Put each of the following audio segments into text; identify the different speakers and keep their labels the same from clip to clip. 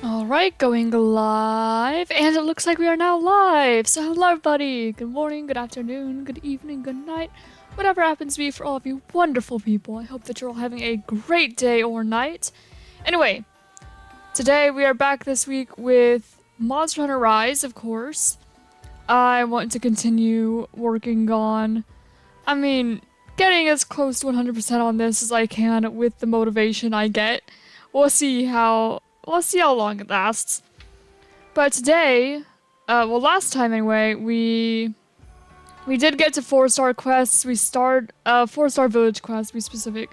Speaker 1: Alright, going live, and it looks like we are now live! So hello everybody! Good morning, good afternoon, good evening, good night, whatever happens to be for all of you wonderful people. I hope that you're all having a great day or night. Anyway, today we are back this week with Monster Hunter Rise, of course. I want to continue working on, getting as close to 100% on this as I can with the motivation I get. We'll see how long it lasts. But today, last time anyway, we did get to 4-star quests. We started 4-star village quests, to be specific.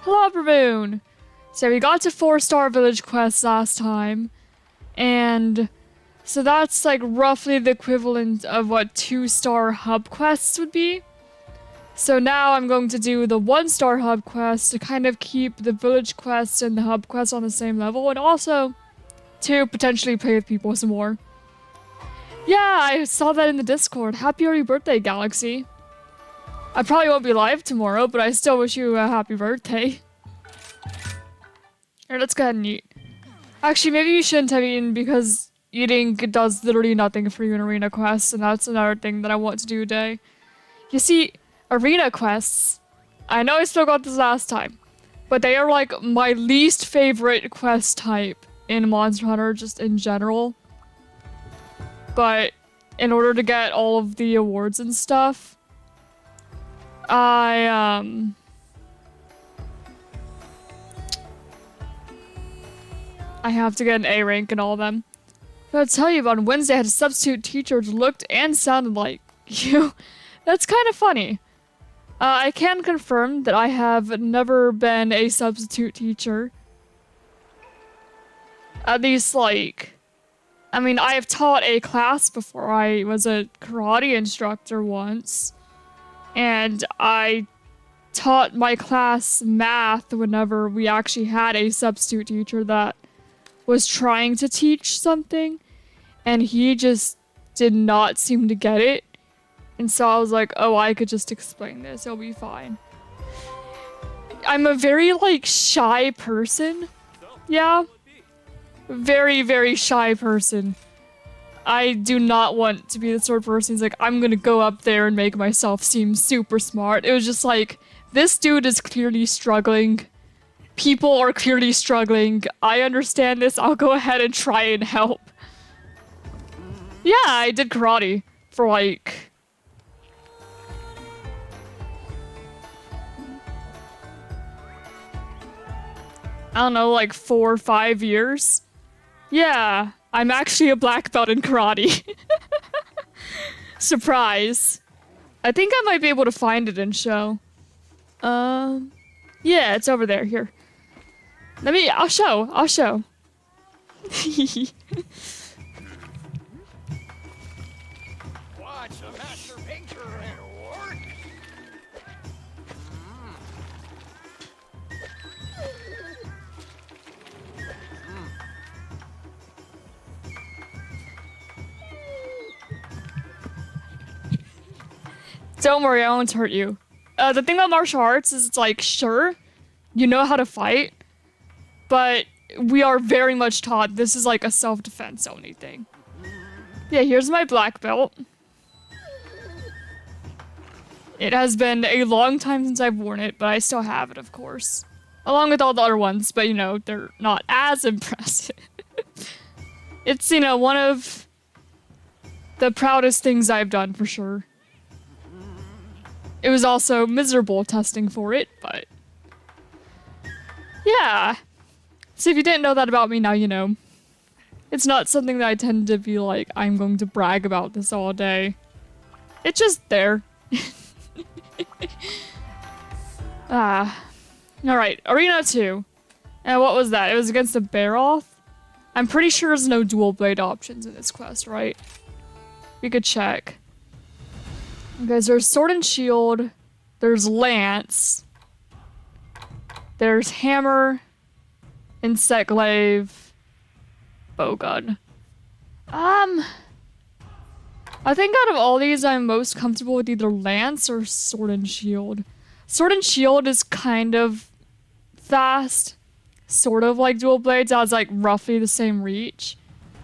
Speaker 1: Hello, Uppermoon! So we got to 4-star village quests last time, and so that's like roughly the equivalent of what 2-star hub quests would be. So now I'm going to do the 1-star hub quest to kind of keep the village quests and the hub quests on the same level, and also to potentially play with people some more. Yeah, I saw that in the Discord. Happy early birthday, Galaxy. I probably won't be live tomorrow, but I still wish you a happy birthday. Alright, let's go ahead and eat. Actually, maybe you shouldn't have eaten because eating does literally nothing for you in arena quests, and that's another thing that I want to do today. You see, arena quests, I know I still got this last time, but they are like my least favorite quest type in Monster Hunter, just in general. But in order to get all of the awards and stuff, I have to get an A rank in all of them. But I'll tell you, on Wednesday I had a substitute teacher who looked and sounded like you. That's kind of funny. I can confirm that I have never been a substitute teacher. At least, like, I have taught a class before. I was a karate instructor once. And I taught my class math whenever we actually had a substitute teacher that was trying to teach something. And he just did not seem to get it. And so I was like, oh, I could just explain this. It'll be fine. I'm a very, like, shy person. Yeah. Very, very shy person. I do not want to be the sort of person who's like, I'm gonna go up there and make myself seem super smart. It was just like, this dude is clearly struggling. People are clearly struggling. I understand this. I'll go ahead and try and help. Yeah, I did karate for, like, I don't know, like 4 or 5 years. Yeah, I'm actually a black belt in karate. Surprise. I think I might be able to find it in show. Yeah, it's over there. Here. I'll show.
Speaker 2: Watch the master painter award.
Speaker 1: Don't worry, I won't hurt you. The thing about martial arts is it's like, sure, you know how to fight, but we are very much taught this is like a self-defense only thing. Yeah, here's my black belt. It has been a long time since I've worn it, but I still have it, of course. Along with all the other ones, but you know, they're not as impressive. It's, you know, one of the proudest things I've done, for sure. It was also miserable testing for it, but yeah. So if you didn't know that about me, now you know. It's not something that I tend to be like, I'm going to brag about this all day. It's just there. Alright, Arena 2. And what was that? It was against a Baroth? I'm pretty sure there's no dual blade options in this quest, right? We could check. Okay, so there's Sword and Shield, there's Lance, there's Hammer, Insect Glaive, Bowgun. I think out of all these, I'm most comfortable with either Lance or Sword and Shield. Sword and Shield is kind of fast. sort of like dual blades, has like roughly the same reach.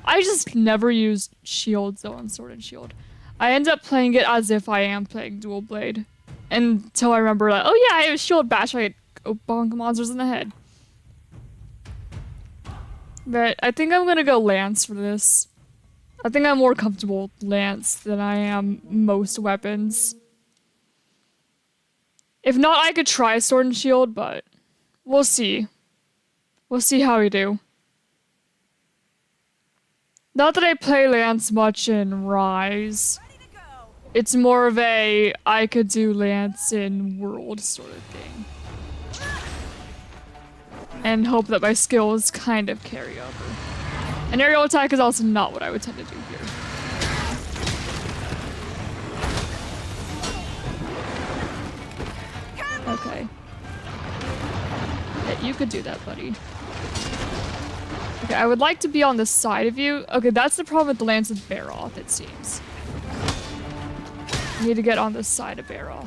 Speaker 1: I just never used shields though on Sword and Shield. I end up playing it as if I am playing dual blade. Until I remember like, oh yeah, I have a shield bash, I go bonk monsters in the head. But I think I'm gonna go Lance for this. I think I'm more comfortable with Lance than I am most weapons. If not, I could try Sword and Shield, but we'll see. We'll see how we do. Not that I play Lance much in Rise. It's more of a I could do Lance in World sort of thing. And hope that my skills kind of carry over. An aerial attack is also not what I would tend to do here. Okay. Yeah, you could do that, buddy. Okay, I would like to be on the side of you. Okay, that's the problem with the Lance with Baroth, it seems. I need to get on the side of Baroth.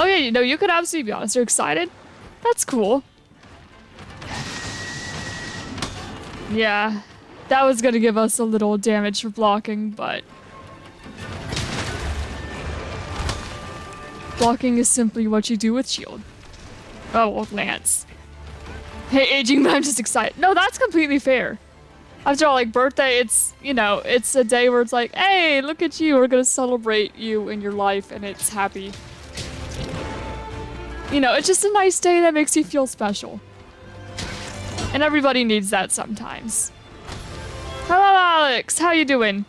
Speaker 1: Oh yeah, no, you could absolutely be honest. You're excited? That's cool. Yeah, that was gonna give us a little damage for blocking, but... blocking is simply what you do with shield. Oh, with Lance. Hey, aging, but I'm just excited. No, that's completely fair. After all, like, birthday, it's, you know, it's a day where it's like, hey, look at you, we're gonna celebrate you in your life, and it's happy. You know, it's just a nice day that makes you feel special. And everybody needs that sometimes. Hello, Alex, how you doing?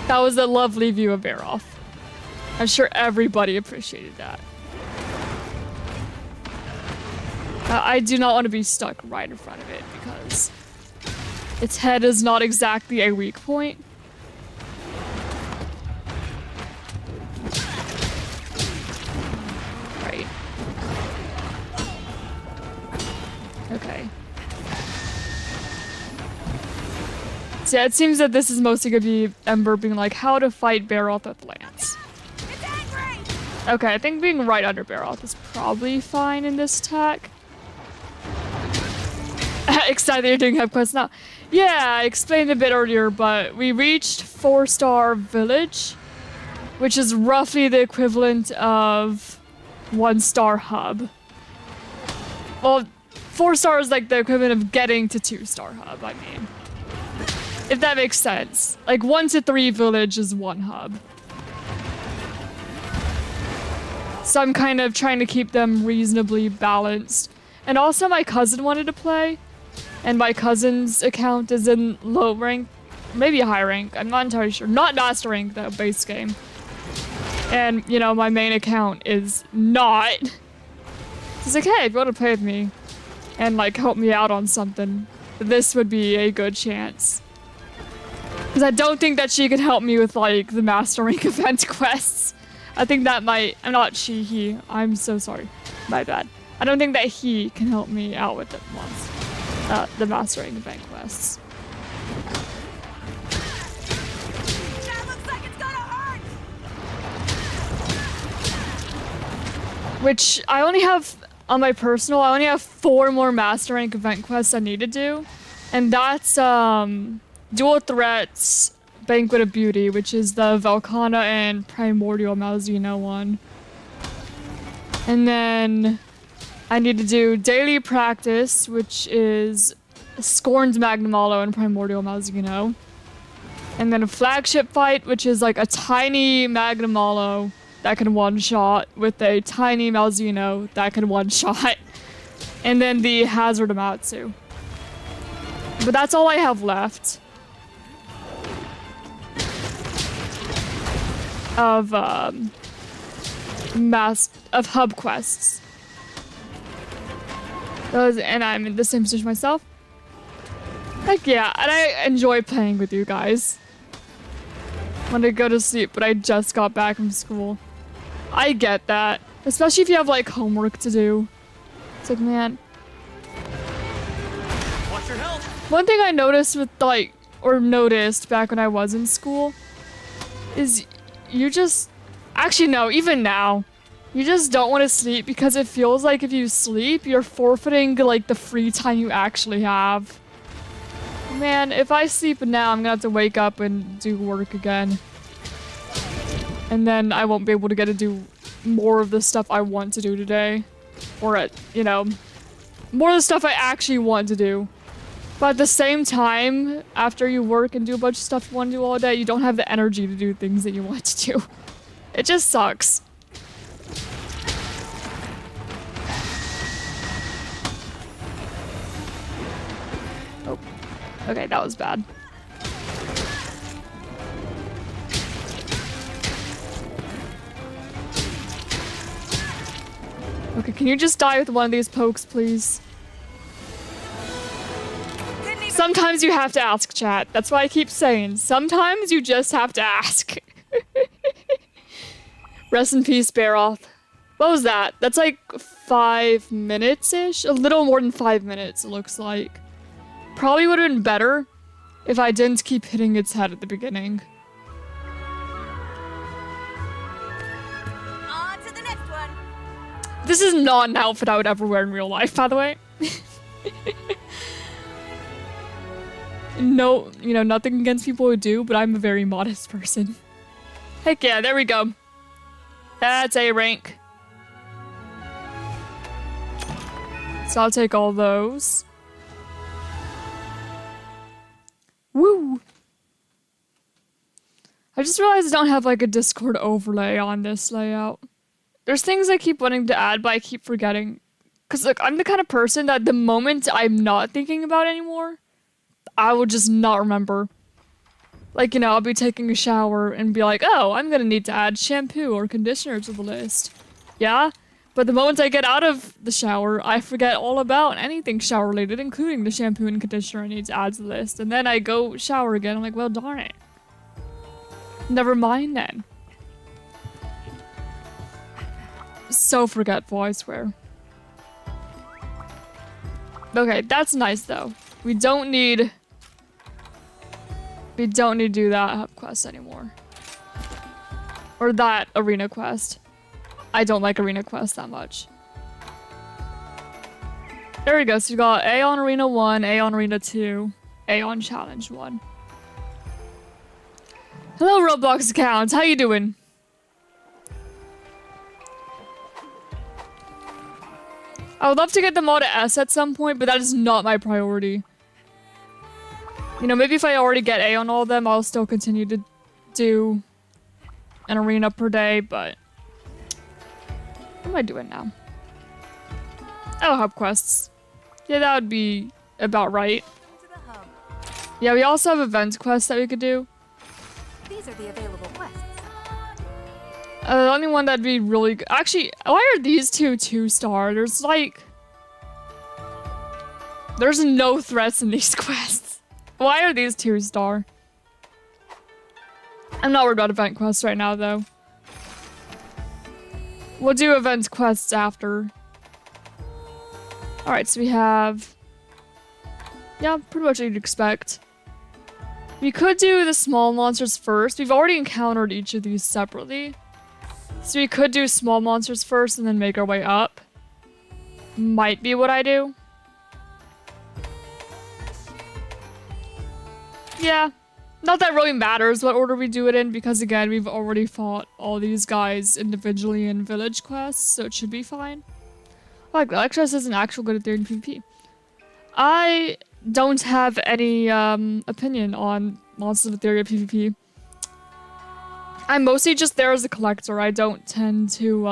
Speaker 1: That was a lovely view of Baroth. I'm sure everybody appreciated that. I do not want to be stuck right in front of it because its head is not exactly a weak point. Right. Okay. So yeah, it seems that this is mostly gonna be Ember being like, how to fight Baroth with Lance. Okay, I think being right under Baroth is probably fine in this attack. Excited that you're doing hub quests now. Yeah, I explained a bit earlier, but we reached 4-star village, which is roughly the equivalent of 1-star hub. Well, 4-star is like the equivalent of getting to 2-star hub, I mean. If that makes sense. Like 1 to 3 village is 1 hub. So I'm kind of trying to keep them reasonably balanced. And also my cousin wanted to play. And my cousin's account is in low rank. Maybe high rank. I'm not entirely sure. Not master rank, the base game. And, you know, my main account is not. He's like, hey, if you want to play with me and, like, help me out on something, this would be a good chance. Because I don't think that she could help me with, like, the master rank event quests. I think that might... I'm not she, he. I'm so sorry. My bad. I don't think that he can help me out with it once. The master rank event quests.
Speaker 3: That looks like it's gonna hurt.
Speaker 1: Which I only have... On my personal, I only have 4 more master rank event quests I need to do. And that's, Dual Threats, Banquet of Beauty, which is the Velkhana and Primordial Malzeno one. And then I need to do Daily Practice, which is Scorn's Magnamalo and Primordial Malzeno. And then a Flagship Fight, which is like a tiny Magnamalo that can one-shot with a tiny Malzeno that can one-shot. And then the Hazard Amatsu. But that's all I have left. Of hub quests. And I'm in the same position myself. Heck yeah, and I enjoy playing with you guys. Want to go to sleep, but I just got back from school. I get that, especially if you have like homework to do. It's like, man.
Speaker 2: Watch your health.
Speaker 1: One thing I noticed with like or noticed back when I was in school is you just... Actually, no, even now. You just don't want to sleep because it feels like if you sleep, you're forfeiting, like, the free time you actually have. Man, if I sleep now, I'm gonna have to wake up and do work again. And then I won't be able to get to do more of the stuff I want to do today. Or, you know, more of the stuff I actually want to do. But at the same time, after you work and do a bunch of stuff you want to do all day, you don't have the energy to do things that you want to do. It just sucks. Oh. Okay, that was bad. Okay, can you just die with one of these pokes, please? Sometimes you have to ask, chat. That's why I keep saying. Sometimes you just have to ask. Rest in peace, Baroth. What was that? That's like 5 minutes-ish? A little more than 5 minutes, it looks like. Probably would have been better if I didn't keep hitting its head at the beginning.
Speaker 3: On to the next one.
Speaker 1: This is not an outfit I would ever wear in real life, by the way. No, you know, nothing against people who do, but I'm a very modest person. Heck yeah, there we go. That's A rank. So I'll take all those. Woo! I just realized I don't have like a Discord overlay on this layout. There's things I keep wanting to add, but I keep forgetting. Cause look, I'm the kind of person that the moment I'm not thinking about anymore, I will just not remember. Like, you know, I'll be taking a shower and be like, oh, I'm gonna need to add shampoo or conditioner to the list. Yeah? But the moment I get out of the shower, I forget all about anything shower related, including the shampoo and conditioner I need to add to the list. And then I go shower again. I'm like, well, darn it. Never mind then. So forgetful, I swear. Okay, that's nice though. We don't need to do that hub quest anymore. Or that arena quest. I don't like arena quests that much. There we go, so you got A on Arena 1, A on Arena 2, A on Challenge 1. Hello Roblox accounts, how you doing? I would love to get the mod to S at some point, but that is not my priority. You know, maybe if I already get A on all of them, I'll still continue to do an arena per day, but... What am I doing now? Oh, hub quests. Yeah, that would be about right. Yeah, we also have event quests that we could do.
Speaker 3: These are the available quests.
Speaker 1: The only one that'd be really good. Actually, why are these two 2-star? There's like... There's no threats in these quests. Why are these 2-star? I'm not worried about event quests right now, though. We'll do event quests after. Alright, so we have... Yeah, pretty much what you'd expect. We could do the small monsters first. We've already encountered each of these separately. So we could do small monsters first and then make our way up. Might be what I do. Yeah. Not that it really matters what order we do it in, because again, we've already fought all these guys individually in village quests, so it should be fine. Like, Electros isn't actual good at theory and PvP. I don't have any opinion on Monsters of Etheria PvP. I'm mostly just there as a collector. I don't tend to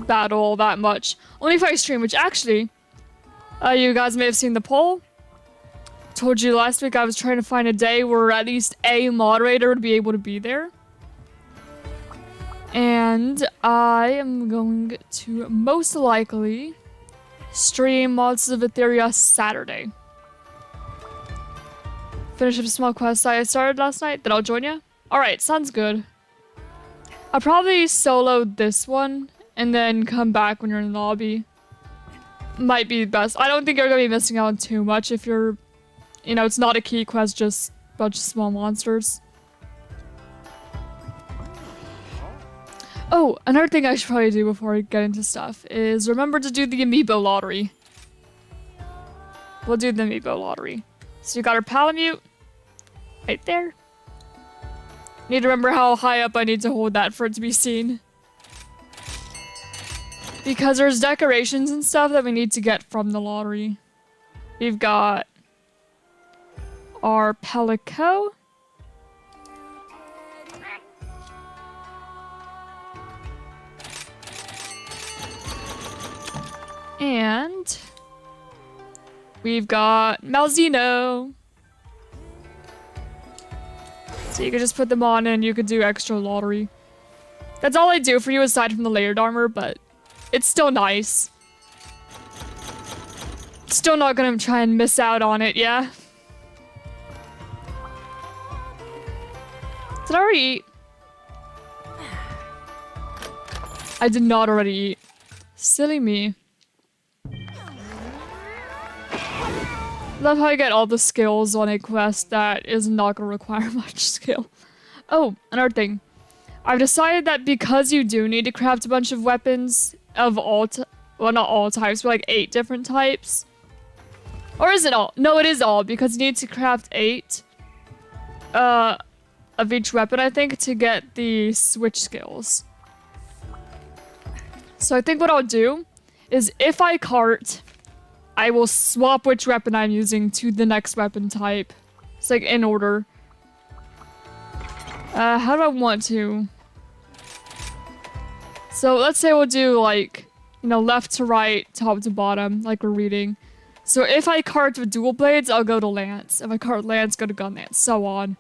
Speaker 1: battle that much. Only if I stream, which actually, you guys may have seen the poll. Told you last week I was trying to find a day where at least a moderator would be able to be there. And I am going to most likely stream Monsters of Etheria Saturday. Finish up a small quest I started last night, then I'll join you. Alright, sounds good. I'll probably solo this one and then come back when you're in the lobby. might be best. I don't think you're gonna be missing out on too much if you're, you know, it's not a key quest, just a bunch of small monsters. Oh, another thing I should probably do before I get into stuff is remember to do the amiibo lottery. We'll do the amiibo lottery. So you got our Palamute right there. Need to remember how high up I need to hold that for it to be seen. Because there's decorations and stuff that we need to get from the lottery. We've got our Pelico. And we've got Malzeno. So you could just put them on and you could do extra lottery. That's all I do for you aside from the layered armor, but it's still nice. Still not gonna try and miss out on it, yeah? Did I already eat? I did not already eat. Silly me. Love how I get all the skills on a quest that is not gonna require much skill. Oh, another thing. I've decided that because you do need to craft a bunch of weapons of all well, not all types, but like 8 different types. Or is it all? No, it is all, because you need to craft 8 of each weapon, I think, to get the switch skills. So I think what I'll do is if I cart, I will swap which weapon I'm using to the next weapon type. It's like in order. How do I want to? So let's say we'll do like, you know, left to right, top to bottom, like we're reading. So if I cart with dual blades, I'll go to Lance. If I cart Lance, go to Gun Lance, so on.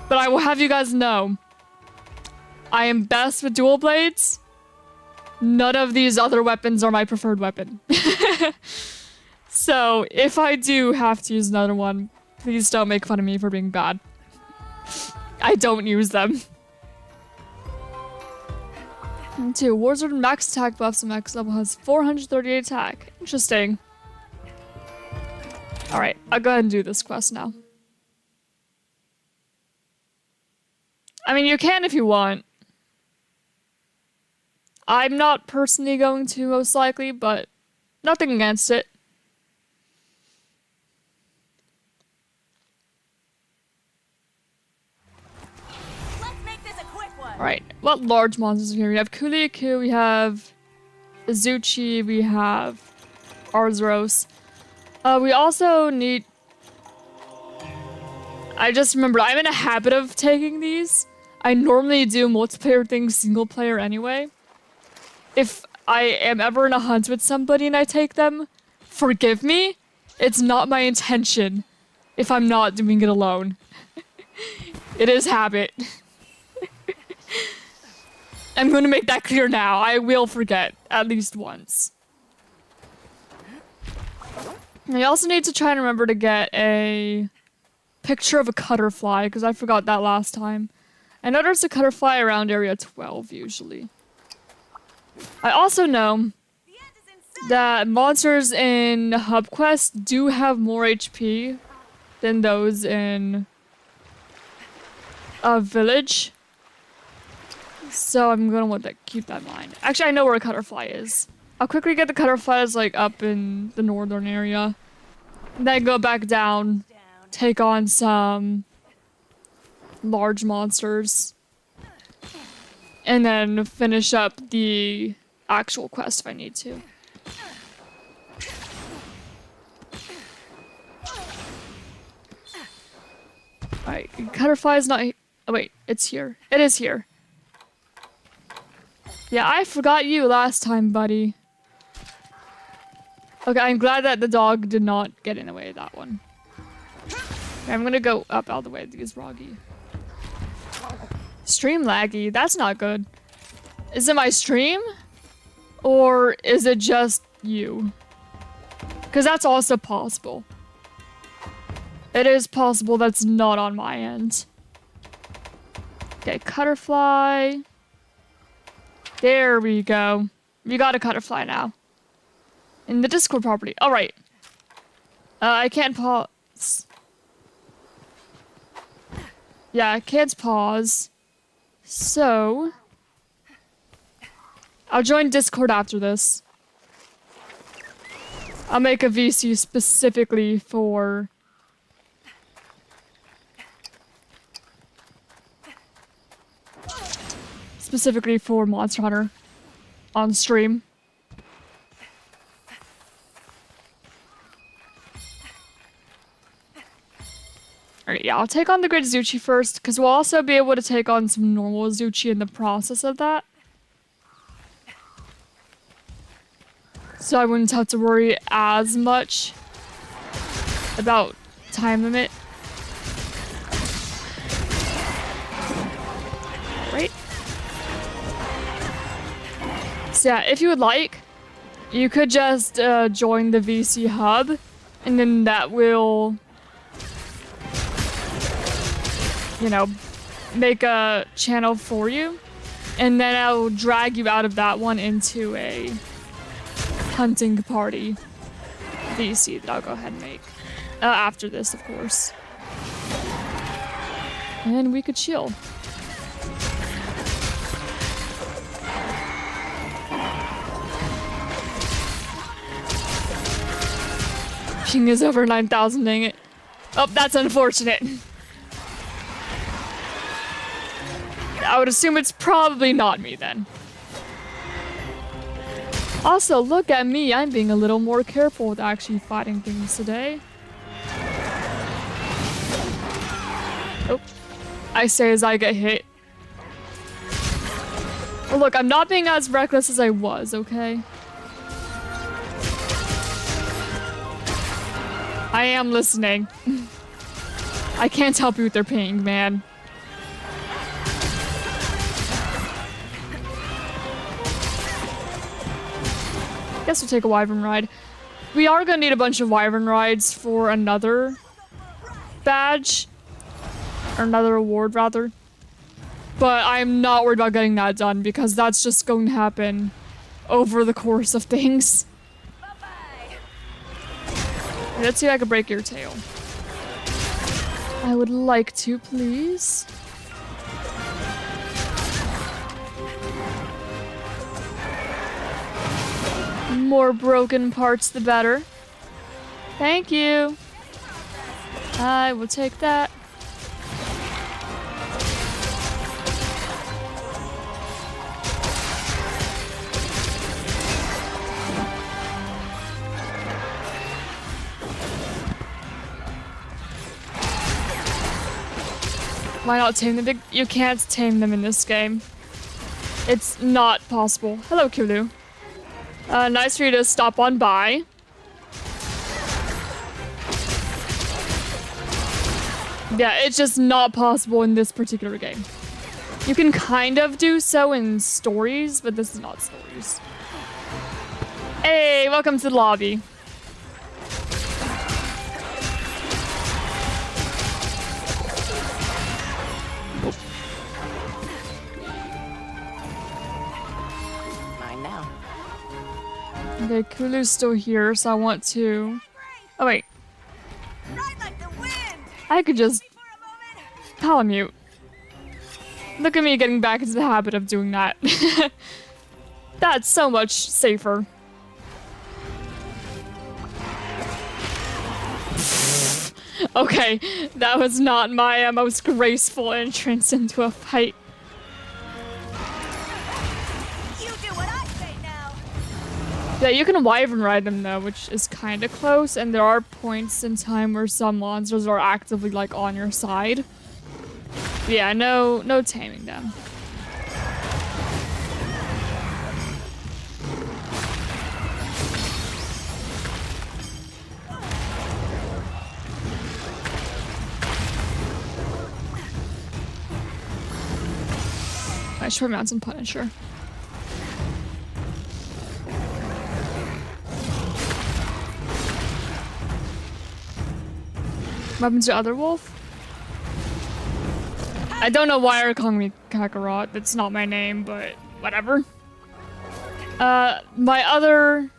Speaker 1: But I will have you guys know, I am best with dual blades. None of these other weapons are my preferred weapon. So if I do have to use another one, please don't make fun of me for being bad. I don't use them. 2. Warzone max attack buffs and max level has 438 attack. Interesting. Alright, I'll go ahead and do this quest now. I mean, you can if you want. I'm not personally going to, most likely, but nothing against it.
Speaker 3: Let's make this a quick one.
Speaker 1: Alright, what large monsters are here? We have Kuliaku, we have Izuchi, we have Arzros. We also need... I just remembered, I'm in a habit of taking these. I normally do multiplayer things single player anyway. If I am ever in a hunt with somebody and I take them, forgive me. It's not my intention if I'm not doing it alone. It is habit. I'm going to make that clear now. I will forget at least once. I also need to try and remember to get a picture of a cutterfly, because I forgot that last time. I know there's a cutterfly around area 12 usually. I also know that monsters in Hub Quest do have more HP than those in a village. So I'm gonna want to keep that in mind. Actually, I know where a cutterfly is. I'll quickly get the cutterflies like up in the northern area. Then go back down, take on some large monsters. And then finish up the actual quest if I need to. Alright, Cutterfly is not... Oh wait, it's here. It is here. Yeah, I forgot you last time, buddy. Okay, I'm glad that the dog did not get in the way of that one. Okay, I'm gonna go up all the way to these Roggy. Stream laggy, that's not good. Is it my stream? Or is it just you? Because that's also possible. It is possible that's not on my end. Okay, Cutterfly. There we go. We got a Cutterfly now. In the Discord property. Alright. I can't pause. Yeah, I can't pause. So... I'll join Discord after this. I'll make a VC specifically for... Specifically for Monster Hunter. On stream. Alright, yeah, I'll take on the Great Zuchi first, because we'll also be able to take on some normal Zuchi in the process of that. So I wouldn't have to worry as much about time limit. Right? So yeah, if you would like, you could just join the VC hub, and then that will, you know, make a channel for you, and then I'll drag you out of that one into a hunting party VC that I'll go ahead and make. After this, of course. And we could chill. Ping is over 9,000, dang it. Oh, that's unfortunate. I would assume it's probably not me then. Also, look at me, I'm being a little more careful with actually fighting things today. Oh, I say as I get hit. Well, look, I'm not being as reckless as I was, okay? I am listening. I can't help you with their ping, man. Guess we'll take a wyvern ride. We are gonna need a bunch of wyvern rides for another badge. Or another award, rather. But I'm not worried about getting that done, because that's just going to happen over the course of things. Let's see if I can break your tail. I would like to, please. More broken parts, the better. Thank you. I will take that. Why not tame them? You can't tame them in this game. It's not possible. Hello, Kulu. Nice for you to stop on by. Yeah, it's just not possible in this particular game. You can kind of do so in stories, but this is not stories. Hey, welcome to the lobby. Okay, Kulu's still here, so I want to... Oh, wait. I could just... Palamute. Look at me getting back into the habit of doing that. That's so much safer. Okay, that was not my most graceful entrance into a fight. Yeah, you can wyvern ride them though, which is kind of close, and there are points in time where some monsters are actively like on your side. But yeah, no taming them. I should mount some Punisher. What happens to other wolf? I don't know why you're calling me Kakarot. That's not my name, but whatever. My other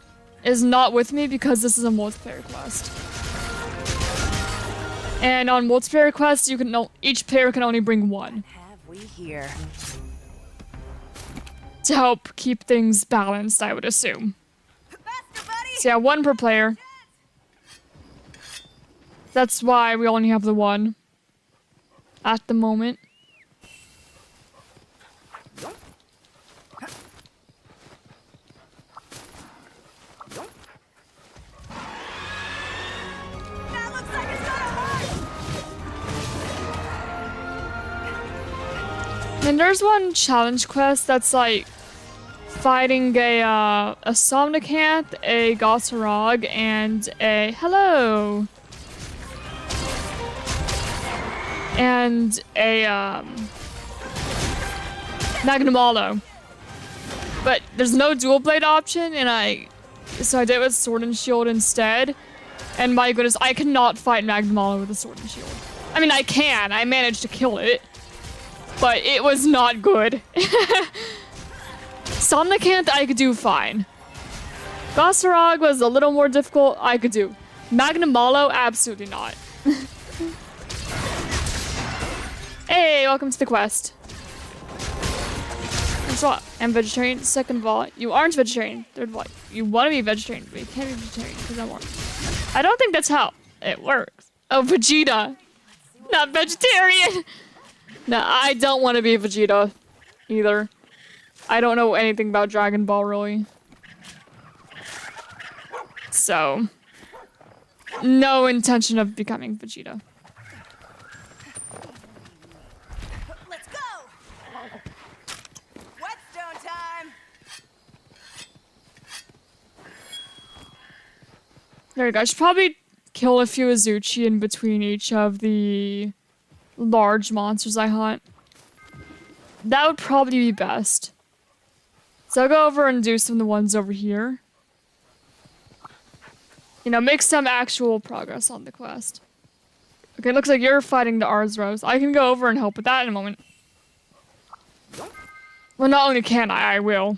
Speaker 1: is not with me because this is a multiplayer quest. And on multiplayer quests, you can each player can only bring one.
Speaker 3: Have we here?
Speaker 1: To help keep things balanced, I would assume.
Speaker 3: Faster, buddy!
Speaker 1: So yeah, one per player. That's why we only have the one. At the moment.
Speaker 3: That looks like it's gonna work!
Speaker 1: And there's one challenge quest that's like fighting a Somnicanth, a Gossarog, and a hello. And a Magnamalo. But there's no dual blade option, and so I did it with sword and shield instead. And my goodness, I cannot fight Magnamalo with a sword and shield. I mean, I can. I managed to kill it. But it was not good. Somnicanth, I could do fine. Gossarog was a little more difficult. I could do. Magnamalo, absolutely not. Hey, welcome to the quest. First of all, I'm vegetarian. Second of all, you aren't vegetarian. Third of all, you want to be vegetarian, but you can't be vegetarian because I'm orange. I don't think that's how it works. Oh, Vegeta. Not vegetarian. No, I don't want to be Vegeta either. I don't know anything about Dragon Ball, really. So, no intention of becoming Vegeta.
Speaker 3: Let's go! Whetstone time!
Speaker 1: There we go. I should probably kill a few Azuchi in between each of the large monsters I hunt. That would probably be best. So I'll go over and do some of the ones over here. You know, make some actual progress on the quest. Okay, looks like you're fighting the Arzros. I can go over and help with that in a moment. Well, not only can I will.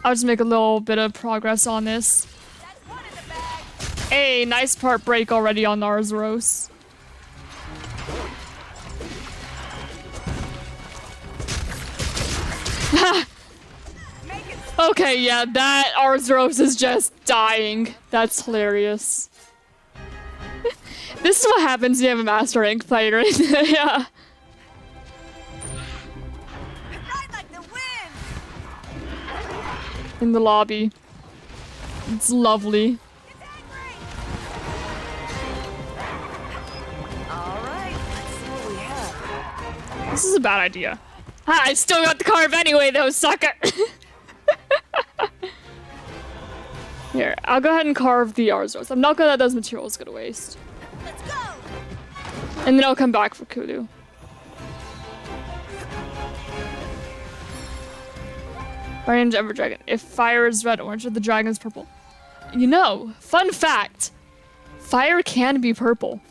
Speaker 1: I'll just make a little bit of progress on this.
Speaker 3: That's one in the bag!
Speaker 1: Hey, nice part break already on Arzros. Okay, yeah, that Arzros is just dying. That's hilarious. This is what happens when you have a Master Rank player. Yeah.
Speaker 3: Ride like the wind!
Speaker 1: In the lobby. It's lovely.
Speaker 3: It's angry! Alright, let's see what we have.
Speaker 1: This is a bad idea. Ha, I still got the carve anyway, though, sucker! Here, I'll go ahead and carve the Arzros. I'm not gonna let those materials go to waste.
Speaker 3: Let's go!
Speaker 1: And then I'll come back for Kudu. My name's Ember Dragon. If fire is red, orange, or the dragon is purple. You know, fun fact. Fire can be purple.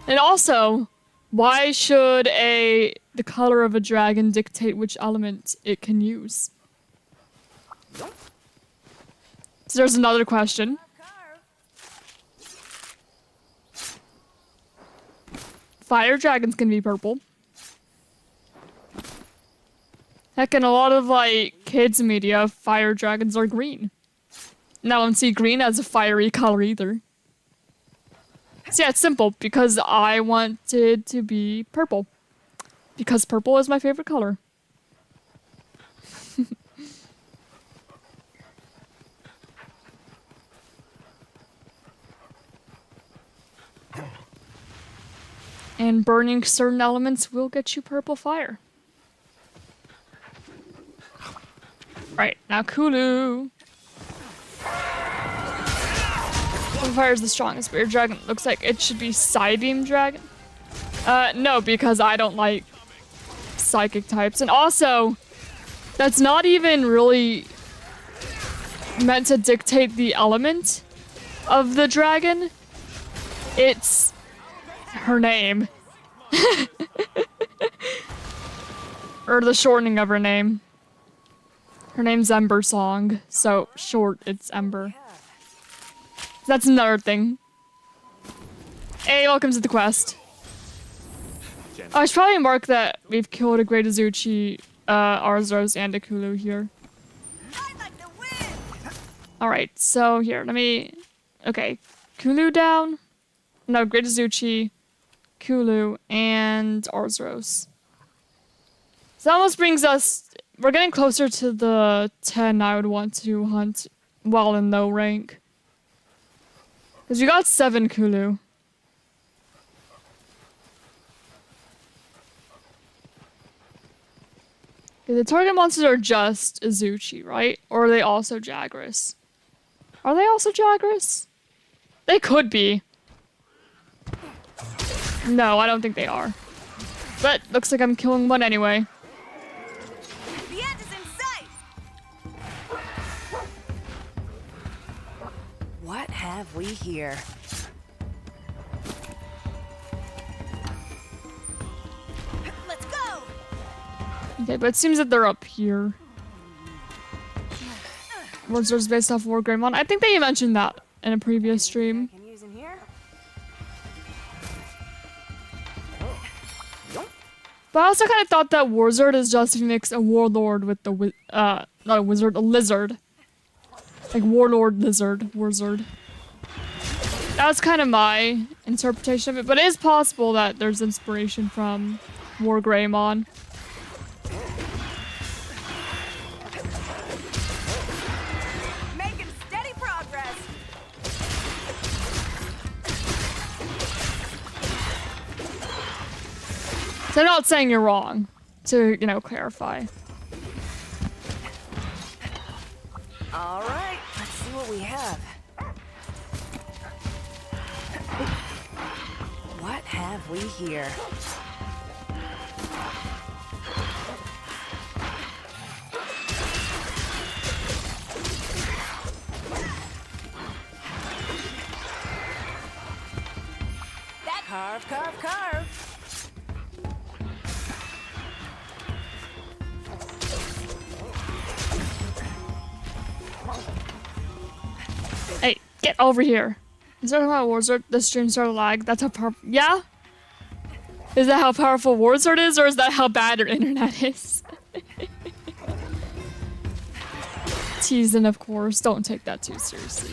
Speaker 1: And also, why should the color of a dragon dictate which element it can use? So there's another question.
Speaker 3: Carve.
Speaker 1: Fire dragons can be purple. Heck, in a lot of, like, kids media, fire dragons are green. And I don't see green as a fiery color either. So yeah, it's simple, because I wanted to be purple. Because purple is my favorite color. And burning certain elements will get you purple fire. Right, now Kulu. Fire is the strongest, but your dragon looks like it should be Psybeam Dragon. No, because I don't like psychic types. And also, that's not even really meant to dictate the element of the dragon. It's her name. Or the shortening of her name. Her name's Ember Song, so short, it's Ember. That's another thing. Hey, welcome to the quest. Oh, I should probably mark that we've killed a Great Azuchi, Arzuros, and a Kulu here.
Speaker 3: Ride like the wind.
Speaker 1: Alright, so here, let me... Okay, Kulu down. No, Great Azuchi, Kulu, and Arzuros. So that almost brings us... We're getting closer to the 10 I would want to hunt while in low rank. Because we got 7 Kulu. Okay, the target monsters are just Azuchi, right? Or are they also Jagras? Are they also Jagras? They could be. No, I don't think they are. But looks like I'm killing one anyway.
Speaker 3: The end is in sight. What have we here? Let's go.
Speaker 1: Okay, but it seems that they're up here. Warzo's based off War Greymon. I think they mentioned that in a previous stream.
Speaker 3: Can use in here.
Speaker 1: But I also kind of thought that Warzard is just if you mix a warlord with the not a wizard, a lizard. Like warlord, lizard, Warzard. That was kind of my interpretation of it, but it is possible that there's inspiration from War Greymon.
Speaker 3: Making steady progress.
Speaker 1: So I'm not saying you're wrong, to, you know, clarify.
Speaker 3: All right, let's see what we have. What have we here? Carve, carve, carve.
Speaker 1: Hey, get over here. Is that how Warzard, the stream started lag? That's how powerful, yeah? Is that how powerful Warzard is, or is that how bad your internet is? Teasing, of course. Don't take that too seriously.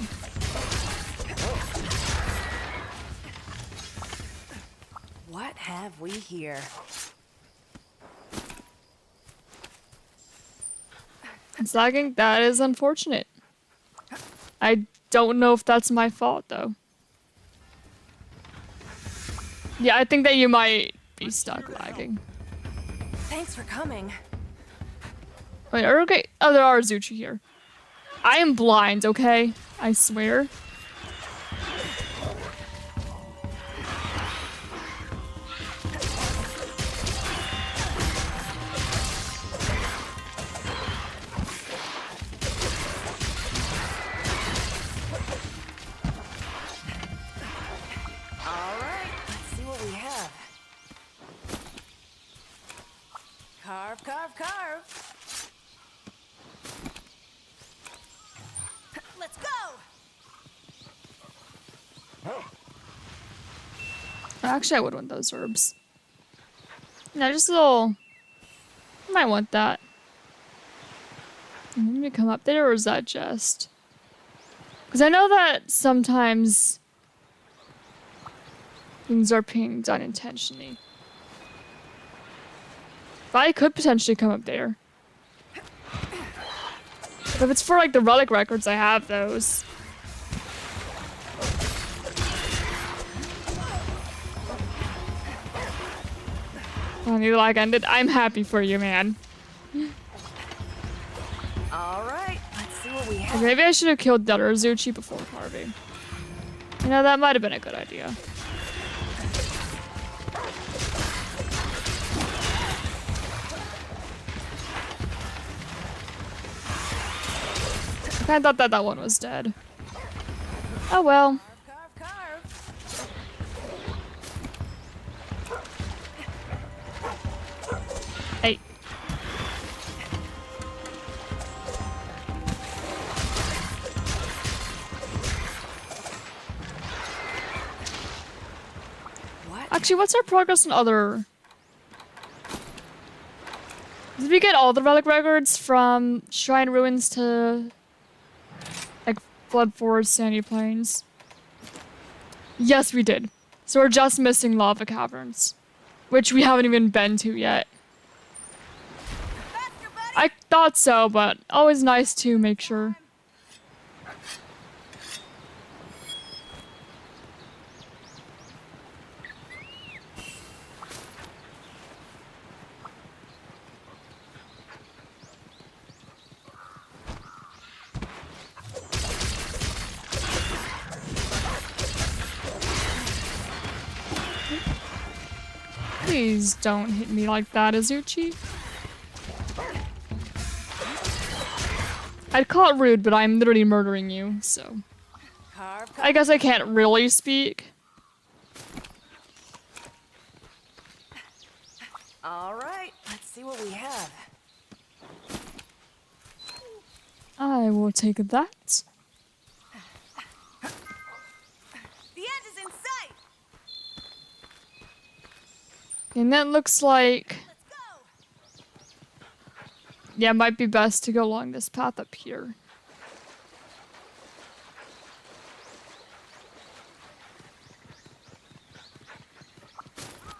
Speaker 3: What have we here?
Speaker 1: It's lagging. That is unfortunate. I don't know if that's my fault, though. Yeah, I think that you might be stuck lagging.
Speaker 3: Thanks for coming.
Speaker 1: Wait, okay. Oh, there are Azuchi here. I am blind, okay? I swear.
Speaker 3: Carve, carve, carve. Let's go.
Speaker 1: Actually, I would want those herbs. No, just a little... I might want that. Let me come up there, or is that just... Because I know that sometimes things are pinged unintentionally. But I could potentially come up there. But if it's for like the relic records, I have those. Oh, you lag ended. I'm happy for you, man.
Speaker 3: All right, let's see what we have.
Speaker 1: Maybe I should have killed that Azuchi before carving. You know, that might have been a good idea. I thought that that one was dead. Oh well.
Speaker 3: Carve, carve.
Speaker 1: Hey. Actually, what's our progress on other... Did we get all the relic records from Shrine Ruins to... like, Flood Forest, Sandy Plains? Yes, we did. So we're just missing Lava Caverns. Which we haven't even been to yet. I thought so, but always nice to make sure. Please don't hit me like that, Azuchi. I'd call it rude, but I'm literally murdering you, so... I guess I can't really speak.
Speaker 3: Alright, let's see what we have.
Speaker 1: I will take that.
Speaker 3: The end is in sight!
Speaker 1: And that looks like...
Speaker 3: Let's go!
Speaker 1: Yeah, it might be best to go along this path up here.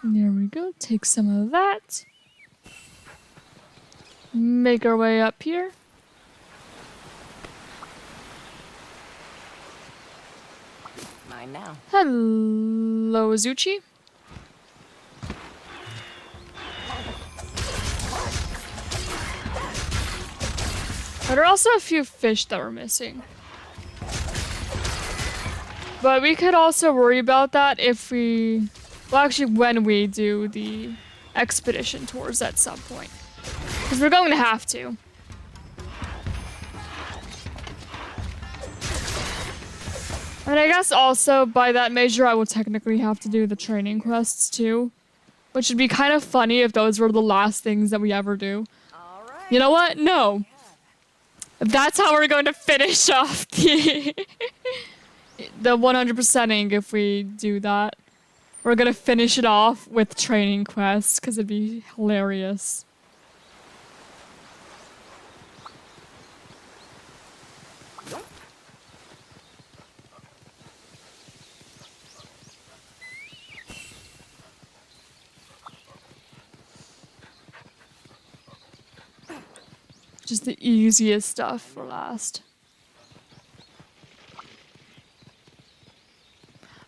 Speaker 1: There we go. Take some of that. Make our way up here.
Speaker 3: Mine now.
Speaker 1: Hello, Azuchi. There are also a few fish that we're missing. But we could also worry about that if we... Well, actually, when we do the expedition tours at some point. Because we're going to have to. And I guess also, by that measure, I will technically have to do the training quests too. Which would be kind of funny if those were the last things that we ever do.
Speaker 3: Alright.
Speaker 1: You know what? No. That's how we're going to finish off the... the 100%ing if we do that. We're gonna finish it off with training quests, because it'd be hilarious. Just the easiest stuff for last.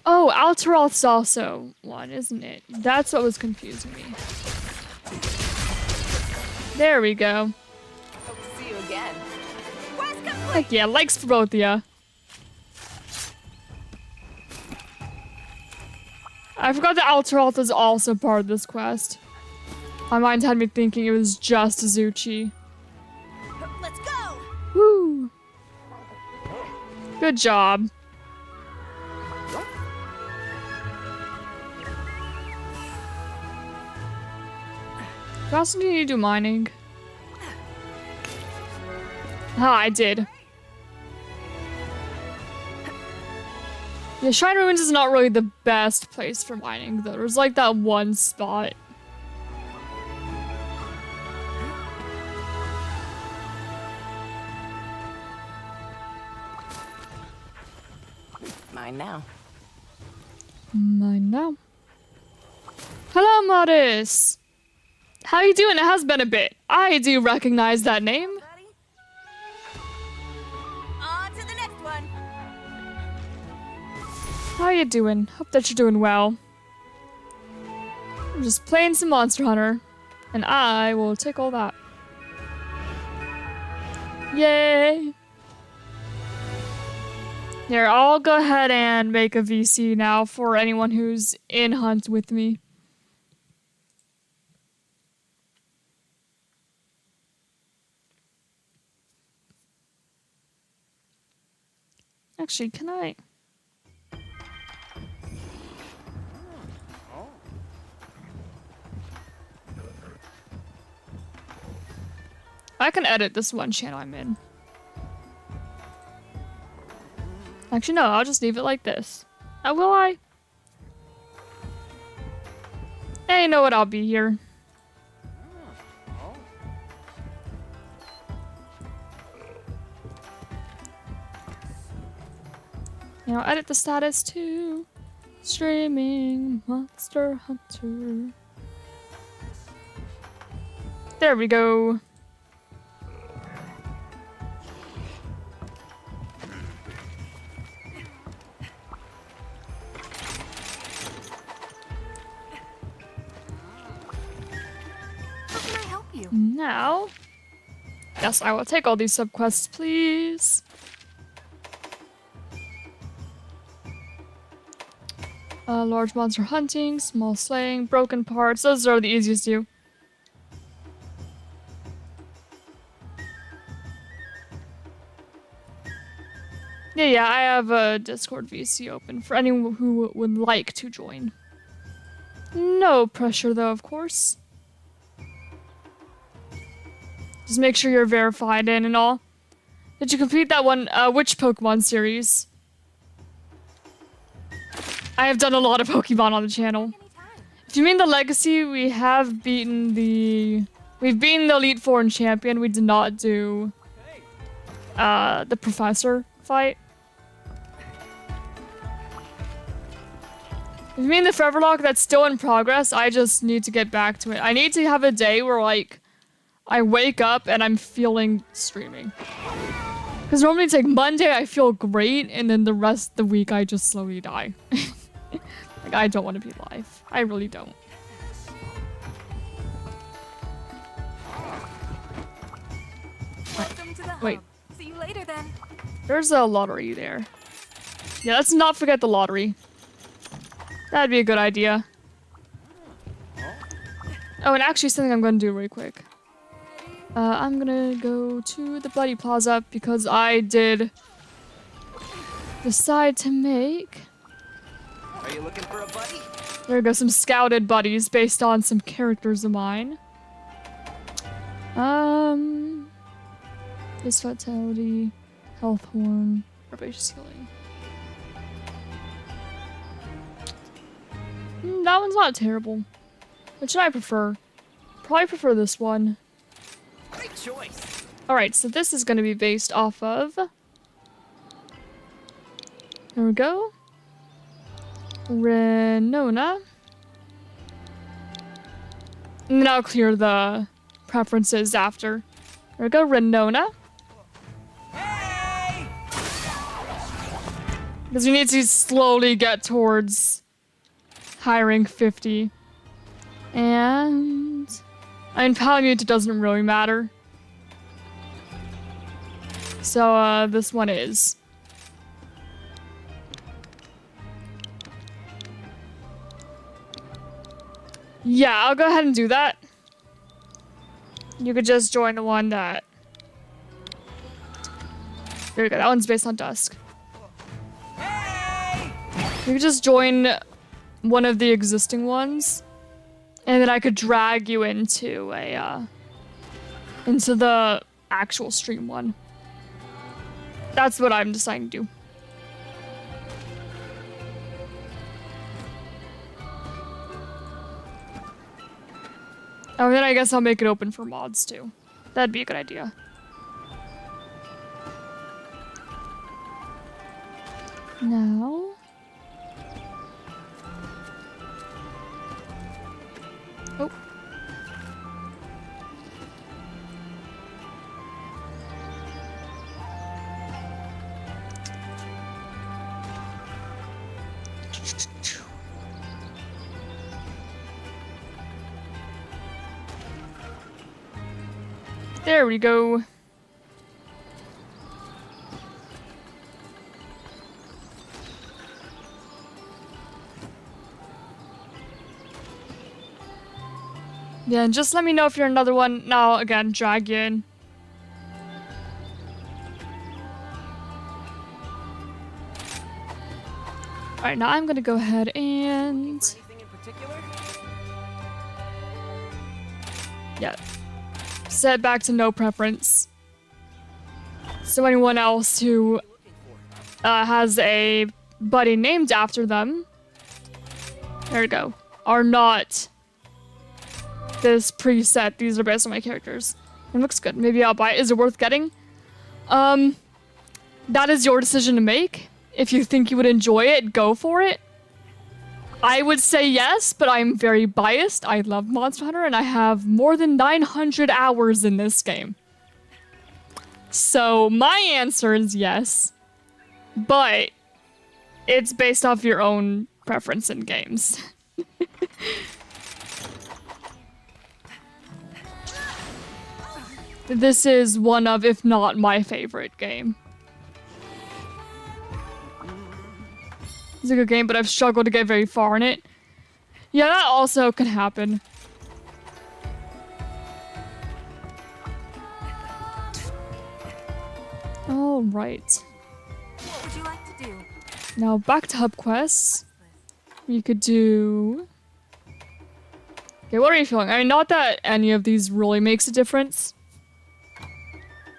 Speaker 1: Oh, Alteroth's also one, isn't it? That's what was confusing me. There we go.
Speaker 3: Hope to see you again. Quest complete!
Speaker 1: Heck yeah, likes for both of ya. I forgot that Alteroth is also part of this quest. My mind had me thinking it was just Azuchi.
Speaker 3: Let's go!
Speaker 1: Woo! Good job. How else do you need to do mining? Ah, I did. Yeah, Shrine Ruins is not really the best place for mining, though. There's like that one spot.
Speaker 3: Mine now.
Speaker 1: Mine now. Hello, Modest! How you doing? It has been a bit. I do recognize that name.
Speaker 3: Ready? On to the next one.
Speaker 1: How you doing? Hope that you're doing well. I'm just playing some Monster Hunter, and I will take all that. Yay! Here, I'll go ahead and make a VC now for anyone who's in Hunt with me. Actually, can I? I can edit this one channel I'm in. Actually, no, I'll just leave it like this. Will I? Hey, you know what? I'll be here. Now edit the status to streaming Monster Hunter. There we go.
Speaker 3: How can I help you?
Speaker 1: Now, yes, I will take all these subquests, please. Large monster hunting, small slaying, broken parts. Those are the easiest to do. Yeah, I have a Discord VC open for anyone who would like to join. No pressure, though, of course. Just make sure you're verified in and all. Did you complete that one, which Pokemon series? I have done a lot of Pokemon on the channel. If you mean the Legacy, we have beaten the... We've beaten the Elite Four and Champion. We did not do... the Professor fight. If you mean the Foreverlock, that's still in progress. I just need to get back to it. I need to have a day where, like, I wake up and I'm feeling streaming. Because normally it's like Monday I feel great, and then the rest of the week I just slowly die. Like, I don't want to be live. I really don't.
Speaker 3: Welcome to the
Speaker 1: Wait.
Speaker 3: hub. See you later then.
Speaker 1: There's a lottery there. Yeah, let's not forget the lottery. That'd be a good idea. Oh, and actually something I'm gonna do really quick. I'm gonna go to the Bloody Plaza because I did decide to make...
Speaker 3: Are you looking for a buddy?
Speaker 1: There we go, some scouted buddies based on some characters of mine. This Vitality, Health Horn, Herbaceous Healing. That one's not terrible. What should I prefer? Probably prefer this one.
Speaker 3: Great choice.
Speaker 1: Alright, so this is going to be based off of... There we go. Renona. And then I'll clear the preferences after. There we go, Renona.
Speaker 3: Hey!
Speaker 1: Because we need to slowly get towards hiring 50. And... I mean, Palamute doesn't really matter. So, this one is. Yeah, I'll go ahead and do that. You could just join the one that... There you go, that one's based on Dusk. You could just join one of the existing ones. And then I could drag you into a, into the actual stream one. That's what I'm deciding to do. Oh, and then I guess I'll make it open for mods too. That'd be a good idea. Now... Oh. There we go. Yeah, and just let me know if you're another one. Now, again, drag you in. Alright, now I'm gonna go ahead and...
Speaker 3: Anything in particular?
Speaker 1: Yeah. Set back to no preference. So anyone else who has a buddy named after them, there we go, are not this preset. These are based on my characters. It looks good. Maybe I'll buy it. Is it worth getting? That is your decision to make. If you think you would enjoy it, go for it. I would say yes, but I'm very biased. I love Monster Hunter, and I have more than 900 hours in this game. So my answer is yes, but it's based off your own preference in games. This is one of, if not my favorite game. It's a good game, but I've struggled to get very far in it. Yeah, that also can happen. All right.
Speaker 3: What would you like to do?
Speaker 1: Now back to hub quests. We could do... Okay, what are you feeling? I mean, not that any of these really makes a difference.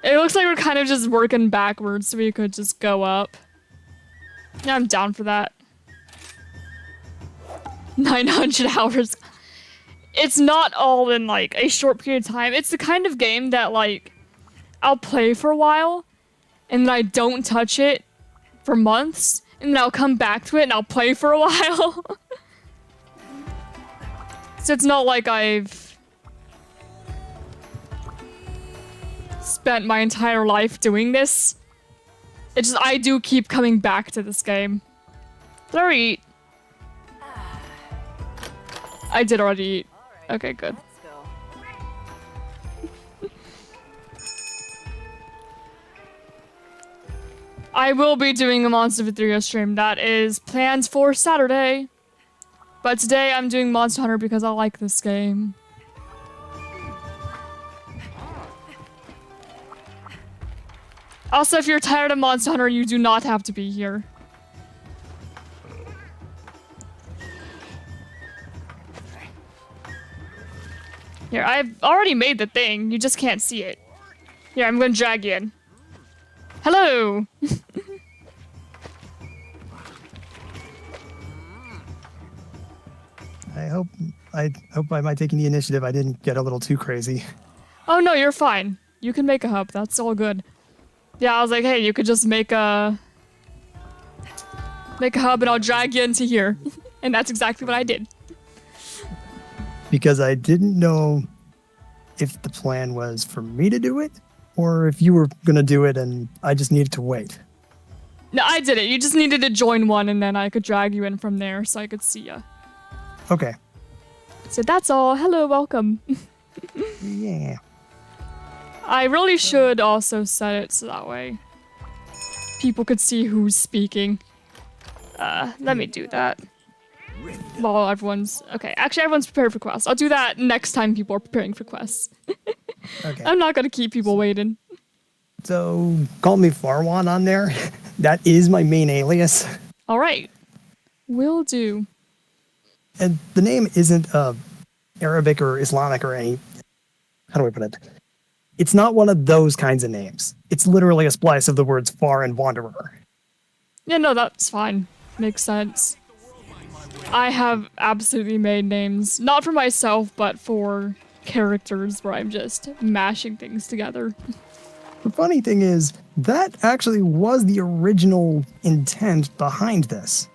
Speaker 1: It looks like we're kind of just working backwards, so we could just go up. Yeah, I'm down for that. 900 hours. It's not all in, like, a short period of time. It's the kind of game that, like, I'll play for a while, and then I don't touch it for months, and then I'll come back to it and I'll play for a while. So it's not like I've spent my entire life doing this. It's just I do keep coming back to this game. Did I already eat? I did already eat. Okay, good.
Speaker 3: Let's go.
Speaker 1: I will be doing a Monster Hunter 3 stream. That is planned for Saturday. But today I'm doing Monster Hunter because I like this game. Also, if you're tired of Monster Hunter, you do not have to be here. Here, I've already made the thing. You just can't see it. Here, I'm gonna drag you in. Hello!
Speaker 4: I hope by my taking the initiative I didn't get a little too crazy.
Speaker 1: Oh no, you're fine. You can make a hub. That's all good. Yeah, I was like, hey, you could just make a hub and I'll drag you into here. And that's exactly what I did.
Speaker 4: Because I didn't know if the plan was for me to do it or if you were going to do it and I just needed to wait.
Speaker 1: No, I did it. You just needed to join one and then I could drag you in from there so I could see ya.
Speaker 4: Okay.
Speaker 1: So that's all. Hello, welcome.
Speaker 4: Yeah.
Speaker 1: I really should also set it so that way people could see who's speaking. Let me do that. While everyone's... Okay, actually everyone's prepared for quests. I'll do that next time people are preparing for quests.
Speaker 4: Okay.
Speaker 1: I'm not gonna keep people waiting.
Speaker 4: So, call me Farwan on there. That is my main alias.
Speaker 1: Alright. Will do.
Speaker 4: And the name isn't Arabic or Islamic or any... How do I put it? It's not one of those kinds of names. It's literally a splice of the words far and wanderer.
Speaker 1: Yeah, no, that's fine. Makes sense. I have absolutely made names, not for myself, but for characters where I'm just mashing things together.
Speaker 4: The funny thing is, that actually was the original intent behind this.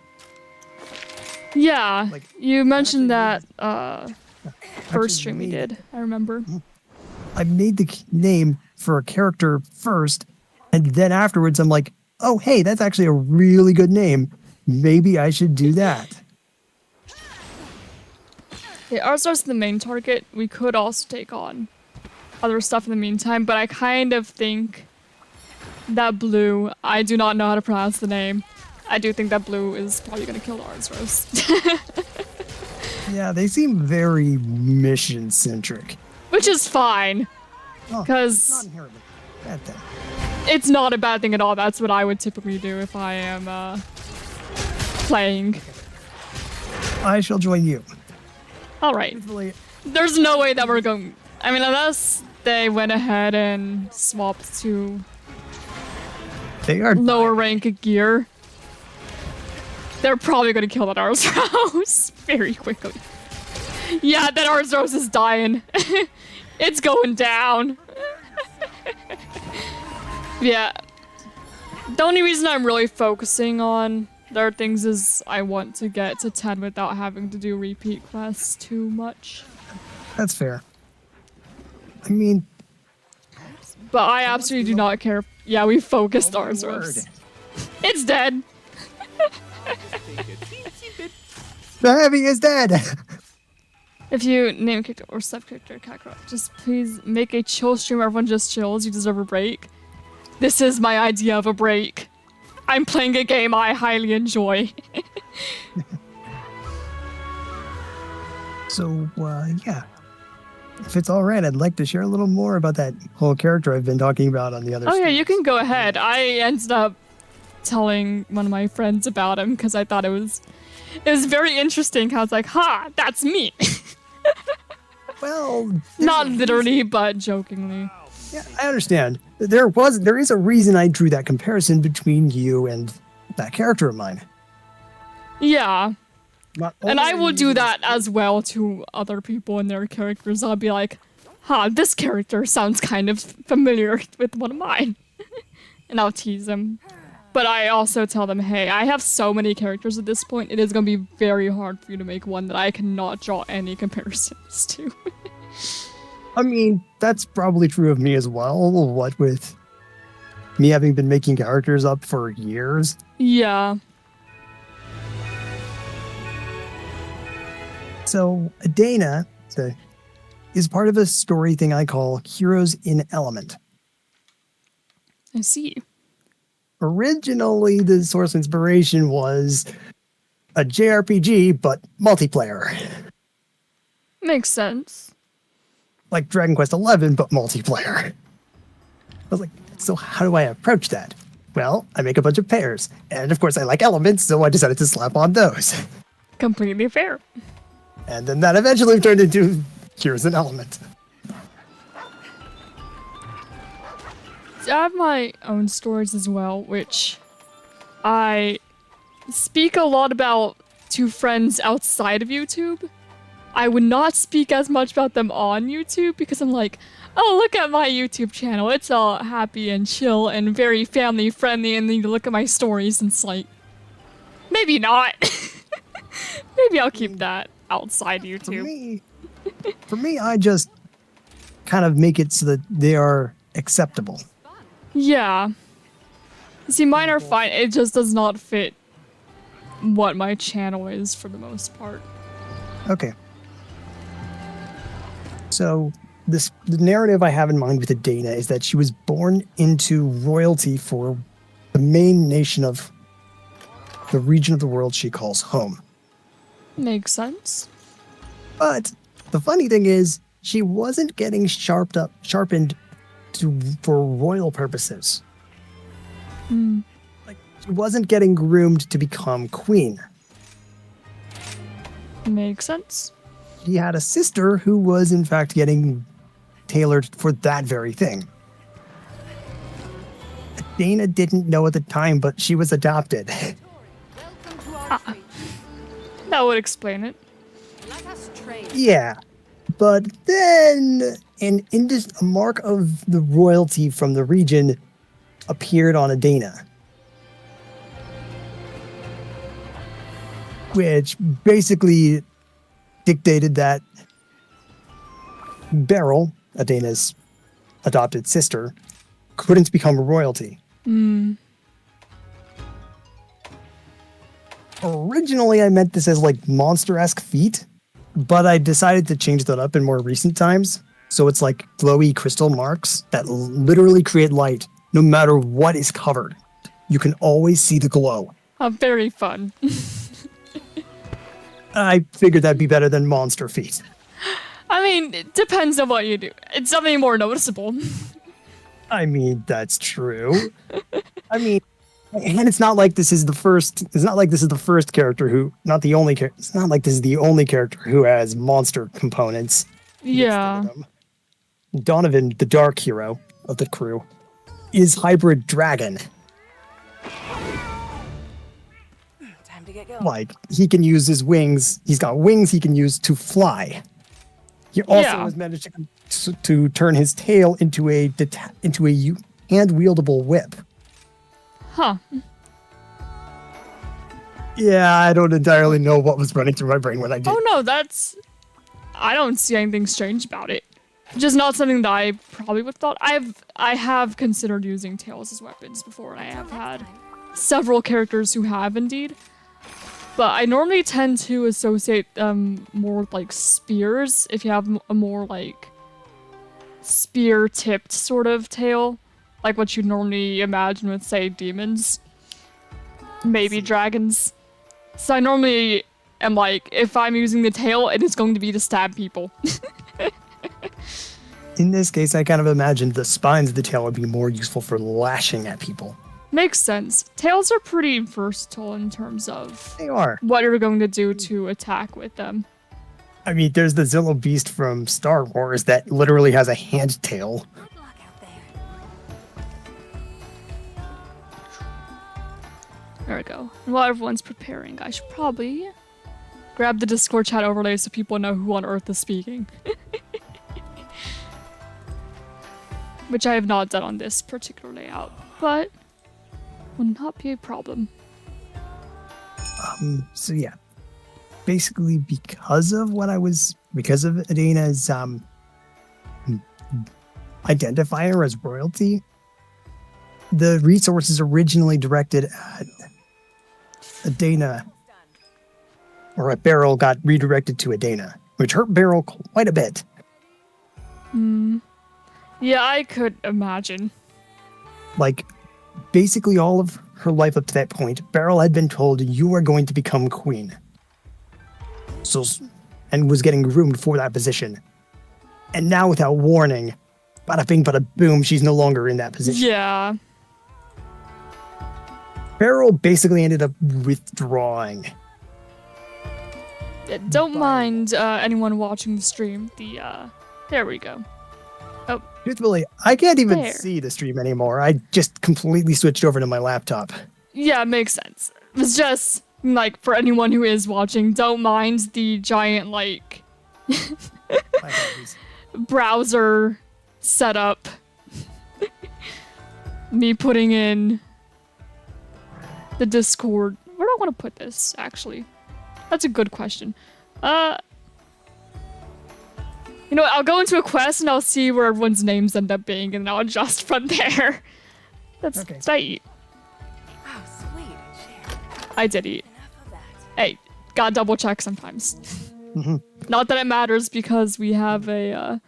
Speaker 1: Yeah,
Speaker 4: Like,
Speaker 1: you mentioned
Speaker 4: actually
Speaker 1: that first stream we
Speaker 4: made-
Speaker 1: did. I remember.
Speaker 4: I made the name for a character first, and then afterwards I'm like, oh, hey, that's actually a really good name. Maybe I should do that.
Speaker 1: Yeah, ours is the main target. We could also take on other stuff in the meantime, but I kind of think that blue, I do not know how to pronounce the name. I do think that blue is probably going to kill ours roast.
Speaker 4: Yeah, they seem very mission-centric.
Speaker 1: Which is fine,
Speaker 4: Oh,
Speaker 1: because
Speaker 4: not inherently a bad thing.
Speaker 1: it's not a bad thing at all. That's what I would typically do if I am playing.
Speaker 4: I shall join you.
Speaker 1: All right.
Speaker 4: Truthfully,
Speaker 1: There's no way that we're going... I mean, unless they went ahead and swapped to
Speaker 4: they are
Speaker 1: lower rank gear, they're probably going to kill that Ars Rouse very quickly. Yeah, that Arzos is dying. It's going down. Yeah. The only reason I'm really focusing on their things is I want to get to 10 without having to do repeat quests too much.
Speaker 4: That's fair. I mean,
Speaker 1: But I absolutely do not care. Yeah, we focused
Speaker 4: oh my
Speaker 1: Arzos.
Speaker 4: word.
Speaker 1: It's dead.
Speaker 4: The heavy is dead.
Speaker 1: If you name a character or sub-character Kakarot, just please make a chill stream where everyone just chills. You deserve a break. This is my idea of a break. I'm playing a game I highly enjoy.
Speaker 4: So, yeah. If it's all right, I'd like to share a little more about that whole character I've been talking about on the other
Speaker 1: Oh yeah,
Speaker 4: streams.
Speaker 1: you can go ahead. I ended up telling one of my friends about him because I thought it was very interesting. I was like, "Ha, that's me."
Speaker 4: Well,
Speaker 1: Not literally, but jokingly.
Speaker 4: yeah, I understand. There is a reason I drew that comparison between you and that character of mine.
Speaker 1: Yeah.
Speaker 4: Not
Speaker 1: And I
Speaker 4: only
Speaker 1: will do
Speaker 4: is-
Speaker 1: that as well to other people and their characters. I'll be like, "Ha, this character sounds kind of familiar with one of mine." And I'll tease them. But I also tell them, "Hey, I have so many characters at this point, it is going to be very hard for you to make one that I cannot draw any comparisons to."
Speaker 4: I mean, that's probably true of me as well. What with me having been making characters up for years.
Speaker 1: Yeah.
Speaker 4: So, Dana is part of a story thing I call Heroes in Element.
Speaker 1: I see.
Speaker 4: Originally, the source inspiration was a JRPG, but multiplayer.
Speaker 1: Makes sense.
Speaker 4: Like Dragon Quest XI, but multiplayer. I was like, so how do I approach that? Well, I make a bunch of pairs. And of course, I like elements, so I decided to slap on those.
Speaker 1: Completely fair.
Speaker 4: And then that eventually turned into Here's an Element.
Speaker 1: I have my own stories as well, which I speak a lot about to friends outside of YouTube. I would not speak as much about them on YouTube because I'm like, oh, look at my YouTube channel. It's all happy and chill and very family friendly. And then you look at my stories and it's like, maybe not. Maybe I'll keep that outside YouTube.
Speaker 4: For me, I just kind of make it so that they are acceptable.
Speaker 1: Yeah. See, mine are fine. It just does not fit what my channel is for the most part.
Speaker 4: Okay. So the narrative I have in mind with Dana is that she was born into royalty for the main nation of the region of the world she calls home.
Speaker 1: Makes sense.
Speaker 4: But the funny thing is, she wasn't getting sharpened for royal purposes. Like, she wasn't getting groomed to become queen.
Speaker 1: Makes sense.
Speaker 4: She had a sister who was, in fact, getting tailored for that very thing. Dana didn't know at the time, but she was adopted.
Speaker 1: That would explain it.
Speaker 3: Let us trade.
Speaker 4: Yeah. But then a mark of the royalty from the region appeared on Dana. Which basically dictated that Beryl, Dana's adopted sister, couldn't become royalty. Originally, I meant this as like monster-esque feat, but I decided to change that up in more recent times. So it's like glowy crystal marks that literally create light no matter what is covered. You can always see the glow.
Speaker 1: Very fun.
Speaker 4: I figured that'd be better than monster feet.
Speaker 1: I mean, it depends on what you do. It's definitely more noticeable.
Speaker 4: I mean, that's true. I mean, and it's not like this is the first. It's not like this is the first character who, not the only character. It's not like this is the only character who has monster components.
Speaker 1: Yeah.
Speaker 4: Donovan, the dark hero of the crew, is hybrid dragon.
Speaker 3: Time to get going.
Speaker 4: Like, he can use his wings. He's got wings he can use to fly. He also
Speaker 1: Yeah.
Speaker 4: has managed to turn his tail into a hand-wieldable whip.
Speaker 1: Huh.
Speaker 4: Yeah, I don't entirely know what was running through my brain when I did.
Speaker 1: Oh no, I don't see anything strange about it. Just not something that I probably would have thought. I have considered using tails as weapons before, and I have had several characters who have indeed. But I normally tend to associate them more with like spears, if you have a more like spear-tipped sort of tail. Like what you'd normally imagine with, say, demons. Maybe dragons. So I normally am like, if I'm using the tail, it is going to be to stab people.
Speaker 4: In this case, I kind of imagined the spines of the tail would be more useful for lashing at people.
Speaker 1: Makes sense. Tails are pretty versatile in terms of
Speaker 4: They are.
Speaker 1: what you're going to do to attack with them.
Speaker 4: I mean, there's the Zillow Beast from Star Wars that literally has a hand tail.
Speaker 3: Good luck out there.
Speaker 1: There we go. And while everyone's preparing, I should probably grab the Discord chat overlay so people know who on earth is speaking. Which I have not done on this particular layout, but would not be a problem.
Speaker 4: So yeah, basically because of Adana's identifier as royalty, the resources originally directed at Adana, or at Beryl, got redirected to Adana, which hurt Beryl quite a bit.
Speaker 1: Yeah, I could imagine.
Speaker 4: Like, basically all of her life up to that point, Beryl had been told, you are going to become queen. So, and was getting groomed for that position. And now, without warning, bada bing, bada boom, she's no longer in that position.
Speaker 1: Yeah.
Speaker 4: Beryl basically ended up withdrawing.
Speaker 1: Don't mind anyone watching the stream. There we go.
Speaker 4: Truthfully, I can't even
Speaker 1: There.
Speaker 4: see the stream anymore. I just completely switched over to my laptop.
Speaker 1: Yeah, makes sense. It's just, like, for anyone who is watching, don't mind the giant, like,
Speaker 4: My apologies.
Speaker 1: browser setup. Me putting in the Discord. Where do I want to put this, actually? That's a good question. You know what, I'll go into a quest and I'll see where everyone's names end up being, and I'll adjust from there. That's
Speaker 4: Okay.
Speaker 1: Did I eat?
Speaker 3: Oh, sweet. Share.
Speaker 1: I did eat.
Speaker 3: Enough of that.
Speaker 1: Hey, gotta double check sometimes.
Speaker 4: Mhm.
Speaker 1: Not that it matters because we have a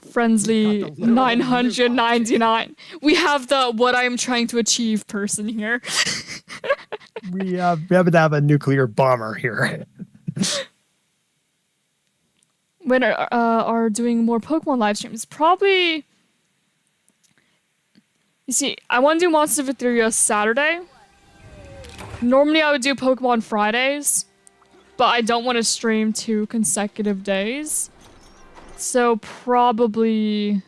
Speaker 1: friendly
Speaker 4: Got the literal
Speaker 1: 999. We have the what I'm trying to achieve person here.
Speaker 4: We happen to have a nuclear bomber here.
Speaker 1: When are doing more Pokemon live streams? Probably. You see, I want to do Monsters of Etheria Saturday. Normally I would do Pokemon Fridays, but I don't want to stream 2 consecutive days. So I'd probably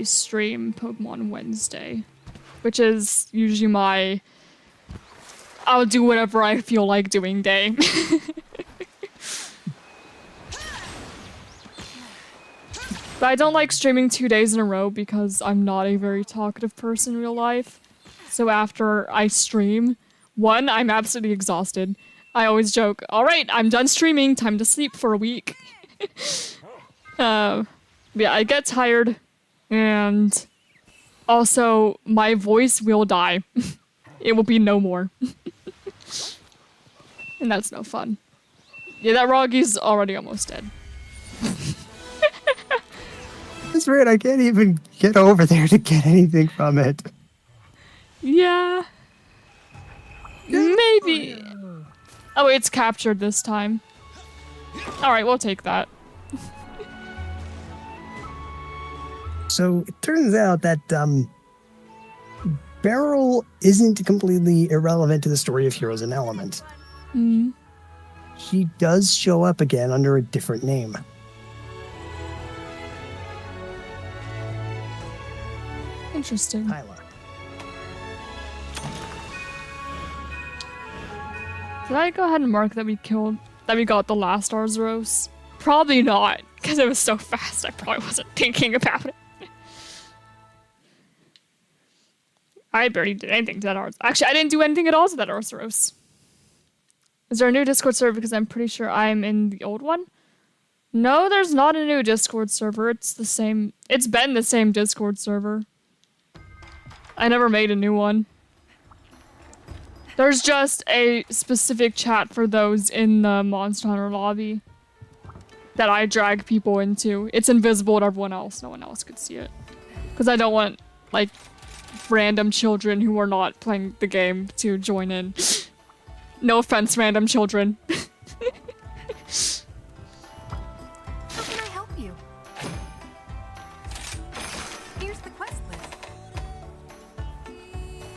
Speaker 1: stream Pokemon Wednesday, which is usually I'll do whatever I feel like doing day. But I don't like streaming 2 days in a row because I'm not a very talkative person in real life. So after I stream, one, I'm absolutely exhausted. I always joke, all right, I'm done streaming, time to sleep for a week. Yeah, I get tired, and also my voice will die. It will be no more. And that's no fun. Yeah, that Roggy's already almost dead.
Speaker 4: That's right, I can't even get over there to get anything from it.
Speaker 1: Yeah. Maybe. Oh, it's captured this time. Alright, we'll take that.
Speaker 4: So it turns out that Beryl isn't completely irrelevant to the story of Heroes and Element.
Speaker 1: Hmm.
Speaker 4: She does show up again under a different name.
Speaker 1: Interesting.
Speaker 4: Hyla.
Speaker 1: Did I go ahead and mark that we got the last Arzuros? Probably not, because it was so fast I probably wasn't thinking about it. I barely did anything to that Arzuros. Actually, I didn't do anything at all to that Arzuros. Is there a new Discord server? Because I'm pretty sure I'm in the old one. No, there's not a new Discord server. It's the same. It's been the same Discord server. I never made a new one. There's just a specific chat for those in the Monster Hunter lobby that I drag people into. It's invisible to everyone else. No one else could see it. Because I don't want, like, random children who are not playing the game to join in. No offense, random children.
Speaker 3: How can I help you? Here's the quest list.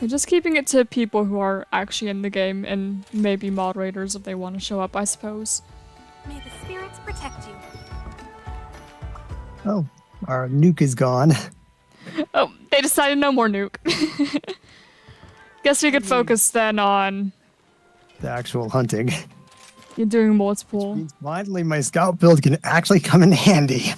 Speaker 1: I'm just keeping it to people who are actually in the game and maybe moderators if they want to show up, I suppose.
Speaker 3: May the spirits protect you.
Speaker 4: Oh, our nuke is gone.
Speaker 1: Oh, they decided no more nuke. Guess we could focus then on
Speaker 4: The actual hunting.
Speaker 1: you doing multiple.
Speaker 4: Means finally my scout build can actually come in handy.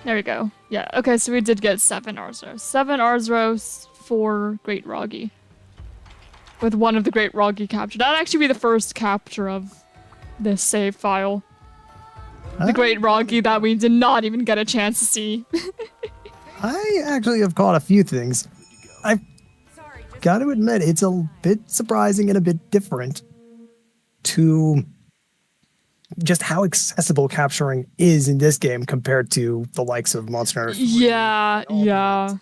Speaker 1: There we go. Yeah, okay, so we did get 7 Arzuros. 7 Arzuros, 4 Great Roggy. With one of the Great Roggy captured. That'd actually be the first capture of this save file. The Great Roggy that we did not even get a chance to see.
Speaker 4: I actually have caught a few things. I've
Speaker 3: Sorry, just
Speaker 4: got to admit, it's a bit surprising and a bit different to just how accessible capturing is in this game compared to the likes of Monster Hunter 3
Speaker 1: Yeah.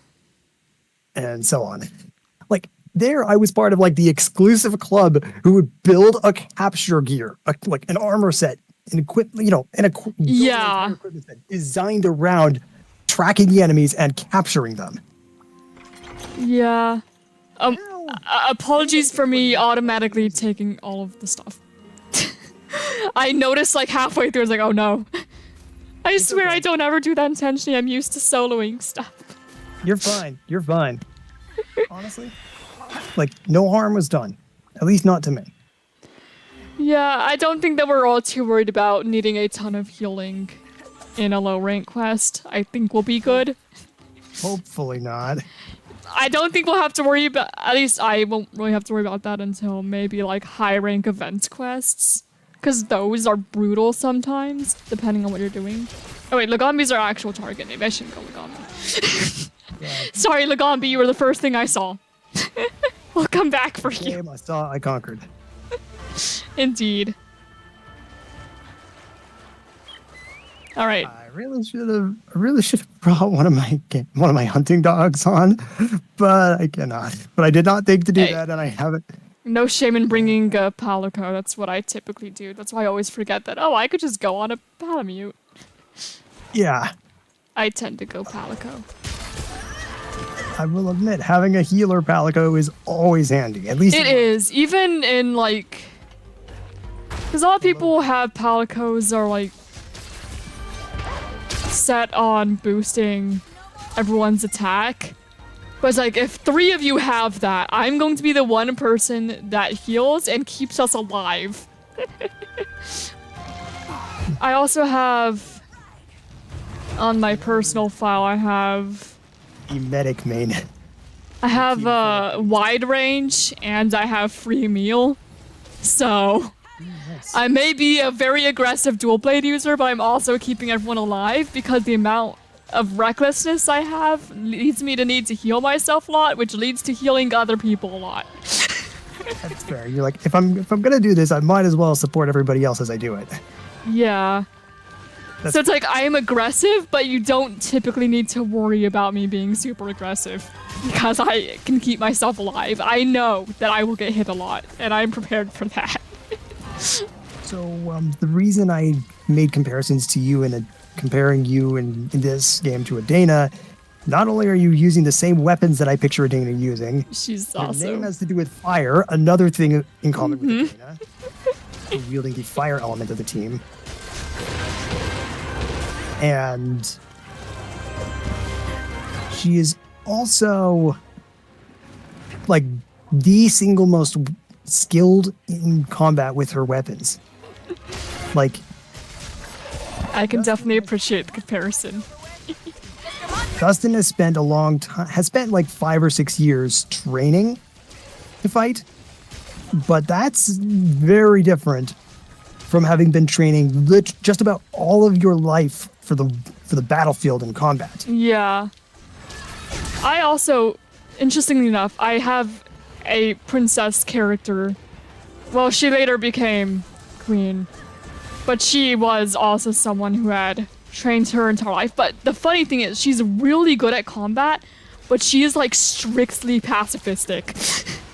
Speaker 4: and so on. Like, there I was part of like the exclusive club who would build a capture gear, like an armor set, an equipment,
Speaker 1: Yeah.
Speaker 4: equipment set designed around tracking the enemies and capturing them.
Speaker 1: Yeah. Apologies for me automatically taking all of the stuff. I noticed like halfway through, I was like, oh no. I swear
Speaker 4: okay.
Speaker 1: I don't ever do that intentionally. I'm used to soloing stuff.
Speaker 4: You're fine. You're fine. Honestly, like no harm was done, at least not to me.
Speaker 1: Yeah, I don't think that we're all too worried about needing a ton of healing in a low rank quest. I think we'll be good.
Speaker 4: Hopefully not.
Speaker 1: I don't think we'll have to worry about, at least I won't really have to worry about that until maybe like high rank event quests. Because those are brutal sometimes, depending on what you're doing. Oh wait, Lagambi's our actual target. Maybe I shouldn't go Lagambi. Sorry, Lagambi, you were the first thing I saw. We'll come back for you.
Speaker 4: Game I saw, I conquered.
Speaker 1: Indeed. Alright.
Speaker 4: I really should have brought one of my hunting dogs on, but I cannot. But I did not think to do
Speaker 1: Hey.
Speaker 4: that, and I haven't.
Speaker 1: No shame in bringing a Palico. That's what I typically do. That's why I always forget that, oh, I could just go on a Palamute.
Speaker 4: Yeah,
Speaker 1: I tend to go Palico.
Speaker 4: I will admit, having a healer Palico is always handy. At least
Speaker 1: It is. Even in, like... Because a lot of people have Palicos are, like, set on boosting everyone's attack. But it's like, if 3 of you have that, I'm going to be the one person that heals and keeps us alive. I also have... On my personal file, I have...
Speaker 4: the medic main.
Speaker 1: I have wide range and I have free meal. So I may be a very aggressive dual blade user, but I'm also keeping everyone alive because the amount of recklessness I have leads me to need to heal myself a lot, which leads to healing other people a lot.
Speaker 4: That's fair. You're like, if I'm gonna do this, I might as well support everybody else as I do it.
Speaker 1: Yeah. So it's like, I am aggressive, but you don't typically need to worry about me being super aggressive because I can keep myself alive. I know that I will get hit a lot, and I'm prepared for that.
Speaker 4: So the reason I made comparisons to you and comparing you in this game to Adana, not only are you using the same weapons that I picture Adana using,
Speaker 1: She's
Speaker 4: your
Speaker 1: also...
Speaker 4: name has to do with fire, another thing in common with Adana, for wielding the fire element of the team. And she is also like the single most skilled in combat with her weapons. Like,
Speaker 1: I can definitely appreciate the comparison.
Speaker 4: Dustin has spent a long time, has spent like 5 or 6 years training to fight, but that's very different from having been training just about all of your life for the battlefield and combat.
Speaker 1: Yeah. I also, interestingly enough, I have a princess character. Well, she later became queen, but she was also someone who had trained her entire life. But the funny thing is, she's really good at combat, but she is like strictly pacifistic.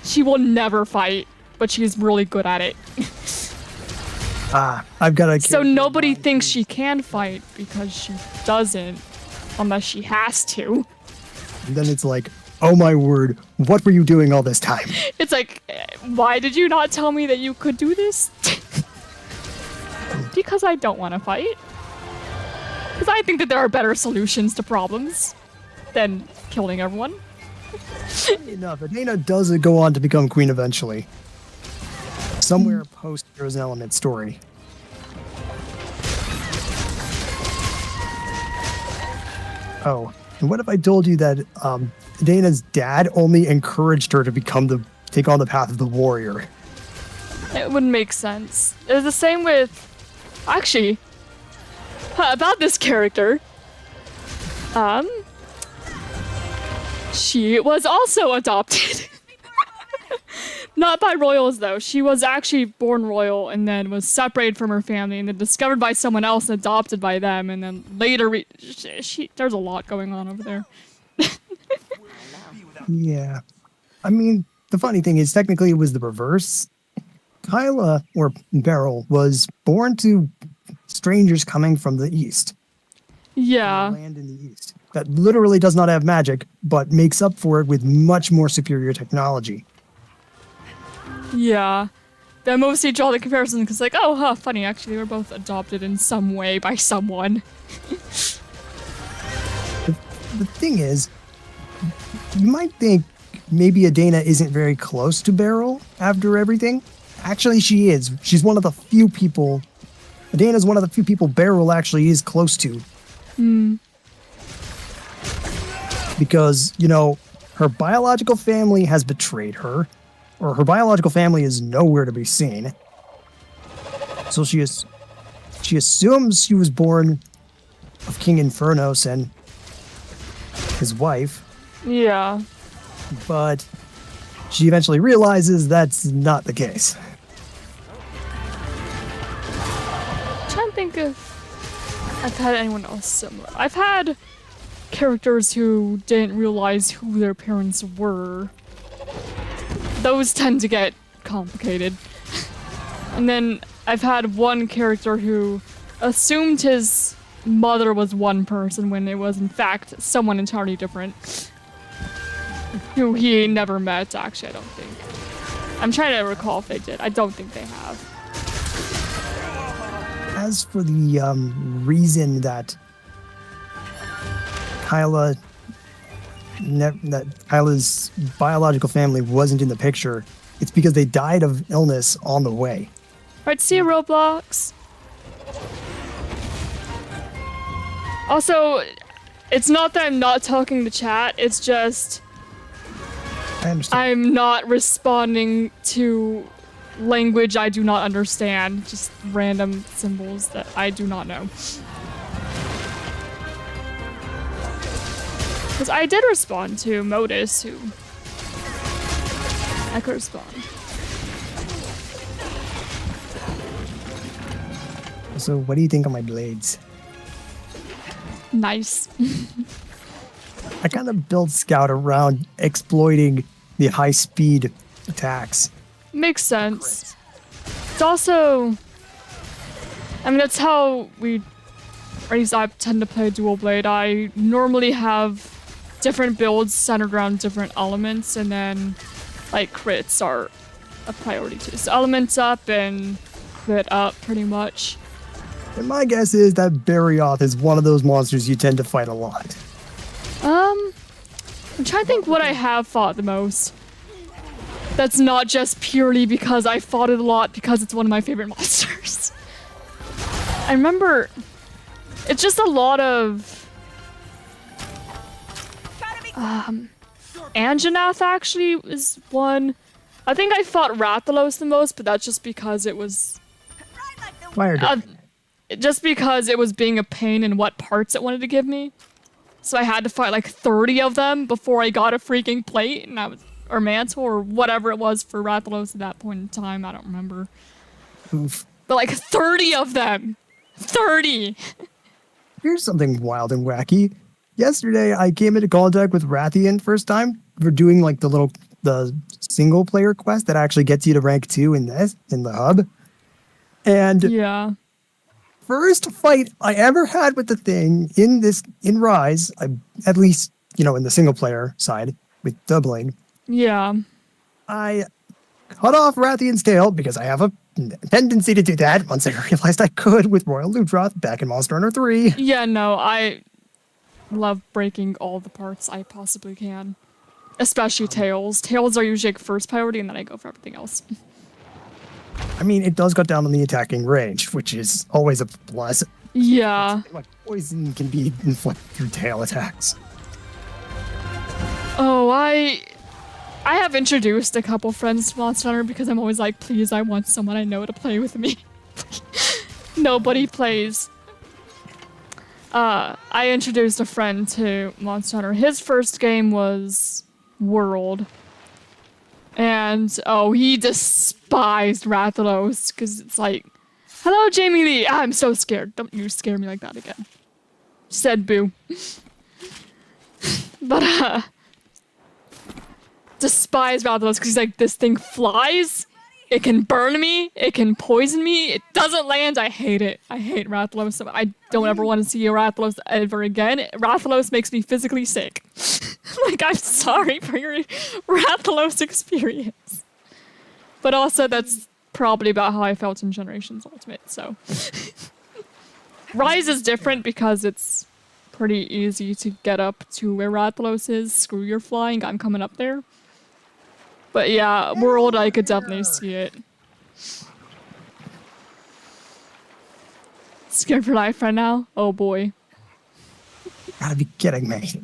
Speaker 1: She will never fight, but she's really good at it.
Speaker 4: I've got a
Speaker 1: So
Speaker 4: character
Speaker 1: nobody
Speaker 4: in mind
Speaker 1: thinks
Speaker 4: who-
Speaker 1: she can fight because she doesn't, unless she has to.
Speaker 4: And then it's like, oh my word, what were you doing all this time?
Speaker 1: It's like, why did you not tell me that you could do this? Because I don't want to fight. Because I think that there are better solutions to problems than killing everyone.
Speaker 4: Enough. Adana does go on to become queen eventually. Somewhere post Heroes and Elements story. Oh, and what if I told you that Dana's dad only encouraged her to take on the path of the warrior?
Speaker 1: It would make sense. It's the same with... Actually, about this character. She was also adopted. Not by royals, though. She was actually born royal and then was separated from her family and then discovered by someone else and adopted by them and then later... there's a lot going on over there.
Speaker 4: Yeah. I mean, the funny thing is, technically it was the reverse. Kyla, or Beryl, was born to strangers coming from the east.
Speaker 1: Yeah.
Speaker 4: Land in the east. That literally does not have magic, but makes up for it with much more superior technology.
Speaker 1: Yeah. They mostly draw the comparison because like, oh, huh, funny, actually, they were both adopted in some way by someone.
Speaker 4: The thing is, you might think maybe Adana isn't very close to Beryl after everything. Actually, she is. She's one of the few people... Adana's one of the few people Beryl actually is close to. Because, you know, her biological family has betrayed her, or her biological family is nowhere to be seen. So she assumes she was born of King Infernos and his wife,
Speaker 1: Yeah.
Speaker 4: but she eventually realizes that's not the case.
Speaker 1: I'm trying to think if I've had anyone else similar. I've had characters who didn't realize who their parents were. Those tend to get complicated. And then I've had one character who assumed his mother was one person when it was in fact someone entirely different. Who he never met, actually, I don't think. I'm trying to recall if they did. I don't think they have.
Speaker 4: As for the reason that Kyla's biological family wasn't in the picture, it's because they died of illness on the way.
Speaker 1: Alright, see you, Roblox. Also, it's not that I'm not talking to chat, it's just
Speaker 4: I understand.
Speaker 1: I'm not responding to language I do not understand, just random symbols that I do not know. Because I did respond to Modus, who I could respond.
Speaker 4: So what do you think of my blades?
Speaker 1: Nice.
Speaker 4: I kind of built Scout around exploiting the high speed attacks.
Speaker 1: Makes sense. It's also, I mean, that's how we, or at least I tend to play dual blade. I normally have different builds centered around different elements, and then like crits are a priority too. So elements up and crit up pretty much.
Speaker 4: And my guess is that Barioth is one of those monsters you tend to fight a lot.
Speaker 1: I'm trying to think what I have fought the most. That's not just purely because I fought it a lot, because it's one of my favorite monsters. I remember, it's just a lot of, Anjanath actually is one. I think I fought Rathalos the most, but that's just because it was,
Speaker 4: Fire dragon.
Speaker 1: just because it was being a pain in what parts it wanted to give me. So I had to fight like 30 of them before I got a freaking plate, and I was, or mantle, or whatever it was for Rathalos at that point in time. I don't remember.
Speaker 4: Oof.
Speaker 1: But like 30 of them! 30!
Speaker 4: Here's something wild and wacky. Yesterday, I came into contact with Rathian first time for doing like the single player quest that actually gets you to rank 2 in the hub. And
Speaker 1: Yeah.
Speaker 4: first fight I ever had with the thing in Rise, at least, in the single player side with doubling,
Speaker 1: Yeah.
Speaker 4: I cut off Rathian's tail because I have a tendency to do that once I realized I could with Royal Ludroth back in Monster Hunter 3.
Speaker 1: Yeah, no, I love breaking all the parts I possibly can. Especially tails. Tails are usually like first priority, and then I go for everything else.
Speaker 4: I mean, it does cut down on the attacking range, which is always a plus.
Speaker 1: Yeah.
Speaker 4: Like, poison can be inflicted through tail attacks.
Speaker 1: Oh, I have introduced a couple friends to Monster Hunter because I'm always like, please, I want someone I know to play with me. Nobody plays. I introduced a friend to Monster Hunter. His first game was World. And, oh, he despised Rathalos because it's like, hello, Jamie Lee. I'm so scared. Don't you scare me like that again. Said boo. But, despise Rathalos because he's like, this thing flies, it can burn me, it can poison me, it doesn't land. I hate it. I hate Rathalos. I don't ever want to see a Rathalos ever again. Rathalos makes me physically sick. Like, I'm sorry for your Rathalos experience. But also, that's probably about how I felt in Generations Ultimate, so. Rise is different because it's pretty easy to get up to where Rathalos is. Screw your flying, I'm coming up there. But yeah, World, I could definitely see it. Scared for life right now? Oh boy.
Speaker 4: Gotta be kidding me.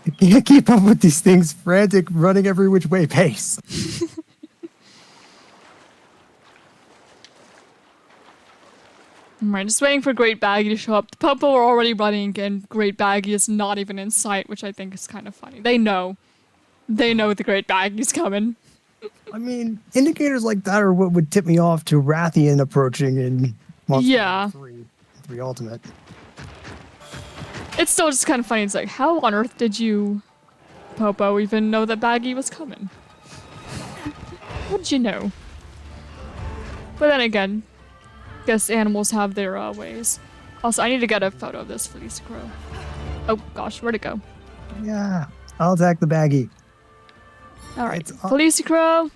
Speaker 4: I can't keep up with these things frantic, running every which way pace.
Speaker 1: Alright, just waiting for Great Baggy to show up. The Popo are already running and Great Baggy is not even in sight, which I think is kind of funny. They know. They know the Great Baggy's coming.
Speaker 4: I mean, indicators like that are what would tip me off to Rathian approaching in Monster
Speaker 1: Yeah.
Speaker 4: Hunter 3 Ultimate.
Speaker 1: It's still just kind of funny. It's like, how on earth did you, Popo, even know that Baggy was coming? What'd you know? But then again, guess animals have their ways. Also, I need to get a photo of this Felicia Crow. Oh gosh, where'd it go?
Speaker 4: Yeah, I'll attack the baggie.
Speaker 1: Alright,
Speaker 4: It's
Speaker 1: Felicia Crow.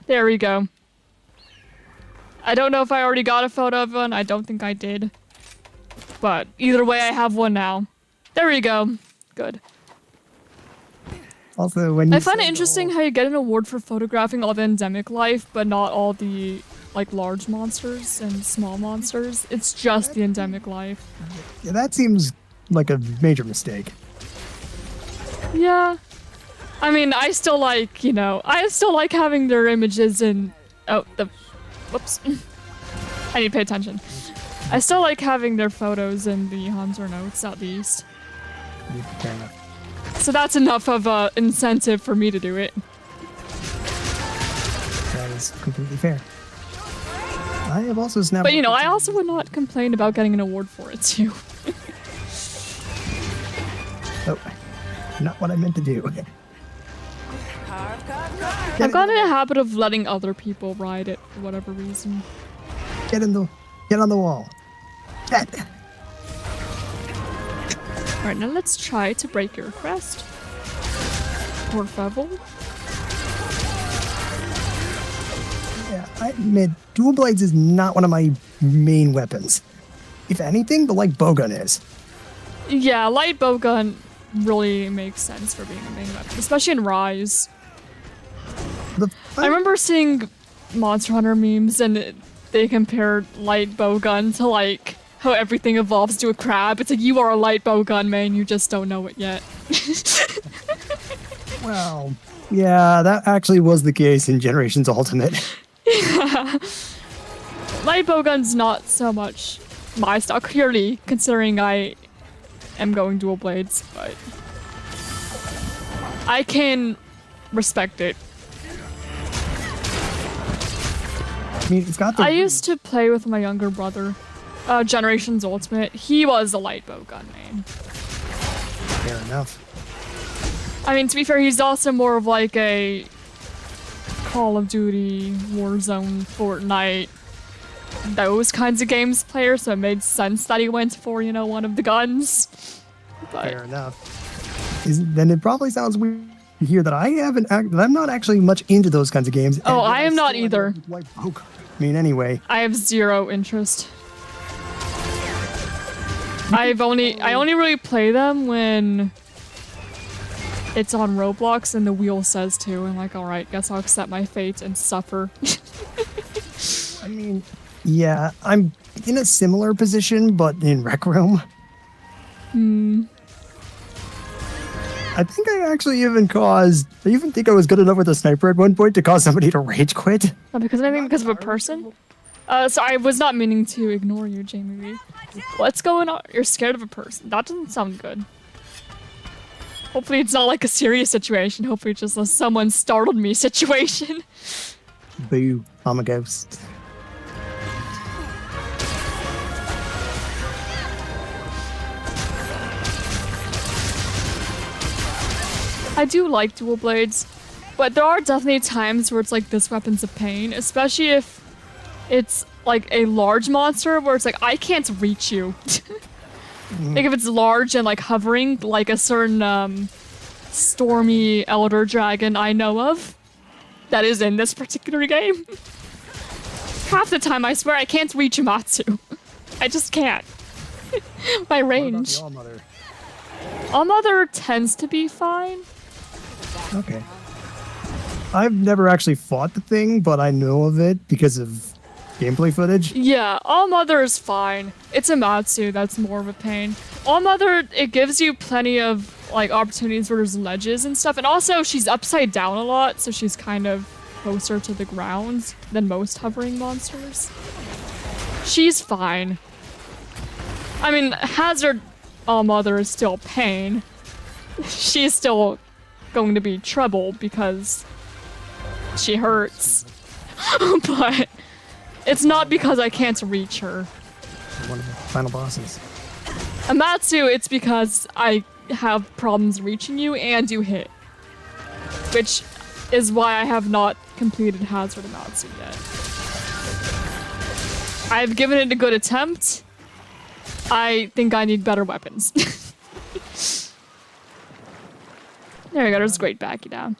Speaker 1: There we go. I don't know if I already got a photo of one. I don't think I did. But either way, I have one now. There we go. Good.
Speaker 4: Also, when you
Speaker 1: I find it
Speaker 4: said
Speaker 1: interesting how you get an award for photographing all the endemic life, but not all the like large monsters and small monsters. It's just the endemic life.
Speaker 4: Yeah, that seems like a major mistake.
Speaker 1: Yeah. I mean, I still like, I still like having their images in... Oh, whoops. I need to pay attention. I still like having their photos in the Hunter notes, at least.
Speaker 4: Fair enough.
Speaker 1: So that's enough of an incentive for me to do it.
Speaker 4: That is completely fair. I have also snapped...
Speaker 1: But, I also would not complain about getting an award for it, too.
Speaker 4: Oh, not what I meant to do.
Speaker 1: I've gotten in a habit of letting other people ride it for whatever reason.
Speaker 4: Get on the wall. Get.
Speaker 1: Alright, now let's try to break your crest. Por favor.
Speaker 4: Yeah, I admit, dual blades is not one of my main weapons. If anything, the light bowgun is.
Speaker 1: Yeah, light bowgun really makes sense for being a main weapon, especially in Rise.
Speaker 4: I
Speaker 1: I remember seeing Monster Hunter memes and they compared light bow gun to like how everything evolves to a crab. It's like you are a light bow gun main, you just don't know it yet.
Speaker 4: Well, yeah, that actually was the case in Generations Ultimate.
Speaker 1: Light bow gun's not so much my style, clearly, considering I am going dual blades, but I can respect it.
Speaker 4: I mean, it's got the.
Speaker 1: I used to play with my younger brother, Generations Ultimate. He was a light bow gun main.
Speaker 4: Fair enough.
Speaker 1: I mean, to be fair, he's also more of like a Call of Duty, Warzone, Fortnite, those kinds of games player, so it made sense that he went for, you know, one of the guns. But
Speaker 4: Fair enough. Then it probably sounds weird to hear that I'm not actually much into those kinds of games.
Speaker 1: Oh,
Speaker 4: and
Speaker 1: I am not
Speaker 4: still
Speaker 1: either.
Speaker 4: end up with Light Bow Gun. I mean, anyway.
Speaker 1: I have zero interest. I only really play them when it's on Roblox and the wheel says to, and like, alright, guess I'll accept my fate and suffer.
Speaker 4: I mean, yeah, I'm in a similar position, but in Rec Room. I think I actually even think I was good enough with a sniper at one point to cause somebody to rage quit.
Speaker 1: Not because of anything, because of a person? So I was not meaning to ignore you, Jamie. What's going on? You're scared of a person. That doesn't sound good. Hopefully it's not like a serious situation. Hopefully it's just a someone startled me situation.
Speaker 4: Boo, I'm a ghost.
Speaker 1: I do like dual blades, but there are definitely times where it's like this weapon's a pain, especially if it's like a large monster where it's like I can't reach you. Like if it's large and like hovering, like a certain stormy elder dragon I know of that is in this particular game. Half the time I swear I can't reach Umatsu. I just can't. My range.
Speaker 4: What about the All-Mother?
Speaker 1: All-Mother tends to be fine.
Speaker 4: Okay. I've never actually fought the thing, but I know of it because of gameplay footage.
Speaker 1: Yeah, All-Mother is fine. It's Umatsu that's more of a pain. All-Mother, it gives you plenty of like opportunities where there's ledges and stuff, and also she's upside down a lot, so she's kind of closer to the ground than most hovering monsters. She's fine. I mean, Hazard All-Mother is still pain. She's still going to be trouble because she hurts. But it's not because I can't reach her.
Speaker 4: One of the final bosses.
Speaker 1: Amatsu, it's because I have problems reaching you and you hit. Which is why I have not completed Hazard Amatsu yet. I've given it a good attempt. I think I need better weapons. There we go, there's a great backy down.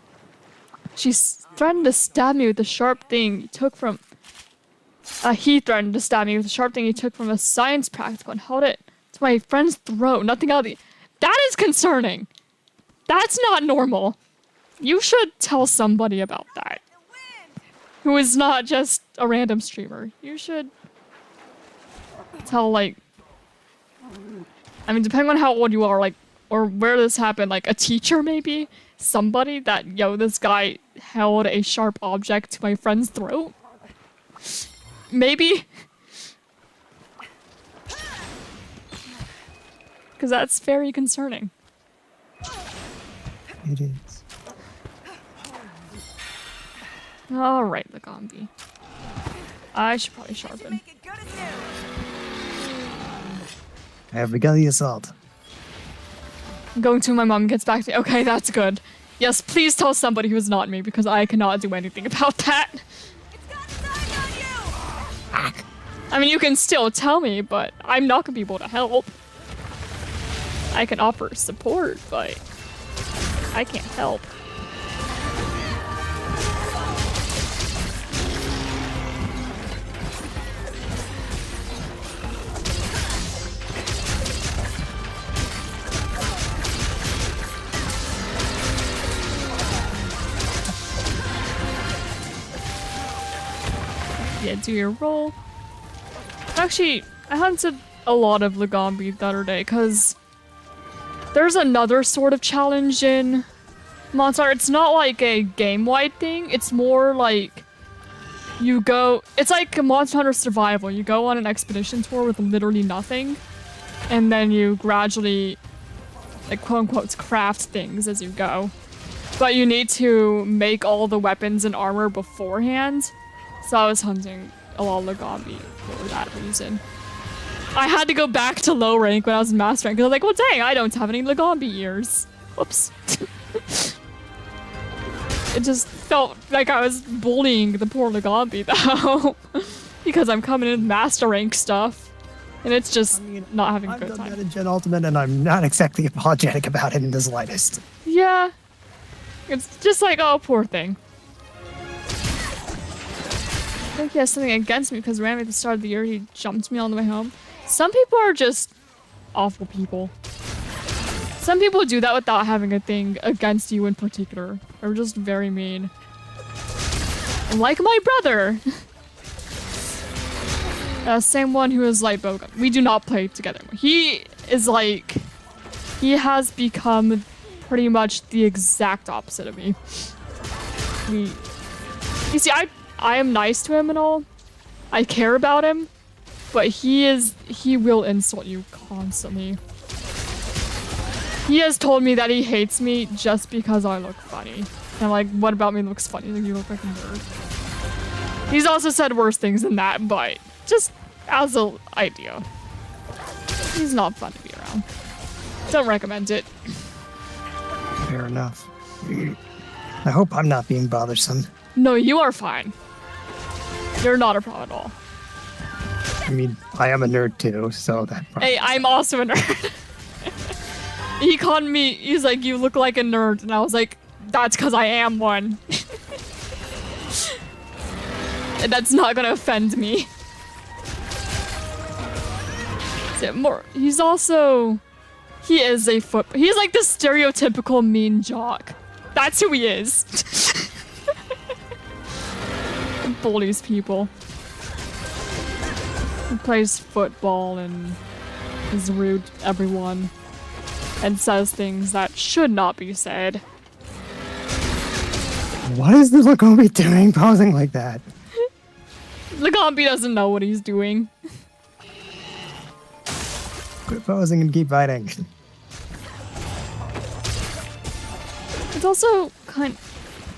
Speaker 1: She's threatened to stab me with the sharp thing he took from... he threatened to stab me with the sharp thing he took from a science practical and held it to my friend's throat. Nothing out of the... That is concerning. That's not normal. You should tell somebody about that. Who is not just a random streamer. You should tell, like... I mean, depending on how old you are, like, or where this happened, like a teacher maybe? Somebody that, yo, this guy held a sharp object to my friend's throat? Maybe? Because that's very concerning.
Speaker 4: It is.
Speaker 1: Alright, Lagambi. I should probably sharpen.
Speaker 4: I have begun the assault.
Speaker 1: I'm going to my mom gets back to me. Okay, that's good. Yes, please tell somebody who's not me because I cannot do anything about that. I mean, you can still tell me, but I'm not gonna be able to help. I can offer support, but I can't help. Yeah, do your roll. Actually, I hunted a lot of Lagombi the other day because there's another sort of challenge in Monster. It's not like a game-wide thing. It's more like you go. It's like a Monster Hunter Survival. You go on an expedition tour with literally nothing, and then you gradually, like, quote-unquote, craft things as you go. But you need to make all the weapons and armor beforehand. So I was hunting a lot of Lagombi for that reason. I had to go back to low rank when I was in master rank because I was like, well, dang, I don't have any Lagombi ears. Whoops. It just felt like I was bullying the poor Lagombi though. Because I'm coming in with master rank stuff. And it's just not having a good
Speaker 4: I've done
Speaker 1: time.
Speaker 4: that in Gen Ultimate, and I'm not exactly apologetic about it in the slightest.
Speaker 1: Yeah. It's just like, oh, poor thing. I think he has something against me because randomly at the start of the year he jumped me on the way home. Some people are just awful people. Some people do that without having a thing against you in particular. They're just very mean. Like my brother! Same one who is like Bogan. We do not play together. He is like... He has become pretty much the exact opposite of me. You see, I am nice to him and all. I care about him. But he will insult you constantly. He has told me that he hates me just because I look funny. And I'm like, what about me looks funny? Like, you look like a nerd. He's also said worse things than that, but just as an idea. He's not fun to be around. Don't recommend it.
Speaker 4: Fair enough. I hope I'm not being bothersome.
Speaker 1: No, you are fine. You're not a problem at all.
Speaker 4: I mean, I am a nerd too, so that.
Speaker 1: Hey, I'm also a nerd. He called me, he's like, you look like a nerd. And I was like, that's because I am one. And that's not gonna offend me. He's also, he is a he's like the stereotypical mean jock. That's who he is. Bullies people. He plays football and is rude to everyone. And says things that should not be said.
Speaker 4: What is the Lagombi doing posing like that?
Speaker 1: Lagombi doesn't know what he's doing.
Speaker 4: Quit posing and keep fighting.
Speaker 1: It's also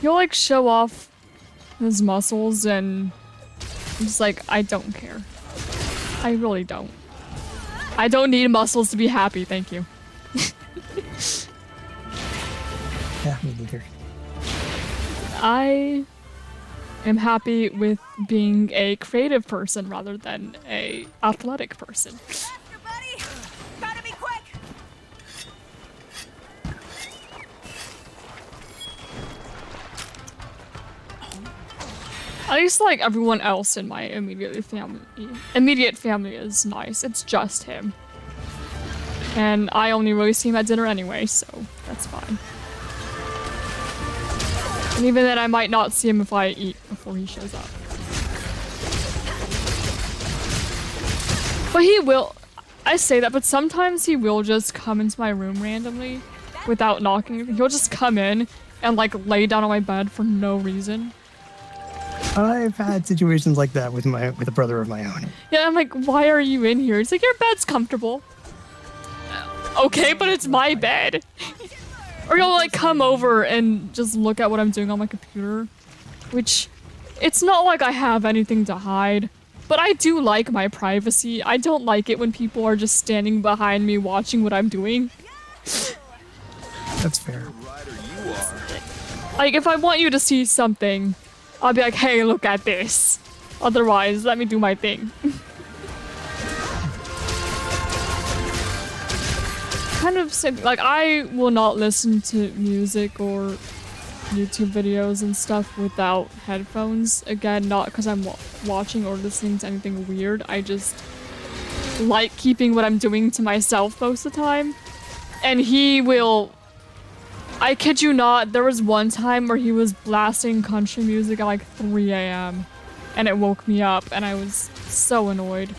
Speaker 1: he'll like show off his muscles and I'm just like, I don't care. I really don't. I don't need muscles to be happy, thank you.
Speaker 4: Yeah, me neither.
Speaker 1: I am happy with being a creative person rather than a athletic person.
Speaker 3: Faster, buddy! Gotta be quick!
Speaker 1: At least like everyone else in my immediate family is nice. It's just him. And I only really see him at dinner anyway, so that's fine. And even then I might not see him if I eat before he shows up. But he will, I say that, but sometimes he will just come into my room randomly without knocking. He'll just come in and like lay down on my bed for no reason.
Speaker 4: I've had situations like that with a brother of my own.
Speaker 1: Yeah, I'm like, why are you in here? It's like, your bed's comfortable. Okay, but it's my bed. Or you'll like come over and just look at what I'm doing on my computer. Which, it's not like I have anything to hide. But I do like my privacy. I don't like it when people are just standing behind me watching what I'm doing.
Speaker 4: That's fair.
Speaker 1: Like, if I want you to see something, I'll be like, hey, look at this. Otherwise, let me do my thing. Kind of same, like, I will not listen to music or YouTube videos and stuff without headphones. Again, not because I'm watching or listening to anything weird. I just like keeping what I'm doing to myself most of the time. And he will... I kid you not, there was one time where he was blasting country music at like 3 a.m. and it woke me up, and I was so annoyed.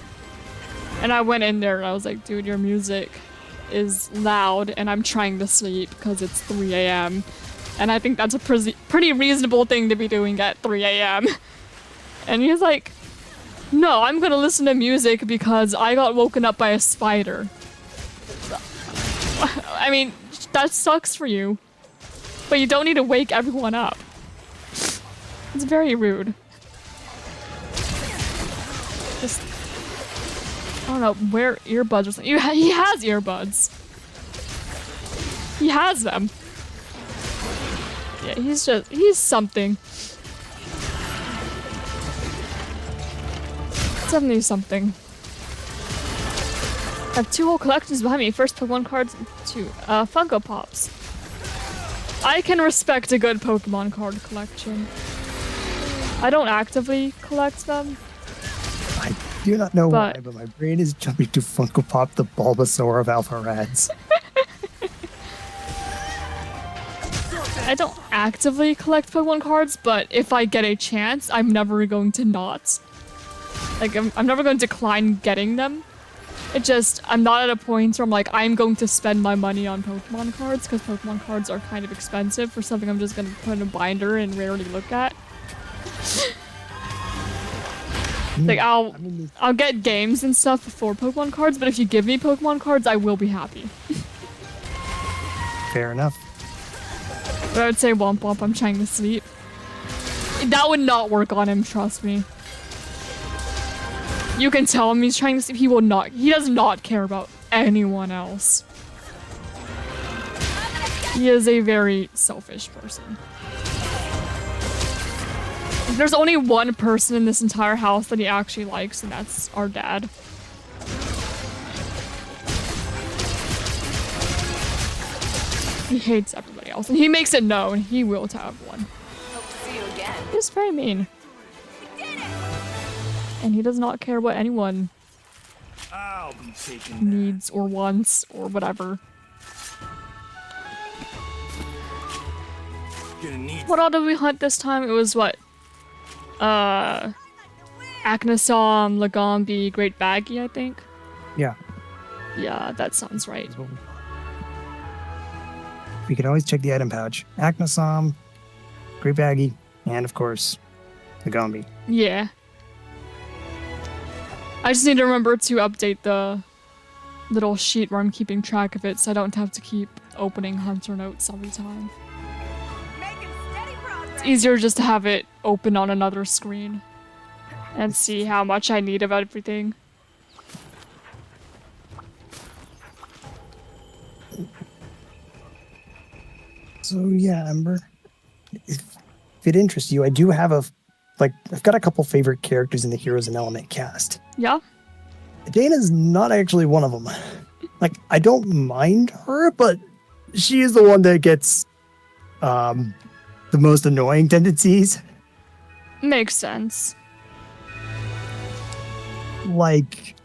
Speaker 1: And I went in there and I was like, dude, your music is loud and I'm trying to sleep because it's 3 a.m. And I think that's a pretty reasonable thing to be doing at 3 a.m. And he was like, no, I'm gonna listen to music because I got woken up by a spider. I mean, that sucks for you. But you don't need to wake everyone up. It's very rude. Just, I don't know, wear earbuds or something. He has earbuds. He has them. Yeah, he's something. Definitely something. I have 2 whole collections behind me. First Pokemon cards, 2 Funko Pops. I can respect a good Pokemon card collection. I don't actively collect them.
Speaker 4: I do not know
Speaker 1: But-
Speaker 4: why, but my brain is jumping to Funko Pop the Bulbasaur of Alpha Reds.
Speaker 1: I don't actively collect Pokemon cards, but if I get a chance, I'm never going to not. Like, I'm never going to decline getting them. It just, I'm not at a point where I'm like, I'm going to spend my money on Pokemon cards, because Pokemon cards are kind of expensive for something I'm just going to put in a binder and rarely look at. Like, I'll get games and stuff before Pokemon cards, but if you give me Pokemon cards, I will be happy.
Speaker 4: Fair enough.
Speaker 1: But I would say Womp Womp, I'm trying to sleep. That would not work on him, trust me. You can tell him he's trying to sleep. He does not care about anyone else. He is a very selfish person. There's only one person in this entire house that he actually likes, and that's our dad. He hates everybody else, and he makes it known he will to everyone.
Speaker 3: Hope to see you again.
Speaker 1: He's very mean. And he does not care what anyone
Speaker 2: I'll be taking that.
Speaker 1: needs or wants or whatever.
Speaker 2: Gonna need
Speaker 1: What all did we hunt this time? It was what? Aknosom, Lagombi, Great Baggy, I think.
Speaker 4: Yeah.
Speaker 1: Yeah, that sounds right.
Speaker 4: We can always check the item pouch. Aknosom, Great Baggy, and of course, the Gombi.
Speaker 1: Yeah. I just need to remember to update the little sheet where I'm keeping track of it so I don't have to keep opening hunter notes every time.
Speaker 3: Making steady progress.
Speaker 1: It's easier just to have it open on another screen and see how much I need of everything.
Speaker 4: So yeah, Ember, if it interests you, I do have I've got a couple favorite characters in the Heroes and Element cast.
Speaker 1: Yeah?
Speaker 4: Dana's not actually one of them. Like, I don't mind her, but she is the one that gets the most annoying tendencies.
Speaker 1: Makes sense.
Speaker 4: Like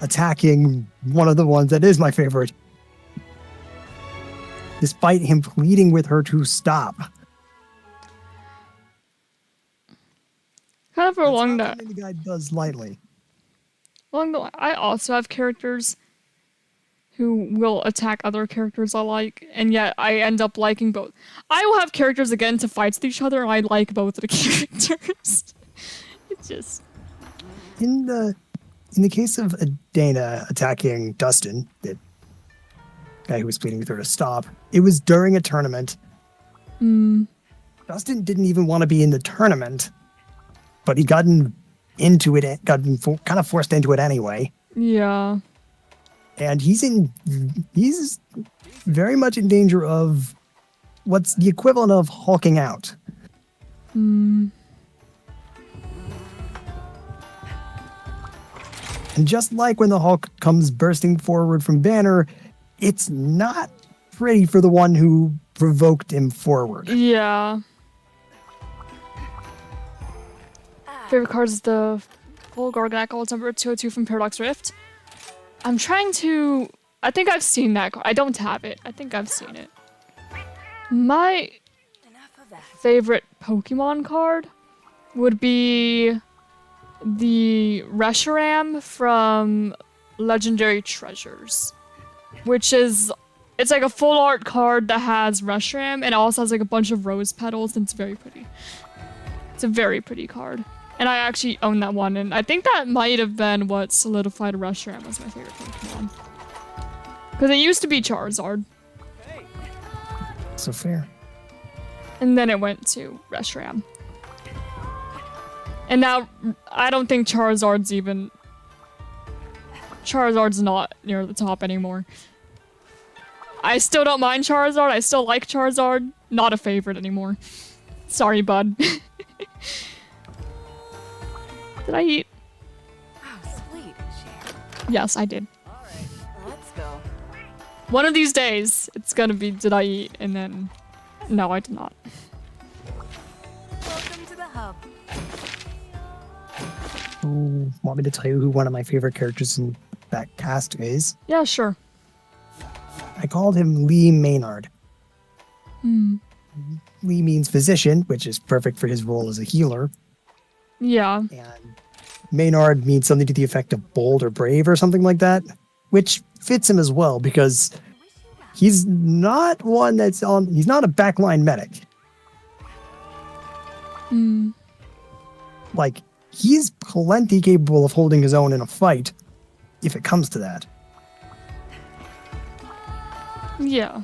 Speaker 4: attacking one of the ones that is my favorite. Despite him pleading with her to stop.
Speaker 1: Kind of along
Speaker 4: That's not
Speaker 1: that.
Speaker 4: something the guy does lightly.
Speaker 1: I also have characters who will attack other characters I like, and yet I end up liking both. I will have characters again to fight with each other, and I like both of the characters. It's just...
Speaker 4: In the case of Dana attacking Dustin, the guy who was pleading with her to stop, it was during a tournament. Dustin didn't even want to be in the tournament, but he gotten into it, kind of forced into it anyway.
Speaker 1: Yeah.
Speaker 4: And he's very much in danger of what's the equivalent of hulking out. And just like when the Hulk comes bursting forward from Banner, it's not pretty for the one who provoked him forward.
Speaker 1: Yeah. Favorite card is the full Garganacl. It's number 202 from Paradox Rift. I'm trying to... I think I've seen that card. I don't have it. I think I've seen it. My
Speaker 3: Enough of that.
Speaker 1: favorite Pokemon card would be the Reshiram from Legendary Treasures, which is, it's like a full art card that has Reshiram and it also has like a bunch of rose petals and it's very pretty. It's a very pretty card. And I actually own that one, and I think that might have been what solidified Reshiram as my favorite Pokemon. Because it used to be Charizard.
Speaker 4: So fair.
Speaker 1: And then it went to Reshiram. And now, I don't think Charizard's not near the top anymore. I still don't mind Charizard, I still like Charizard. Not a favorite anymore. Sorry, bud. Did I eat?
Speaker 3: Oh, sweet.
Speaker 1: Yes, I did.
Speaker 3: Alright, let's go.
Speaker 1: One of these days, it's gonna be, did I eat? And then, no, I did not.
Speaker 3: Welcome to the hub.
Speaker 4: Ooh, want me to tell you who one of my favorite characters in that cast is?
Speaker 1: Yeah, sure.
Speaker 4: I called him Lee Maynard. Lee means physician, which is perfect for his role as a healer.
Speaker 1: Yeah.
Speaker 4: And Maynard means something to the effect of bold or brave or something like that, which fits him as well because he's not one that's on, he's not a backline medic. Like, he's plenty capable of holding his own in a fight if it comes to that.
Speaker 1: Yeah.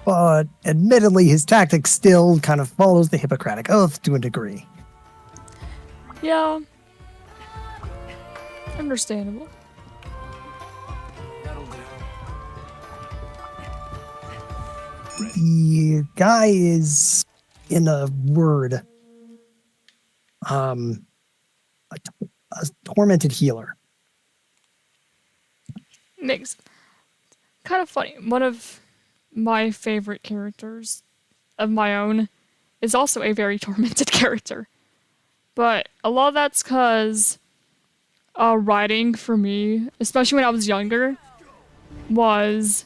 Speaker 4: But admittedly, his tactic still kind of follows the Hippocratic Oath to a degree.
Speaker 1: Yeah. Understandable.
Speaker 2: That'll do.
Speaker 4: The guy is, in a word, a tormented healer.
Speaker 1: Makes kind of funny. One of my favorite characters of my own is also a very tormented character. But a lot of that's because writing for me, especially when I was younger, it was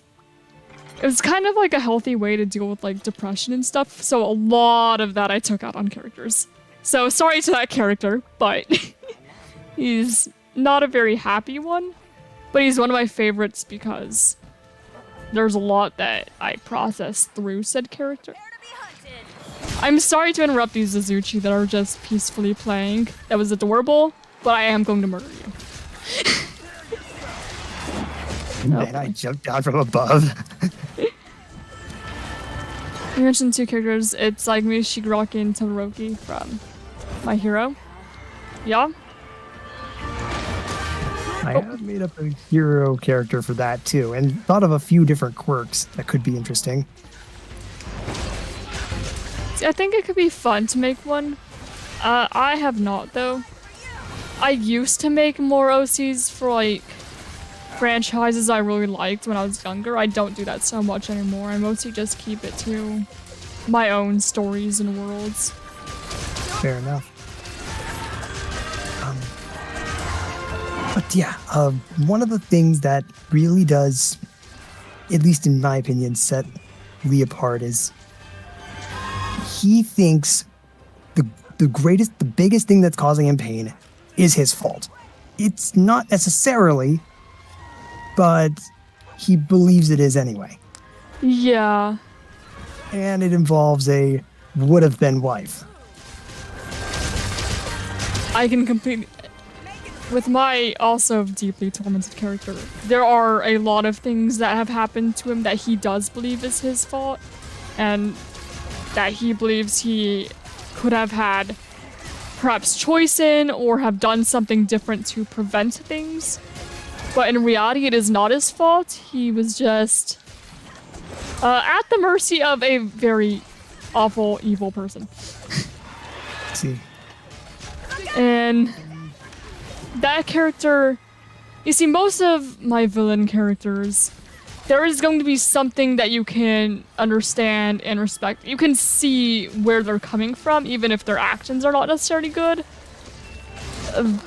Speaker 1: kind of like a healthy way to deal with like depression and stuff. So a lot of that I took out on characters. So sorry to that character, but he's not a very happy one. But he's one of my favorites because there's a lot that I processed through said character. I'm sorry to interrupt you, Suzuchi, that are just peacefully playing. That was adorable, but I am going to murder you.
Speaker 4: Man, I jumped down from above.
Speaker 1: You mentioned two characters. It's like me, Shigaraki, and Todoroki from My Hero. Yeah?
Speaker 4: I have made up a hero character for that too, and thought of a few different quirks that could be interesting.
Speaker 1: See, I think it could be fun to make one. I have not, though. I used to make more OCs for, like, franchises I really liked when I was younger. I don't do that so much anymore. I mostly just keep it to my own stories and worlds.
Speaker 4: Fair enough. But yeah, one of the things that really does, at least in my opinion, set Lee apart is he thinks the biggest thing that's causing him pain is his fault. It's not necessarily, but he believes it is anyway.
Speaker 1: Yeah.
Speaker 4: And it involves a would-have-been wife.
Speaker 1: I can completely... With my also deeply tormented character, there are a lot of things that have happened to him that he does believe is his fault, and that he believes he could have had perhaps choice in or have done something different to prevent things. But in reality, it is not his fault. He was just at the mercy of a very awful, evil person.
Speaker 4: See.
Speaker 1: And that character, you see, most of my villain characters, there is going to be something that you can understand and respect. You can see where they're coming from, even if their actions are not necessarily good.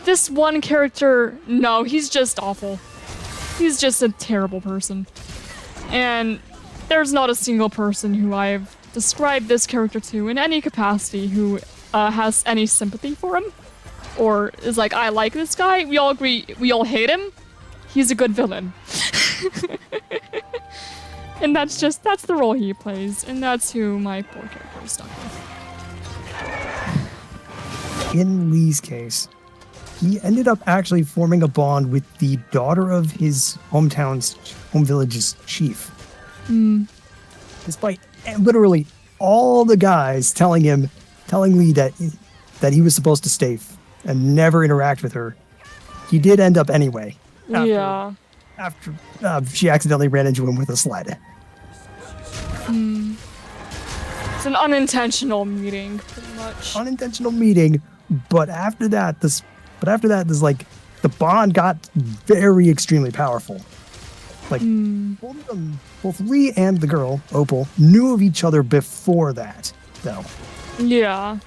Speaker 1: This one character, no, he's just awful. He's just a terrible person. And there's not a single person who I've described this character to in any capacity who has any sympathy for him or is like, I like this guy, we all agree, we all hate him, he's a good villain. And that's the role he plays, and that's who my poor character is stuck with.
Speaker 4: In Lee's case, he ended up actually forming a bond with the daughter of his home village's chief. Despite literally all the guys telling Lee that he was supposed to stay and never interact with her, he did end up anyway. After she accidentally ran into him with a sled.
Speaker 1: It's an unintentional meeting, pretty much.
Speaker 4: Unintentional meeting, but after that, there's like the bond got very extremely powerful. Like both of them, both Lee and the girl Opal knew of each other before that, though.
Speaker 1: Yeah.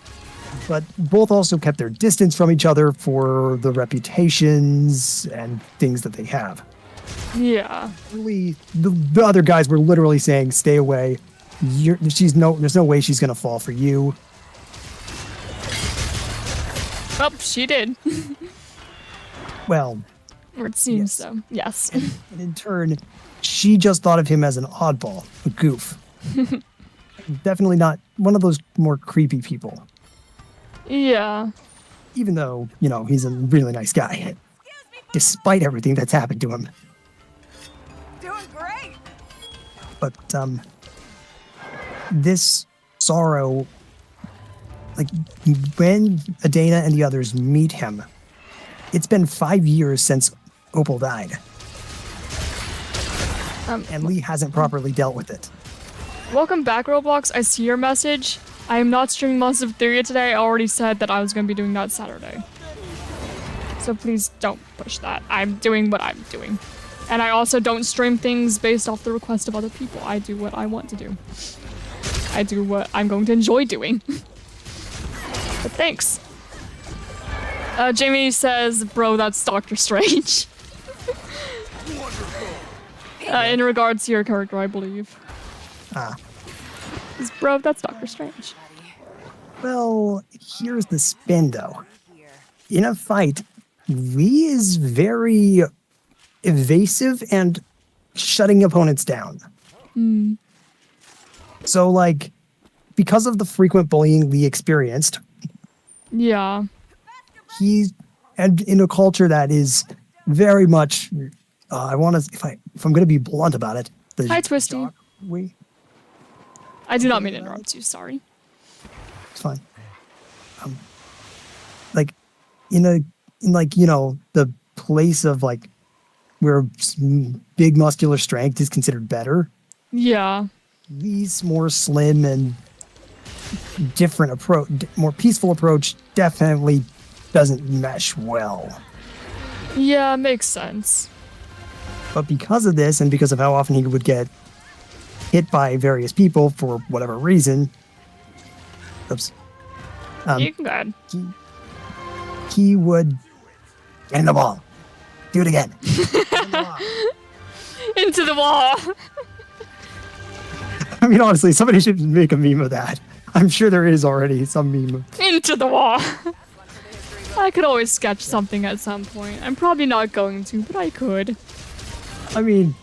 Speaker 4: But both also kept their distance from each other for the reputations and things that they have.
Speaker 1: Yeah.
Speaker 4: Really, the other guys were literally saying, "Stay away. There's no way she's gonna fall for you."
Speaker 1: Oh, she did.
Speaker 4: Well,
Speaker 1: Or it seems
Speaker 4: yes.
Speaker 1: so. Yes.
Speaker 4: And in turn, she just thought of him as an oddball, a goof. Definitely not one of those more creepy people.
Speaker 1: Yeah.
Speaker 4: Even though, he's a really nice guy. Despite everything that's happened to him.
Speaker 3: Doing great.
Speaker 4: But, this sorrow, like, when Adana and the others meet him, it's been 5 years since Opal died. And Lee hasn't properly dealt with it.
Speaker 1: Welcome back, Roblox. I see your message. I am not streaming Monsters of Theory today. I already said that I was going to be doing that Saturday. So please don't push that. I'm doing what I'm doing. And I also don't stream things based off the request of other people. I do what I want to do. I do what I'm going to enjoy doing. But thanks. Jamie says, bro, that's Doctor Strange. In regards to your character, I believe. Bro, that's Doctor Strange.
Speaker 4: Well, here's the spin, though. In a fight, Lee is very evasive and shutting opponents down. So, like, because of the frequent bullying Lee experienced,
Speaker 1: Yeah.
Speaker 4: and in a culture that is very much, if I'm going to be blunt about it,
Speaker 1: Hi, Twisty.
Speaker 4: jock way.
Speaker 1: I do not mean to interrupt you, sorry.
Speaker 4: It's fine. Like, in the place of, like, where big muscular strength is considered better,
Speaker 1: Yeah.
Speaker 4: Lee's more slim and different approach, more peaceful approach definitely doesn't mesh well.
Speaker 1: Yeah, makes sense.
Speaker 4: But because of this, and because of how often he would get hit by various people for whatever reason,
Speaker 1: You can go ahead.
Speaker 4: he would get in the ball. Do it again.
Speaker 1: Into the wall.
Speaker 4: I mean, honestly, somebody should make a meme of that. I'm sure there is already some meme.
Speaker 1: Into the wall. I could always sketch something at some point. I'm probably not going to, but I could.
Speaker 4: I mean,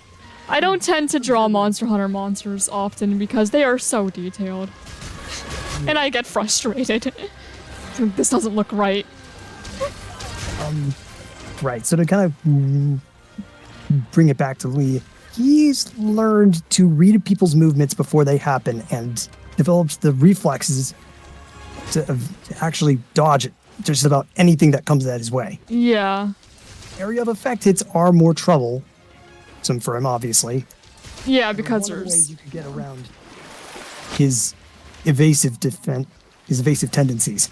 Speaker 1: I don't tend to draw Monster Hunter monsters often because they are so detailed. And I get frustrated. This doesn't look right.
Speaker 4: right. So to kind of bring it back to Lee, he's learned to read people's movements before they happen and developed the reflexes to actually dodge it, just about anything that comes at his way.
Speaker 1: Yeah.
Speaker 4: Area of effect hits are more trouble, some for him, obviously.
Speaker 1: Yeah, because
Speaker 4: One of the ways
Speaker 1: there's...
Speaker 4: you could get around his evasive tendencies,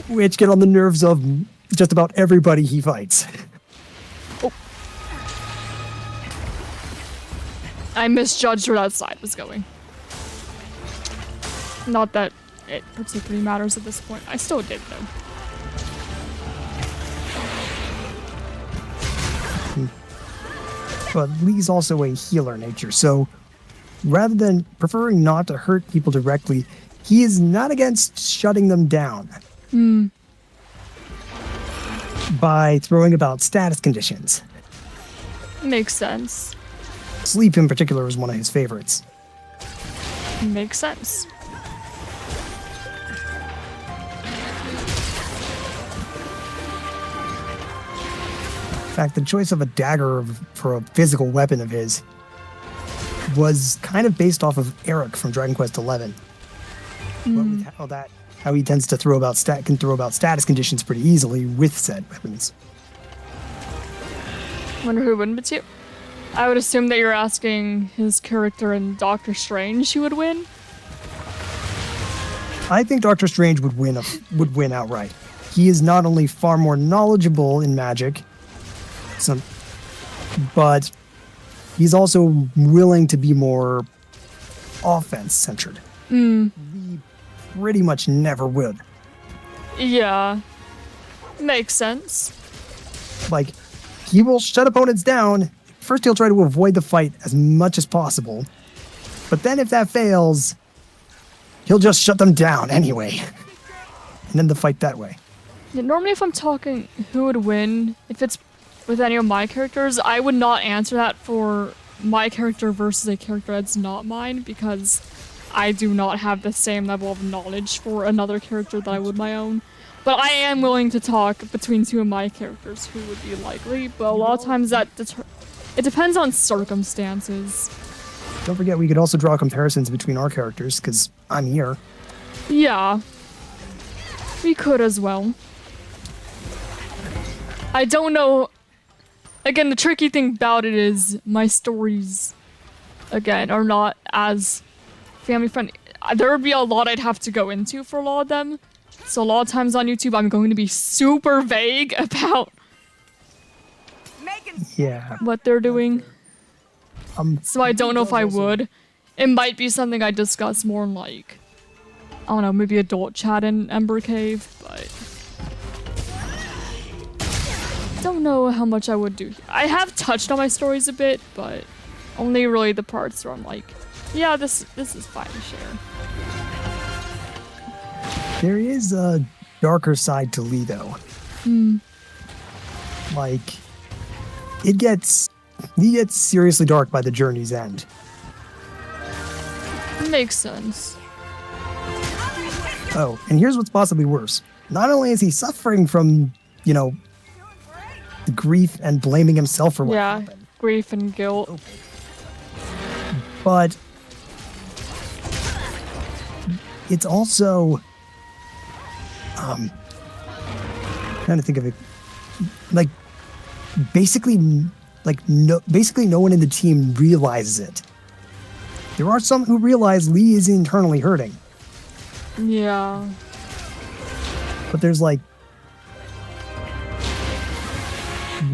Speaker 4: which get on the nerves of just about everybody he fights.
Speaker 1: I misjudged where that side was going. Not that it particularly matters at this point. I still did, though.
Speaker 4: But Lee's also a healer nature, so rather than preferring not to hurt people directly, he is not against shutting them down. by throwing about status conditions.
Speaker 1: Makes sense.
Speaker 4: Sleep in particular was one of his favorites.
Speaker 1: Makes sense.
Speaker 4: In fact, the choice of a dagger for a physical weapon of his was kind of based off of Eric from Dragon Quest XI. But with how he tends to throw about status conditions pretty easily with said weapons.
Speaker 1: Wonder who wouldn't bet you. I would assume that you're asking his character in Doctor Strange who would win.
Speaker 4: I think Doctor Strange would win outright. He is not only far more knowledgeable in magic, but he's also willing to be more offense-centered. We pretty much never would.
Speaker 1: Yeah. Makes sense.
Speaker 4: Like, he will shut opponents down. First, he'll try to avoid the fight as much as possible. But then if that fails, he'll just shut them down anyway. And end the fight that way.
Speaker 1: Yeah, normally if I'm talking who would win, if it's with any of my characters, I would not answer that for my character versus a character that's not mine, because I do not have the same level of knowledge for another character that I would my own. But I am willing to talk between two of my characters who would be likely, but a lot of times it depends on circumstances.
Speaker 4: Don't forget, we could also draw comparisons between our characters, because I'm here.
Speaker 1: Yeah. We could as well. I don't know. Again, the tricky thing about it is my stories, again, are not as family friendly. There would be a lot I'd have to go into for a lot of them. So a lot of times on YouTube, I'm going to be super vague about what they're doing. So I don't know if I would. It might be something I discuss more in, like, I don't know, maybe adult chat in Ember Cave, but don't know how much I would do. I have touched on my stories a bit, but only really the parts where I'm like, yeah, this is fine to share.
Speaker 4: There is a darker side to Lee, though. Like, he gets seriously dark by the journey's end.
Speaker 1: Makes sense.
Speaker 4: Oh, and here's what's possibly worse. Not only is he suffering from, the grief and blaming himself for what happened.
Speaker 1: Grief and guilt.
Speaker 4: But it's also, trying to think of it, like, basically no one in the team realizes it. There are some who realize Lee is internally hurting.
Speaker 1: Yeah.
Speaker 4: But there's like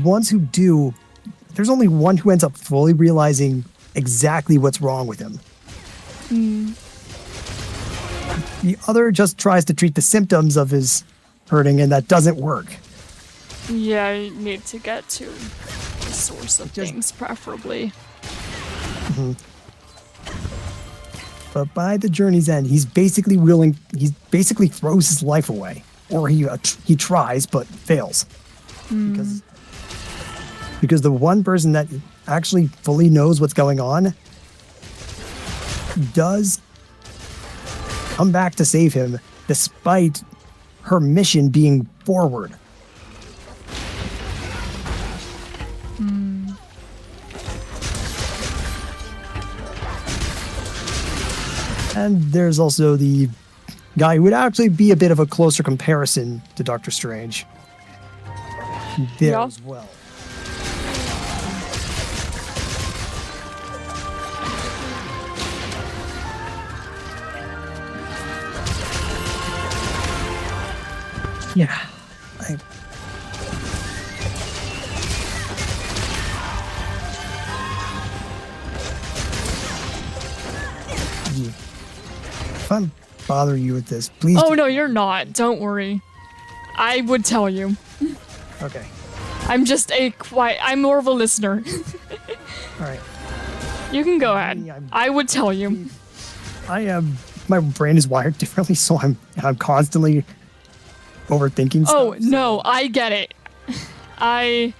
Speaker 4: ones who do. There's only one who ends up fully realizing exactly what's wrong with him. The other just tries to treat the symptoms of his hurting, and that doesn't work.
Speaker 1: Yeah, you need to get to the source of things, preferably.
Speaker 4: But by the journey's end, he basically throws his life away, or he tries but fails, because the one person that actually fully knows what's going on does come back to save him, despite her mission being forward. And there's also the guy who would actually be a bit of a closer comparison to Doctor Strange there as well. Yeah. If I'm bothering you with this, please.
Speaker 1: Oh, no, you're not. Don't worry. I would tell you.
Speaker 4: Okay.
Speaker 1: I'm just I'm more of a listener.
Speaker 4: All right.
Speaker 1: You can go ahead. I would tell you.
Speaker 4: My brain is wired differently, so I'm constantly overthinking stuff.
Speaker 1: Oh, no, I get it. I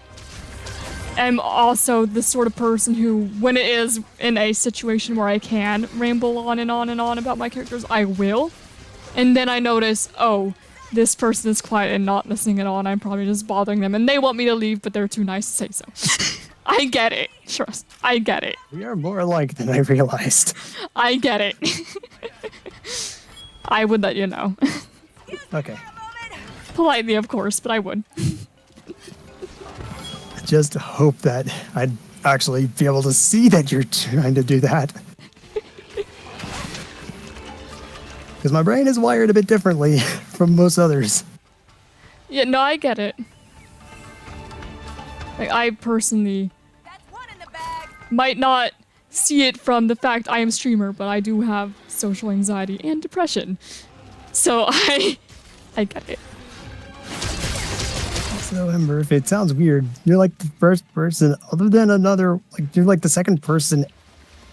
Speaker 1: am also the sort of person who, when it is in a situation where I can ramble on and on and on about my characters, I will. And then I notice, oh, this person is quiet and not listening at all, and I'm probably just bothering them. And they want me to leave, but they're too nice to say so. I get it. Trust. I get it.
Speaker 4: We are more alike than I realized.
Speaker 1: I get it. I would let you know.
Speaker 4: Okay.
Speaker 1: Politely, of course, but I would.
Speaker 4: I just hope that I'd actually be able to see that you're trying to do that. Because my brain is wired a bit differently from most others.
Speaker 1: Yeah, no, I get it. Like, I personally might not see it from the fact I am streamer, but I do have social anxiety and depression. So I get it.
Speaker 4: So, Ember, if it sounds weird, you're like the first person, other than another, like, you're like the second person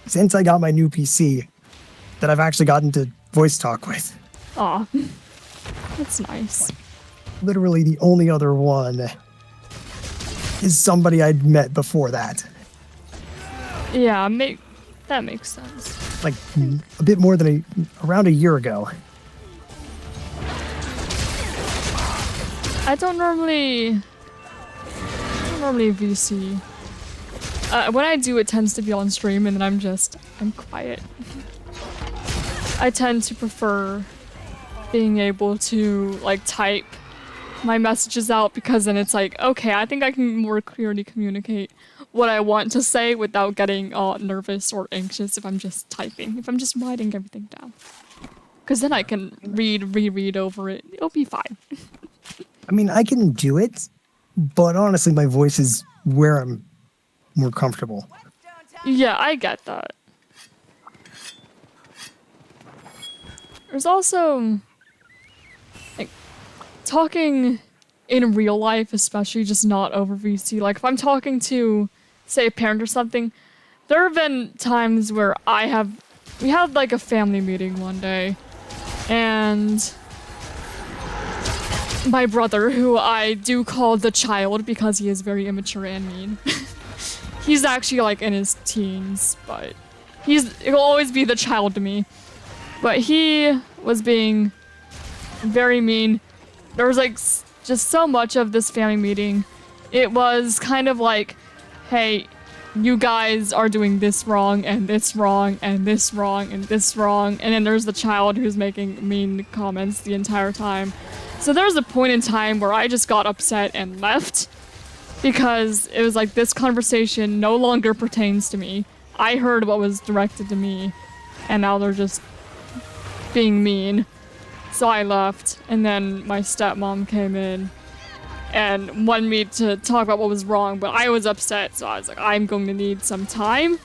Speaker 4: since I got my new PC that I've actually gotten to voice talk with.
Speaker 1: Aw. That's nice.
Speaker 4: Literally the only other one is somebody I'd met before that.
Speaker 1: Yeah, that makes sense.
Speaker 4: Like a bit more than around a year ago.
Speaker 1: I don't normally VC. When I do, it tends to be on stream, and then I'm quiet. I tend to prefer being able to like type my messages out, because then it's like, okay, I think I can more clearly communicate what I want to say without getting nervous or anxious if I'm just typing, if I'm just writing everything down. Because then I can reread over it. It'll be fine.
Speaker 4: I mean, I can do it, but honestly, my voice is where I'm more comfortable.
Speaker 1: Yeah, I get that. There's also, like, talking in real life, especially, just not over VC. Like, if I'm talking to, say, a parent or something, there have been times where we had, like, a family meeting one day, and my brother, who I do call the child because he is very immature and mean. He's actually, like, in his teens, but he'll always be the child to me. But he was being very mean. There was, like, just so much of this family meeting. It was kind of like, hey, you guys are doing this wrong, and this wrong, and this wrong, and this wrong. And then there's the child who's making mean comments the entire time. So there was a point in time where I just got upset and left, because it was like, this conversation no longer pertains to me. I heard what was directed to me, and now they're just being mean. So I left, and then my stepmom came in and wanted me to talk about what was wrong, but I was upset, so I was like, I'm going to need some time.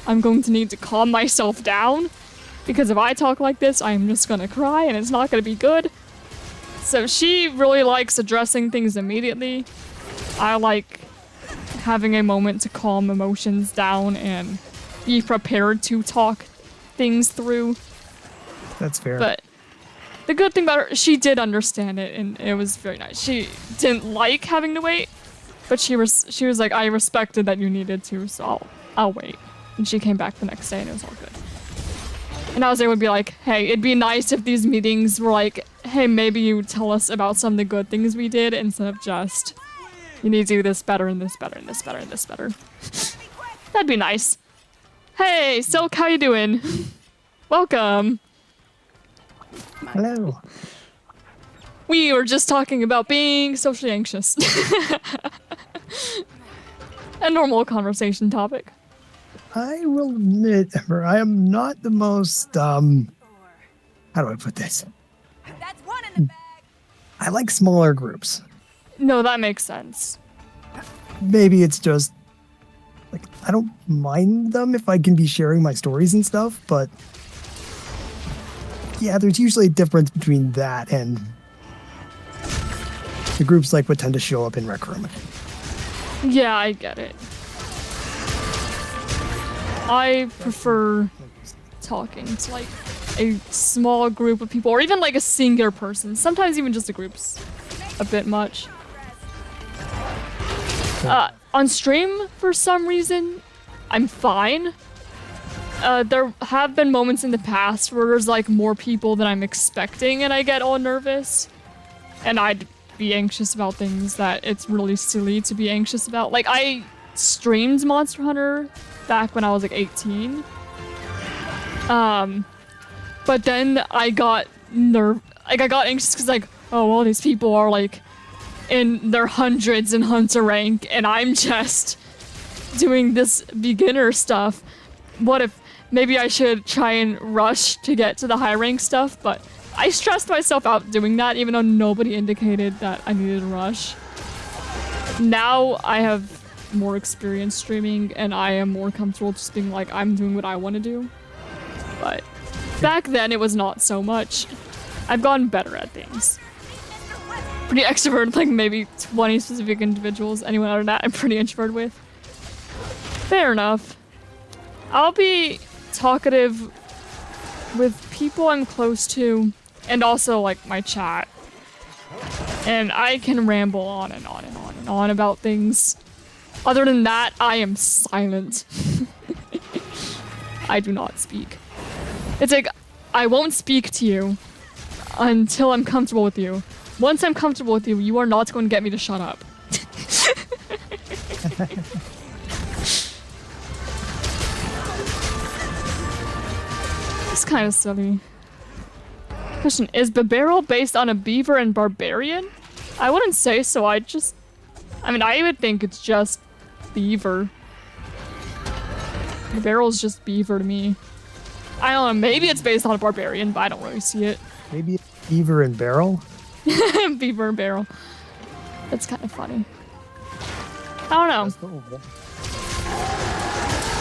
Speaker 1: I'm going to need to calm myself down, because if I talk like this, I'm just gonna cry, and it's not gonna be good. So she really likes addressing things immediately. I like having a moment to calm emotions down and be prepared to talk things through.
Speaker 4: That's fair.
Speaker 1: But the good thing about her, she did understand it, and it was very nice. She didn't like having to wait, but she was like, I respected that you needed to, so I'll wait. And she came back the next day, and it was all good. And I was able to be like, hey, it'd be nice if these meetings were like, hey, maybe you tell us about some of the good things we did, instead of just, you need to do this better, and this better, and this better, and this better. That'd be nice. Hey, Silk, how you doing? Welcome.
Speaker 4: Hello.
Speaker 1: We were just talking about being socially anxious. A normal conversation topic.
Speaker 4: I will admit, Ember, I am not the most, how do I put this?
Speaker 3: That's one in the bag.
Speaker 4: I like smaller groups.
Speaker 1: No, that makes sense.
Speaker 4: Maybe it's just, like, I don't mind them if I can be sharing my stories and stuff, but yeah, there's usually a difference between that and the groups like would tend to show up in Rec Room.
Speaker 1: Yeah, I get it. I prefer talking to like a small group of people, or even like a singular person. Sometimes even just a group's a bit much. On stream, for some reason, I'm fine. There have been moments in the past where there's like more people than I'm expecting and I get all nervous. And I'd be anxious about things that it's really silly to be anxious about. Like, I streamed Monster Hunter back when I was like 18. But then I got I got anxious because like, oh, all these people are like in their hundreds in Hunter rank and I'm just doing this beginner stuff. What if maybe I should try and rush to get to the high rank stuff, but I stressed myself out doing that even though nobody indicated that I needed to rush. Now I have more experience streaming and I am more comfortable just being like, I'm doing what I want to do. But back then it was not so much. I've gotten better at things. Pretty extrovert, like maybe 20 specific individuals. Anyone other than that, I'm pretty introverted with. Fair enough. I'll be talkative with people I'm close to, and also like my chat. And I can ramble on and on and on and on about things. Other than that, I am silent. I do not speak. It's like, I won't speak to you until I'm comfortable with you. Once I'm comfortable with you, you are not going to get me to shut up. It's kind of silly. Question, is Babero based on a beaver and barbarian? I wouldn't say so, I mean, I would think it's just beaver. Babero's just beaver to me. I don't know, maybe it's based on a barbarian, but I don't really see it.
Speaker 4: Maybe beaver and barrel?
Speaker 1: Beaver and barrel. That's kind of funny. I don't know.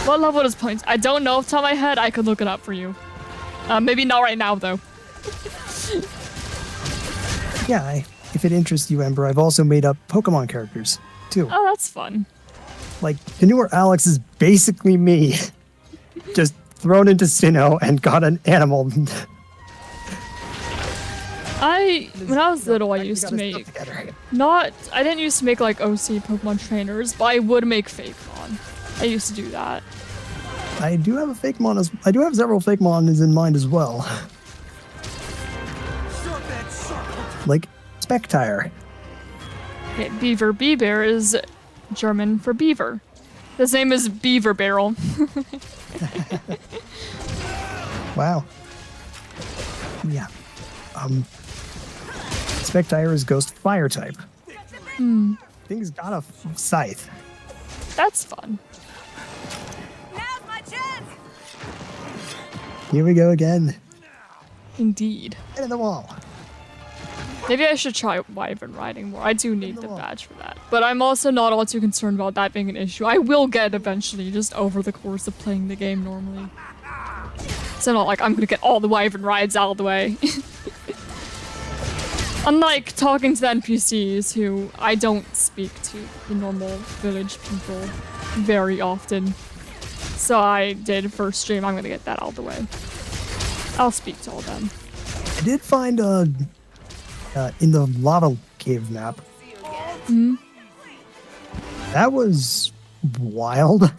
Speaker 1: What level is points? I don't know off the top of my head. I could look it up for you. Maybe not right now, though.
Speaker 4: Yeah, if it interests you, Ember, I've also made up Pokemon characters, too.
Speaker 1: Oh, that's fun.
Speaker 4: Like, Canoe Alex is basically me. Just thrown into Sinnoh and got an animal.
Speaker 1: When I was little, I used to make, I didn't used to make like OC Pokemon trainers, but I would make Fakemon. I used to do that.
Speaker 4: I do have a Fakemon I do have several Fakemon in mind as well. Like Spectire.
Speaker 1: Okay, Beaver Bear is German for beaver. His name is Beaver Barrel.
Speaker 4: Wow. Yeah. Spectire is Ghost Fire type. Thing's got a scythe.
Speaker 1: That's fun.
Speaker 3: Now's my chance.
Speaker 4: Here we go again.
Speaker 1: Indeed.
Speaker 4: Get in the wall.
Speaker 1: Maybe I should try wyvern riding more. I do need the badge for that. But I'm also not all too concerned about that being an issue. I will get it eventually, just over the course of playing the game normally. So not like I'm gonna get all the wyvern rides out of the way. Unlike talking to the NPCs who I don't speak to the normal village people very often. So I did first stream, I'm gonna get that out of the way. I'll speak to all of them.
Speaker 4: I did find in the lava cave map. That was wild.
Speaker 3: Let's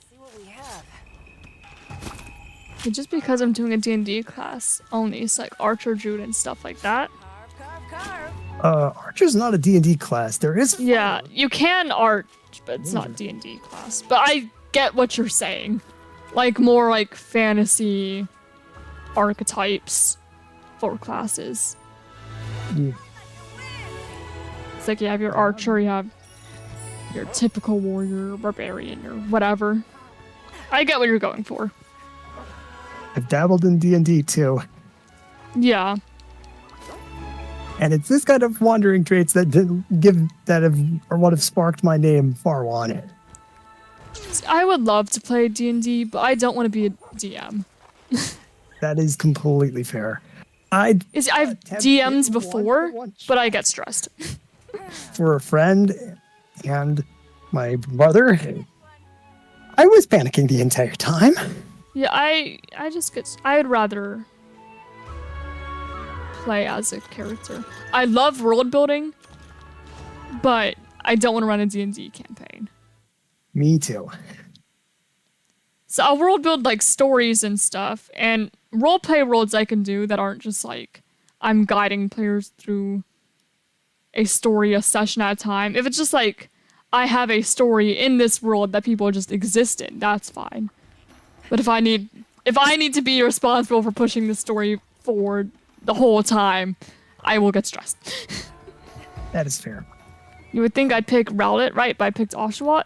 Speaker 3: see what we have.
Speaker 1: Just because I'm doing a D&D class only, it's like Archer, Druid, and stuff like that.
Speaker 3: Carve, carve.
Speaker 4: Archer's not a D&D class. There is.
Speaker 1: Yeah, you can arch, but it's not D&D class. But I get what you're saying. Like, more like fantasy archetypes for classes.
Speaker 4: Yeah.
Speaker 1: It's like you have your archer, you have your typical warrior, barbarian, or whatever. I get what you're going for.
Speaker 4: I've dabbled in D&D too.
Speaker 1: Yeah.
Speaker 4: And it's this kind of wandering traits that would have sparked my name, Farwan.
Speaker 1: I would love to play D&D, but I don't want to be a DM.
Speaker 4: That is completely fair. I've
Speaker 1: DM'd before, but I get stressed.
Speaker 4: For a friend and my brother, I was panicking the entire time.
Speaker 1: Yeah, I would rather play as a character. I love world building, but I don't want to run a D&D campaign.
Speaker 4: Me too.
Speaker 1: So I'll world build like stories and stuff, and roleplay worlds I can do that aren't just like I'm guiding players through a story a session at a time. If it's just like I have a story in this world that people just exist in, that's fine. But if I need to be responsible for pushing the story forward the whole time, I will get stressed.
Speaker 4: That is fair.
Speaker 1: You would think I'd pick Rowlet, right? But I picked Oshawott.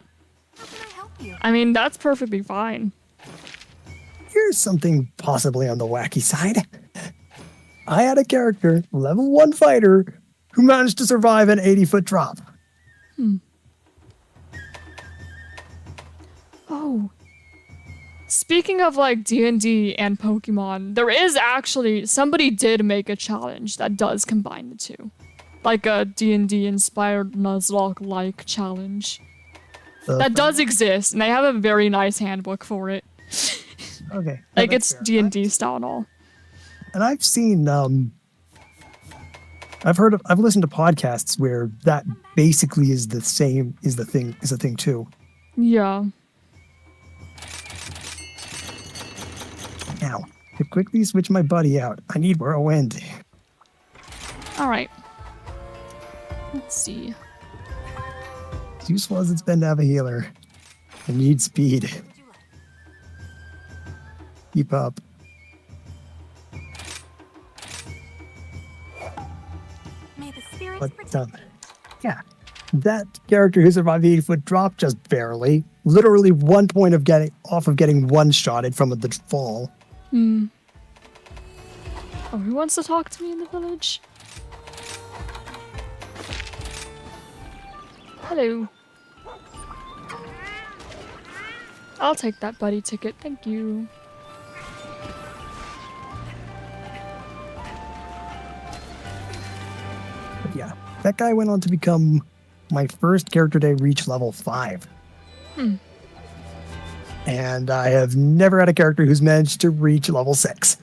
Speaker 3: How can I help you?
Speaker 1: I mean, that's perfectly fine.
Speaker 4: Here's something possibly on the wacky side. I had a character, level 1 fighter, who managed to survive an 80-foot drop.
Speaker 1: Oh. Speaking of like D&D and Pokemon, there is actually, somebody did make a challenge that does combine the two. Like a D&D inspired Nuzlocke-like challenge. That does exist, and they have a very nice handbook for it.
Speaker 4: Okay.
Speaker 1: Like
Speaker 4: that's
Speaker 1: it's
Speaker 4: fair.
Speaker 1: D&D style and all.
Speaker 4: And I've seen, I've listened to podcasts where that basically is the same, is a thing too.
Speaker 1: Yeah.
Speaker 4: Now, to quickly switch my buddy out, I need Whirlwind.
Speaker 1: Alright. Let's see.
Speaker 4: As useful as it's been to have a healer, I need speed. Keep up.
Speaker 3: May the spirits
Speaker 4: But,
Speaker 3: protect
Speaker 4: yeah, that character who survived the 80-foot drop just barely. Literally 1 point of getting one-shotted from the fall.
Speaker 1: Oh, who wants to talk to me in the village? Hello. I'll take that buddy ticket, thank you.
Speaker 4: But yeah, that guy went on to become my first character to reach level 5. And I have never had a character who's managed to reach level 6.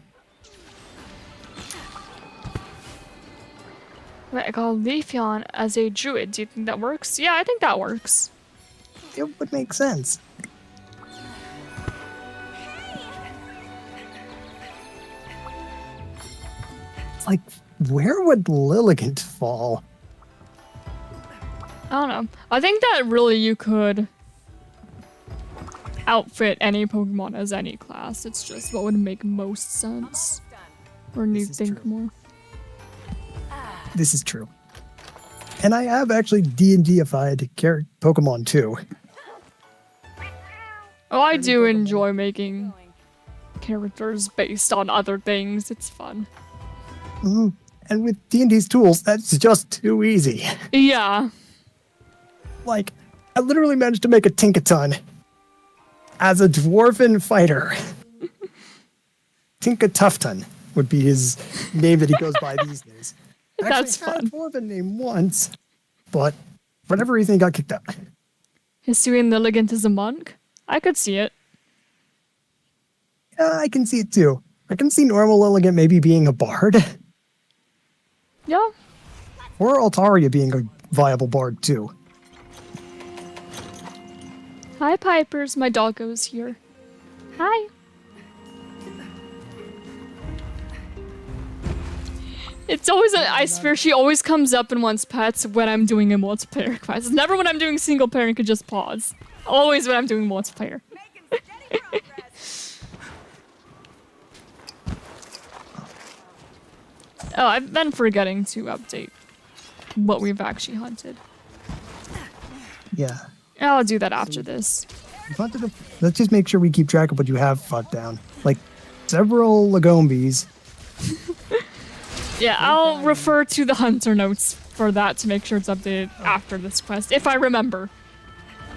Speaker 1: Wait, I got Leafeon as a druid. Do you think that works? Yeah, I think that works.
Speaker 4: It would make sense. It's like, where would Lilligant fall?
Speaker 1: I don't know. I think that really you could outfit any Pokemon as any class. It's just what would make most sense. Or need to
Speaker 4: is
Speaker 1: think
Speaker 4: true.
Speaker 1: more.
Speaker 4: This is true. And I have actually D&D-ified Pokemon too.
Speaker 1: Oh, I do enjoy making characters based on other things. It's fun.
Speaker 4: And with D&D's tools, that's just too easy.
Speaker 1: Yeah.
Speaker 4: Like, I literally managed to make a Tinkaton as a dwarven fighter. Tinkatufton would be his name that he goes by these days.
Speaker 1: That's
Speaker 4: Actually, had
Speaker 1: fun.
Speaker 4: a dwarven name once, but for whatever reason, he got kicked out.
Speaker 1: Hisuian Lilligant is a monk? I could see it.
Speaker 4: Yeah, I can see it too. I can see normal Lilligant maybe being a bard,
Speaker 1: Yeah.
Speaker 4: or Altaria being a viable bard too.
Speaker 1: Hi, Pipers. My doggo's here. Hi. It's always I swear she always comes up and wants pets when I'm doing a multiplayer quest. It's never when I'm doing single player and could just pause. Always when I'm doing multiplayer. Oh, I've been forgetting to update what we've actually hunted.
Speaker 4: Yeah.
Speaker 1: I'll do that after this.
Speaker 4: Let's just make sure we keep track of what you have fucked down. Like, several Lagombis.
Speaker 1: Yeah, I'll refer to the hunter notes for that to make sure it's updated after this quest, if I remember.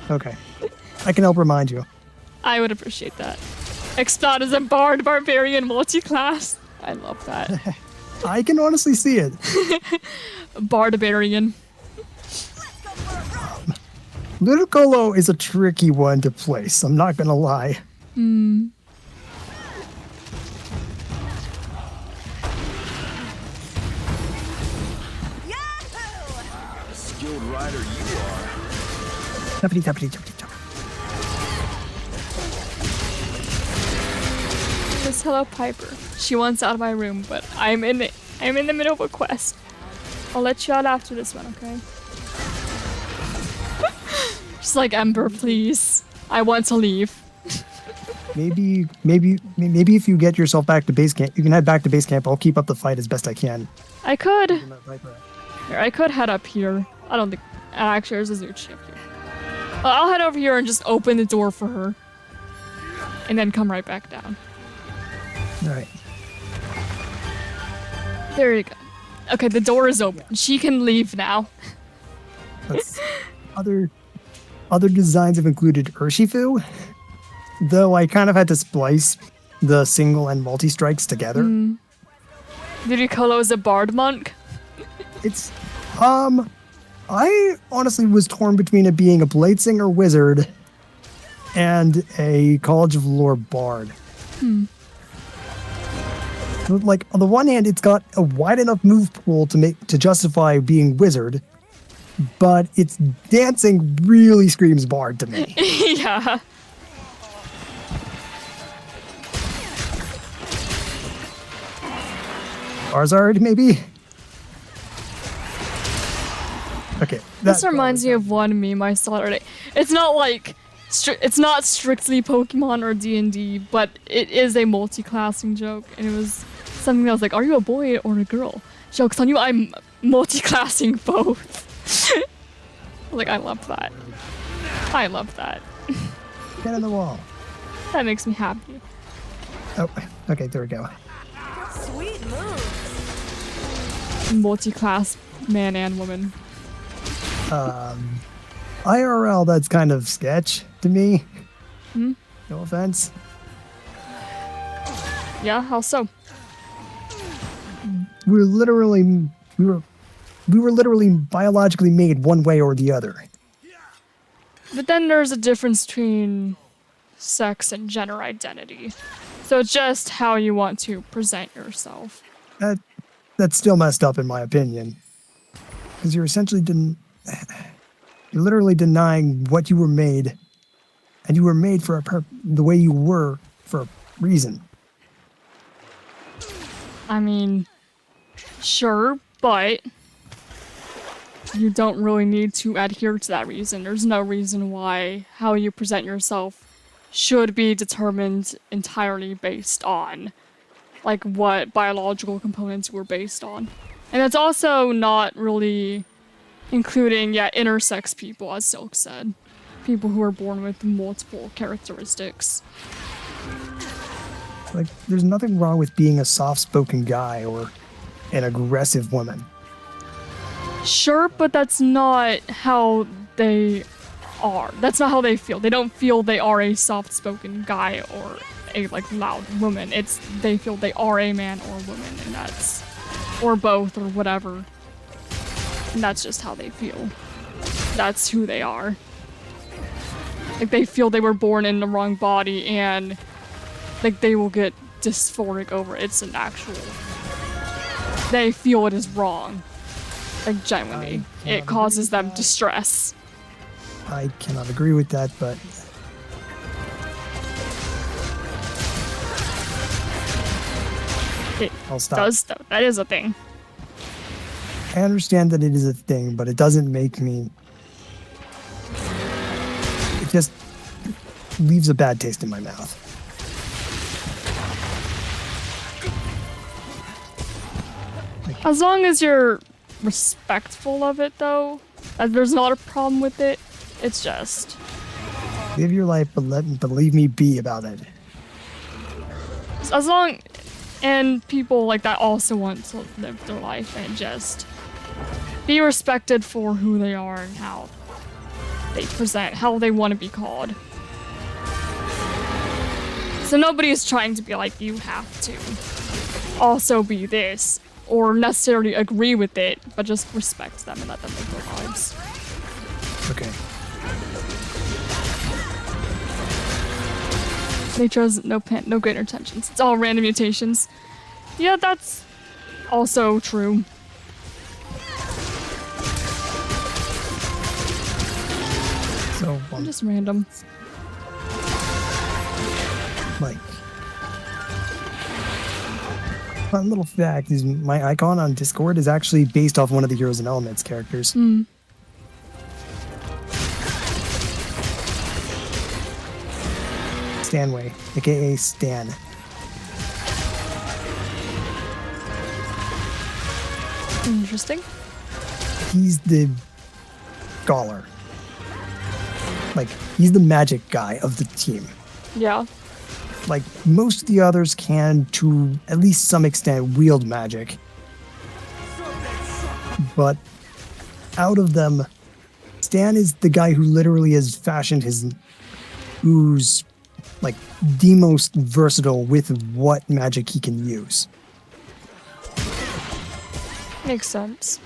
Speaker 4: Okay. I can help remind you.
Speaker 1: I would appreciate that. Explod is a bard barbarian multi-class. I love that.
Speaker 4: I can honestly see it.
Speaker 1: Barbarian.
Speaker 4: Ludicolo is a tricky one to place, I'm not gonna lie.
Speaker 2: Skilled rider you are.
Speaker 4: Tappity, tappity, tappity, tappity.
Speaker 1: Just hello, Piper. She wants out of my room, but I'm in the middle of a quest. I'll let you out after this one, okay? Just like Ember, please. I want to leave.
Speaker 4: Maybe if you get yourself back to base camp, you can head back to base camp. I'll keep up the fight as best I can.
Speaker 1: I could. Here, I could head up here. I don't think. Actually, there's a zoot ship here. I'll head over here and just open the door for her, and then come right back down.
Speaker 4: All right.
Speaker 1: There you go. Okay, the door is open. She can leave now.
Speaker 4: That's, other designs have included Urshifu, though I kind of had to splice the single and multi strikes together.
Speaker 1: Yurikolo is a bard monk.
Speaker 4: It's I honestly was torn between it being a blade singer wizard and a College of Lore bard. Like, on the one hand, it's got a wide enough move pool to justify being wizard, but its dancing really screams bard to me.
Speaker 1: Yeah.
Speaker 4: Arzard, maybe? Okay.
Speaker 1: This reminds me of one meme I saw today. It's not like it's not strictly Pokemon or D&D, but it is a multi-classing joke, and it was something that was like, "Are you a boy or a girl?" Joke's on you, I'm multi-classing both. Like, I love that. I love that.
Speaker 4: Get in the wall.
Speaker 1: That makes me happy.
Speaker 4: Oh, okay, there we go.
Speaker 3: Sweet move.
Speaker 1: Multi-class man and woman.
Speaker 4: IRL, that's kind of sketch to me.
Speaker 1: Hmm?
Speaker 4: No offense.
Speaker 1: Yeah, how so?
Speaker 4: We were literally biologically made one way or the other.
Speaker 1: But then there's a difference between sex and gender identity. So it's just how you want to present yourself.
Speaker 4: That's still messed up in my opinion. Because you're essentially you're literally denying what you were made, and you were made for the way you were for a reason.
Speaker 1: I mean, sure, but you don't really need to adhere to that reason. There's no reason why how you present yourself should be determined entirely based on like what biological components were based on. And it's also not really including, intersex people, as Silk said. People who are born with multiple characteristics.
Speaker 4: Like, there's nothing wrong with being a soft-spoken guy or an aggressive woman.
Speaker 1: Sure, but that's not how they are. That's not how they feel. They don't feel they are a soft-spoken guy or a, like, loud woman. It's, they feel they are a man or woman, and that's, or both, or whatever. And that's just how they feel. That's who they are. Like, they feel they were born in the wrong body, and, like, they will get dysphoric over it. It's an actual... They feel it is wrong. Like, genuinely. It causes them distress.
Speaker 4: I cannot agree with that, but...
Speaker 1: It
Speaker 4: I'll stop.
Speaker 1: does, though. That is a thing.
Speaker 4: I understand that it is a thing, but it doesn't make me... It just leaves a bad taste in my mouth.
Speaker 1: As long as you're respectful of it, though, there's not a problem with it. It's just...
Speaker 4: Live your life, but leave me be about it.
Speaker 1: As long... And people like that also want to live their life and just be respected for who they are and how they present, how they want to be called. So nobody is trying to be like, you have to also be this, or necessarily agree with it, but just respect them and let them live their lives.
Speaker 4: Okay.
Speaker 1: Nature has no great intentions. It's all random mutations. Yeah, that's also true.
Speaker 4: So,
Speaker 1: Just random.
Speaker 4: like, fun little fact is my icon on Discord is actually based off one of the Heroes and Elements characters.
Speaker 1: Hmm.
Speaker 4: Stanway, aka Stan.
Speaker 1: Interesting.
Speaker 4: He's the scholar. Like, he's the magic guy of the team.
Speaker 1: Yeah.
Speaker 4: Like, most of the others can, to at least some extent, wield magic. But out of them, Stan is the guy who literally has fashioned who's like the most versatile with what magic he can use.
Speaker 1: Makes sense.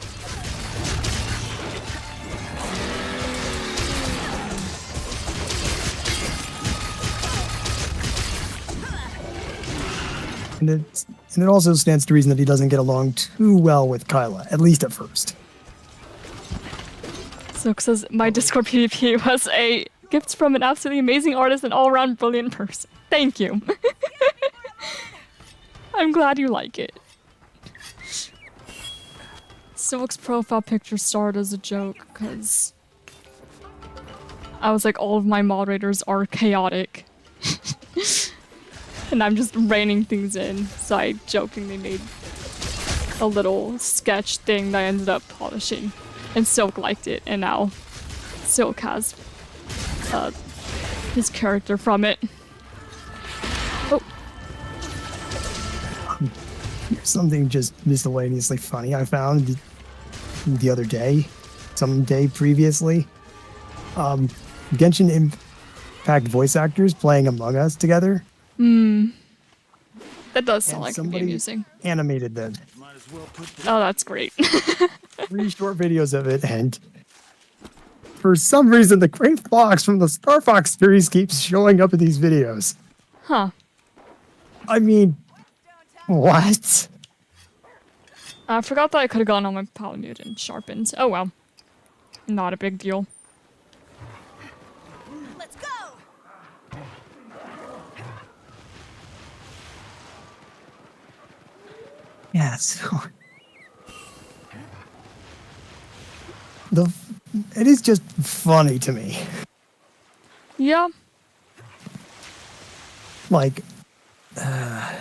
Speaker 4: And it also stands to reason that he doesn't get along too well with Kyla, at least at first.
Speaker 1: So it says my Discord PvP was a gift from an absolutely amazing artist and all-around brilliant person. Thank you. I'm glad you like it. Silk's profile picture started as a joke because I was like, all of my moderators are chaotic. And I'm just reining things in. So I jokingly made a little sketch thing that I ended up polishing. And Silk liked it, and now Silk has his character from it. Oh.
Speaker 4: Something just miscellaneously funny I found the other day, some day previously. Genshin Impact voice actors playing Among Us together.
Speaker 1: That does sound
Speaker 4: And
Speaker 1: like it'd be
Speaker 4: somebody
Speaker 1: amusing.
Speaker 4: animated them.
Speaker 2: Might as well put
Speaker 1: Oh, that's great.
Speaker 4: 3 short videos of it, and for some reason the Great Fox from the Star Fox series keeps showing up in these videos.
Speaker 1: Huh.
Speaker 4: I mean, what?
Speaker 1: I forgot that I could have gone on my Palamute and sharpened. Oh well. Not a big deal.
Speaker 3: Let's go!
Speaker 4: Yeah, so it is just funny to me.
Speaker 1: Yeah.
Speaker 4: Like, yeah.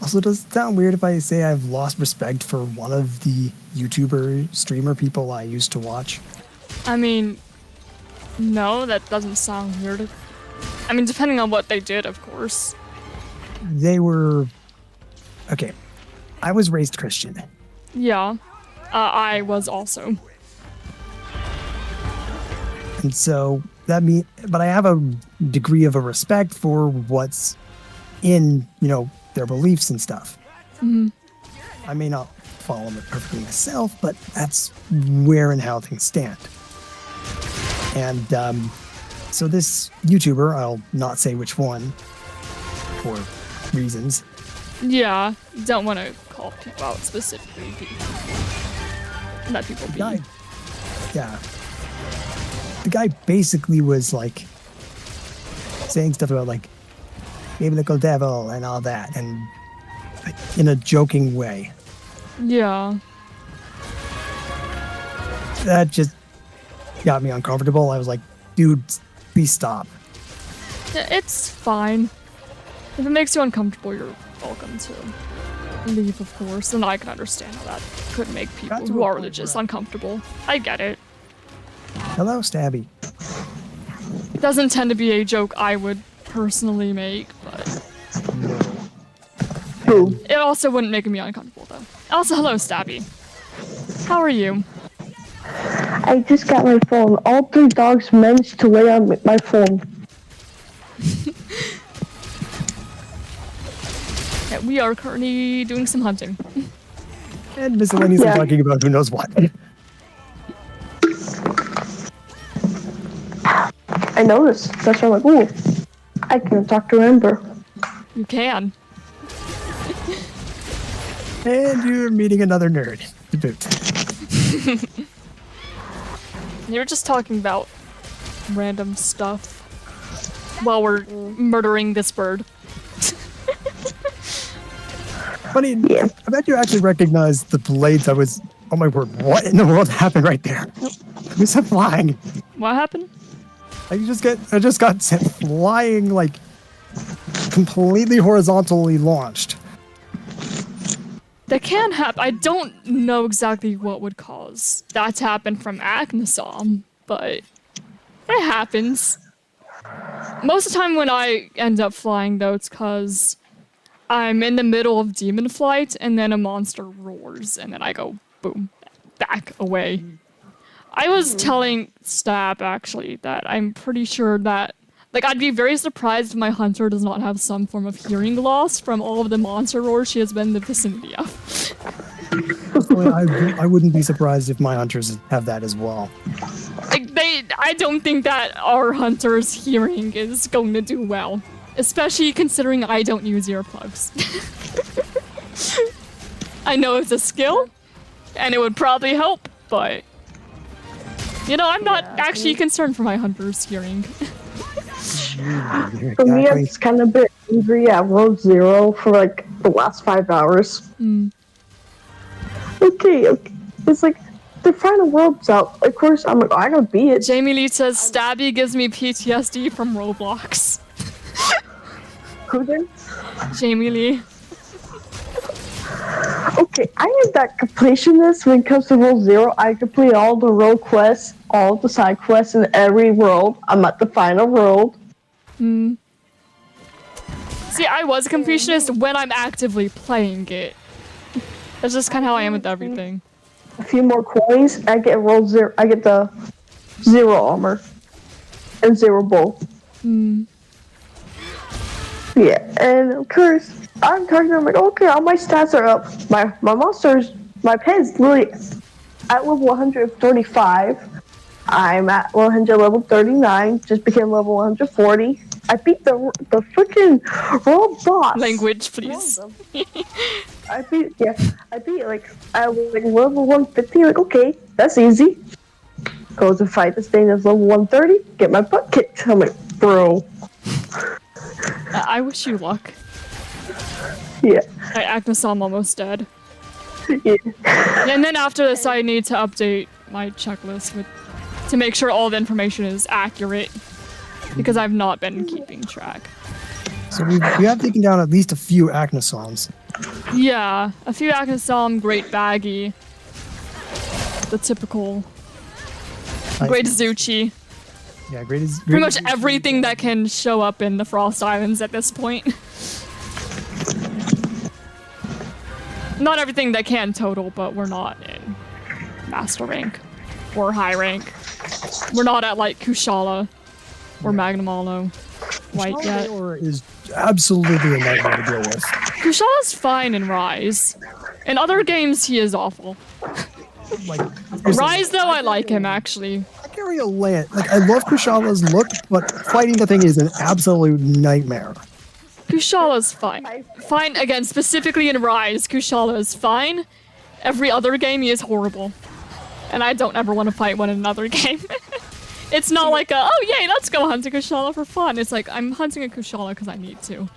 Speaker 4: Also, does it sound weird if I say I've lost respect for one of the YouTuber, streamer people I used to watch?
Speaker 1: I mean, no, that doesn't sound weird. I mean, depending on what they did, of course.
Speaker 4: They were... Okay, I was raised Christian.
Speaker 1: Yeah. I was also.
Speaker 4: And so that but I have a degree of a respect for what's in, their beliefs and stuff.
Speaker 1: Mhm.
Speaker 4: I may not follow them perfectly myself, but that's where and how things stand. And so this YouTuber, I'll not say which one for reasons.
Speaker 1: Yeah. Don't want to call people out specifically. Let people be.
Speaker 4: Yeah. The guy basically was like saying stuff about like maybe little devil and all that, and in a joking way.
Speaker 1: Yeah.
Speaker 4: That just got me uncomfortable. I was like, dude, please stop.
Speaker 1: Yeah, it's fine. If it makes you uncomfortable, you're welcome to leave, of course. And I can understand how that could make people
Speaker 4: Got to
Speaker 1: who
Speaker 4: a
Speaker 1: are
Speaker 4: point
Speaker 1: religious
Speaker 4: where-
Speaker 1: uncomfortable. I get it.
Speaker 4: Hello, Stabby.
Speaker 1: It doesn't tend to be a joke I would personally make, but it also wouldn't make me uncomfortable, though. Also, hello, Stabby. How are you?
Speaker 5: I just got my phone. All 3 dogs managed to lay on my phone.
Speaker 1: Yeah, we are currently doing some hunting.
Speaker 4: And miscellaneous
Speaker 5: Yeah.
Speaker 4: talking about who knows what.
Speaker 5: I noticed. That's why I'm like, ooh, I can talk to Ember.
Speaker 1: You can.
Speaker 4: And you're meeting another nerd to boot.
Speaker 1: You're just talking about random stuff while we're murdering this bird.
Speaker 4: Funny, I bet you actually recognize the blades. Oh my word, what in the world happened right there? We said flying.
Speaker 1: What happened?
Speaker 4: I just got sent flying, like, completely horizontally launched.
Speaker 1: That can happen. I don't know exactly what would cause that to happen from Agnesom, but it happens. Most of the time when I end up flying, though, it's because I'm in the middle of demon flight, and then a monster roars, and then I go, boom, back away. I was telling Stab, actually, that I'm pretty sure that, like, I'd be very surprised if my hunter does not have some form of hearing loss from all of the monster roars she has been in the vicinity of.
Speaker 4: Personally, I wouldn't be surprised if my hunters have that as well.
Speaker 1: Like, I don't think that our hunter's hearing is going to do well. Especially considering I don't use earplugs. I know it's a skill, and it would probably help, but... You know, I'm not actually concerned for my hunter's hearing.
Speaker 5: For me, I've just kind of been angry at World Zero for like the last 5 hours. Okay. It's like, the final world's out. Of course, I'm like, I don't beat it.
Speaker 1: Jamie Lee says, Stabby gives me PTSD from Roblox.
Speaker 5: Who did?
Speaker 1: Jamie Lee.
Speaker 5: Okay, I am that completionist when it comes to World Zero. I complete all the road quests, all the side quests in every world. I'm at the final world.
Speaker 1: See, I was a completionist when I'm actively playing it. That's just kind of how I am with everything.
Speaker 5: A few more coins, I get World Zero. I get the 0 armor and 0 bow. Yeah, and of course, I'm talking to them like, okay, all my stats are up. My monsters, my pen's literally at level 135. I'm at 100 level 39, just became level 140. I beat the freaking world boss.
Speaker 1: Language, please.
Speaker 5: I beat like, I was like level 150, like, okay, that's easy. Go to fight this thing that's level 130, get my butt kicked. I'm like, bro.
Speaker 1: I wish you luck.
Speaker 5: Yeah.
Speaker 1: Agnesom almost dead.
Speaker 5: Yeah.
Speaker 1: And then after this, I need to update my checklist to make sure all the information is accurate, because I've not been keeping track.
Speaker 4: So we have taken down at least a few Agnesoms.
Speaker 1: Yeah, a few Agnesom, Great Baggy, the typical Great Azuchi.
Speaker 4: Yeah, great.
Speaker 1: Pretty much everything that can show up in the Frost Islands at this point. Not everything that can total, but we're not in Master Rank or High Rank. We're not at like Kushala or Magnum Alo White yet.
Speaker 4: Or is absolutely a nightmare to deal with.
Speaker 1: Kushala's fine in Rise. In other games, he is awful.
Speaker 4: Like,
Speaker 1: Rise, though, I like him actually.
Speaker 4: I carry a lance. Like, I love Kushala's look, but fighting the thing is an absolute nightmare.
Speaker 1: Kushala's fine. Fine, again, specifically in Rise, Kushala is fine. Every other game, he is horrible. And I don't ever want to fight one in another game. It's not like a, oh yay, let's go hunt a Kushala for fun. It's like, I'm hunting a Kushala because I need to.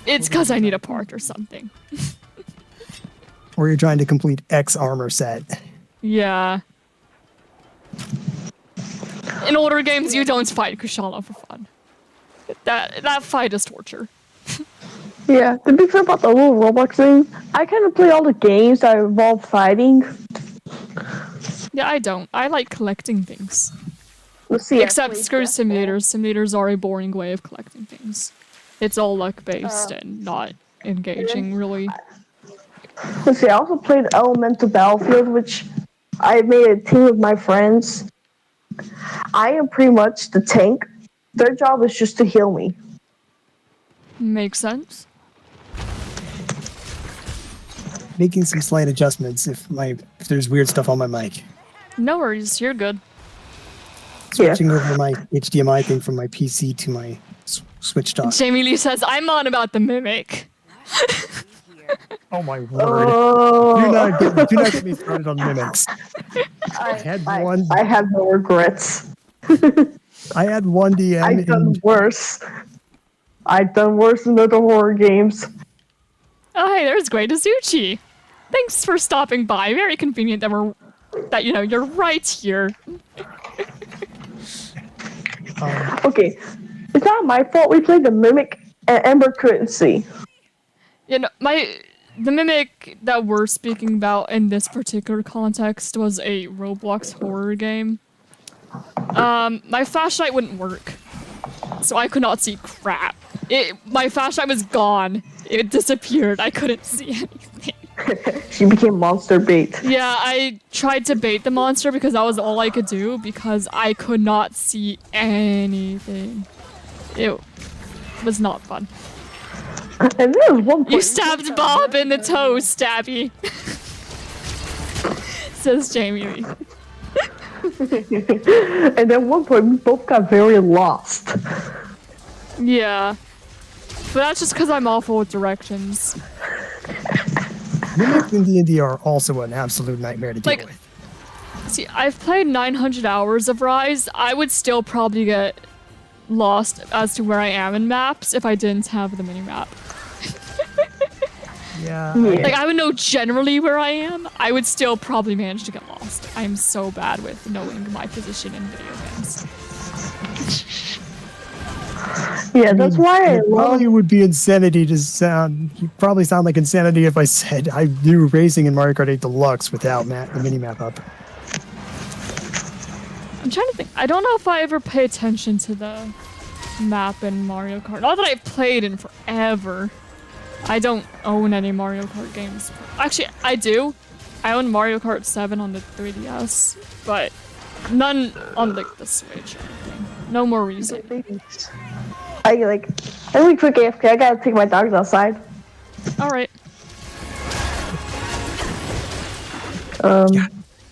Speaker 1: It's because I need a part or something.
Speaker 4: Or you're trying to complete X armor set.
Speaker 1: Yeah. In older games, you don't fight Kushala for fun. That fight is torture.
Speaker 5: Yeah, to be fair about the little Roblox thing, I kind of play all the games that involve fighting.
Speaker 1: Yeah, I don't. I like collecting things.
Speaker 5: Let's see.
Speaker 1: Except Screw Simulators. Simulators are a boring way of collecting things. It's all luck-based and not engaging, really.
Speaker 5: Let's see, I also played Elemental Battlefield, which I made a team with my friends. I am pretty much the tank. Their job is just to heal me.
Speaker 1: Makes sense.
Speaker 4: Making some slight adjustments if there's weird stuff on my mic.
Speaker 1: No worries, you're good.
Speaker 4: Switching over my HDMI thing from my PC to my Switch dock.
Speaker 1: Jamie Lee says, I'm on about the Mimic.
Speaker 4: Oh my word! Do not get me started on mimics.
Speaker 5: I
Speaker 4: had one.
Speaker 5: I have no regrets.
Speaker 4: I had one DM
Speaker 5: I've done worse. I've done worse in other horror games.
Speaker 1: Oh, hey, there's Great Azuchi. Thanks for stopping by. Very convenient that you're right here.
Speaker 5: Okay, it's not my fault. We played the mimic, and Ember couldn't see.
Speaker 1: You know, the mimic that we're speaking about in this particular context was a Roblox horror game. My flashlight wouldn't work, so I could not see crap. My flashlight was gone. It disappeared. I couldn't see anything.
Speaker 5: She became monster bait.
Speaker 1: Yeah, I tried to bait the monster because that was all I could do because I could not see anything. It was not fun.
Speaker 5: And there was one point
Speaker 1: You stabbed Bob in the toe, Stabby. Says Jamie.
Speaker 5: And at one point, we both got very lost.
Speaker 1: Yeah. But that's just because I'm awful with directions.
Speaker 4: Mimics in D&D are also an absolute nightmare to deal with.
Speaker 1: See, I've played 900 hours of Rise. I would still probably get lost as to where I am in maps if I didn't have the mini-map.
Speaker 4: Yeah.
Speaker 1: Like, I would know generally where I am. I would still probably manage to get lost. I am so bad with knowing my position in video games.
Speaker 5: Yeah, that's why I love.
Speaker 4: Probably would be insanity to sound. You probably sound like insanity if I said I knew racing in Mario Kart 8 Deluxe without the minimap up.
Speaker 1: I'm trying to think. I don't know if I ever pay attention to the map in Mario Kart. Not that I've played in forever. I don't own any Mario Kart games. Actually, I do. I own Mario Kart 7 on the 3DS, but none on like the Switch or anything. No more reason.
Speaker 5: I'm really quick AFK. I gotta take my dogs outside.
Speaker 1: All right.
Speaker 4: Yeah,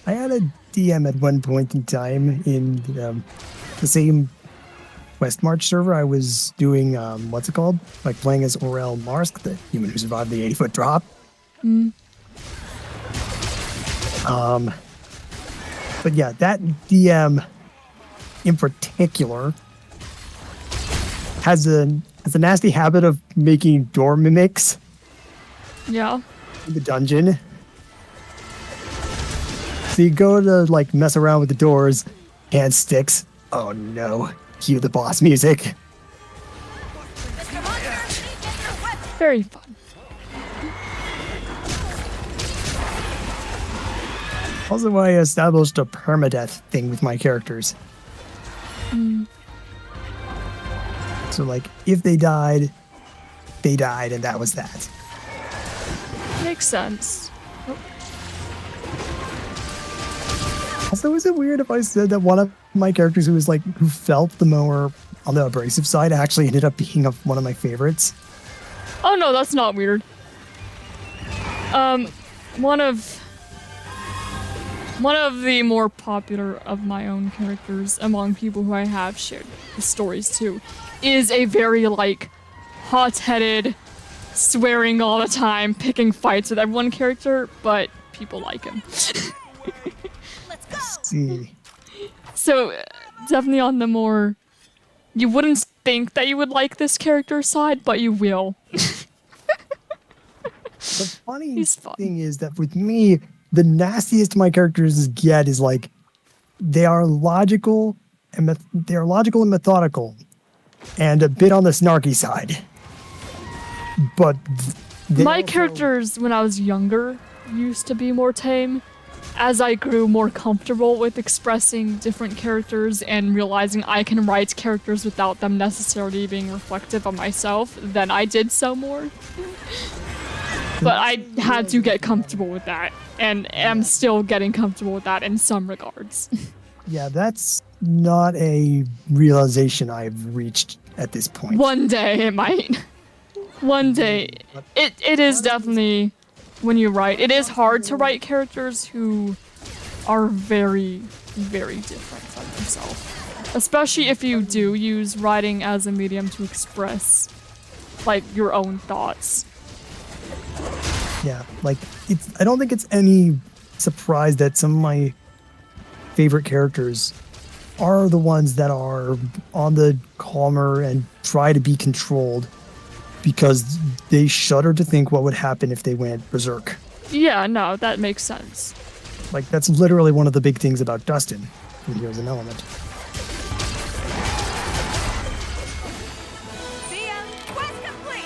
Speaker 4: I had a DM at one point in time in the same West March server. I was doing what's it called? Like playing as Aurel Marsk, the human who survived the 80-foot drop. But yeah, that DM in particular has a nasty habit of making door mimics
Speaker 1: Yeah.
Speaker 4: in the dungeon. So you go to like mess around with the doors, hand sticks. Oh no, cue the boss music.
Speaker 1: Very fun.
Speaker 4: Also, I established a permadeath thing with my characters. So like, if they died, and that was that.
Speaker 1: Makes sense.
Speaker 4: Also, is it weird if I said that one of my characters who felt the more on the abrasive side actually ended up being one of my favorites?
Speaker 1: Oh no, that's not weird. One of the more popular of my own characters among people who I have shared the stories to is a very like hot-headed, swearing all the time, picking fights with everyone character, but people like him.
Speaker 4: See.
Speaker 1: So, definitely on the more... You wouldn't think that you would like this character side, but you will.
Speaker 4: The funny
Speaker 1: He's fun.
Speaker 4: thing is that with me, the nastiest my characters get is like they are logical and methodical, and a bit on the snarky side. But
Speaker 1: My characters, when I was younger, used to be more tame. As I grew more comfortable with expressing different characters and realizing I can write characters without them necessarily being reflective of myself, then I did so more. But I had to get comfortable with that, and am still getting comfortable with that in some regards.
Speaker 4: Yeah, that's not a realization I've reached at this point.
Speaker 1: One day it might. One day. It is definitely, when you write, it is hard to write characters who are very, very different from themselves. Especially if you do use writing as a medium to express, like, your own thoughts.
Speaker 4: Yeah, like I don't think it's any surprise that some of my favorite characters are the ones that are on the calmer and try to be controlled because they shudder to think what would happen if they went berserk.
Speaker 1: Yeah, no, that makes sense.
Speaker 4: Like that's literally one of the big things about Dustin from Heroes and Element.
Speaker 3: See ya. Quest complete.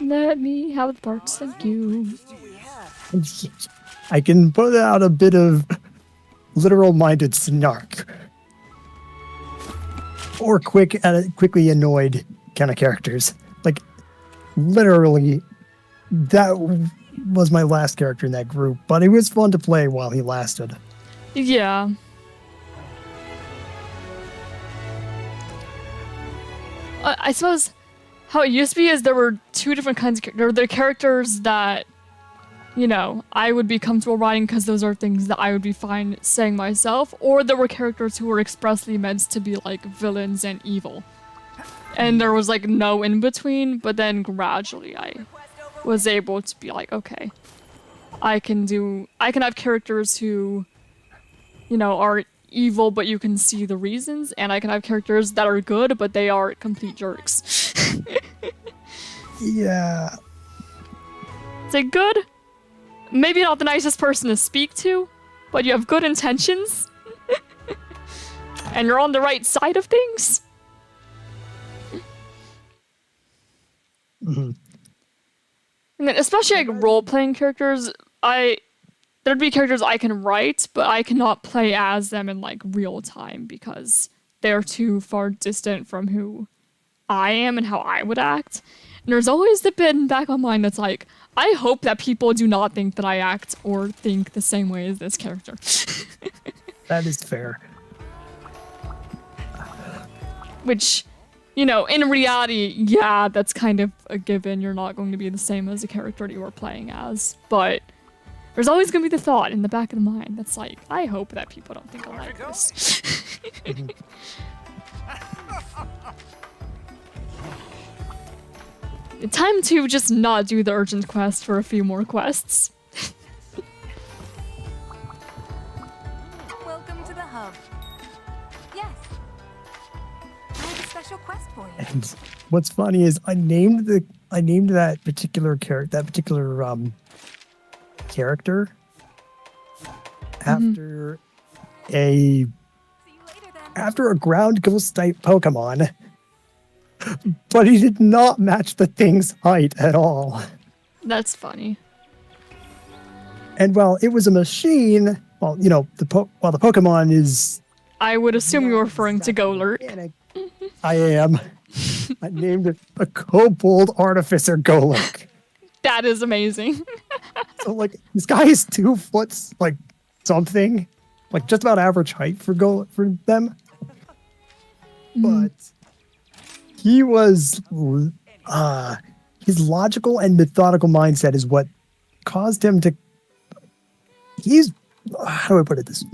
Speaker 1: Let me have the parts, thank you.
Speaker 4: I can put out a bit of literal-minded snark. Or quickly annoyed kind of characters. Like, literally, that was my last character in that group, but it was fun to play while he lasted.
Speaker 1: Yeah. I suppose how it used to be is there were two different kinds of there were the characters that, you know, I would be comfortable writing because those are things that I would be fine saying myself, or there were characters who were expressly meant to be like villains and evil. And there was like no in between, but then gradually I was able to be like, okay, I can have characters who, you know, are evil but you can see the reasons, and I can have characters that are good but they are complete jerks.
Speaker 4: Yeah.
Speaker 1: It's like good, maybe not the nicest person to speak to, but you have good intentions and you're on the right side of things.
Speaker 4: Mm-hmm.
Speaker 1: And then especially like role-playing characters, there'd be characters I can write, but I cannot play as them in like real time because they're too far distant from who I am and how I would act. And there's always the bit in the back of my mind that's like, I hope that people do not think that I act or think the same way as this character.
Speaker 4: That is fair.
Speaker 1: Which, you know, in reality, yeah, that's kind of a given. You're not going to be the same as the character you are playing as. But there's always going to be the thought in the back of the mind that's like, I hope that people don't think I like this. Time to just not do the urgent quest for a few more quests.
Speaker 3: Welcome to the hub. Yes. I have a special quest for you.
Speaker 4: And what's funny is I named that particular character after
Speaker 3: See you later then.
Speaker 4: after a ground ghost type Pokemon, but he did not match the thing's height at all.
Speaker 1: That's funny.
Speaker 4: And while it was a machine, well, you know, the Pokemon is.
Speaker 1: I would assume you're referring to Golurk.
Speaker 4: I am. I named it a Kobold Artificer Golurk.
Speaker 1: That is amazing.
Speaker 4: So like this guy is 2 foot like something, like just about average height for them. But he was his logical and methodical mindset is what caused him to. He's how do I put it this?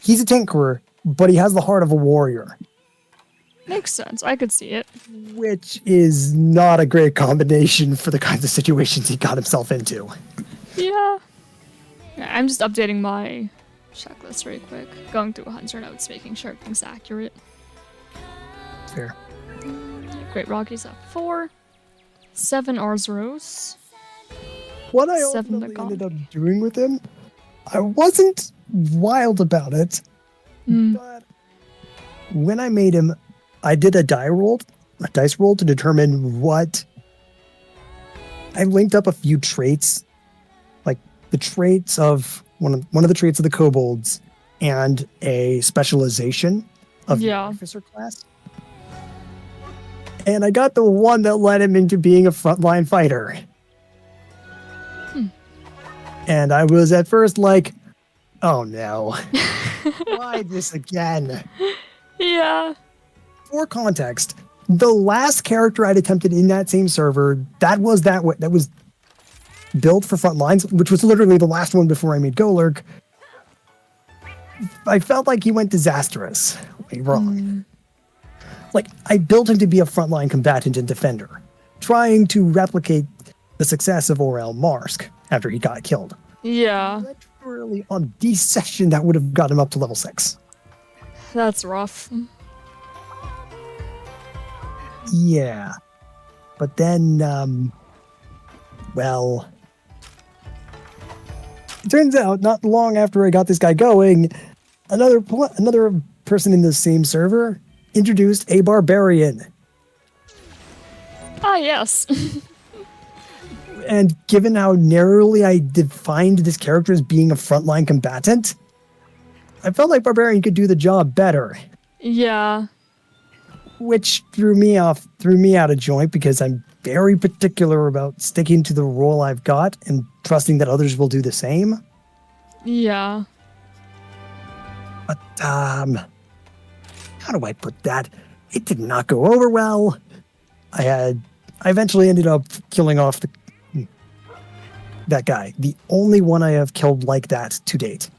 Speaker 4: He's a tinkerer, but he has the heart of a warrior,
Speaker 1: Makes sense. I could see it.
Speaker 4: which is not a great combination for the kinds of situations he got himself into.
Speaker 1: Yeah. I'm just updating my checklist really quick. Going through Hunter notes, making sure everything's accurate.
Speaker 4: Fair.
Speaker 1: Great Rockies at 4. 7 Arzuros.
Speaker 4: What I
Speaker 1: 7
Speaker 4: ultimately
Speaker 1: Lagon.
Speaker 4: ended up doing with him, I wasn't wild about it, but when I made him, I did a dice roll to determine what. I linked up a few traits, like the traits of one of the traits of the kobolds, and a specialization of the officer class. And I got the one that led him into being a frontline fighter. And I was at first like, oh no, why this again?
Speaker 1: Yeah.
Speaker 4: For context, the last character I'd attempted in that same server, that was built for frontlines, which was literally the last one before I made Golurk. I felt like he went disastrous. Wrong. Like, I built him to be a frontline combatant and defender, trying to replicate the success of Orel Marsk after he got killed.
Speaker 1: Yeah,
Speaker 4: Literally on this session, that would have got him up to level 6.
Speaker 1: that's rough.
Speaker 4: Yeah. But then, well, it turns out not long after I got this guy going, another person in the same server introduced a barbarian.
Speaker 1: Ah, yes.
Speaker 4: And given how narrowly I defined this character as being a frontline combatant, I felt like barbarian could do the job better,
Speaker 1: Yeah.
Speaker 4: which threw me out of joint because I'm very particular about sticking to the role I've got and trusting that others will do the same.
Speaker 1: Yeah.
Speaker 4: But, how do I put that? It did not go over well. I eventually ended up killing off that guy. The only one I have killed like that to date.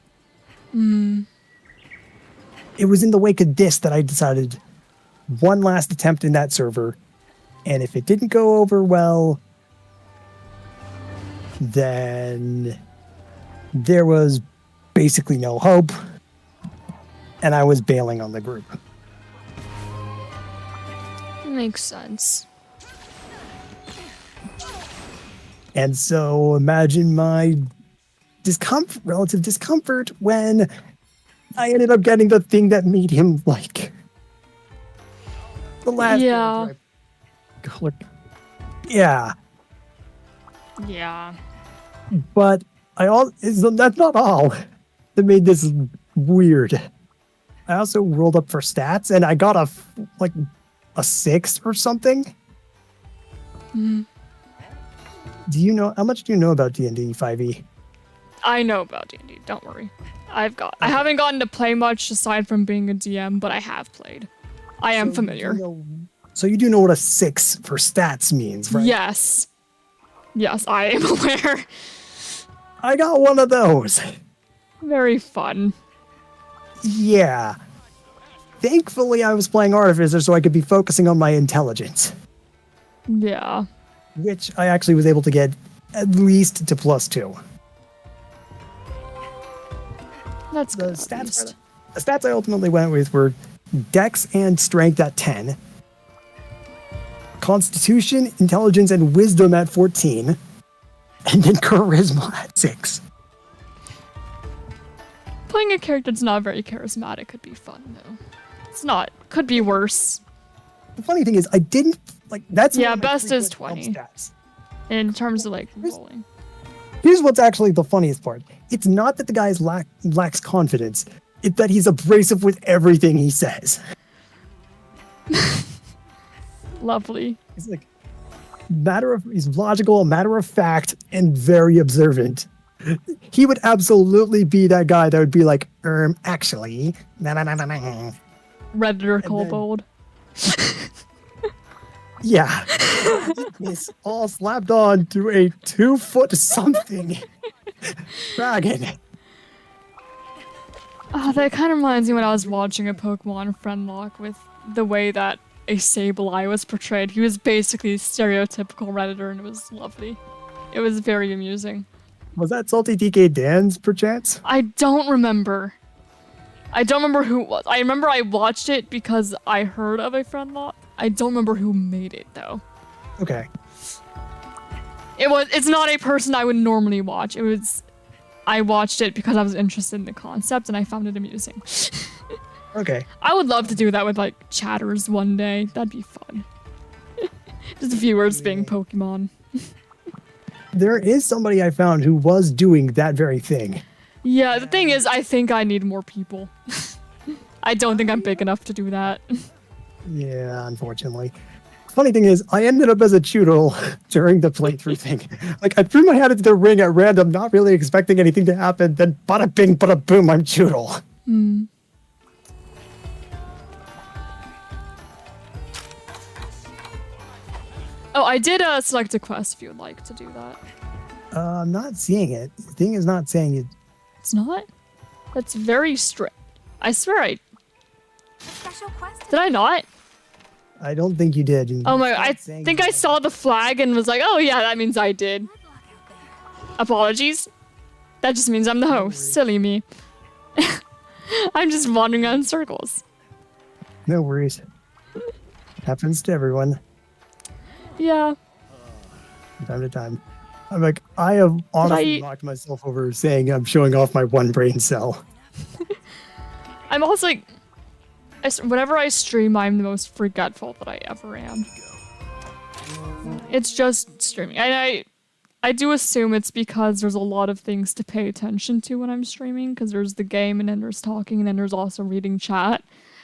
Speaker 4: It was in the wake of this that I decided one last attempt in that server, and if it didn't go over well, then there was basically no hope, and I was bailing on the group.
Speaker 1: Makes sense.
Speaker 4: And so imagine my relative discomfort when I ended up getting the thing that made him like the last.
Speaker 1: Yeah.
Speaker 4: Yeah.
Speaker 1: Yeah.
Speaker 4: But that's not all that made this weird. I also rolled up for stats and I got a 6 or something. Do you know how much do you know about D&D 5e?
Speaker 1: I know about D&D, don't worry. I haven't gotten to play much aside from being a DM, but I have played. I am familiar.
Speaker 4: So you do know what a 6 for stats means, right?
Speaker 1: Yes. Yes, I am aware.
Speaker 4: I got one of those.
Speaker 1: Very fun.
Speaker 4: Yeah. Thankfully, I was playing Artificer so I could be focusing on my intelligence,
Speaker 1: Yeah.
Speaker 4: which I actually was able to get at least to +2.
Speaker 1: That's
Speaker 4: The
Speaker 1: good. at least.
Speaker 4: stats I ultimately went with were Dex and Strength at 10, Constitution, Intelligence, and Wisdom at 14, and then Charisma at 6.
Speaker 1: Playing a character that's not very charismatic could be fun, though. It's not. Could be worse.
Speaker 4: The funny thing is, I didn't like that's
Speaker 1: Yeah,
Speaker 4: one of my
Speaker 1: best is
Speaker 4: frequent
Speaker 1: 20.
Speaker 4: help stats.
Speaker 1: In terms of, like, rolling.
Speaker 4: Here's what's actually the funniest part. It's not that the guy lacks confidence. It's that he's abrasive with everything he says.
Speaker 1: Lovely.
Speaker 4: He's like he's logical, matter of fact, and very observant. He would absolutely be that guy that would be like, actually, nah.
Speaker 1: Redditor Kobold.
Speaker 4: Yeah. It's all slapped on to a 2-foot something dragon.
Speaker 1: Oh, that kind of reminds me when I was watching a Pokemon Friendlock with the way that a Sableye was portrayed. He was basically stereotypical Redditor, and it was lovely. It was very amusing.
Speaker 4: Was that Salty DK Dan's perchance?
Speaker 1: I don't remember. I don't remember who it was. I remember I watched it because I heard of a Friendlock. I don't remember who made it, though.
Speaker 4: Okay.
Speaker 1: It's not a person I would normally watch. I watched it because I was interested in the concept and I found it amusing.
Speaker 4: Okay.
Speaker 1: I would love to do that with, like, chatters one day. That'd be fun. Just viewers being Pokemon.
Speaker 4: There is somebody I found who was doing that very thing.
Speaker 1: Yeah, the thing is, I think I need more people. I don't think I'm big enough to do that.
Speaker 4: Yeah, unfortunately. Funny thing is, I ended up as a Choodle during the playthrough thing. Like, I threw my hat into the ring at random, not really expecting anything to happen, then bada bing, bada boom, I'm Choodle.
Speaker 1: Oh, I did select a quest if you would like to do that.
Speaker 4: I'm not seeing it. The thing is not saying it.
Speaker 1: It's not? That's very strict. I swear
Speaker 3: Special quest.
Speaker 1: Did I not?
Speaker 4: I don't think you did. And
Speaker 1: Oh my,
Speaker 4: stop
Speaker 1: I
Speaker 4: saying
Speaker 1: think I
Speaker 4: that.
Speaker 1: saw the flag and was like, oh yeah, that means I did. Apologies. That just means I'm the host. Silly me. I'm just wandering around in circles.
Speaker 4: No worries. Happens to everyone
Speaker 1: Yeah.
Speaker 4: from time to time. I'm like, I have honestly knocked myself over saying I'm showing off my one brain cell.
Speaker 1: I'm also like, whenever I stream, I'm the most forgetful that I ever am. It's just streaming. And I do assume it's because there's a lot of things to pay attention to when I'm streaming, because there's the game and then there's talking and then there's also reading chat.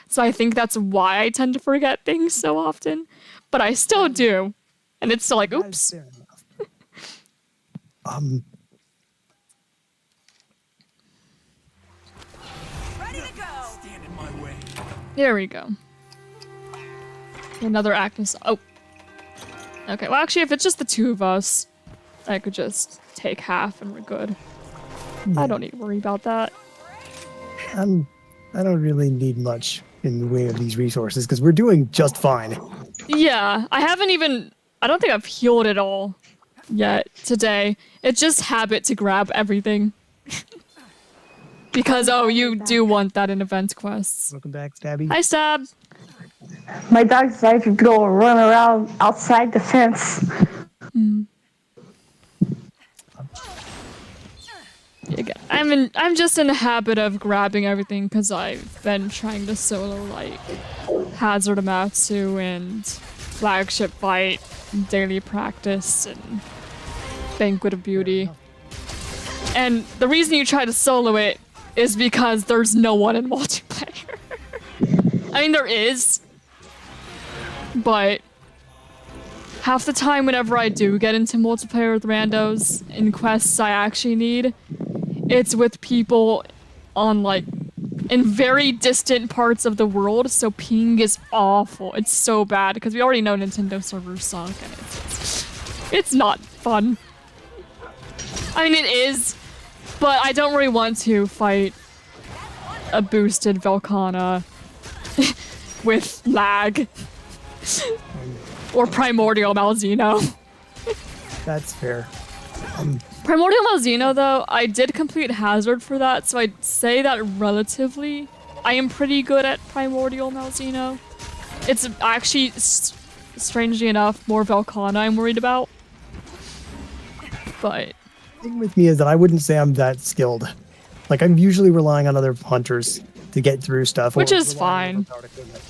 Speaker 1: So I think that's why I tend to forget things so often. But I still do. And it's still like,
Speaker 4: That is
Speaker 1: oops.
Speaker 4: fair enough.
Speaker 3: Ready to go.
Speaker 2: Stand in my way.
Speaker 1: There we go. Another Agnes. Oh. Okay, well actually if it's just the two of us, I could just take half and we're good. I don't need to worry about that.
Speaker 4: I don't really need much in the way of these resources because we're doing just fine.
Speaker 1: Yeah, I don't think I've healed it all yet today. It's just habit to grab everything. Because, oh, you do want that in event quests.
Speaker 4: Welcome back, Stabby.
Speaker 1: Hi, Stab.
Speaker 5: My dog decided to go run around outside the fence.
Speaker 1: I'm just in the habit of grabbing everything because I've been trying to solo like Hazard Amatsu and Flagship Fight, and Daily Practice, and Banquet of Beauty. And the reason you try to solo it is because there's no one in multiplayer. I mean, there is, but half the time whenever I do get into multiplayer with randos in quests I actually need, it's with people on like in very distant parts of the world, so ping is awful. It's so bad because we already know Nintendo servers suck and it's not fun. I mean, it is, but I don't really want to fight a boosted Velkhana with lag or Primordial Malzeno.
Speaker 4: That's fair.
Speaker 1: Primordial Malzeno, though, I did complete Hazard for that, so I'd say that relatively, I am pretty good at Primordial Malzeno. It's actually, strangely enough, more Velkhana I'm worried about. But
Speaker 4: The thing with me is that I wouldn't say I'm that skilled. Like, I'm usually relying on other hunters to get through stuff.
Speaker 1: Which
Speaker 4: or
Speaker 1: is
Speaker 4: relying on
Speaker 1: fine.
Speaker 4: overpowered equipment.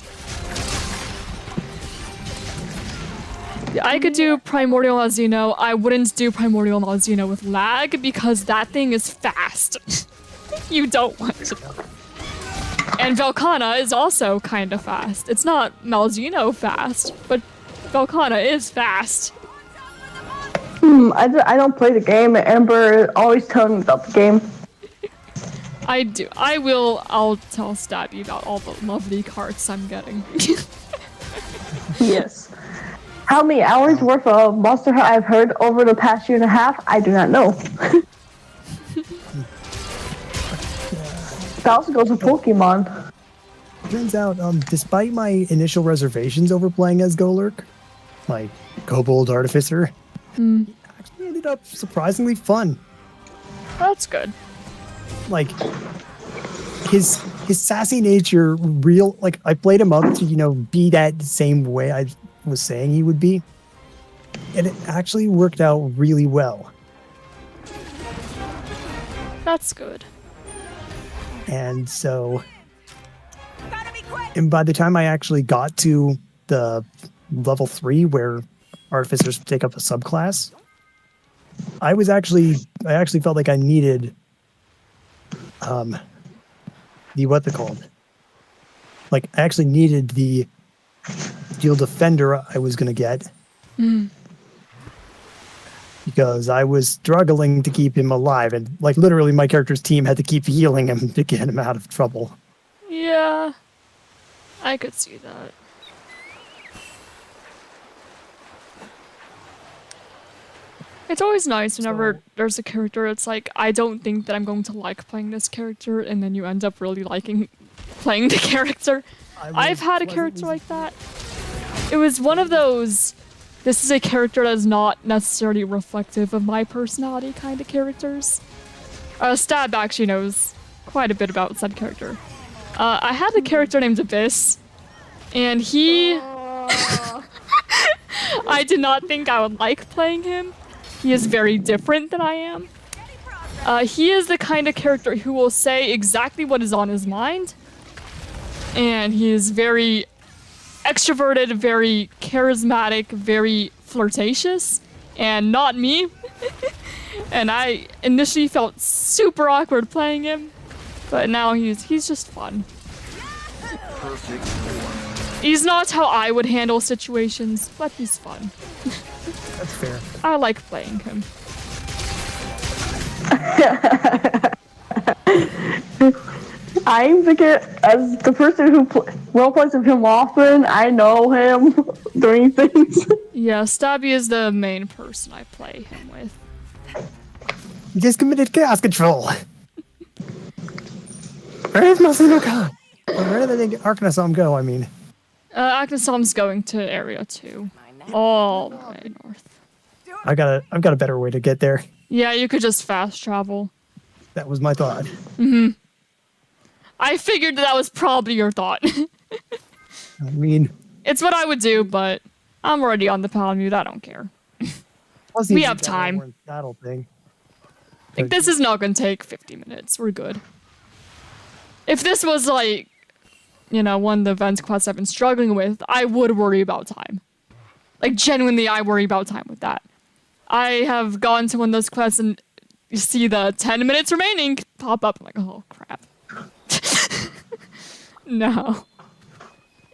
Speaker 1: I could do Primordial Malzeno. I wouldn't do Primordial Malzeno with lag because that thing is fast. You don't want to. And Velkhana is also kind of fast. It's not Malzeno fast, but Velkhana is fast.
Speaker 5: I don't play the game. Ember always telling me about the game.
Speaker 1: I do. I'll tell Stabby about all the lovely carts I'm getting.
Speaker 5: Yes. How many hours worth of Monster Hunter I've heard over the past year and a half, I do not know. That also goes with Pokemon.
Speaker 4: Turns out, despite my initial reservations over playing as Golurk, my Kobold Artificer, it actually ended up surprisingly fun.
Speaker 1: That's good.
Speaker 4: Like, his sassy nature, like, I played him up to, be that same way I was saying he would be. And it actually worked out really well.
Speaker 1: That's good.
Speaker 4: And so,
Speaker 3: Gotta be quick.
Speaker 4: and by the time I actually got to the level 3 where Artificers take up a subclass, I actually felt like I needed what's it called? Like, I actually needed the Steel Defender I was going to get. Because I was struggling to keep him alive. And, like, literally my character's team had to keep healing him to get him out of trouble.
Speaker 1: Yeah. I could see that. It's always nice whenever there's a character, it's like, I don't think that I'm going to like playing this character, and then you end up really liking playing the character. I've had a character like that. It was one of those, this is a character that is not necessarily reflective of my personality kind of characters. Stab actually knows quite a bit about said character. I had a character named Abyss, and he... I did not think I would like playing him. He is very different than I am. He is the kind of character who will say exactly what is on his mind, and he is very extroverted, very charismatic, very flirtatious, and not me. And I initially felt super awkward playing him, but now he's just fun.
Speaker 2: Perfect form.
Speaker 1: He's not how I would handle situations, but he's fun.
Speaker 4: That's fair.
Speaker 1: I like playing him.
Speaker 5: I'm thinking, as the person who roleplays with him often, I know him doing things.
Speaker 1: Yeah, Stabby is the main person I play him with.
Speaker 4: You just committed chaos control. Where is Masino Khan? Where did the Arcanasam go, I mean?
Speaker 1: Agnesam's going to Area 2. All the way north.
Speaker 4: I've got a better way to get there.
Speaker 1: Yeah, you could just fast travel.
Speaker 4: That was my thought.
Speaker 1: I figured that was probably your thought.
Speaker 4: I mean...
Speaker 1: It's what I would do, but I'm already on the Palamute. I don't care.
Speaker 4: plus
Speaker 1: We
Speaker 4: he's
Speaker 1: have
Speaker 4: got
Speaker 1: time.
Speaker 4: one Saddle thing.
Speaker 1: Like, this is not gonna take 50 minutes. We're good. If this was like, you know, one of the event quests I've been struggling with, I would worry about time. Like, genuinely, I worry about time with that. I have gone to one of those quests and you see the 10 minutes remaining pop up. I'm like, oh, crap. No.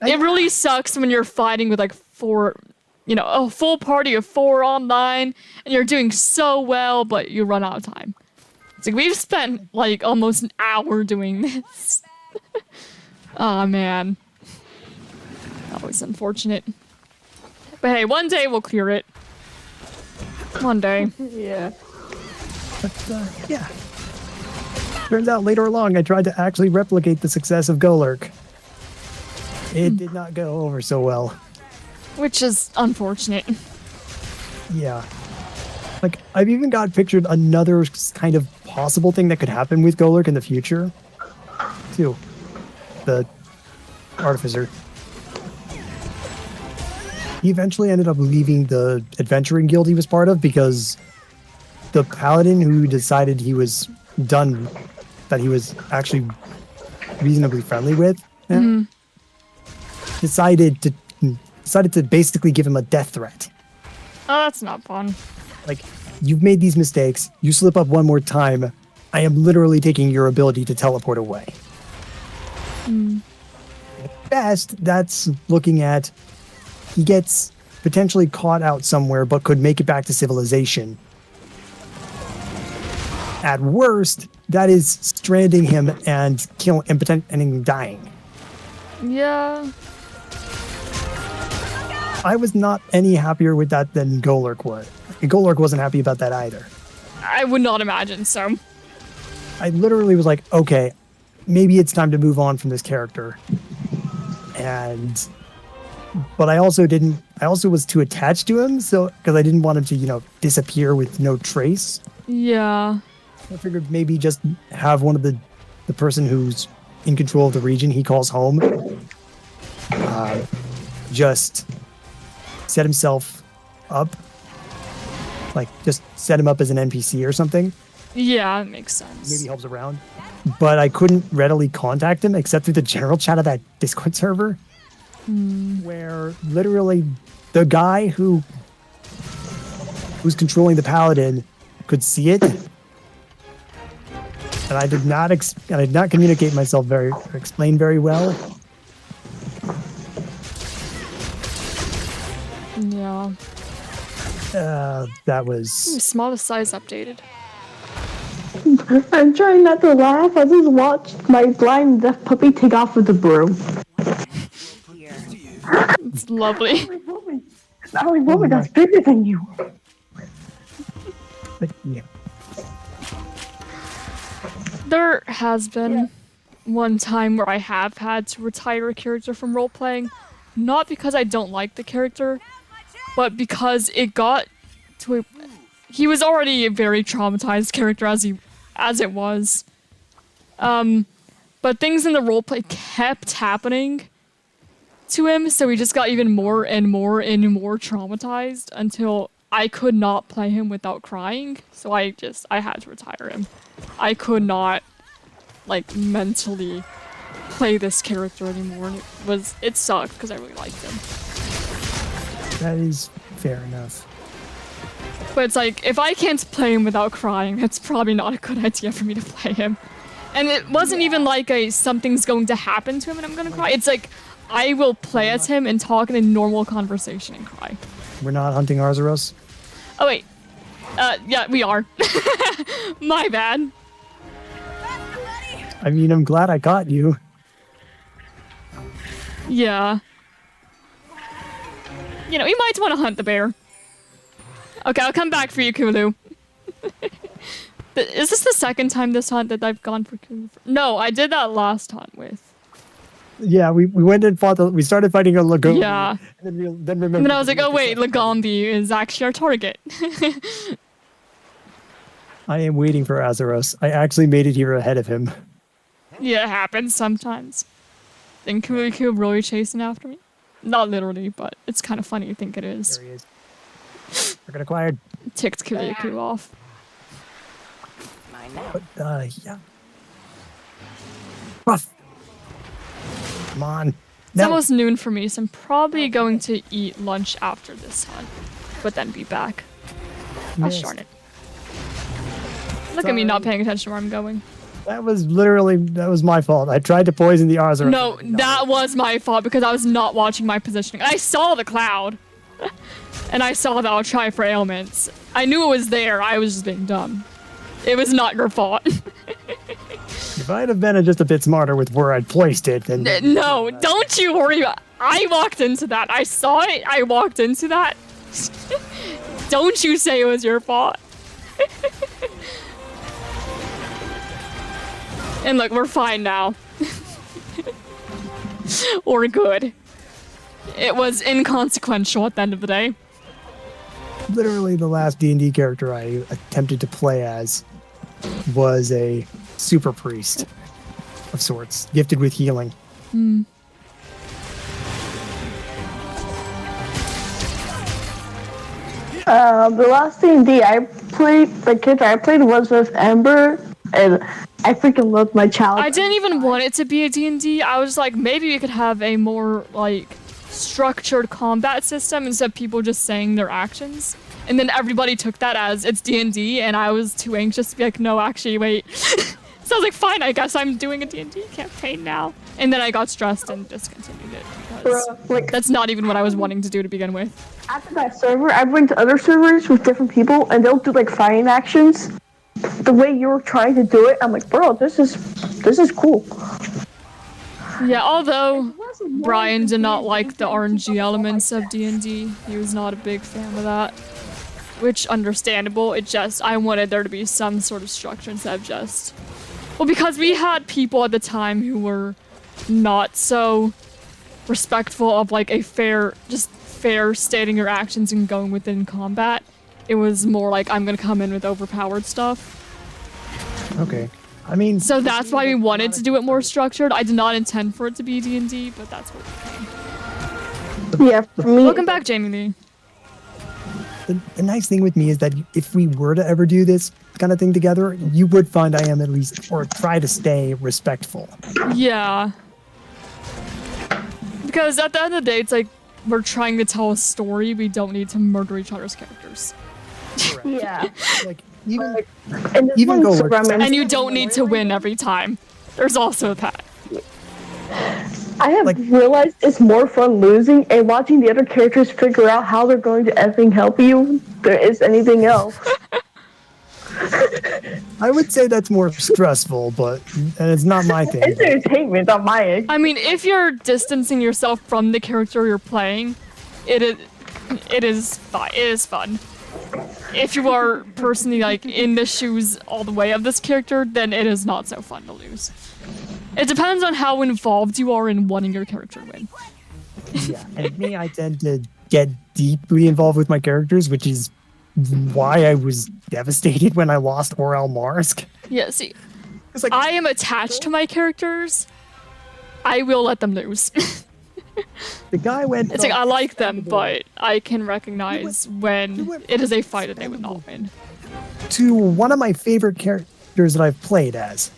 Speaker 1: It really sucks when you're fighting with like a full party of 4 online and you're doing so well, but you run out of time. It's like, we've spent like almost an hour doing this. Oh man. Always unfortunate. But hey, one day we'll clear it. One day.
Speaker 5: Yeah.
Speaker 4: But, yeah. Turns out later along, I tried to actually replicate the success of Golurk. It did not go over so well.
Speaker 1: Which is unfortunate.
Speaker 4: Yeah. Like, I've even got pictured another kind of possible thing that could happen with Golurk in the future. Too. The Artificer. He eventually ended up leaving the adventuring guild he was part of because the paladin who decided he was done, that he was actually reasonably friendly with, decided to basically give him a death threat.
Speaker 1: Oh, that's not fun.
Speaker 4: Like, you've made these mistakes. You slip up one more time. I am literally taking your ability to teleport away. At best, that's looking at he gets potentially caught out somewhere but could make it back to civilization. At worst, that is stranding him and and dying.
Speaker 1: Yeah.
Speaker 4: I was not any happier with that than Golurk was. And Golurk wasn't happy about that either.
Speaker 1: I would not imagine so.
Speaker 4: I literally was like, okay, maybe it's time to move on from this character. But I also was too attached to him, so because I didn't want him to, disappear with no trace.
Speaker 1: Yeah.
Speaker 4: I figured maybe just have one of the person who's in control of the region he calls home, just set himself up, like just set him up as an NPC or something.
Speaker 1: Yeah, it makes sense.
Speaker 4: Maybe helps around. But I couldn't readily contact him except through the general chat of that Discord server, where literally the guy who's controlling the paladin could see it. And I did not communicate myself explain very well.
Speaker 1: Yeah.
Speaker 4: That was
Speaker 1: Smallest size updated.
Speaker 5: I'm trying not to laugh. I just watched my blind deaf puppy take off with the broom.
Speaker 1: It's lovely.
Speaker 5: Now a woman that's bigger than you.
Speaker 4: but, yeah.
Speaker 1: There has been one time where I have had to retire a character from role-playing. not because I don't like the character, but because it got to a... He was already a very traumatized character as it was. But things in the roleplay kept happening to him, so he just got even more and more and more traumatized until I could not play him without crying. So I had to retire him. I could not, like, mentally play this character anymore, and it sucked because I really liked him.
Speaker 4: That is fair enough.
Speaker 1: But it's like, if I can't play him without crying, it's probably not a good idea for me to play him. And it wasn't even like something's going to happen to him and I'm gonna cry. It's like, I will play as him and talk in a normal conversation and cry.
Speaker 4: We're not hunting Arzuros?
Speaker 1: Oh wait. Yeah, we are. My bad.
Speaker 4: I mean, I'm glad I caught you.
Speaker 1: Yeah. You know, you might want to hunt the bear. Okay, I'll come back for you, Kulu. Is this the second time this hunt that I've gone for Kulu? No, I did that last hunt with.
Speaker 4: Yeah, we went and fought we started fighting a Lagombi.
Speaker 1: Yeah.
Speaker 4: And then remembered.
Speaker 1: And then I was like, oh wait, Lagombi is actually our target.
Speaker 4: I am waiting for Azeros. I actually made it here ahead of him.
Speaker 1: Yeah, it happens sometimes. And Kulu really chasing after me. Not literally, but it's kind of funny to think it is.
Speaker 4: There he is. Target acquired.
Speaker 1: Ticked Kulu off.
Speaker 4: But, yeah. Ruff. Come on.
Speaker 1: It's
Speaker 4: No.
Speaker 1: almost noon for me, so I'm probably going to eat lunch after this hunt. But then be back. Gosh
Speaker 4: Missed.
Speaker 1: darn it. Look at me not paying attention to where I'm going.
Speaker 4: That was my fault. I tried to poison the Arzuros.
Speaker 1: No, that was my fault because I was not watching my positioning. I saw the cloud. And I saw that I'll try for ailments. I knew it was there, I was just being dumb. It was not your fault.
Speaker 4: If I'd have been just a bit smarter with where I'd placed it, then...
Speaker 1: No, don't you worry about I walked into that. I saw it, I walked into that. Don't you say it was your fault. And look, we're fine now. We're good. It was inconsequential at the end of the day.
Speaker 4: Literally the last D&D character I attempted to play as was a super priest of sorts, gifted with healing.
Speaker 5: The last D&D I played, the character I played was with Ember, and I freaking loved my challenge.
Speaker 1: I didn't even want it to be a D&D. I was like, maybe we could have a more, like, structured combat system instead of people just saying their actions. And then everybody took that as it's D&D, and I was too anxious to be like, no, actually, wait. So I was like, fine, I guess I'm doing a D&D campaign now. And then I got stressed and discontinued it because that's not even what I was wanting to do to begin with.
Speaker 5: After that server, I went to other servers with different people, and they'll do like fighting actions. The way you were trying to do it, I'm like, bro, this is cool.
Speaker 1: Yeah, although Brian did not like the RNG elements of D&D, he was not a big fan of that. Which, understandable, I wanted there to be some sort of structure instead of just... Well, because we had people at the time who were not so respectful of, like, fair stating your actions and going within combat. It was more like, I'm gonna come in with overpowered stuff.
Speaker 4: Okay. I mean...
Speaker 1: So that's why we wanted to do it more structured. I did not intend for it to be D&D, but that's what it became.
Speaker 5: Yeah, for me...
Speaker 1: Welcome back, Jamie Lee.
Speaker 4: The nice thing with me is that if we were to ever do this kind of thing together, you would find I am at least, or try to stay respectful.
Speaker 1: Yeah. Because at the end of the day, it's like, we're trying to tell a story, we don't need to murder each other's characters.
Speaker 5: Yeah.
Speaker 4: Like, even
Speaker 5: even
Speaker 4: go
Speaker 1: and you don't need to win every time. There's also that.
Speaker 5: I have realized it's more fun losing and watching the other characters figure out how they're going to effing help you than there is anything else.
Speaker 4: I would say that's more stressful, but it's not my thing.
Speaker 5: It's entertainment on my end.
Speaker 1: I mean, if you're distancing yourself from the character you're playing, it is fun. If you are personally like in the shoes all the way of this character, then it is not so fun to lose. It depends on how involved you are in wanting your character to win.
Speaker 4: Yeah, and me, I tend to get deeply involved with my characters, which is why I was devastated when I lost Orel Marsk.
Speaker 1: Yeah, see,
Speaker 4: It's like,
Speaker 1: I am attached to my characters. I will let them lose.
Speaker 4: the guy went.
Speaker 1: It's like I
Speaker 4: from
Speaker 1: like them,
Speaker 4: expendable
Speaker 1: but I can recognize when it is a fight that they would not win.
Speaker 4: to one of my favorite characters that I've played as.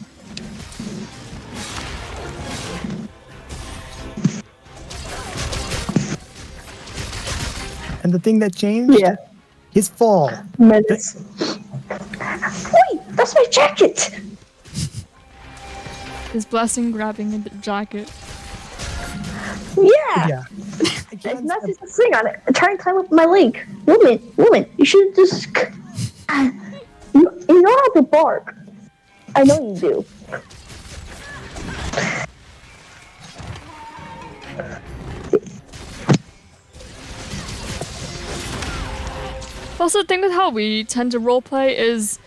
Speaker 4: And the thing that changed,
Speaker 5: Yeah.
Speaker 4: his fall.
Speaker 5: Minutes. Wait, that's my jacket.
Speaker 1: His blessing grabbing a jacket.
Speaker 5: Yeah.
Speaker 4: Yeah.
Speaker 5: And that's just a thing on it. Try and climb up my leg. Woman, you should just. You know how to bark. I know you do.
Speaker 1: Also, the thing with how we tend to roleplay is,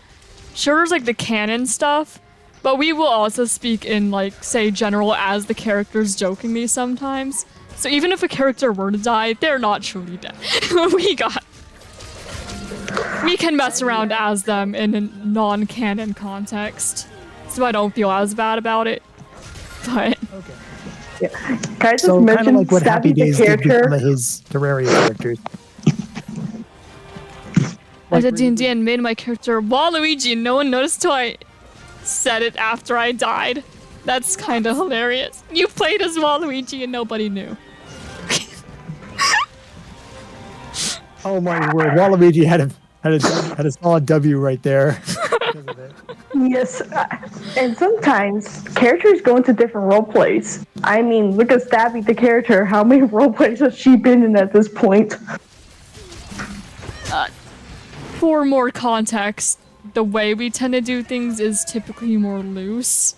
Speaker 1: sure, there's like the canon stuff, but we will also speak in like, say, general as the characters jokingly sometimes. So even if a character were to die, they're not truly dead. We can mess around as them in a non-canon context, so I don't feel as bad about it. But
Speaker 4: Okay.
Speaker 5: Yeah. Can I just
Speaker 4: So kind of
Speaker 5: mention
Speaker 4: like what Happy
Speaker 5: Stabby the
Speaker 4: Days did with
Speaker 5: character?
Speaker 4: some of his Terraria characters.
Speaker 1: I did D&D and made my character Waluigi, and no one noticed till I said it after I died. That's kind of hilarious. You played as Waluigi and nobody knew.
Speaker 4: Oh my word! Waluigi had a solid W right there. Because of it.
Speaker 5: Yes, and sometimes characters go into different role plays. I mean, look at Stabby the character. How many role plays has she been in at this point?
Speaker 1: For more context, the way we tend to do things is typically more loose.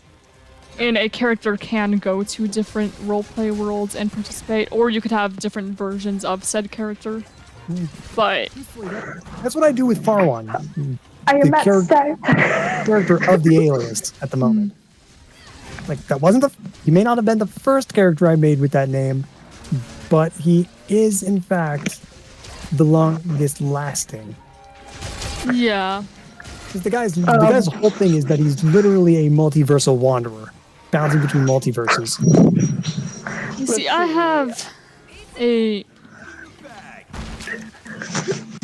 Speaker 1: And a character can go to different roleplay worlds and participate, or you could have different versions of said character. But
Speaker 4: That's what I do with Farwan,
Speaker 5: I am
Speaker 4: The
Speaker 5: at
Speaker 4: character-
Speaker 5: Stab.
Speaker 4: character of the alias at the moment. Like that wasn't he may not have been the first character I made with that name, but he is in fact the longest lasting.
Speaker 1: yeah.
Speaker 4: Because the guy's whole thing is that he's literally a multiversal wanderer, bouncing between multiverses.
Speaker 1: You see, I have a...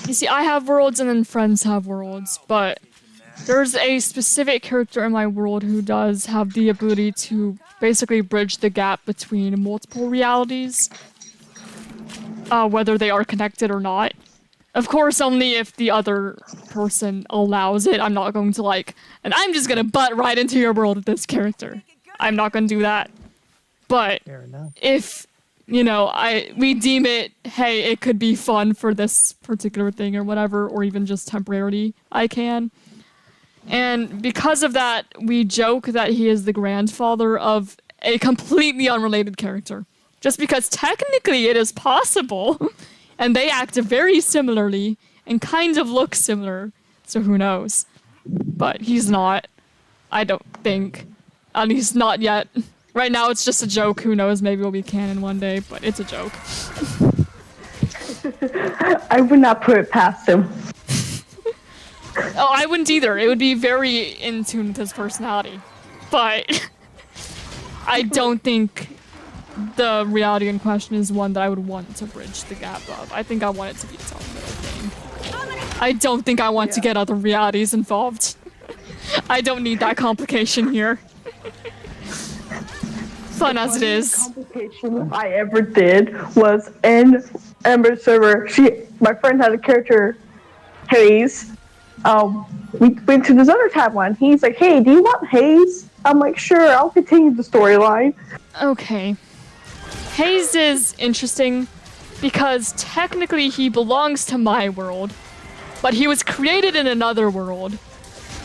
Speaker 1: You see, I have worlds and then friends have worlds, but there's a specific character in my world who does have the ability to basically bridge the gap between multiple realities, whether they are connected or not. Of course, only if the other person allows it. I'm not going to and I'm just gonna butt right into your world with this character. I'm not gonna do that. But
Speaker 4: Fair enough.
Speaker 1: if, we deem it, hey, it could be fun for this particular thing or whatever, or even just temporarily, I can. And because of that, we joke that he is the grandfather of a completely unrelated character. Just because technically it is possible. And they act very similarly and kind of look similar, so who knows? But he's not, I don't think. At least not yet. Right now it's just a joke, who knows, maybe it'll be canon one day, but it's a joke.
Speaker 5: I would not put it past him.
Speaker 1: Oh, I wouldn't either. It would be very in tune with his personality. But I don't think the reality in question is one that I would want to bridge the gap of. I think I want it to be its own little thing. I don't think I want to get other realities involved. I don't need that complication here. Fun as it is.
Speaker 5: Complication I ever did was in Ember server. My friend had a character, Hayes. We went to this other tab one. He's like, "Hey, do you want Hayes?" I'm like, "Sure, I'll continue the storyline."
Speaker 1: Okay. Hayes is interesting because technically he belongs to my world, but he was created in another world.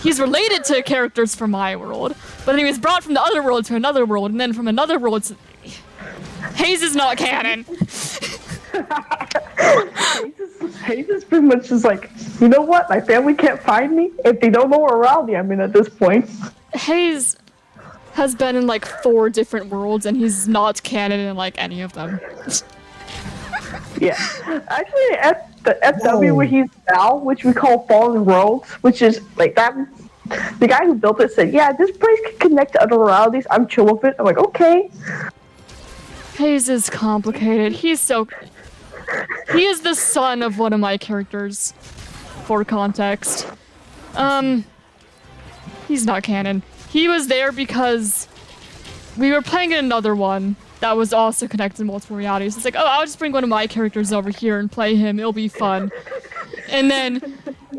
Speaker 1: He's related to characters from my world, but then he was brought from the other world to another world, and then from another world to... Hayes is not canon.
Speaker 5: Hayes is pretty much just like, you know what? My family can't find me if they don't know what reality I'm in at this point.
Speaker 1: Hayes has been in 4 different worlds, and he's not canon in any of them.
Speaker 5: Yeah. Actually, at the FW where he's now, which we call Fallen Worlds, which is like that. The guy who built it said, "Yeah, this place can connect to other realities. I'm chill with it." I'm like, okay.
Speaker 1: Hayes is complicated. He is the son of one of my characters, for context. He's not canon. He was there because we were playing another one that was also connected to multiple realities. It's like, oh, I'll just bring one of my characters over here and play him. It'll be fun. And then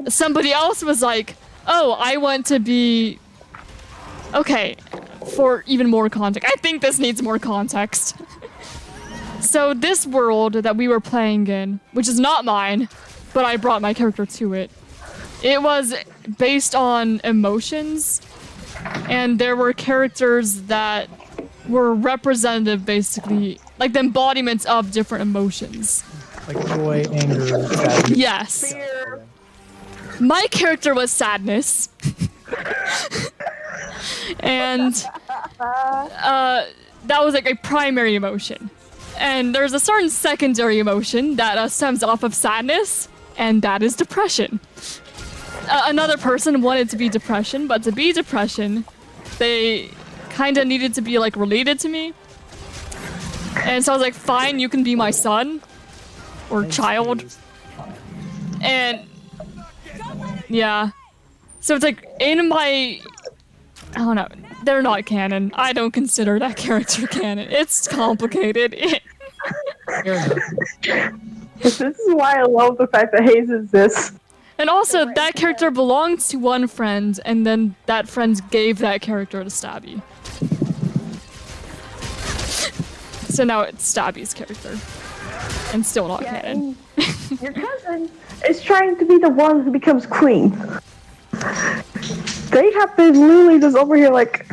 Speaker 1: somebody else was like, oh, I want to be... Okay, for even more context. I think this needs more context. So this world that we were playing in, which is not mine, but I brought my character to it, it was based on emotions, and there were characters that were representative, basically, like the embodiments of different emotions.
Speaker 4: Like joy, anger, sadness.
Speaker 1: Yes. My character was sadness. And that was like a primary emotion. And there's a certain secondary emotion that stems off of sadness, and that is depression. Another person wanted to be depression, but to be depression, they kind of needed to be like related to me. And so I was like, fine, you can be my son or child. And yeah. So it's like in my, I don't know, they're not canon. I don't consider that character canon. It's complicated.
Speaker 5: This is why I love the fact that Hayes exists.
Speaker 1: And also, that character belonged to one friend, and then that friend gave that character to Stabby. So now it's Stabby's character. And still not canon.
Speaker 5: Your cousin is trying to be the one who becomes queen. They have been literally just over here like,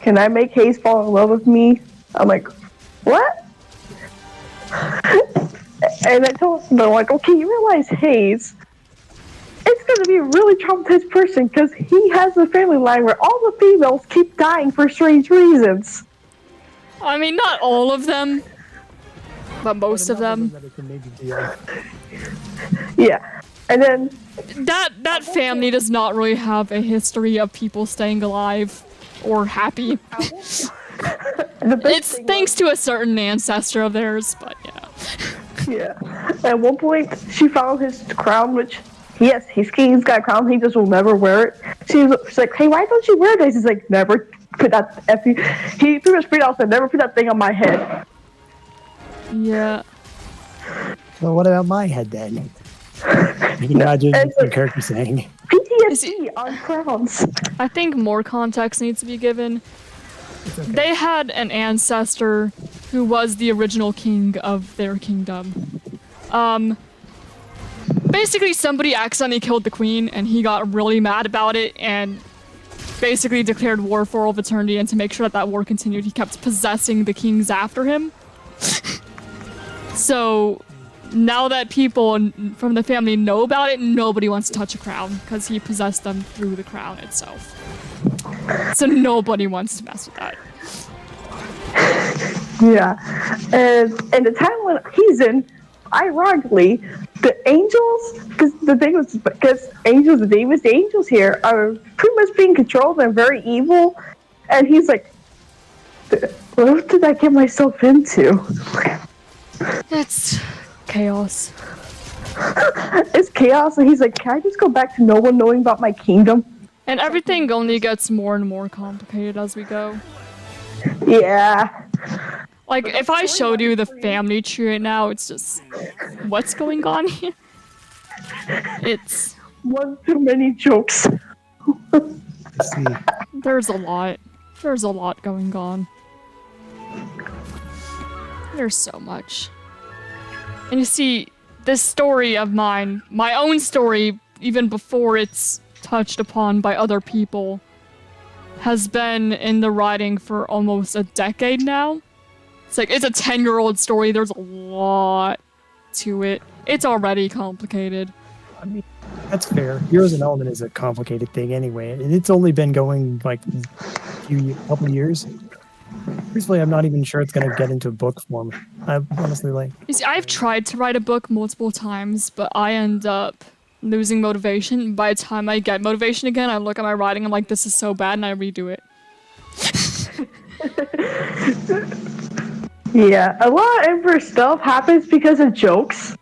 Speaker 5: can I make Hayes fall in love with me? I'm like, what? And I told them, they're like, okay, you realize Hayes, it's going to be a really traumatized person because he has a family line where all the females keep dying for strange reasons.
Speaker 1: I mean, not all of them, but most of them.
Speaker 5: Yeah, and then
Speaker 1: that family does not really have a history of people staying alive or happy. It's thanks to a certain ancestor of theirs, but yeah.
Speaker 5: Yeah. At one point, she found his crown, which, yes, he's king, he's got a crown, he just will never wear it. She's like, hey, why don't you wear this? He's like, never put that, he pretty much freaked out, said, never put that thing on my head.
Speaker 1: Yeah.
Speaker 4: Well, what about my head then? You can imagine your character saying.
Speaker 5: PTSD on crowns.
Speaker 1: I think more context needs to be given.
Speaker 4: Okay.
Speaker 1: They had an ancestor who was the original king of their kingdom. Basically somebody accidentally killed the queen and he got really mad about it and basically declared war for all of eternity, and to make sure that that war continued, he kept possessing the kings after him. So now that people from the family know about it, nobody wants to touch a crown because he possessed them through the crown itself. So nobody wants to mess with that.
Speaker 5: Yeah, and the time when he's in, ironically, the angels, because the thing was, because angels, the angels here are pretty much being controlled and very evil, and he's like, what did I get myself into?
Speaker 1: It's chaos.
Speaker 5: It's chaos, and he's like, can I just go back to no one knowing about my kingdom?
Speaker 1: And everything only gets more and more complicated as we go.
Speaker 5: Yeah.
Speaker 1: Like, if I showed you the family tree right now, it's just... What's going on here? It's...
Speaker 5: One too many jokes.
Speaker 1: There's a lot. There's a lot going on. There's so much. And you see, this story of mine, my own story, even before it's touched upon by other people, has been in the writing for almost a decade now. It's like, it's a 10-year-old story, there's a lot to it. It's already complicated.
Speaker 4: I mean, that's fair. Heroes and Element is a complicated thing anyway, and it's only been going like a couple of years. Truthfully, I'm not even sure it's gonna get into book form. I honestly like.
Speaker 1: You see, I've tried to write a book multiple times, but I end up losing motivation. By the time I get motivation again, I look at my writing, I'm like, this is so bad, and I redo it.
Speaker 5: Yeah, a lot of Ember stuff happens because of jokes.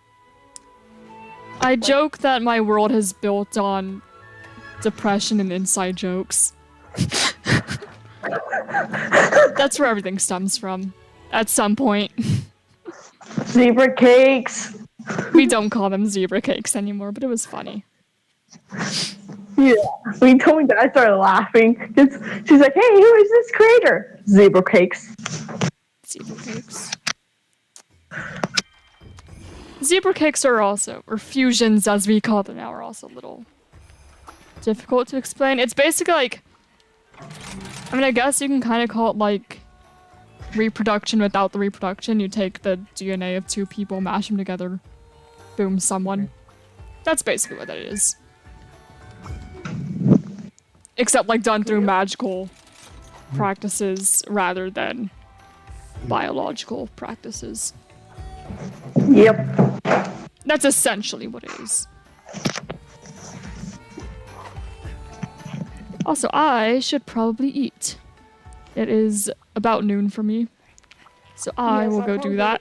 Speaker 1: I joke that my world has built on depression and inside jokes. That's where everything stems from. At some point.
Speaker 5: Zebra cakes.
Speaker 1: We don't call them zebra cakes anymore, but it was funny.
Speaker 5: Yeah, we told me that I started laughing. She's like, "Hey, who is this creator?" Zebra cakes.
Speaker 1: Zebra cakes. Zebra cakes are also, or fusions as we call them now, are also a little difficult to explain. It's basically like, I mean, I guess you can kind of call it like reproduction without the reproduction. You take the DNA of two people, mash them together, boom, someone. That's basically what that is. Except like done through magical practices rather than biological practices.
Speaker 5: Yep.
Speaker 1: That's essentially what it is. Also, I should probably eat. It is about noon for me. So I will go do that.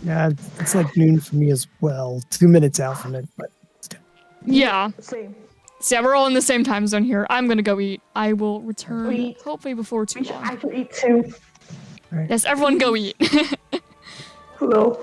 Speaker 4: Yeah, it's like noon for me as well. 2 minutes out from it, but still.
Speaker 1: Yeah.
Speaker 5: Same.
Speaker 1: So yeah, we're all in the same time zone here. I'm gonna go eat. I will return
Speaker 5: Eat.
Speaker 1: hopefully before too long.
Speaker 5: I should eat too.
Speaker 1: Yes, everyone go eat.
Speaker 5: Hello.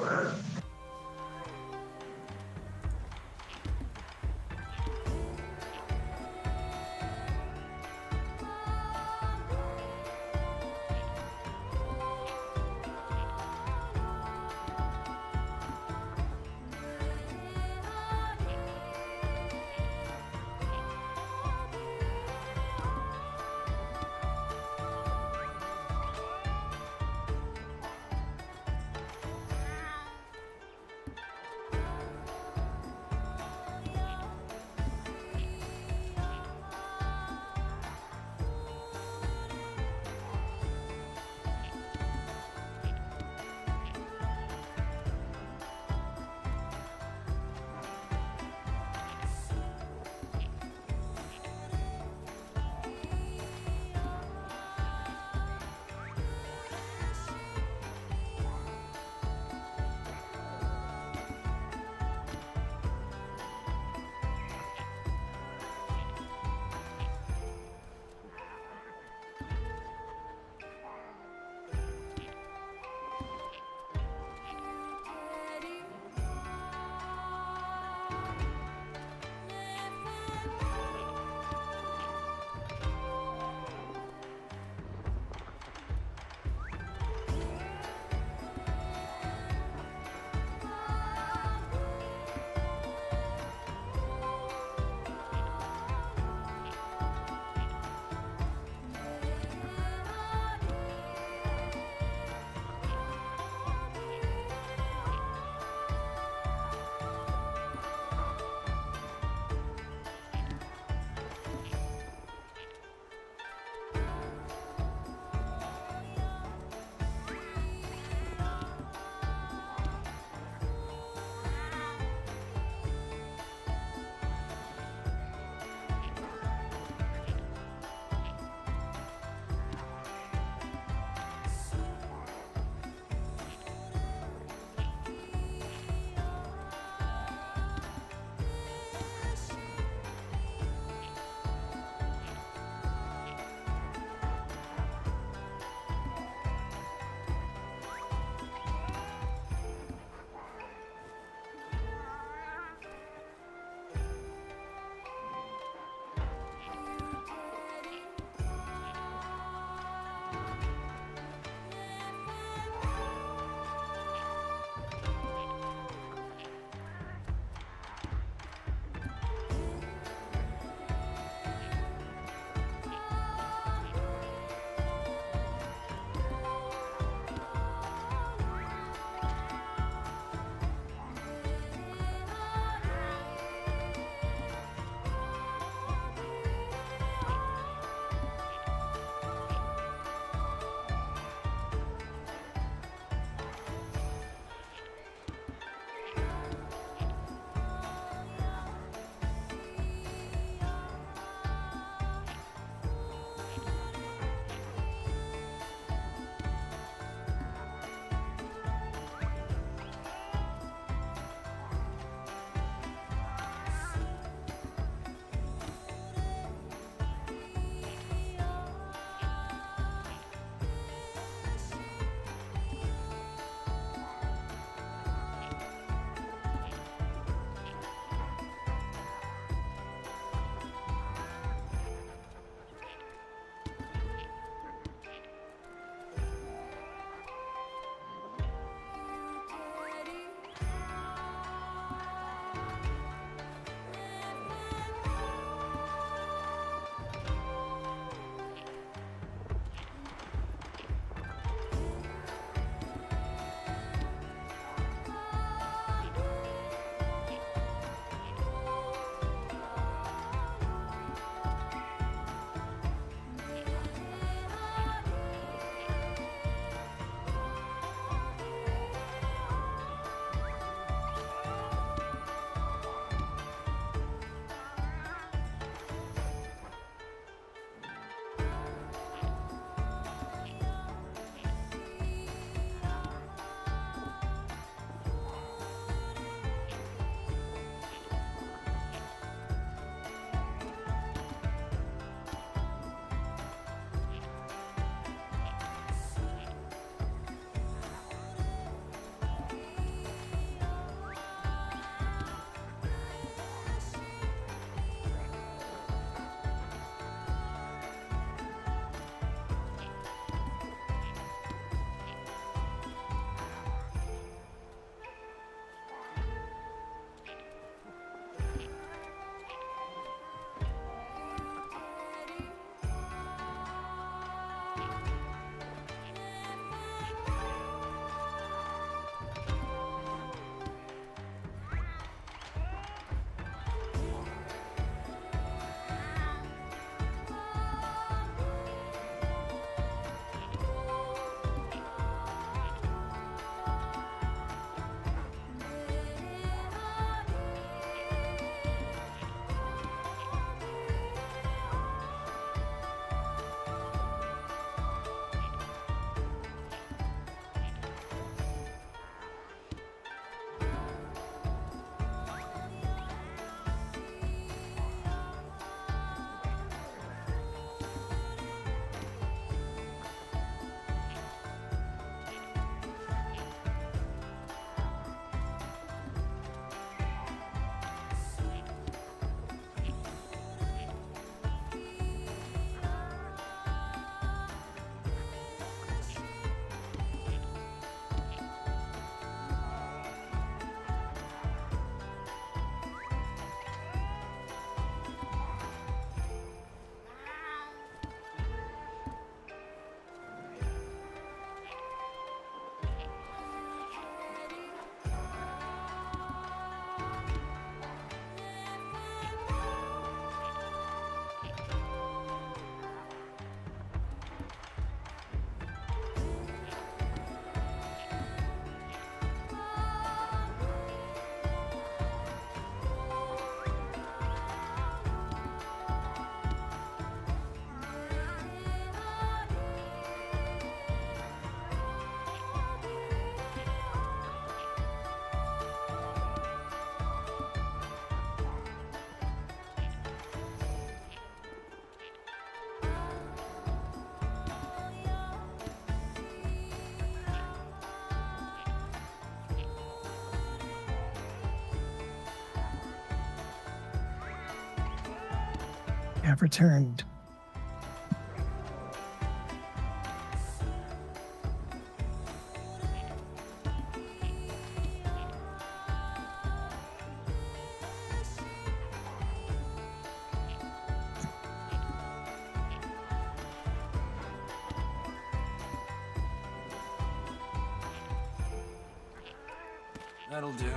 Speaker 4: have returned.
Speaker 2: That'll do.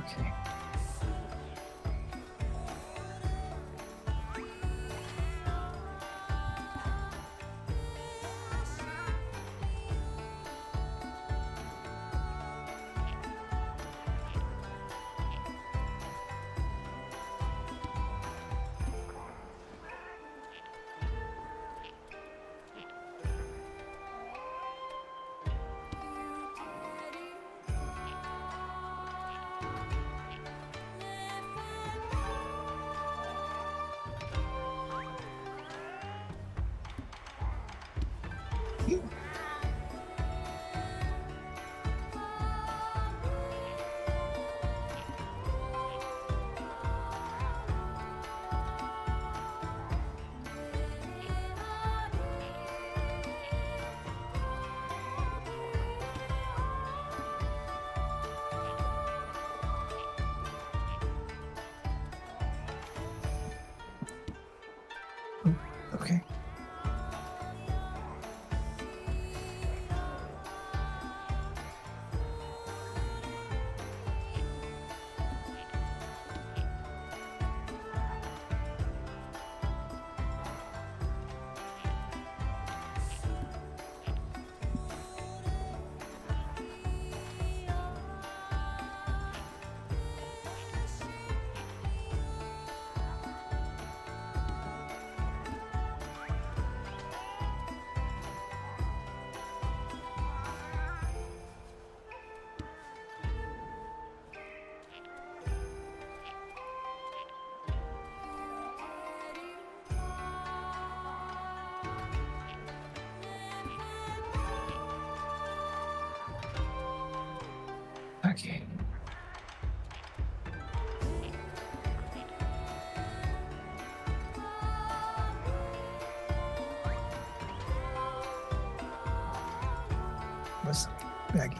Speaker 4: Okay. Okay. Okay. What's Maggie?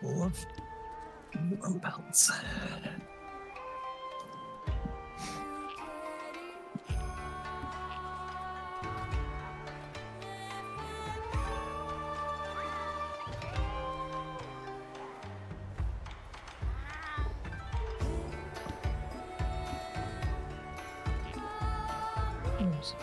Speaker 4: couple of warm belts. Oops.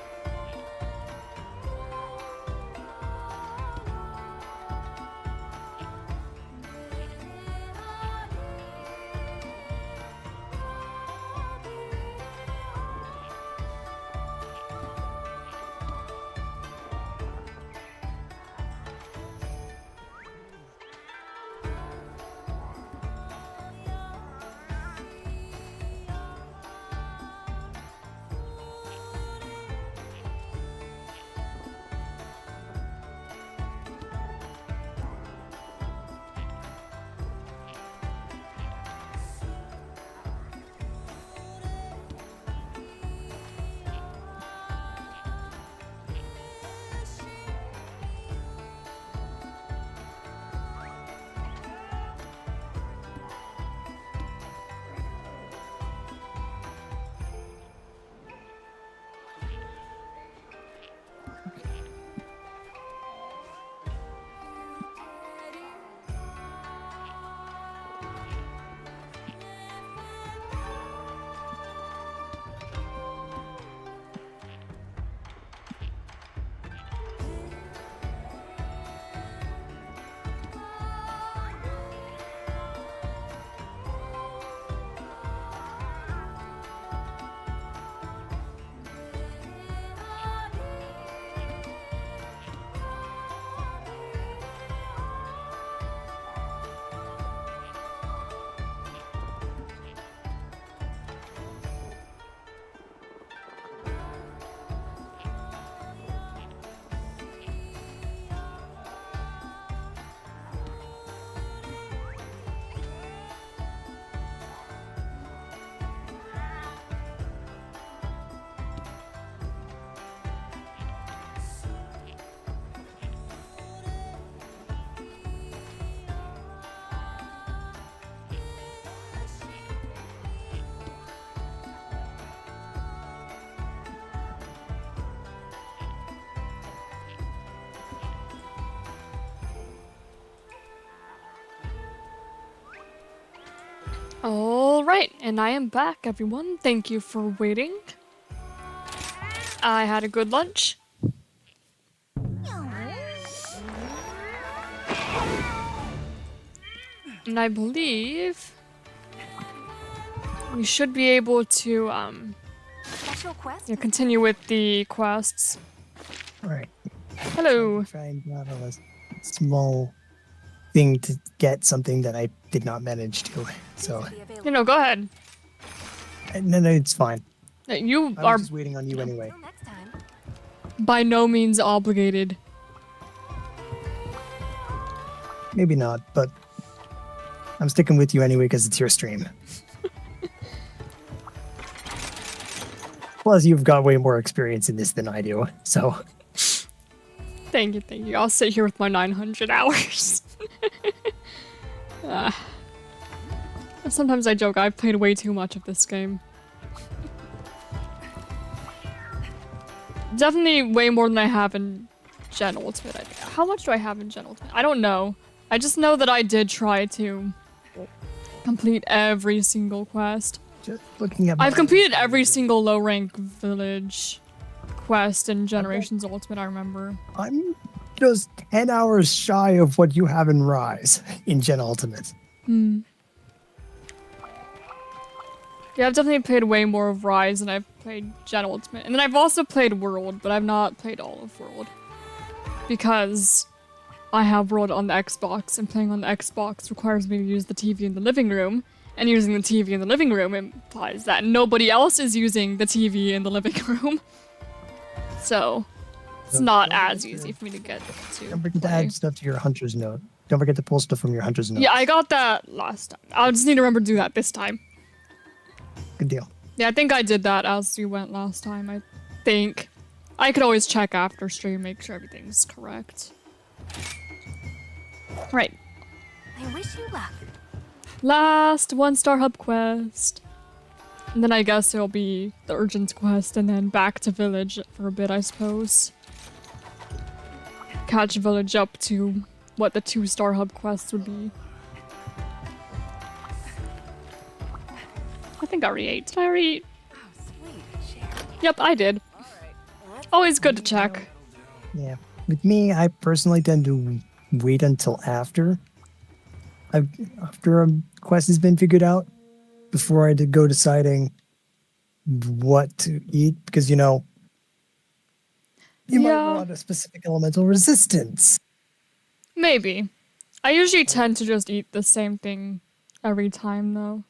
Speaker 1: Alright, and I am back, everyone. Thank you for waiting. I had a good lunch. And I believe we should be able to
Speaker 3: Special quest?
Speaker 1: continue with the quests.
Speaker 4: All right.
Speaker 1: Hello.
Speaker 4: Trying to have a small thing to get something that I did not manage to. So
Speaker 1: Go ahead.
Speaker 4: no, it's fine.
Speaker 1: You
Speaker 4: I
Speaker 1: are
Speaker 4: was just waiting on you anyway.
Speaker 3: Until next time.
Speaker 1: by no means obligated.
Speaker 4: Maybe not, but I'm sticking with you anyway because it's your stream. Plus, you've got way more experience in this than I do, so.
Speaker 1: Thank you, thank you. I'll sit here with my 900 hours. Sometimes I joke, I've played way too much of this game. Definitely way more than I have in Gen Ultimate. How much do I have in Gen Ultimate? I don't know. I just know that I did try to complete every single quest.
Speaker 4: Just looking at
Speaker 1: I've completed every single low rank village quest in Generations Ultimate, I remember.
Speaker 4: I'm just 10 hours shy of what you have in Rise in Gen Ultimate.
Speaker 1: Yeah, I've definitely played way more of Rise than I've played Gen Ultimate. And then I've also played World, but I've not played all of World. Because I have World on the Xbox, and playing on the Xbox requires me to use the TV in the living room. And using the TV in the living room implies that nobody else is using the TV in the living room. So, it's not as easy for me to get to.
Speaker 4: Don't forget to
Speaker 1: play.
Speaker 4: add stuff to your Hunter's Note. Don't forget to pull stuff from your Hunter's Note.
Speaker 1: Yeah, I got that last time. I'll just need to remember to do that this time.
Speaker 4: Good deal.
Speaker 1: Yeah, I think I did that as we went last time, I think. I could always check after stream, make sure everything's correct. Right.
Speaker 3: I wish you luck.
Speaker 1: Last 1-star hub quest. And then I guess it'll be the urgent quest and then back to village for a bit, I suppose. Catch village up to what the 2-star hub quests would be. I think I already ate. Did I already eat?
Speaker 3: Oh, sweet. Share.
Speaker 1: Yep, I did. Always good to check.
Speaker 4: Yeah. With me, I personally tend to wait until after a quest has been figured out before I go deciding what to eat, because you might want a specific elemental resistance.
Speaker 1: Maybe. I usually tend to just eat the same thing every time, though.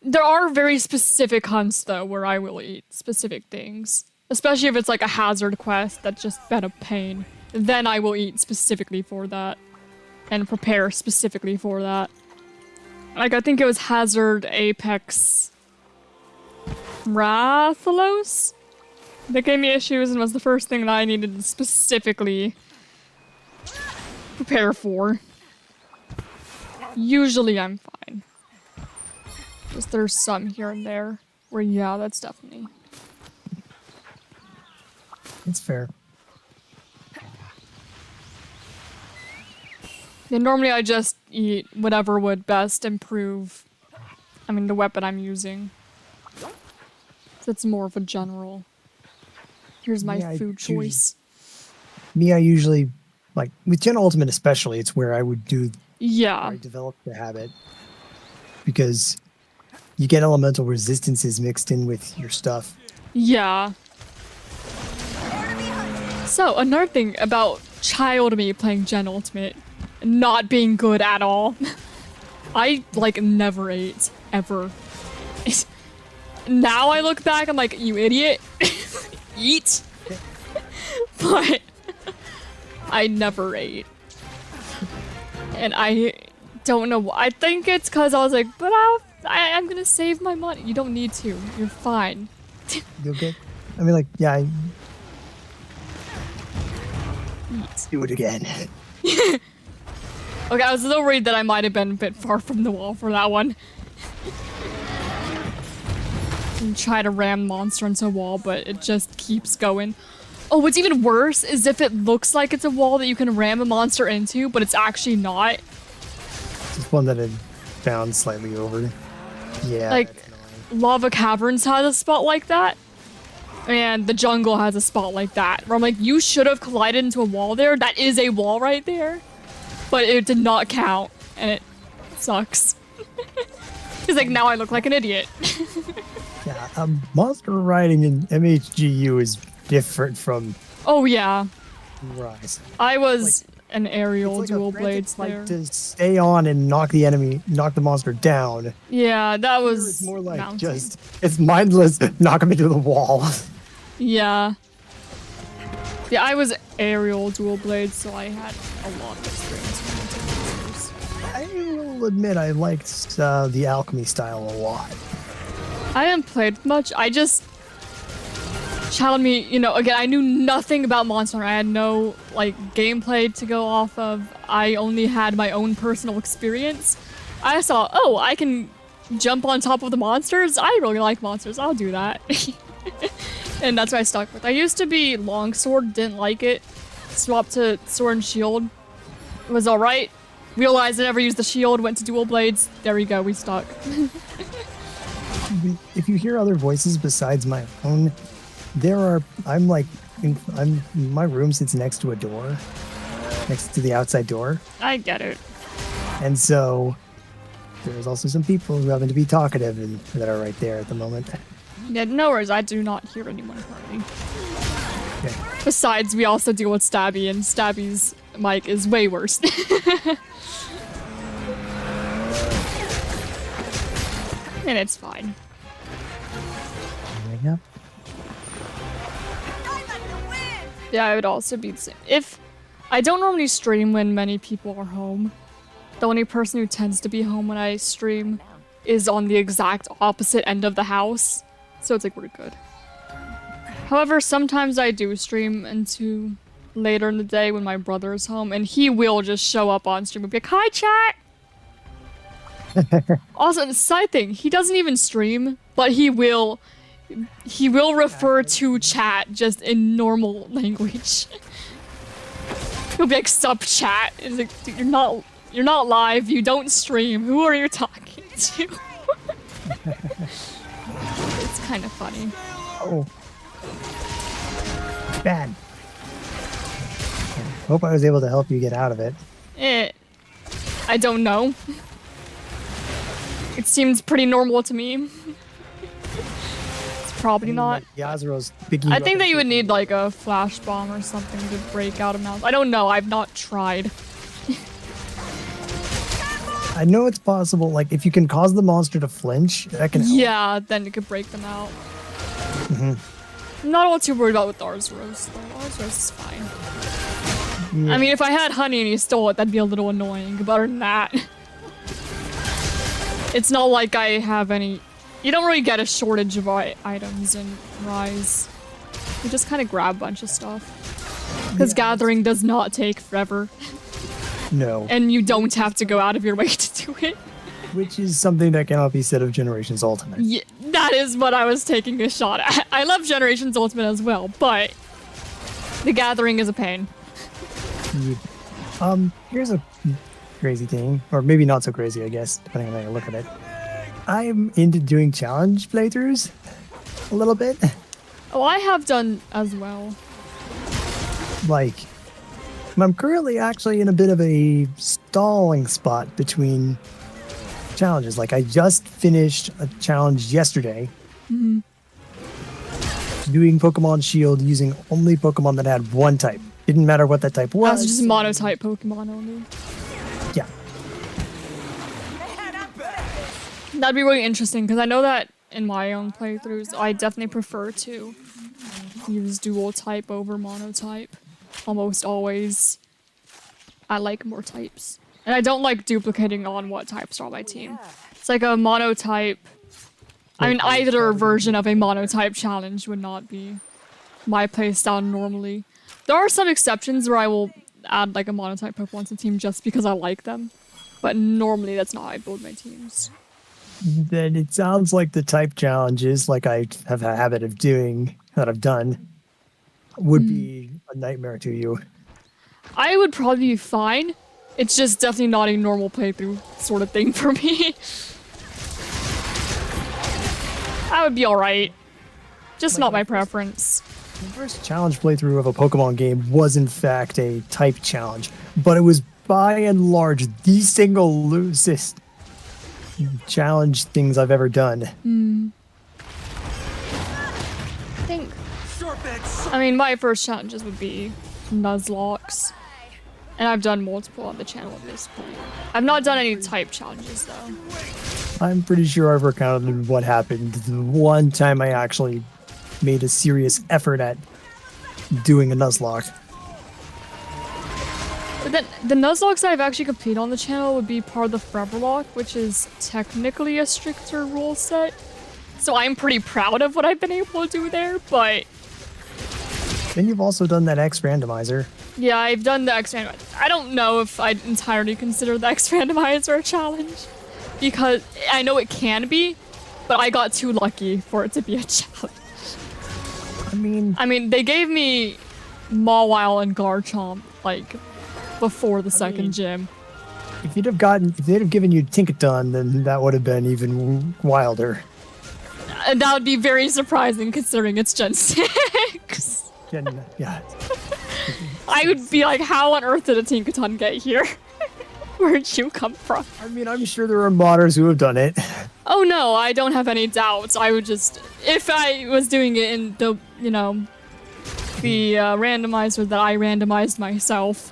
Speaker 1: There are very specific hunts, though, where I will eat specific things. Especially if it's like a hazard quest that's just been a pain. Then I will eat specifically for that. And prepare specifically for that. Like, I think it was Hazard Apex Rathalos that gave me issues and was the first thing that I needed to specifically prepare for. Usually I'm fine. Just there's some here and there where, yeah, that's definitely...
Speaker 4: It's fair.
Speaker 1: Yeah, normally I just eat whatever would best improve, the weapon I'm using. So it's more of a general. Here's my food choice.
Speaker 4: I usually, like, with Gen Ultimate especially, it's where I would do...
Speaker 1: Yeah.
Speaker 4: I developed the habit. Because you get elemental resistances mixed in with your stuff.
Speaker 1: Yeah. So, another thing about child me playing Gen Ultimate not being good at all. I, never ate. Ever. Now I look back, I'm like, you idiot. Eat. But I never ate. And I don't know. I think it's because I was like, but I'm gonna save my money. You don't need to. You're fine.
Speaker 4: You'll get...
Speaker 1: Eat.
Speaker 4: Do it again.
Speaker 1: Okay, I was a little worried that I might have been a bit far from the wall for that one. And try to ram monster into a wall, but it just keeps going. Oh, what's even worse is if it looks like it's a wall that you can ram a monster into, but it's actually not.
Speaker 4: Just one that had found slightly over. Yeah.
Speaker 1: Like, Lava Caverns has a spot like that. And the jungle has a spot like that. Where I'm like, you should have collided into a wall there. That is a wall right there. But it did not count. And it sucks. Because, like, now I look like an idiot.
Speaker 4: Yeah, monster riding in MHGU is different from...
Speaker 1: Oh, yeah.
Speaker 4: Rise.
Speaker 1: I was an aerial
Speaker 4: It's like
Speaker 1: dual
Speaker 4: a
Speaker 1: blades
Speaker 4: frantic
Speaker 1: there.
Speaker 4: fight to stay on and knock the monster down.
Speaker 1: Yeah, that
Speaker 4: Here
Speaker 1: was
Speaker 4: it's more like
Speaker 1: mounting.
Speaker 4: it's mindless, knock him into the wall.
Speaker 1: Yeah. Yeah, I was aerial dual blades, so I had a lot of experience with monsters.
Speaker 4: I will admit I liked the alchemy style a lot.
Speaker 1: I haven't played much. I just challenged me, again, I knew nothing about Monster Hunter. I had no, gameplay to go off of. I only had my own personal experience. I saw, oh, I can jump on top of the monsters. I really like monsters. I'll do that. And that's what I stuck with. I used to be longsword, didn't like it. Swapped to sword and shield. It was alright. Realized I never used the shield, went to dual blades. There we go, we stuck.
Speaker 4: If you hear other voices besides my own, my room sits next to a door, next to the outside door.
Speaker 1: I get it.
Speaker 4: And so there's also some people who happen to be talkative and that are right there at the moment.
Speaker 1: Yeah, no worries, I do not hear anyone currently.
Speaker 4: Okay.
Speaker 1: Besides, we also deal with Stabby, and Stabby's mic is way worse. And it's fine.
Speaker 4: Yeah.
Speaker 1: Yeah, I would also be the same. If I don't normally stream when many people are home. The only person who tends to be home when I stream is on the exact opposite end of the house. So it's like, we're good. However, sometimes I do stream into later in the day when my brother is home, and he will just show up on stream and be like, "Hi, chat." Also, the side thing, he doesn't even stream, but he will refer to chat just in normal language. He'll be like, "Sup, chat." It's like, "Dude, you're not live. You don't stream. Who are you talking to?" It's kind of funny.
Speaker 4: Oh. Bad. Hope I was able to help you get out of it.
Speaker 1: I don't know. It seems pretty normal to me. It's probably not.
Speaker 4: Yasuro's picking you
Speaker 1: I
Speaker 4: up
Speaker 1: think
Speaker 4: and
Speaker 1: that you would
Speaker 4: taking
Speaker 1: need like a flash bomb or something to break out a mouse. I don't know. I've not tried.
Speaker 4: I know it's possible, like, if you can cause the monster to flinch, that can help.
Speaker 1: Yeah, then it could break them out. I'm not all too worried about with Arzuros, though. Arzuros is fine.
Speaker 4: Yeah.
Speaker 1: I mean, if I had honey and he stole it, that'd be a little annoying. But other than that, it's not like I have any... You don't really get a shortage of items in Rise. You just kind of grab a bunch of stuff. Because
Speaker 4: Yeah,
Speaker 1: gathering does not take forever.
Speaker 4: No.
Speaker 1: And you don't have to go out of your way to do it.
Speaker 4: Which is something that cannot be said of Generations Ultimate.
Speaker 1: Yeah, that is what I was taking a shot at. I love Generations Ultimate as well, but the gathering is a pain.
Speaker 4: Here's a crazy thing, or maybe not so crazy, I guess, depending on how you look at it. I'm into doing challenge playthroughs a little bit.
Speaker 1: Oh, I have done as well.
Speaker 4: Like, I'm currently actually in a bit of a stalling spot between challenges. Like, I just finished a challenge yesterday doing Pokemon Shield using only Pokemon that had one type. Didn't matter what that type was.
Speaker 1: That's just monotype Pokemon only.
Speaker 4: Yeah.
Speaker 1: That'd be really interesting because I know that in my own playthroughs, I definitely prefer to use dual type over monotype. Almost always. I like more types. And I don't like duplicating on what types are on my team. It's like a monotype. I mean, either version of a monotype challenge would not be my playstyle normally. There are some exceptions where I will add like a monotype Pokemon to the team just because I like them. But normally that's not how I build my teams.
Speaker 4: Then it sounds like the type challenges, like I have a habit of doing, that I've done, would be a nightmare to you.
Speaker 1: I would probably be fine. It's just definitely not a normal playthrough sort of thing for me. I would be alright. Just not my preference.
Speaker 4: The first challenge playthrough of a Pokemon game was in fact a type challenge, but it was by and large the single loosest challenge things I've ever done.
Speaker 1: I think... I mean, my first challenges would be Nuzlocke. And I've done multiple on the channel at this point. I've not done any type challenges, though.
Speaker 4: I'm pretty sure I've recounted what happened the one time I actually made a serious effort at doing a Nuzlocke.
Speaker 1: But then, the Nuzlocke that I've actually completed on the channel would be part of the Forever Lock, which is technically a stricter rule set. So I'm pretty proud of what I've been able to do there, but...
Speaker 4: Then you've also done that X randomizer.
Speaker 1: Yeah, I've done the X randomizer. I don't know if I'd entirely consider the X randomizer a challenge. Because I know it can be, but I got too lucky for it to be a challenge. I mean, they gave me Mawile and Garchomp, like, before the second gym.
Speaker 4: If they'd have given you Tinkaton, then that would have been even wilder.
Speaker 1: And that would be very surprising considering it's Gen 6.
Speaker 4: Yeah.
Speaker 1: I would be like, how on earth did a Tinkaton get here? Where'd you come from?
Speaker 4: I mean, I'm sure there are modders who have done it.
Speaker 1: Oh no, I don't have any doubts. I would just, if I was doing it in the, you know, the randomizer that I randomized myself,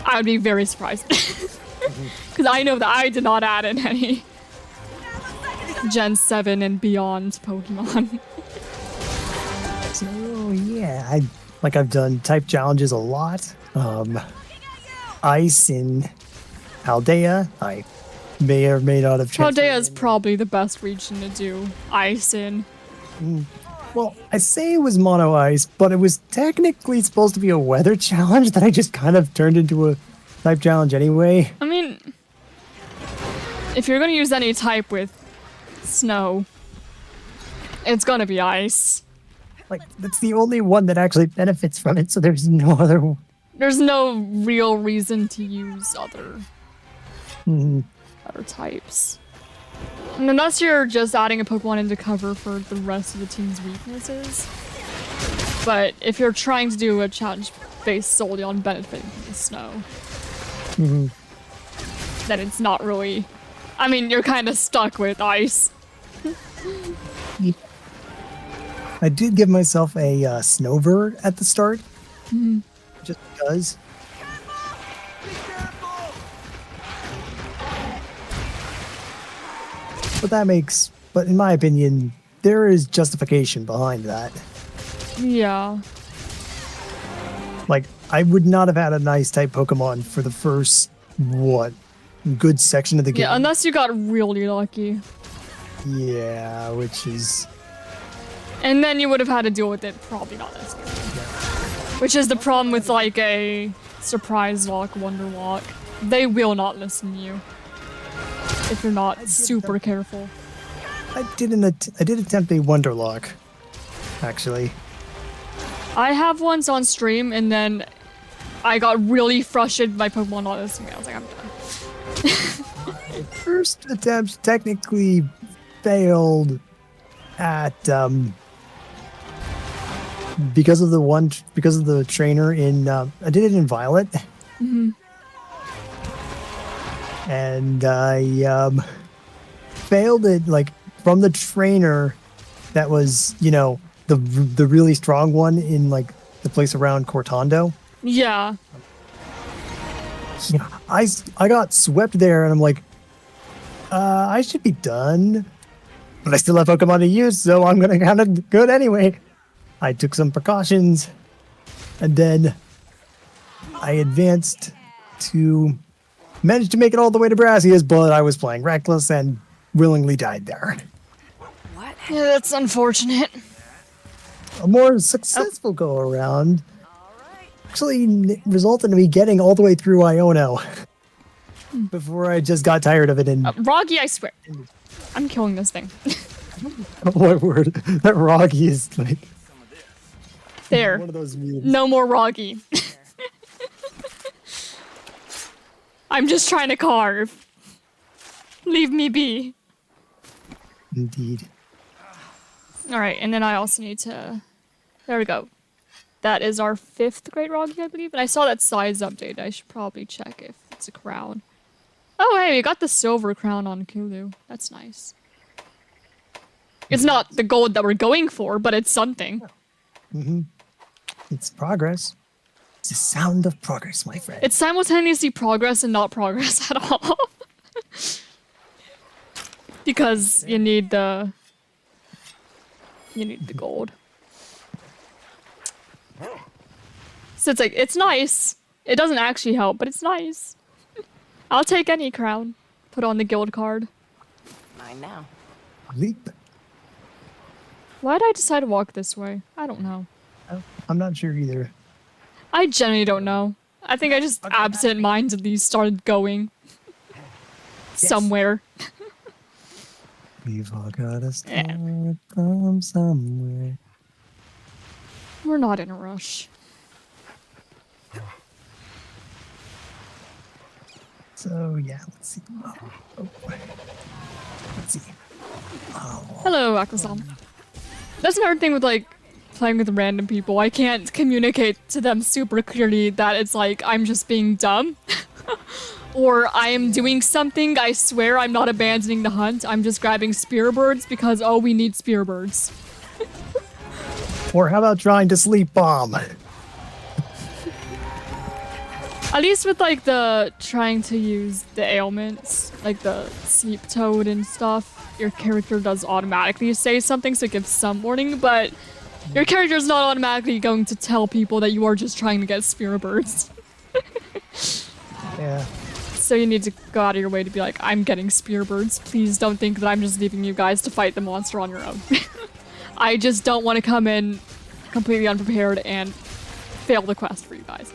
Speaker 1: I would be very surprised. Because I know that I did not add in any Gen 7 and beyond Pokemon.
Speaker 4: So yeah, I've done type challenges a lot. Ice in Aldea, I may or may not have transferred
Speaker 1: Paldea is
Speaker 4: in.
Speaker 1: probably the best region to do ice in.
Speaker 4: Well, I say it was mono ice, but it was technically supposed to be a weather challenge that I just kind of turned into a type challenge anyway.
Speaker 1: I mean, if you're gonna use any type with snow, it's gonna be ice.
Speaker 4: Like, that's the only one that actually benefits from it, so there's no other.
Speaker 1: There's no real reason to use other types. And unless you're just adding a Pokemon into cover for the rest of the team's weaknesses. But if you're trying to do a challenge based solely on benefiting from the snow, then it's not really... I mean, you're kind of stuck with ice.
Speaker 4: I did give myself a Snowbird at the start, just because. But in my opinion, there is justification behind that.
Speaker 1: Yeah.
Speaker 4: Like, I would not have had a nice type Pokemon for the first, good section of the game.
Speaker 1: Yeah, unless you got really lucky.
Speaker 4: Yeah, which is...
Speaker 1: And then you would have had to deal with it probably not as good. Which is the problem with like a surprise lock, wonder lock. They will not listen to you. If you're not super careful.
Speaker 4: I did attempt a wonder lock, actually.
Speaker 1: I have ones on stream and then I got really frustrated by Pokemon not listening. I was like, I'm done.
Speaker 4: First attempt technically failed at because of the trainer in I did it in Violet. And I failed it like from the trainer that was, the really strong one in like the place around Cortando.
Speaker 1: Yeah.
Speaker 4: Yeah, I got swept there and I'm like, I should be done. But I still have Pokemon to use, so I'm gonna count it good anyway. I took some precautions, and then I advanced to manage to make it all the way to Brassia's, but I was playing reckless and willingly died there.
Speaker 3: What?
Speaker 1: Yeah, that's unfortunate.
Speaker 4: A more successful go around actually resulted in me getting all the way through Iono before I just got tired of it. And
Speaker 1: Roggy, I swear. I'm killing this thing.
Speaker 4: oh my word, that Roggy is like
Speaker 1: There.
Speaker 4: one of those memes.
Speaker 1: No more Roggy. I'm just trying to carve. Leave me be.
Speaker 4: Indeed.
Speaker 1: Alright, and then I also need to... There we go. That is our 5th Great Roggy, I believe. And I saw that size update. I should probably check if it's a crown. Oh, hey, we got the silver crown on Kulu. That's nice. It's not the gold that we're going for, but it's something.
Speaker 4: It's progress. It's the sound of progress, my friend.
Speaker 1: It's simultaneously progress and not progress at all. Because you need the gold. So it's like, it's nice. It doesn't actually help, but it's nice. I'll take any crown. Put on the guild card.
Speaker 3: Mine now.
Speaker 4: Leap.
Speaker 1: Why did I decide to walk this way? I don't know.
Speaker 4: I'm not sure either.
Speaker 1: I genuinely don't know. I think I just absent-mindedly started going somewhere.
Speaker 4: We've all got to start from somewhere.
Speaker 1: We're not in a rush.
Speaker 4: So yeah, let's see. Let's see.
Speaker 1: Hello, Akasam. That's another thing with like playing with random people. I can't communicate to them super clearly that it's like I'm just being dumb. Or I am doing something, I swear I'm not abandoning the hunt. I'm just grabbing spear birds because, oh, we need spear birds.
Speaker 4: Or how about trying to sleep bomb?
Speaker 1: At least with like the trying to use the ailments, like the sleep toad and stuff, your character does automatically say something, so it gives some warning, but your character is not automatically going to tell people that you are just trying to get spear birds.
Speaker 4: Yeah.
Speaker 1: So you need to go out of your way to be like, I'm getting spear birds. Please don't think that I'm just leaving you guys to fight the monster on your own. I just don't want to come in completely unprepared and fail the quest for you guys.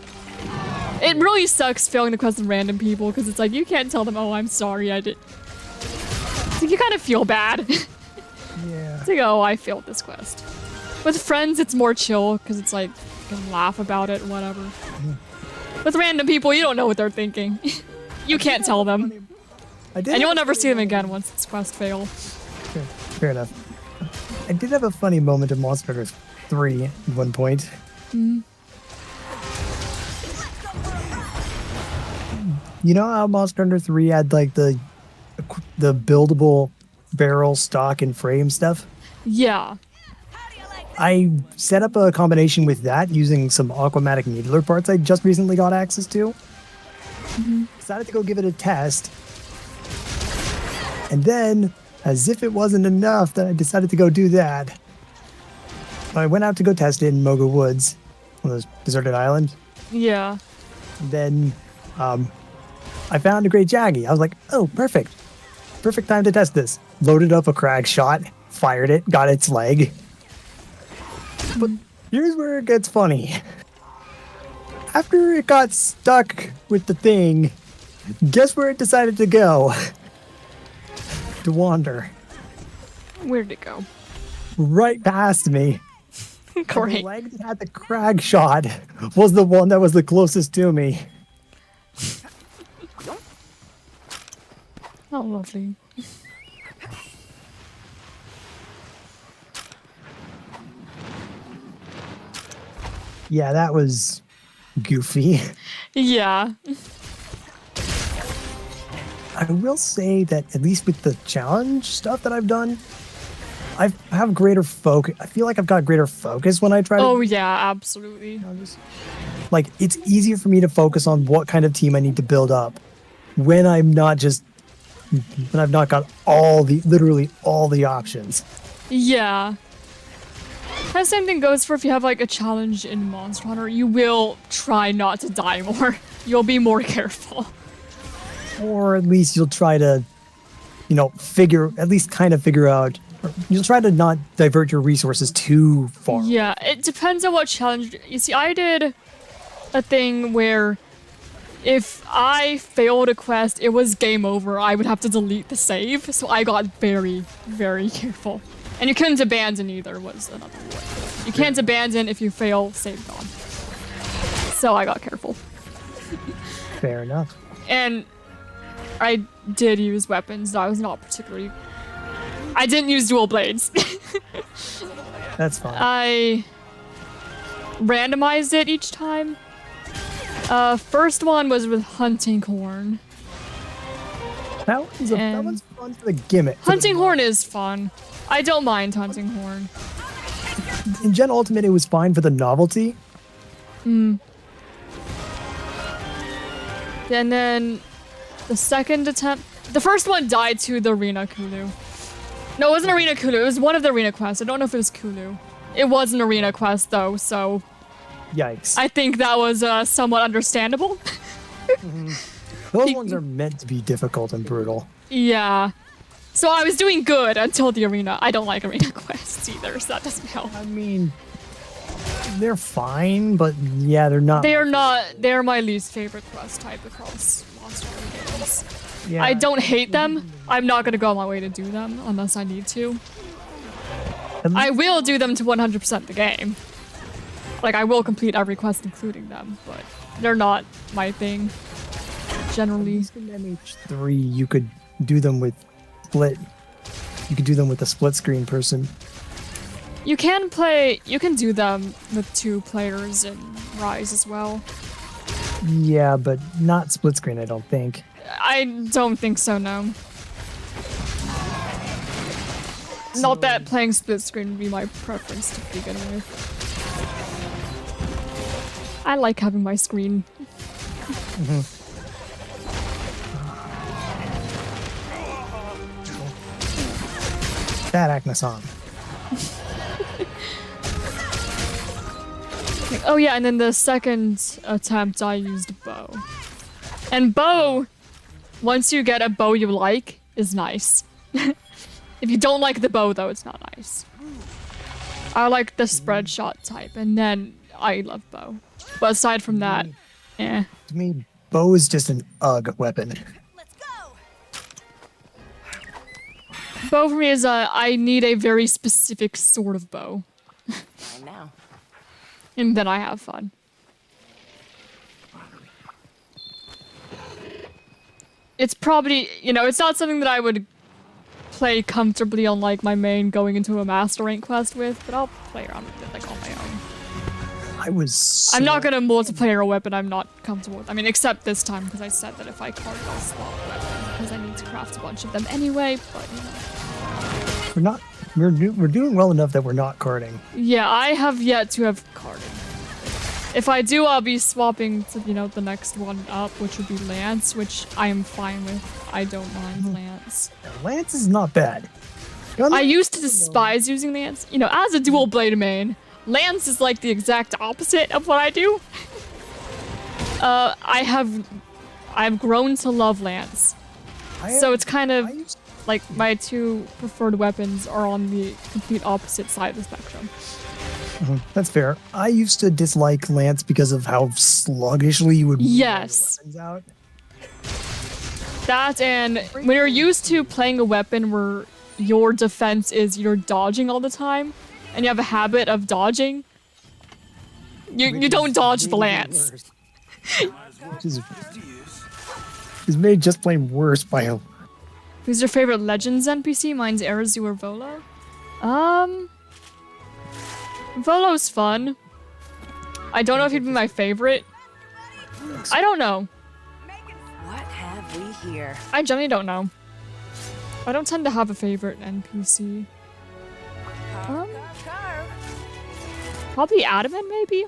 Speaker 1: It really sucks failing the quest with random people because it's like you can't tell them, oh, I'm sorry, I did. So you kind of feel bad.
Speaker 4: Yeah.
Speaker 1: It's like, oh, I failed this quest. With friends, it's more chill because it's like you can laugh about it, whatever. With random people, you don't know what they're thinking. You can't tell them. And you'll never see them again once this quest fails.
Speaker 4: Fair enough. I did have a funny moment in Monster Hunter 3 at one point. You know how Monster Hunter 3 had like the buildable barrel, stock, and frame stuff?
Speaker 1: Yeah.
Speaker 4: I set up a combination with that using some Aquamatic Needler parts I just recently got access to. Decided to go give it a test. And then, as if it wasn't enough, that I decided to go do that. I went out to go test it in Moga Woods, on those deserted islands.
Speaker 1: Yeah.
Speaker 4: Then I found a great Jaggy. I was like, oh, perfect. Perfect time to test this. Loaded up a crag shot, fired it, got its leg. But here's where it gets funny. After it got stuck with the thing, guess where it decided to go? To wander.
Speaker 1: Where'd it go?
Speaker 4: Right past me.
Speaker 1: Great.
Speaker 4: The leg that had the crag shot was the one that was the closest to me.
Speaker 1: Oh, lovely.
Speaker 4: Yeah, that was goofy.
Speaker 1: Yeah.
Speaker 4: I will say that at least with the challenge stuff that I've done, I have greater focus. I feel like I've got greater focus when I try to.
Speaker 1: Oh, yeah, absolutely.
Speaker 4: Like, it's easier for me to focus on what kind of team I need to build up when I've not got literally all the options.
Speaker 1: Yeah. The same thing goes for if you have like a challenge in Monster Hunter, you will try not to die more. You'll be more careful.
Speaker 4: Or at least you'll try to, figure out, or you'll try to not divert your resources too far.
Speaker 1: Yeah, it depends on what challenge. You see, I did a thing where if I failed a quest, it was game over. I would have to delete the save, so I got very, very careful. And you couldn't abandon either, was another rule. You can't abandon if you fail, save gone. So I got careful.
Speaker 4: Fair enough.
Speaker 1: And I did use weapons that I was not particularly... I didn't use dual blades.
Speaker 4: That's fine.
Speaker 1: I randomized it each time. First one was with hunting horn.
Speaker 4: That one's fun for the gimmick.
Speaker 1: Hunting horn is fun. I don't mind hunting horn.
Speaker 4: In Gen Ultimate, it was fine for the novelty.
Speaker 1: And then the second attempt, the first one died to the Arena Kulu. No, it wasn't Arena Kulu. It was one of the Arena quests. I don't know if it was Kulu. It was an Arena quest though, so
Speaker 4: Yikes.
Speaker 1: I think that was somewhat understandable.
Speaker 4: Those ones are meant to be difficult and brutal.
Speaker 1: Yeah. So I was doing good until the arena. I don't like arena quests either, so that doesn't help.
Speaker 4: I mean, they're fine, but yeah, they're not.
Speaker 1: They're my least favorite quest type across Monster Hunter games.
Speaker 4: Yeah.
Speaker 1: I don't hate them. I'm not gonna go on my way to do them unless I need to. I will do them to 100% the game. Like, I will complete every quest including them, but they're not my thing, generally.
Speaker 4: In MH3, you could do them with split. You could do them with a split screen person.
Speaker 1: You can do them with 2 players in Rise as well.
Speaker 4: Yeah, but not split screen, I don't think.
Speaker 1: I don't think so, no. Not that playing split screen would be my preference to begin with. I like having my screen.
Speaker 4: That Aknasan.
Speaker 1: Oh yeah, and then the second attempt I used bow. And bow, once you get a bow you like, is nice. If you don't like the bow though, it's not nice. I like the spread shot type, and then I love bow. But aside from that, eh.
Speaker 4: To me, bow is just an UGG weapon.
Speaker 3: Let's go.
Speaker 1: Bow for me is I need a very specific sort of bow.
Speaker 3: I know.
Speaker 1: And then I have fun. It's probably, you know, it's not something that I would play comfortably on like my main going into a master rank quest with, but I'll play around with it like on my own. I'm not gonna multiplayer a weapon I'm not comfortable with. I mean, except this time because I said that if I card, I'll swap weapons because I need to craft a bunch of them anyway. But you know.
Speaker 4: We're doing well enough that we're not carding.
Speaker 1: Yeah, I have yet to have carded. If I do, I'll be swapping to, you know, the next one up, which would be Lance, which I am fine with. I don't mind Lance.
Speaker 4: Lance is not bad.
Speaker 1: I used to despise using Lance. You know, as a dual blade main, Lance is like the exact opposite of what I do. I've grown to love Lance. So it's kind of like my two preferred weapons are on the complete opposite side of the spectrum.
Speaker 4: That's fair. I used to dislike Lance because of how sluggishly you would move
Speaker 1: yes.
Speaker 4: weapons out.
Speaker 1: That and when you're used to playing a weapon where your defense is you're dodging all the time, and you have a habit of dodging, you don't dodge the Lance.
Speaker 4: Which is made just plain worse by him.
Speaker 1: Who's your favorite Legends NPC? Mine's Arazu or Volo. Volo's fun. I don't know if he'd be my favorite. I don't know.
Speaker 3: What have we here?
Speaker 1: I generally don't know. I don't tend to have a favorite NPC. Probably Adamant, maybe?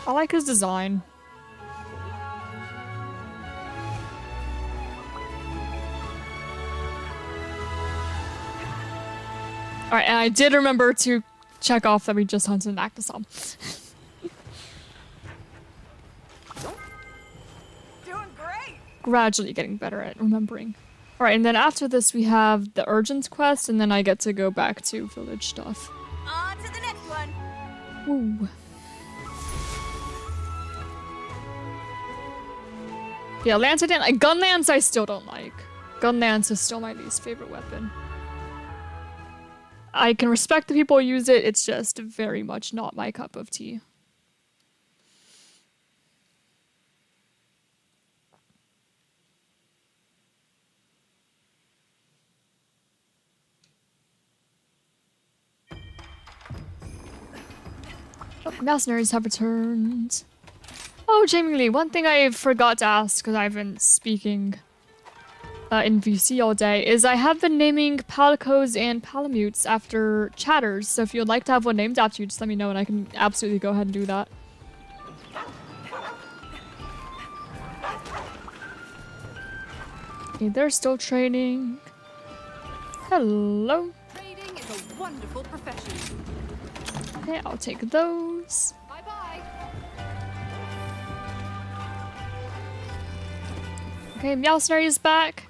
Speaker 1: I like his design. Alright, and I did remember to check off that we just hunted an Actisol.
Speaker 3: Doing great.
Speaker 1: Gradually getting better at remembering. Alright, and then after this we have the Urgent quest, and then I get to go back to village stuff.
Speaker 3: On to the next one.
Speaker 1: Woo. Yeah, Lance I didn't like. Gun Lance I still don't like. Gun Lance is still my least favorite weapon. I can respect the people who use it, it's just very much not my cup of tea. Oh, mercenaries have returned. Oh, Jamie Lee, one thing I forgot to ask because I've been speaking in VC all day is I have been naming Palicos and Palamutes after chatters, so if you'd like to have one named after you, just let me know and I can absolutely go ahead and do that. Okay, they're still training. Hello.
Speaker 3: Trading is a wonderful profession.
Speaker 1: Okay, I'll take those.
Speaker 3: Bye-bye.
Speaker 1: Okay, Meowsnary is back.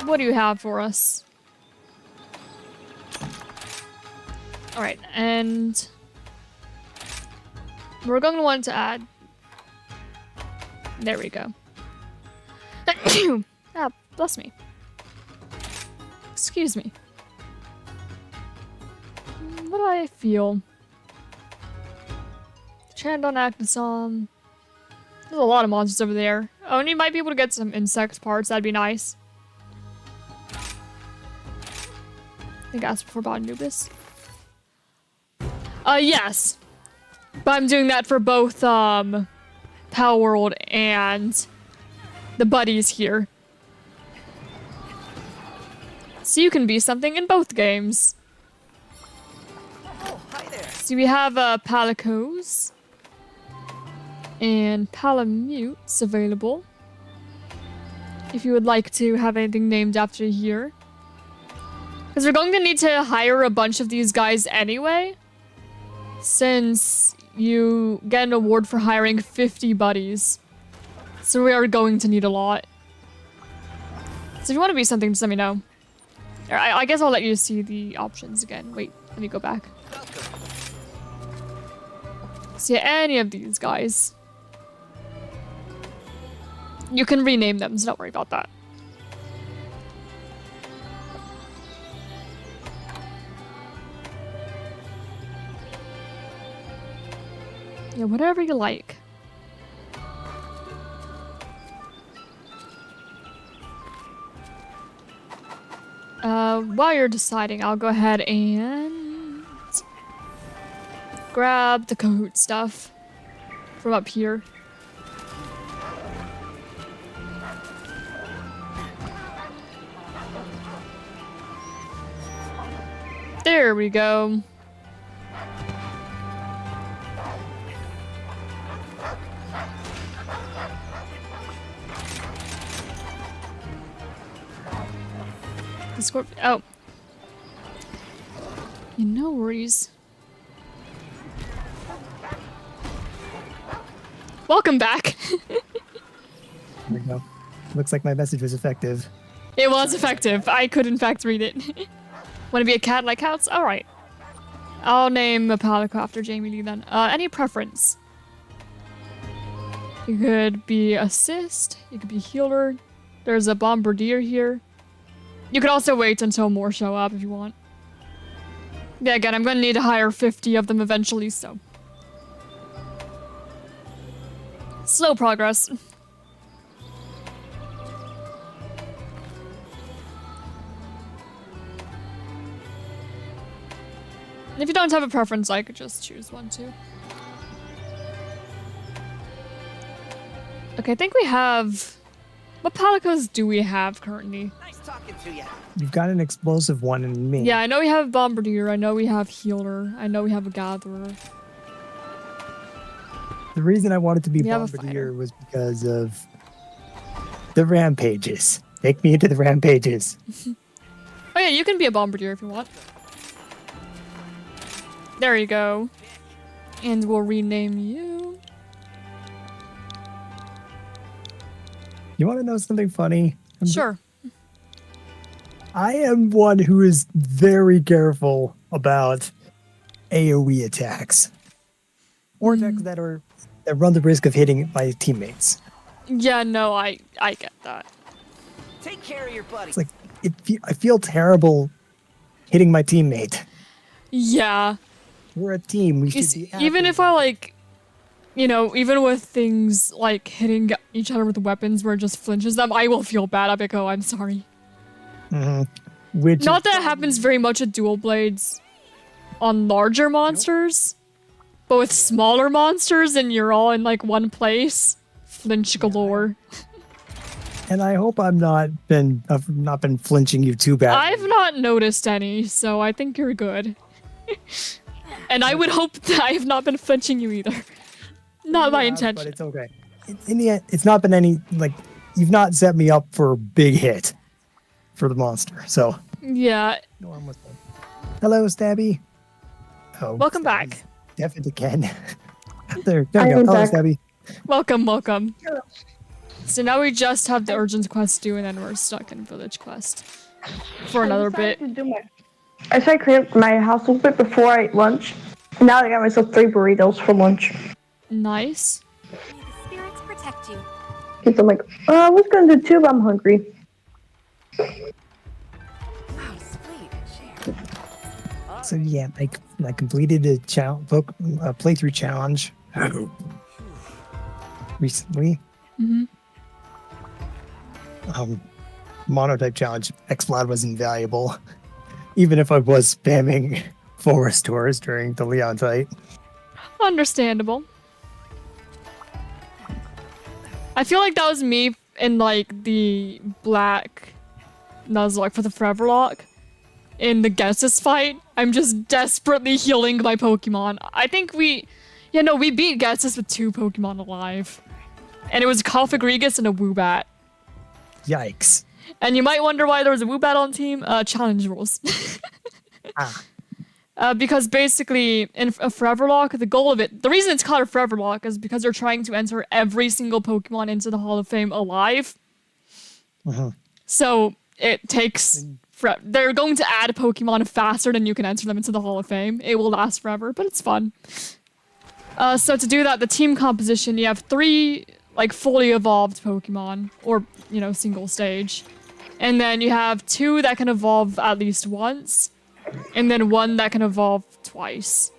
Speaker 1: What do you have for us? Alright, and we're going to want to add. There we go. Ah, bless me. Excuse me. What do I feel? Chandon Actisom. There's a lot of monsters over there. Oh, and you might be able to get some insect parts. That'd be nice. I think I asked before about Anubis. Yes. But I'm doing that for both, Power World and the buddies here. So you can be something in both games.
Speaker 3: Oh, hi there.
Speaker 1: So we have, Palicos. And Palamutes available. If you would like to have anything named after here. Because we're going to need to hire a bunch of these guys anyway. Since you get an award for hiring 50 buddies. So we are going to need a lot. So if you want to be something, just let me know. I guess I'll let you see the options again. Wait, let me go back. See any of these guys. You can rename them, so don't worry about that. Yeah, whatever you like. While you're deciding, I'll go ahead and grab the Kahoot stuff from up here. There we go. Oh. Yeah, no worries. Welcome back.
Speaker 4: There we go. Looks like my message was effective.
Speaker 1: It was effective. I could in fact read it. Want to be a cat like cats? Alright. I'll name a Palico after Jamie Lee then. Any preference? You could be assist, you could be healer. There's a bombardier here. You could also wait until more show up if you want. Yeah, again, I'm gonna need to hire 50 of them eventually, so. Slow progress. If you don't have a preference, I could just choose one too. Okay, I think we have... What Palicos do we have currently?
Speaker 6: Nice talking to you.
Speaker 4: You've got an explosive one in me.
Speaker 1: Yeah, I know we have Bombardier, I know we have Healer, I know we have a Gatherer.
Speaker 4: The reason I wanted to be
Speaker 1: We have a
Speaker 4: Bombardier
Speaker 1: fighter.
Speaker 4: was because of the rampages. Take me into the rampages.
Speaker 1: Oh yeah, you can be a Bombardier if you want. There you go. And we'll rename you.
Speaker 4: You want to know something funny?
Speaker 1: Sure.
Speaker 4: I am one who is very careful about AoE attacks. Or attacks that run the risk of hitting my teammates.
Speaker 1: Yeah, no, I get that.
Speaker 6: Take care of your buddy.
Speaker 4: It's like I feel terrible hitting my teammate.
Speaker 1: Yeah.
Speaker 4: We're a team. We should be
Speaker 1: Even
Speaker 4: happy.
Speaker 1: if I like, you know, even with things like hitting each other with weapons where it just flinches them, I will feel bad. I'll be like, oh, I'm sorry.
Speaker 4: Which
Speaker 1: Not that it happens very much with dual blades on larger monsters, but with smaller monsters and you're all in like one place, flinch galore.
Speaker 4: And I hope I've not been flinching you too bad.
Speaker 1: I've not noticed any, so I think you're good. And I would hope that I have not been flinching you either. Not my intention.
Speaker 4: But it's okay. In the end, it's not been any, like, you've not set me up for a big hit for the monster, so.
Speaker 1: Yeah.
Speaker 4: No, I'm with them. Hello, Stabby. Oh,
Speaker 1: Welcome
Speaker 4: Stabby's
Speaker 1: back.
Speaker 4: Deaf it again. there we
Speaker 5: I
Speaker 4: go.
Speaker 5: am
Speaker 4: Hello,
Speaker 5: back.
Speaker 4: Stabby.
Speaker 1: Welcome. So now we just have the urgent quest due and then we're stuck in village quest for another bit.
Speaker 5: I tried to clean up my house a little bit before I ate lunch. Now I got myself 3 burritos for lunch.
Speaker 1: Nice.
Speaker 3: May the spirits protect you.
Speaker 5: Because I'm like, I was going to do 2, but I'm hungry.
Speaker 3: Nice, please.
Speaker 4: So yeah, I completed a playthrough challenge recently. Monotype challenge. X-Vlad was invaluable, even if I was spamming forest tours during the Leon fight.
Speaker 1: Understandable. I feel like that was me in like the black Nuzlocke for the Forever Lock. In the Gessis fight, I'm just desperately healing my Pokemon. I think we beat Gessis with 2 Pokemon alive. And it was a Cofagrigus and a Woobat.
Speaker 4: Yikes.
Speaker 1: And you might wonder why there was a Woobat on team. Challenge rules. Because basically, in a Forever Lock, the goal of it, the reason it's called a Forever Lock is because they're trying to enter every single Pokemon into the Hall of Fame alive. So it takes they're going to add Pokemon faster than you can enter them into the Hall of Fame. It will last forever, but it's fun. So to do that, the team composition, you have 3 like fully evolved Pokemon, or single stage, and then you have 2 that can evolve at least once, and then 1 that can evolve twice.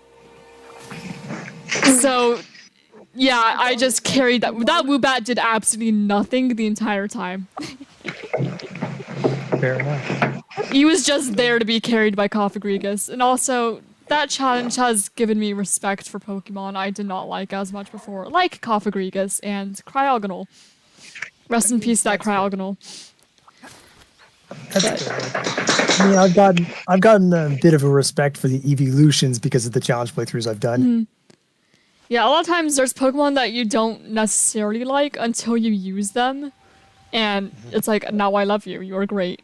Speaker 1: So yeah, I just carried that. That Woobat did absolutely nothing the entire time.
Speaker 4: Fair enough.
Speaker 1: He was just there to be carried by Cofagrigus, and also that challenge has given me respect for Pokemon I did not like as much before, like Cofagrigus and Cryogonal. Rest in peace, that Cryogonal.
Speaker 4: That's good. I mean, I've gotten a bit of a respect for the evolutions because of the challenge playthroughs I've done.
Speaker 1: Yeah, a lot of times there's Pokemon that you don't necessarily like until you use them, and it's like, now I love you, you're great.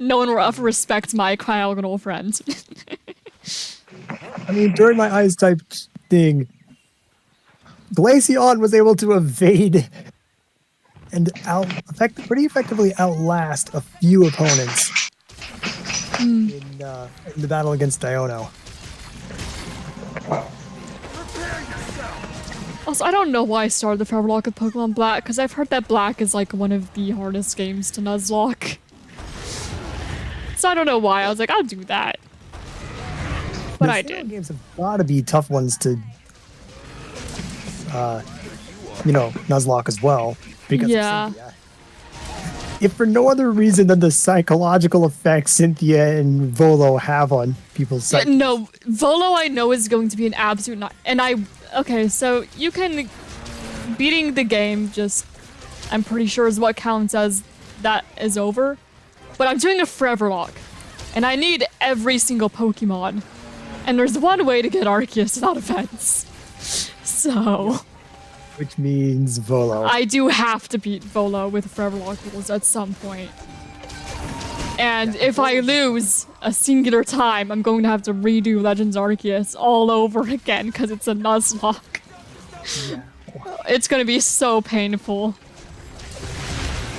Speaker 1: No one will ever respect my Cryogonal friend.
Speaker 4: I mean, during my Ice type thing, Glaceon was able to evade and pretty effectively outlast a few opponents in the battle against Diono.
Speaker 1: Also, I don't know why I started the Forever Lock with Pokemon Black, because I've heard that Black is like one of the hardest games to Nuzlocke. So I don't know why. I was like, I'll do that. But I did.
Speaker 4: Games have got to be tough ones to, Nuzlocke as well. Because of Cynthia. If for no other reason than the psychological effects Cynthia and Volo have on people's psyche.
Speaker 1: No, Volo I know is going to be an absolute okay, so you can... Beating the game just, I'm pretty sure, is what counts as that is over. But I'm doing a Forever Lock, and I need every single Pokemon. And there's one way to get Arceus without offense. So...
Speaker 4: Which means Volo.
Speaker 1: I do have to beat Volo with Forever Lock rules at some point. And if I lose a singular time, I'm going to have to redo Legends Arceus all over again because it's a Nuzlocke.
Speaker 4: Yeah.
Speaker 1: It's gonna be so painful.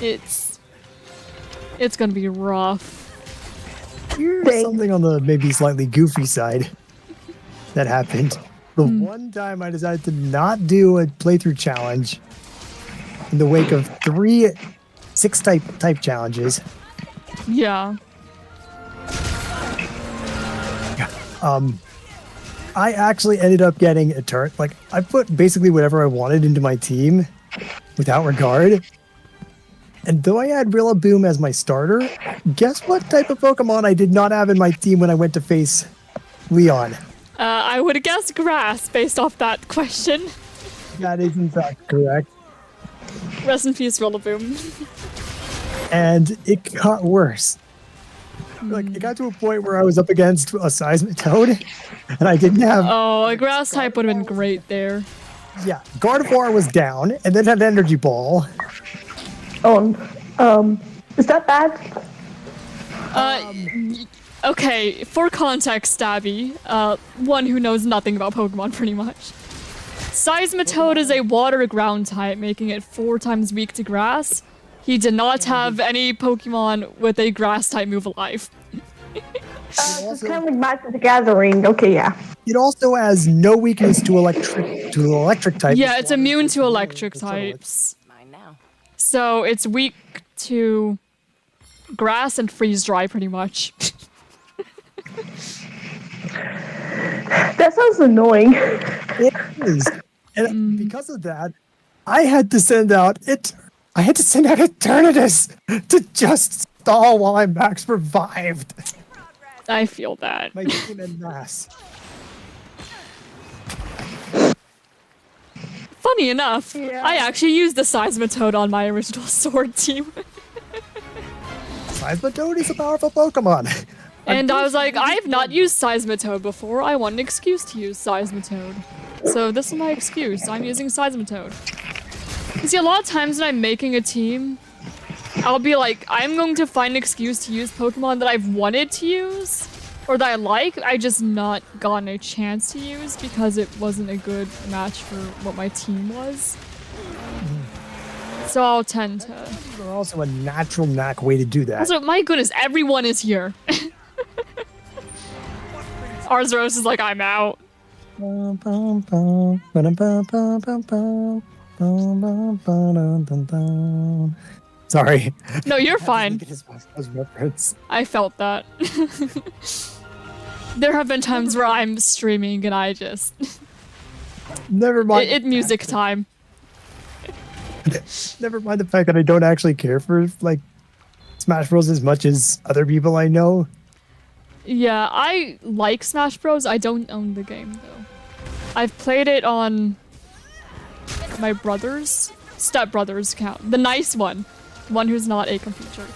Speaker 1: It's gonna be rough.
Speaker 4: Here's something on the maybe slightly goofy side that happened. The one time I decided to not do a playthrough challenge in the wake of 3 6-type challenges.
Speaker 1: Yeah.
Speaker 4: I actually ended up getting a turret. Like, I put basically whatever I wanted into my team without regard. And though I had Rillaboom as my starter, guess what type of Pokemon I did not have in my team when I went to face Leon?
Speaker 1: I would have guessed grass based off that question.
Speaker 4: That is in fact correct.
Speaker 1: Rest in peace, Rillaboom.
Speaker 4: And it got worse. Like, it got to a point where I was up against a Seismitoad, and I didn't have...
Speaker 1: Oh, a grass type would have been great there.
Speaker 4: Yeah, Gardevoir was down, and then had Energy Ball.
Speaker 5: Is that bad?
Speaker 1: Okay, for context, Stabby, one who knows nothing about Pokemon pretty much. Seismitoad is a water ground type, making it 4 times weak to grass. He did not have any Pokemon with a grass type move alive.
Speaker 5: It's kind of like Magic the Gathering. Okay, yeah.
Speaker 4: It also has no weakness to electric type.
Speaker 1: Yeah, it's immune to electric types.
Speaker 6: Mine now.
Speaker 1: So it's weak to grass and freeze dry pretty much.
Speaker 5: That sounds annoying.
Speaker 4: It is. And because of that, I had to send out Eternatus to just stall while I max revived
Speaker 1: I feel that.
Speaker 4: my team en masse.
Speaker 1: Funny enough,
Speaker 5: Yeah.
Speaker 1: I actually used the Seismitoad on my original sword team.
Speaker 4: Seismitoad is a powerful Pokemon.
Speaker 1: And I was like, I have not used Seismitoad before. I want an excuse to use Seismitoad. So this is my excuse. I'm using Seismitoad. You see, a lot of times when I'm making a team, I'll be like, I'm going to find an excuse to use Pokemon that I've wanted to use, or that I like, I just not gotten a chance to use because it wasn't a good match for what my team was. So I'll tend to.
Speaker 4: There's also a natural knack way to do that.
Speaker 1: Also, my goodness, everyone is here. Arzuros is like, I'm out.
Speaker 4: Sorry.
Speaker 1: No, you're fine.
Speaker 4: Reference.
Speaker 1: I felt that. There have been times where I'm streaming and I just...
Speaker 4: Never mind.
Speaker 1: It music time.
Speaker 4: Never mind the fact that I don't actually care for like Smash Bros as much as other people I know.
Speaker 1: Yeah, I like Smash Bros. I don't own the game though. I've played it on my brother's stepbrother's account, the nice one who's not a complete jerk.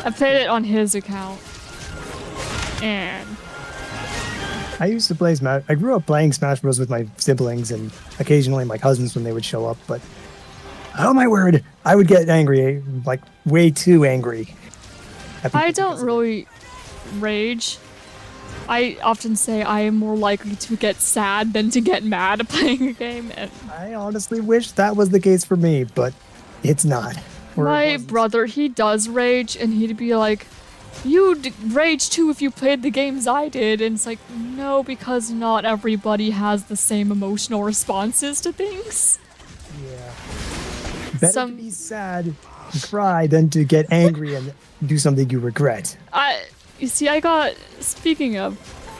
Speaker 1: I played it on his account, and
Speaker 4: I used to play Smash. I grew up playing Smash Bros with my siblings and occasionally my cousins when they would show up. But oh my word, I would get angry, like way too angry.
Speaker 1: I don't really rage. I often say I am more likely to get sad than to get mad playing a game. And
Speaker 4: I honestly wish that was the case for me, but it's not. Or it
Speaker 1: my
Speaker 4: wasn't.
Speaker 1: brother, he does rage, and he'd be like, you'd rage too if you played the games I did. And it's like, no, because not everybody has the same emotional responses to things.
Speaker 4: Yeah. Better to be sad and cry than to get angry and do something you regret.
Speaker 1: You see, speaking of,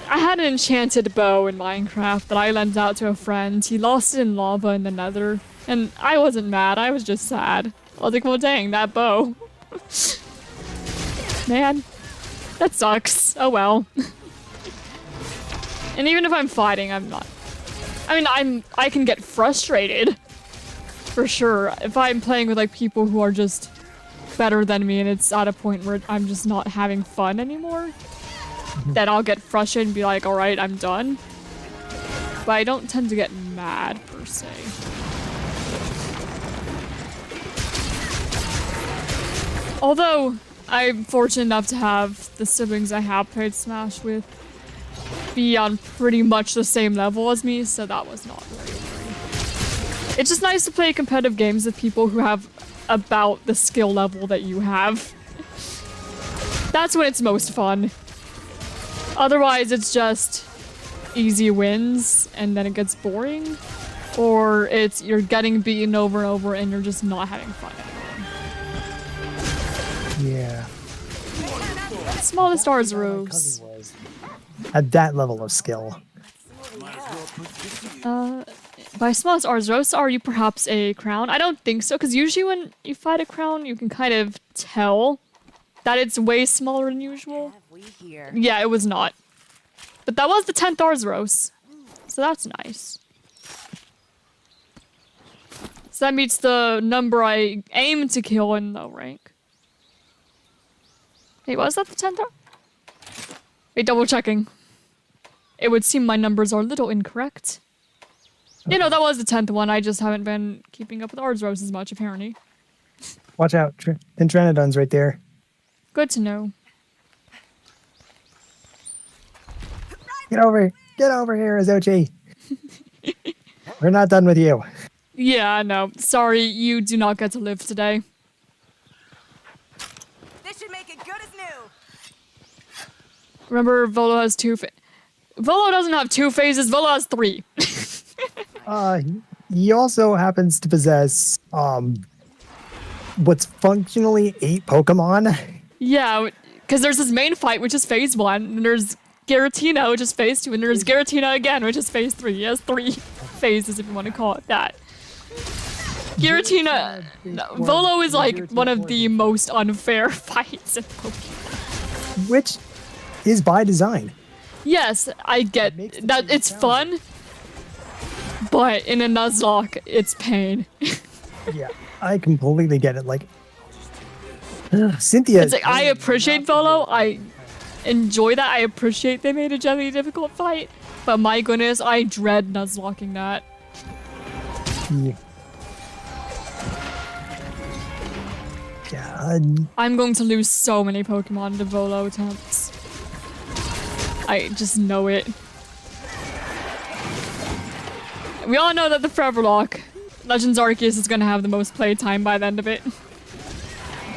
Speaker 1: I had an enchanted bow in Minecraft that I lent out to a friend. He lost it in lava in the nether, and I wasn't mad, I was just sad. I was like, well dang, that bow. Man, that sucks. Oh well. And even if I'm fighting, I'm not. I mean, I can get frustrated. For sure. If I'm playing with like people who are just better than me and it's at a point where I'm just not having fun anymore, then I'll get frustrated and be like, alright, I'm done. But I don't tend to get mad, per se. Although, I'm fortunate enough to have the siblings I have played Smash with be on pretty much the same level as me, so that was not very worrying. It's just nice to play competitive games with people who have about the skill level that you have. That's when it's most fun. Otherwise, it's just easy wins and then it gets boring, or it's you're getting beaten over and over and you're just not having fun anymore.
Speaker 4: Yeah.
Speaker 1: Smallest
Speaker 4: My
Speaker 1: Arzuros.
Speaker 4: cousin was at that level of skill.
Speaker 1: By smallest Arzuros, are you perhaps a crown? I don't think so, because usually when you fight a crown, you can kind of tell that it's way smaller than usual. Yeah, it was not. But that was the 10th Arzuros, so that's nice. So that meets the number I aim to kill in the rank. Wait, was that the 10th Ar? Wait, double checking. It would seem my numbers are a little incorrect. You know, that was the 10th one, I just haven't been keeping up with Arzuros as much, apparently.
Speaker 4: Watch out, Intranodon's right there.
Speaker 1: Good to know.
Speaker 4: Get over here, Azochi. We're not done with you.
Speaker 1: Yeah, no. Sorry, you do not get to live today.
Speaker 3: This should make it good as new.
Speaker 1: Remember, Volo has Volo doesn't have 2 phases, Volo has 3.
Speaker 4: He also happens to possess what's functionally 8 Pokemon.
Speaker 1: Yeah, because there's his main fight, which is phase 1, and there's Giratina, which is phase 2, and there's Giratina again, which is phase 3. He has 3 phases, if you want to call it that. Giratina, Volo is like one of the most unfair fights in Pokemon.
Speaker 4: Which is by design.
Speaker 1: Yes, I get that it's fun, but in a Nuzlocke, it's pain.
Speaker 4: Yeah, I completely get it. Like, Cynthia.
Speaker 1: It's like, I appreciate Volo, I enjoy that, I appreciate they made a generally difficult fight, but my goodness, I dread Nuzlocking that.
Speaker 4: Yeah.
Speaker 1: I'm going to lose so many Pokemon to Volo attempts. I just know it. We all know that the Forever Lock Legends Arceus is gonna have the most playtime by the end of it.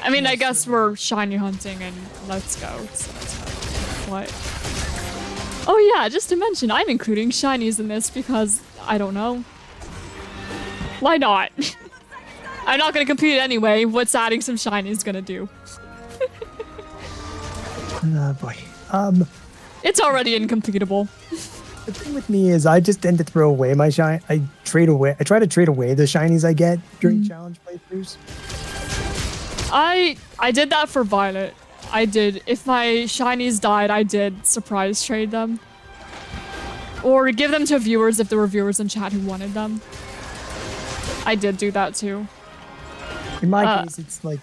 Speaker 1: I mean, I guess we're shiny hunting and let's go. So what? Oh yeah, just to mention, I'm including shinies in this because, I don't know. Why not? I'm not gonna compete anyway. What's adding some shinies gonna do?
Speaker 4: Oh boy.
Speaker 1: It's already incompletable.
Speaker 4: The thing with me is I just tend to throw away my shine. I try to trade away the shinies I get during challenge playthroughs.
Speaker 1: I did that for Violet. I did. If my shinies died, I did surprise trade them. Or give them to viewers if there were viewers in chat who wanted them. I did do that too.
Speaker 4: In my case, it's like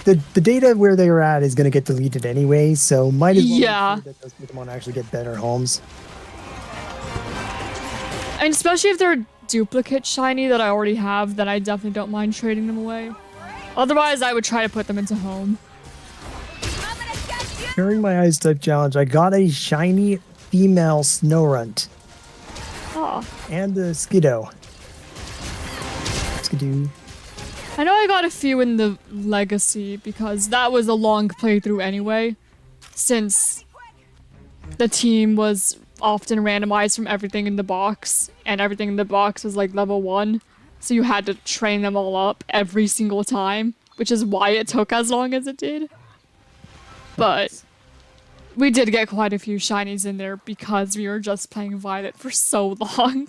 Speaker 4: the data where they were at is going to get deleted anyway, so might as well make sure that those Pokemon actually get better homes.
Speaker 1: And especially if they're a duplicate shiny that I already have, then I definitely don't mind trading them away. Otherwise, I would try to put them into home.
Speaker 4: During my Ice type challenge, I got a shiny female Snorunt.
Speaker 1: Oh.
Speaker 4: And a Skiddo. Skidoo.
Speaker 1: I know I got a few in the Legacy because that was a long playthrough anyway, since the team was often randomized from everything in the box, and everything in the box was like level 1, so you had to train them all up every single time, which is why it took as long as it did. But we did get quite a few shinies in there because we were just playing Violet for so long.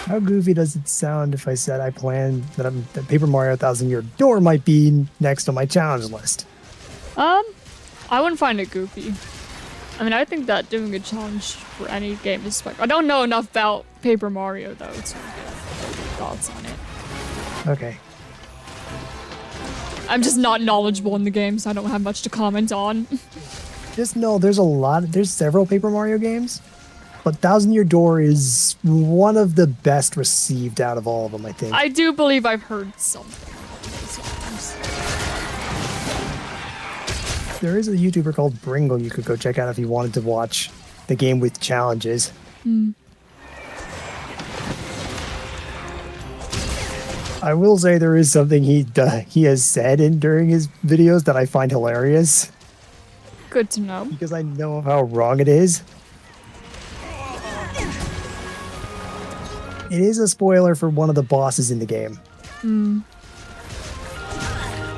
Speaker 4: How goofy does it sound if I said I plan that Paper Mario 1000 Year Door might be next on my challenge list?
Speaker 1: I wouldn't find it goofy. I mean, I think that doing a challenge for any game is like, I don't know enough about Paper Mario though to get thoughts on it.
Speaker 4: Okay.
Speaker 1: I'm just not knowledgeable in the game, so I don't have much to comment on.
Speaker 4: Just know there's several Paper Mario games, but 1000 Year Door is one of the best received out of all of them, I think.
Speaker 1: I do believe I've heard something along those lines.
Speaker 4: There is a YouTuber called Bringle you could go check out if you wanted to watch the game with challenges. I will say there is something he has said during his videos that I find hilarious.
Speaker 1: Good to know.
Speaker 4: Because I know of how wrong it is. It is a spoiler for one of the bosses in the game.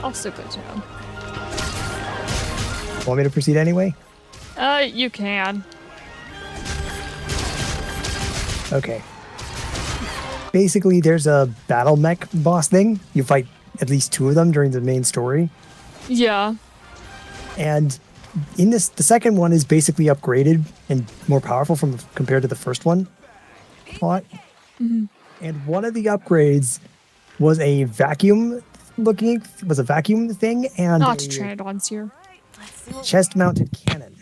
Speaker 1: Also good to know.
Speaker 4: Want me to proceed anyway?
Speaker 1: You can.
Speaker 4: Okay. Basically, there's a battle mech boss thing. You fight at least 2 of them during the main story.
Speaker 1: Yeah.
Speaker 4: And in this, the second one is basically upgraded and more powerful compared to the first one. Plot. And one of the upgrades was a vacuum thing and
Speaker 1: Not to train it on here.
Speaker 4: chest-mounted cannon.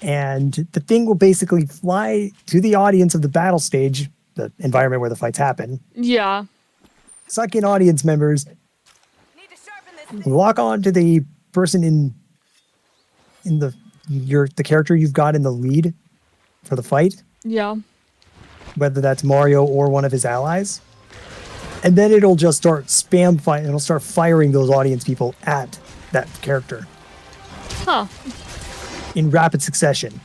Speaker 4: And the thing will basically fly to the audience of the battle stage, the environment where the fights happen,
Speaker 1: Yeah.
Speaker 4: suck in audience members, lock on to the person in the character you've got in the lead for the fight,
Speaker 1: Yeah.
Speaker 4: whether that's Mario or one of his allies. And then it'll just start it'll start firing those audience people at that character
Speaker 1: Huh.
Speaker 4: in rapid succession.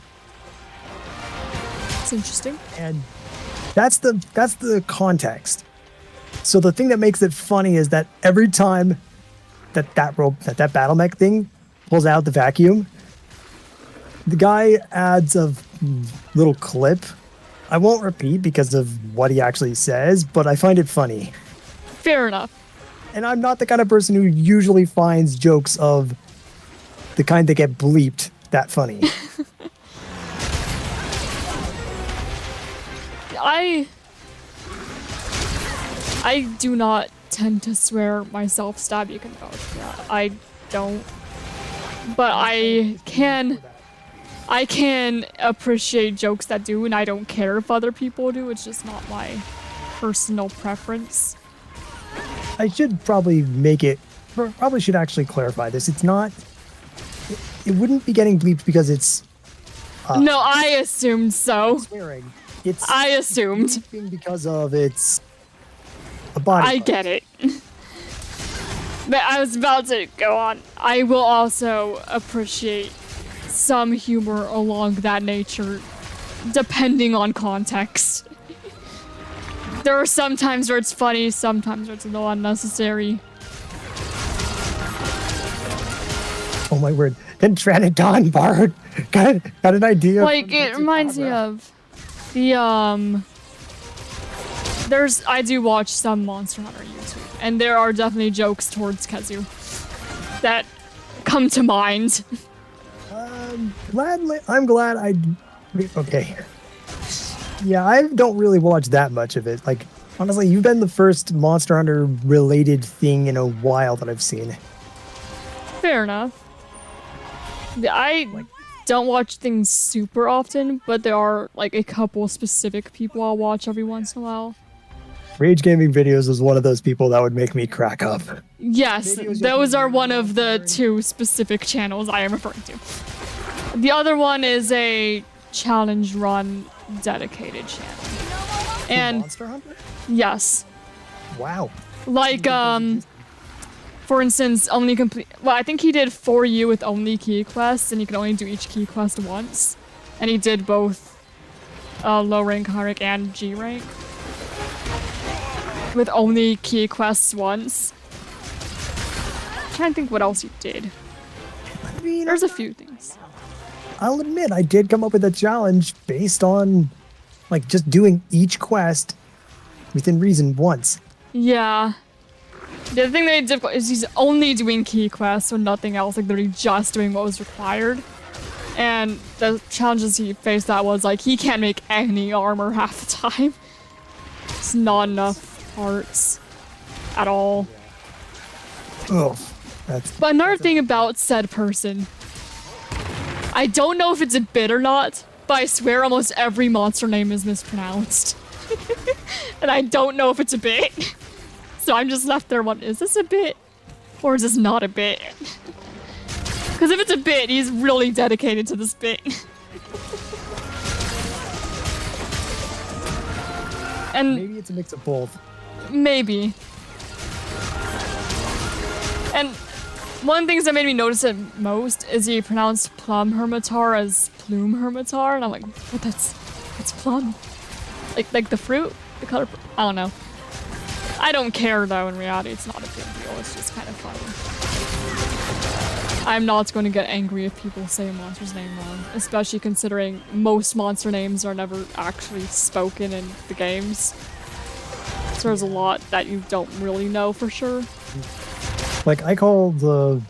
Speaker 1: That's interesting.
Speaker 4: And that's the context. So the thing that makes it funny is that every time that battle mech thing pulls out the vacuum, the guy adds a little clip. I won't repeat because of what he actually says, but I find it funny.
Speaker 1: Fair enough.
Speaker 4: And I'm not the kind of person who usually finds jokes of the kind that get bleeped that funny.
Speaker 1: I do not tend to swear myself, Stab. You can vouch for that. I don't. But I can appreciate jokes that do, and I don't care if other people do. It's just not my personal preference.
Speaker 4: I should probably should actually clarify this. It's not, it wouldn't be getting bleeped because it's
Speaker 1: No, I assumed so.
Speaker 4: Swearing. It's
Speaker 1: I assumed.
Speaker 4: beeping because of its a body.
Speaker 1: I
Speaker 4: part.
Speaker 1: get it. But I was about to go on. I will also appreciate some humor along that nature, depending on context. There are some times where it's funny, sometimes where it's a little unnecessary.
Speaker 4: Oh my word! Entranodon Bard got an idea.
Speaker 1: Like, it reminds me of the, I do watch some Monster Hunter YouTube, and there are definitely jokes towards Kazu that come to mind.
Speaker 4: I'm glad I. Okay. Yeah, I don't really watch that much of it. Like, honestly, you've been the first Monster Hunter related thing in a while that I've seen.
Speaker 1: Fair enough. I don't watch things super often, but there are like a couple specific people I'll watch every once in a while.
Speaker 4: Rage Gaming Videos is one of those people that would make me crack up.
Speaker 1: Yes, those are one of the two specific channels I am referring to. The other one is a challenge run dedicated channel. And
Speaker 4: Monster Hunter?
Speaker 1: yes,
Speaker 4: Wow.
Speaker 1: like for instance, only complete. Well, I think he did 4U with only key quests, and you can only do each key quest once. And he did both low rank, high rank, and G rank with only key quests once. I'm trying to think what else he did.
Speaker 4: I mean,
Speaker 1: There's a few things.
Speaker 4: I'll admit, I did come up with a challenge based on, like, just doing each quest within reason once.
Speaker 1: Yeah. The thing that made it difficult is he's only doing key quests, so nothing else, like literally just doing what was required. And the challenges he faced that was like he can't make any armor half the time. It's not enough parts at all.
Speaker 4: Oh, that's
Speaker 1: But another thing about said person, I don't know if it's a bit or not, but I swear almost every monster name is mispronounced. And I don't know if it's a bit. So I'm just left there wondering, is this a bit? Or is this not a bit? Because if it's a bit, he's really dedicated to this bit. And
Speaker 4: maybe it's a mix of both.
Speaker 1: maybe. And one of the things that made me notice it most is he pronounced plum hermitar as plume hermitar, and I'm like, what? That's plum. Like the fruit, the color. I don't know. I don't care though. In reality, it's not a big deal. It's just kind of funny. I'm not going to get angry if people say a monster's name wrong, especially considering most monster names are never actually spoken in the games. So there's a lot that you don't really know for sure.
Speaker 4: Like, I call the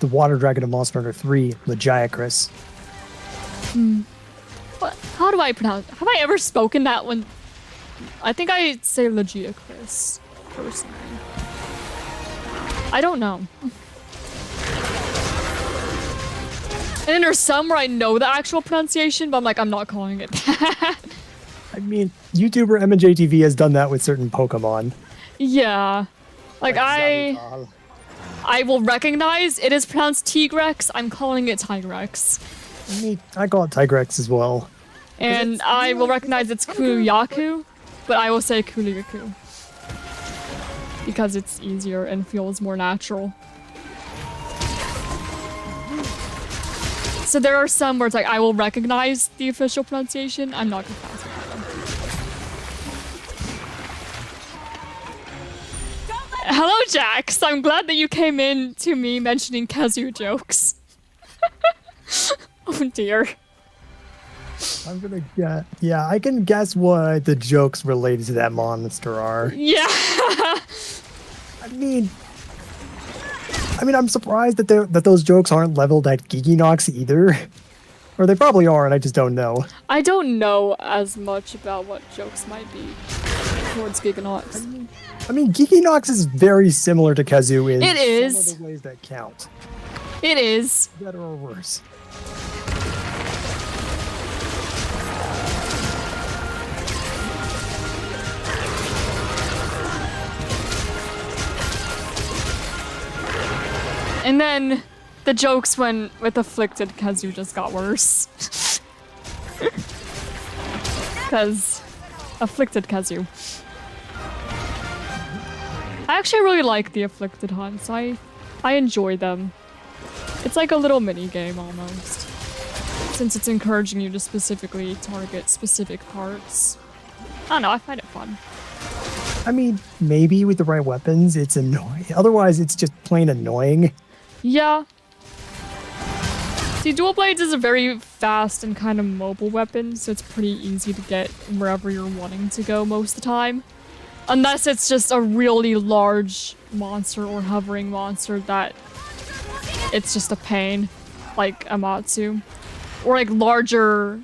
Speaker 4: water dragon of Monster Hunter 3 Legiacris.
Speaker 1: What? How do I pronounce? Have I ever spoken that one? I think I say Legiacris personally. I don't know. And then there's some where I know the actual pronunciation, but I'm like, I'm not calling it that.
Speaker 4: I mean, YouTuber MJTV has done that with certain Pokemon.
Speaker 1: Yeah. Like
Speaker 4: Zabutal.
Speaker 1: I will recognize it is pronounced Tigrex. I'm calling it Tigrex.
Speaker 4: I call it Tigrex as well.
Speaker 1: And I will recognize it's Kuyaku, but I will say Kuligaku. Because it's easier and feels more natural. So there are some where it's like I will recognize the official pronunciation. I'm not gonna pronounce it that. Hello, Jax. I'm glad that you came in to me mentioning Kazu jokes. Oh dear.
Speaker 4: I'm gonna guess. Yeah, I can guess what the jokes related to that monster are.
Speaker 1: Yeah.
Speaker 4: I mean, I'm surprised that that those jokes aren't leveled at Giginox either. Or they probably are, and I just don't know.
Speaker 1: I don't know as much about what jokes might be towards Giganox.
Speaker 4: I mean, Giginox is very similar to Kazoo in
Speaker 1: It is.
Speaker 4: some of the ways that count.
Speaker 1: It is.
Speaker 4: Better or worse.
Speaker 1: And then the jokes when with afflicted Kazu just got worse. Because afflicted Kazu. I actually really like the afflicted hunts. I enjoy them. It's like a little mini game almost. Since it's encouraging you to specifically target specific parts. I don't know, I find it fun.
Speaker 4: I mean, maybe with the right weapons, it's annoying. Otherwise, it's just plain annoying.
Speaker 1: Yeah. See, dual blades is a very fast and kind of mobile weapon, so it's pretty easy to get wherever you're wanting to go most of the time. Unless it's just a really large monster or hovering monster that it's just a pain, like Amatsu. Or like larger...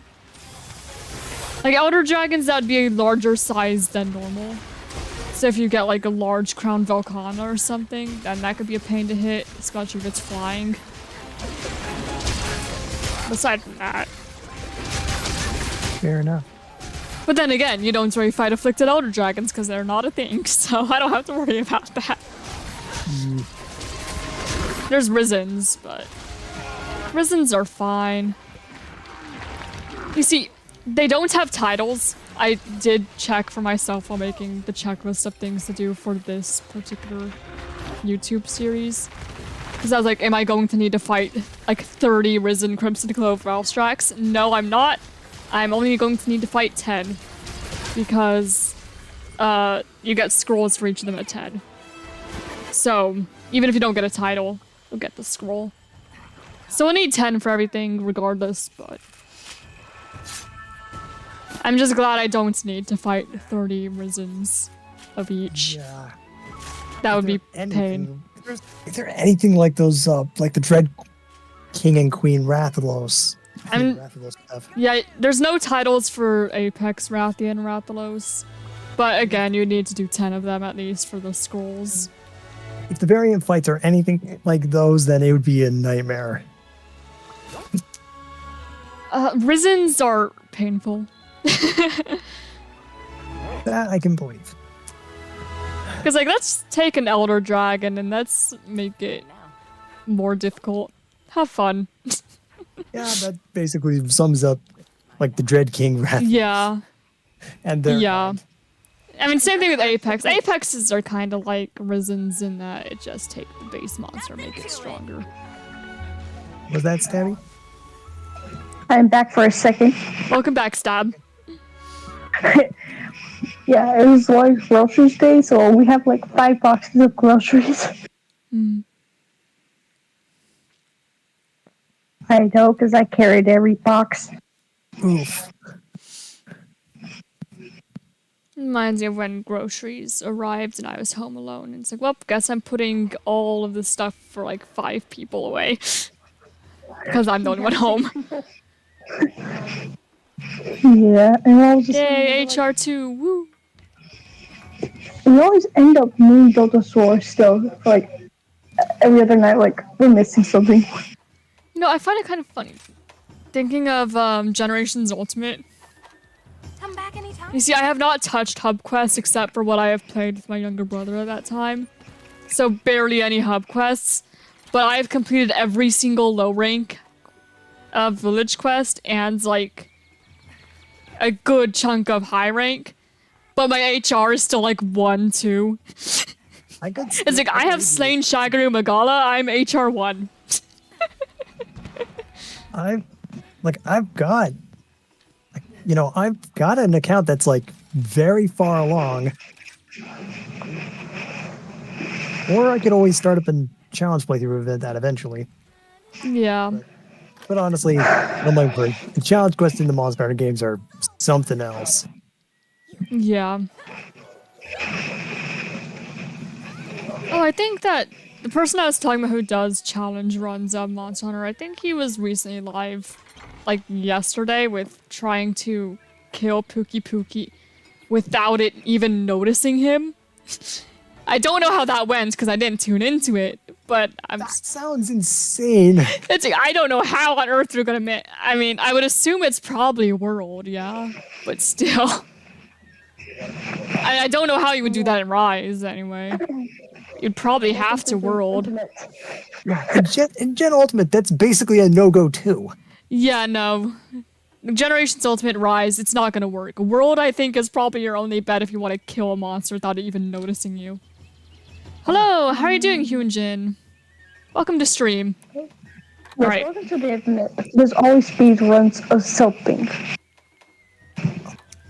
Speaker 1: Like Elder Dragons, that would be a larger size than normal. So if you get like a large Crown Volcana or something, then that could be a pain to hit, especially if it's flying. Aside from that.
Speaker 4: Fair enough.
Speaker 1: But then again, you don't really fight afflicted Elder Dragons because they're not a thing, so I don't have to worry about that. There's Risens, but Risens are fine. You see, they don't have titles. I did check for myself while making the checklist of things to do for this particular YouTube series. Because I was like, am I going to need to fight like 30 Risen Crimson Clove Valstrax? No, I'm not. I'm only going to need to fight 10. Because you get scrolls for each of them at 10. So, even if you don't get a title, you'll get the scroll. So I need 10 for everything regardless, but... I'm just glad I don't need to fight 30 Risens of each.
Speaker 4: Yeah.
Speaker 1: That would be pain.
Speaker 4: Is there anything like those, like the Dread King and Queen Rathalos? Rathalos stuff.
Speaker 1: Yeah, there's no titles for Apex, Rathian, Rathalos. But again, you need to do 10 of them at least for the scrolls.
Speaker 4: If the variant fights are anything like those, then it would be a nightmare.
Speaker 1: Risens are painful.
Speaker 4: That I can believe.
Speaker 1: Because, like, let's take an Elder Dragon and let's make it more difficult. Have fun.
Speaker 4: Yeah, that basically sums up, like, the Dread King Wrath.
Speaker 1: Yeah.
Speaker 4: And their
Speaker 1: yeah. I mean, same thing with Apex. Apexes are kind of like Risens in that it just take the base monster and make it stronger.
Speaker 4: Was that Stabby?
Speaker 5: I'm back for a second.
Speaker 1: Welcome back, Stab.
Speaker 5: Yeah, it was like groceries day, so we have like 5 boxes of groceries. I know, because I carried every box.
Speaker 4: Oof.
Speaker 1: Reminds me of when groceries arrived and I was home alone. And it's like, well, guess I'm putting all of this stuff for like 5 people away. Because I'm the only one home.
Speaker 5: Yeah, and I was just
Speaker 1: Yay, HR2, woo!
Speaker 5: we always end up needing Dotosaur still. Like, every other night, like, we're missing something.
Speaker 1: You know, I find it kind of funny. Thinking of Generations Ultimate.
Speaker 3: Come back anytime.
Speaker 1: You see, I have not touched hub quests except for what I have played with my younger brother at that time. So barely any hub quests. But I've completed every single low rank village quest and like a good chunk of high rank. But my HR is still like 1, 2. It's like, I have slain Shagaru Magala, I'm HR 1.
Speaker 4: I've got, like, you know, I've got an account that's like very far along. Or I could always start up a challenge playthrough of that eventually.
Speaker 1: Yeah.
Speaker 4: But honestly, I'm like, the challenge quests in the Monster Hunter games are something else.
Speaker 1: Yeah. Oh, I think that the person I was talking about who does challenge runs of Monster Hunter, I think he was recently live, like yesterday, with trying to kill Pookie without it even noticing him. I don't know how that went because I didn't tune into it, but
Speaker 4: That sounds insane.
Speaker 1: it's like, I don't know how on earth they're gonna I mean, I would assume it's probably World, yeah, but still. I don't know how you would do that in Rise, anyway. You'd probably have to World.
Speaker 4: Yeah, in Gen Ultimate, that's basically a no-go too.
Speaker 1: Yeah, no. Generations Ultimate Rise, it's not gonna work. World, I think, is probably your only bet if you want to kill a monster without it even noticing you. Hello, how are you doing, Hyunjin? Welcome to stream.
Speaker 5: Yes,
Speaker 1: Alright.
Speaker 5: welcome to the internet. There's always speed runs of something.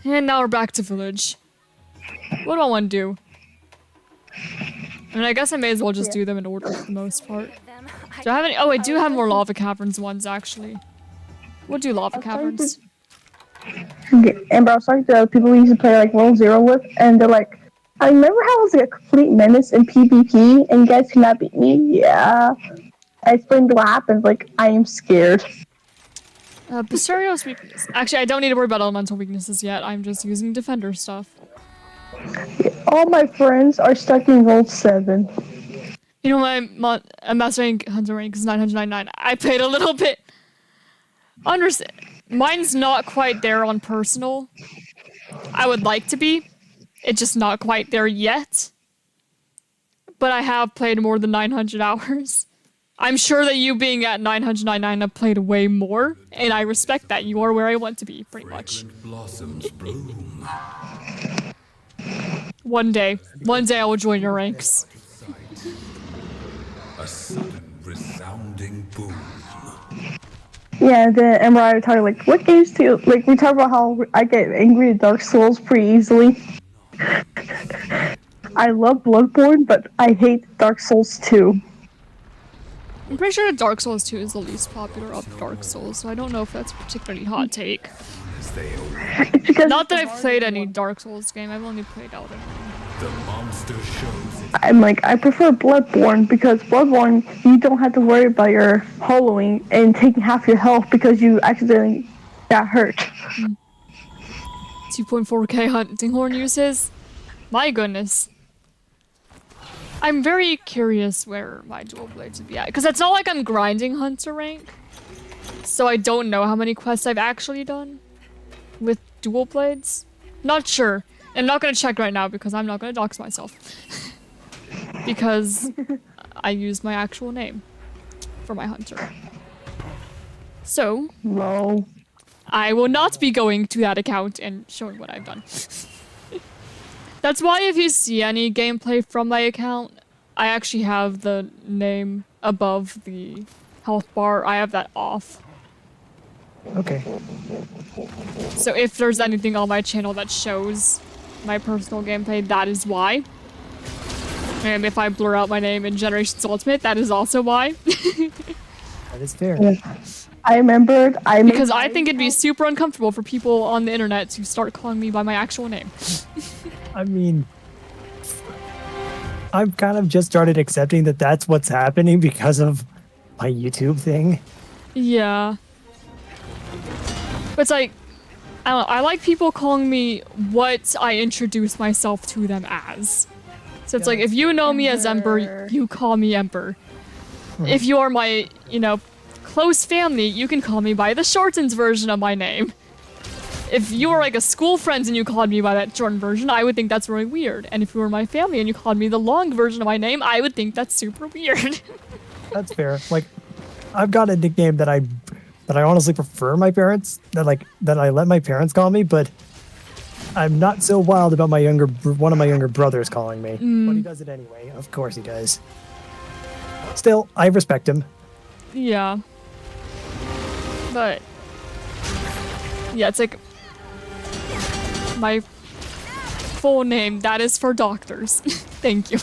Speaker 1: And now we're back to village. What do I want to do? I mean, I guess I may as well just do them in order for the most part. Do I have any? Oh, I do have more lava caverns ones, actually. We'll do lava caverns.
Speaker 5: Amber, I was talking to people we used to play like World Zero with, and they're like, I remember how I was like a complete menace in PvP, and you guys cannot beat me? Yeah. I explained what happened, like, I am scared.
Speaker 1: Basario's weakness. Actually, I don't need to worry about elemental weaknesses yet. I'm just using defender stuff.
Speaker 5: All my friends are stuck in World 7.
Speaker 1: You know, my master rank, hunter rank is 999. I played a little bit. Mine's not quite there on personal. I would like to be. It's just not quite there yet. But I have played more than 900 hours. I'm sure that you being at 999 have played way more, and I respect that. You are where I want to be, pretty much.
Speaker 2: Blossoms bloom.
Speaker 1: One day I will join your ranks.
Speaker 2: A sudden resounding boom.
Speaker 5: Yeah, then Ember and I were talking like, what games do you, like, we talk about how I get angry at Dark Souls pretty easily. I love Bloodborne, but I hate Dark Souls 2.
Speaker 1: I'm pretty sure Dark Souls 2 is the least popular of Dark Souls, so I don't know if that's a particularly hot take.
Speaker 5: It's because
Speaker 1: Not that I've played any Dark Souls game, I've only played Elden Ring.
Speaker 2: The monster shows it.
Speaker 5: I'm like, I prefer Bloodborne because Bloodborne, you don't have to worry about your hollowing and taking half your health because you accidentally got hurt.
Speaker 1: 2.4k hunting horn uses? My goodness. I'm very curious where my dual blades would be at, because it's not like I'm grinding hunter rank, so I don't know how many quests I've actually done with dual blades. Not sure. I'm not gonna check right now because I'm not gonna dox myself. Because I use my actual name for my hunter. So,
Speaker 5: No.
Speaker 1: I will not be going to that account and showing what I've done. That's why if you see any gameplay from my account, I actually have the name above the health bar. I have that off.
Speaker 4: Okay.
Speaker 1: So if there's anything on my channel that shows my personal gameplay, that is why. And if I blur out my name in Generations Ultimate, that is also why.
Speaker 4: That is fair.
Speaker 5: I remembered.
Speaker 1: Because I think it'd be super uncomfortable for people on the internet to start calling me by my actual name.
Speaker 4: I mean, I've kind of just started accepting that that's what's happening because of my YouTube thing.
Speaker 1: Yeah. But it's like, I don't know, I like people calling me what I introduce myself to them as. So it's like, if you know me as Ember, you call me Ember. If you are my, you know, close family, you can call me by the shortened version of my name. If you were like a school friend and you called me by that shortened version, I would think that's really weird. And if you were my family and you called me the long version of my name, I would think that's super weird.
Speaker 4: That's fair. Like, I've got a nickname that I honestly prefer my parents, that I let my parents call me, but I'm not so wild about one of my younger brothers calling me. But he does it anyway. Of course he does. Still, I respect him.
Speaker 1: Yeah. But yeah, it's like my full name, that is for doctors. Thank you.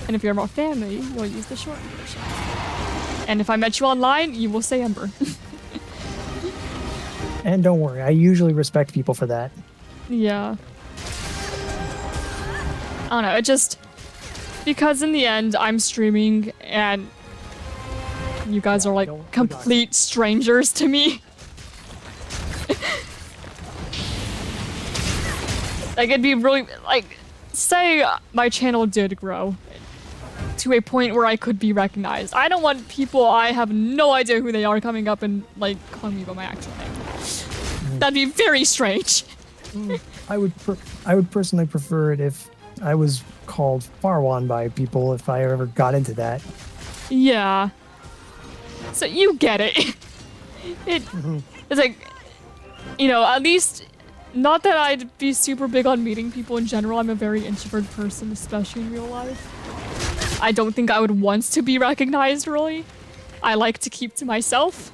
Speaker 1: And if you're more family, you'll use the short version. And if I met you online, you will say Ember.
Speaker 4: And don't worry, I usually respect people for that.
Speaker 1: Yeah. I don't know, it just, because in the end, I'm streaming and you guys are like complete strangers to me. Like, it'd be really, like, say my channel did grow to a point where I could be recognized. I don't want people I have no idea who they are coming up and, like, calling me by my actual name. That'd be very strange.
Speaker 4: I would personally prefer it if I was called Farwan by people if I ever got into that.
Speaker 1: Yeah. So you get it. It's like, you know, at least, not that I'd be super big on meeting people in general. I'm a very introverted person, especially in real life. I don't think I would want to be recognized, really. I like to keep to myself.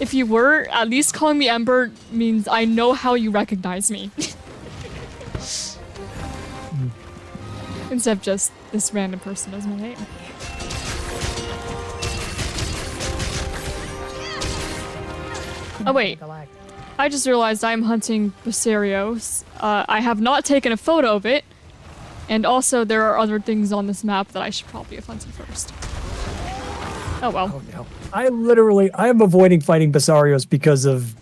Speaker 1: If you were, at least calling me Ember means I know how you recognize me. Instead of just this random person as my name. Oh wait, I just realized I'm hunting Basarios. I have not taken a photo of it, and also there are other things on this map that I should probably have hunted first. Oh well.
Speaker 4: Oh no. I am avoiding fighting Basarios because of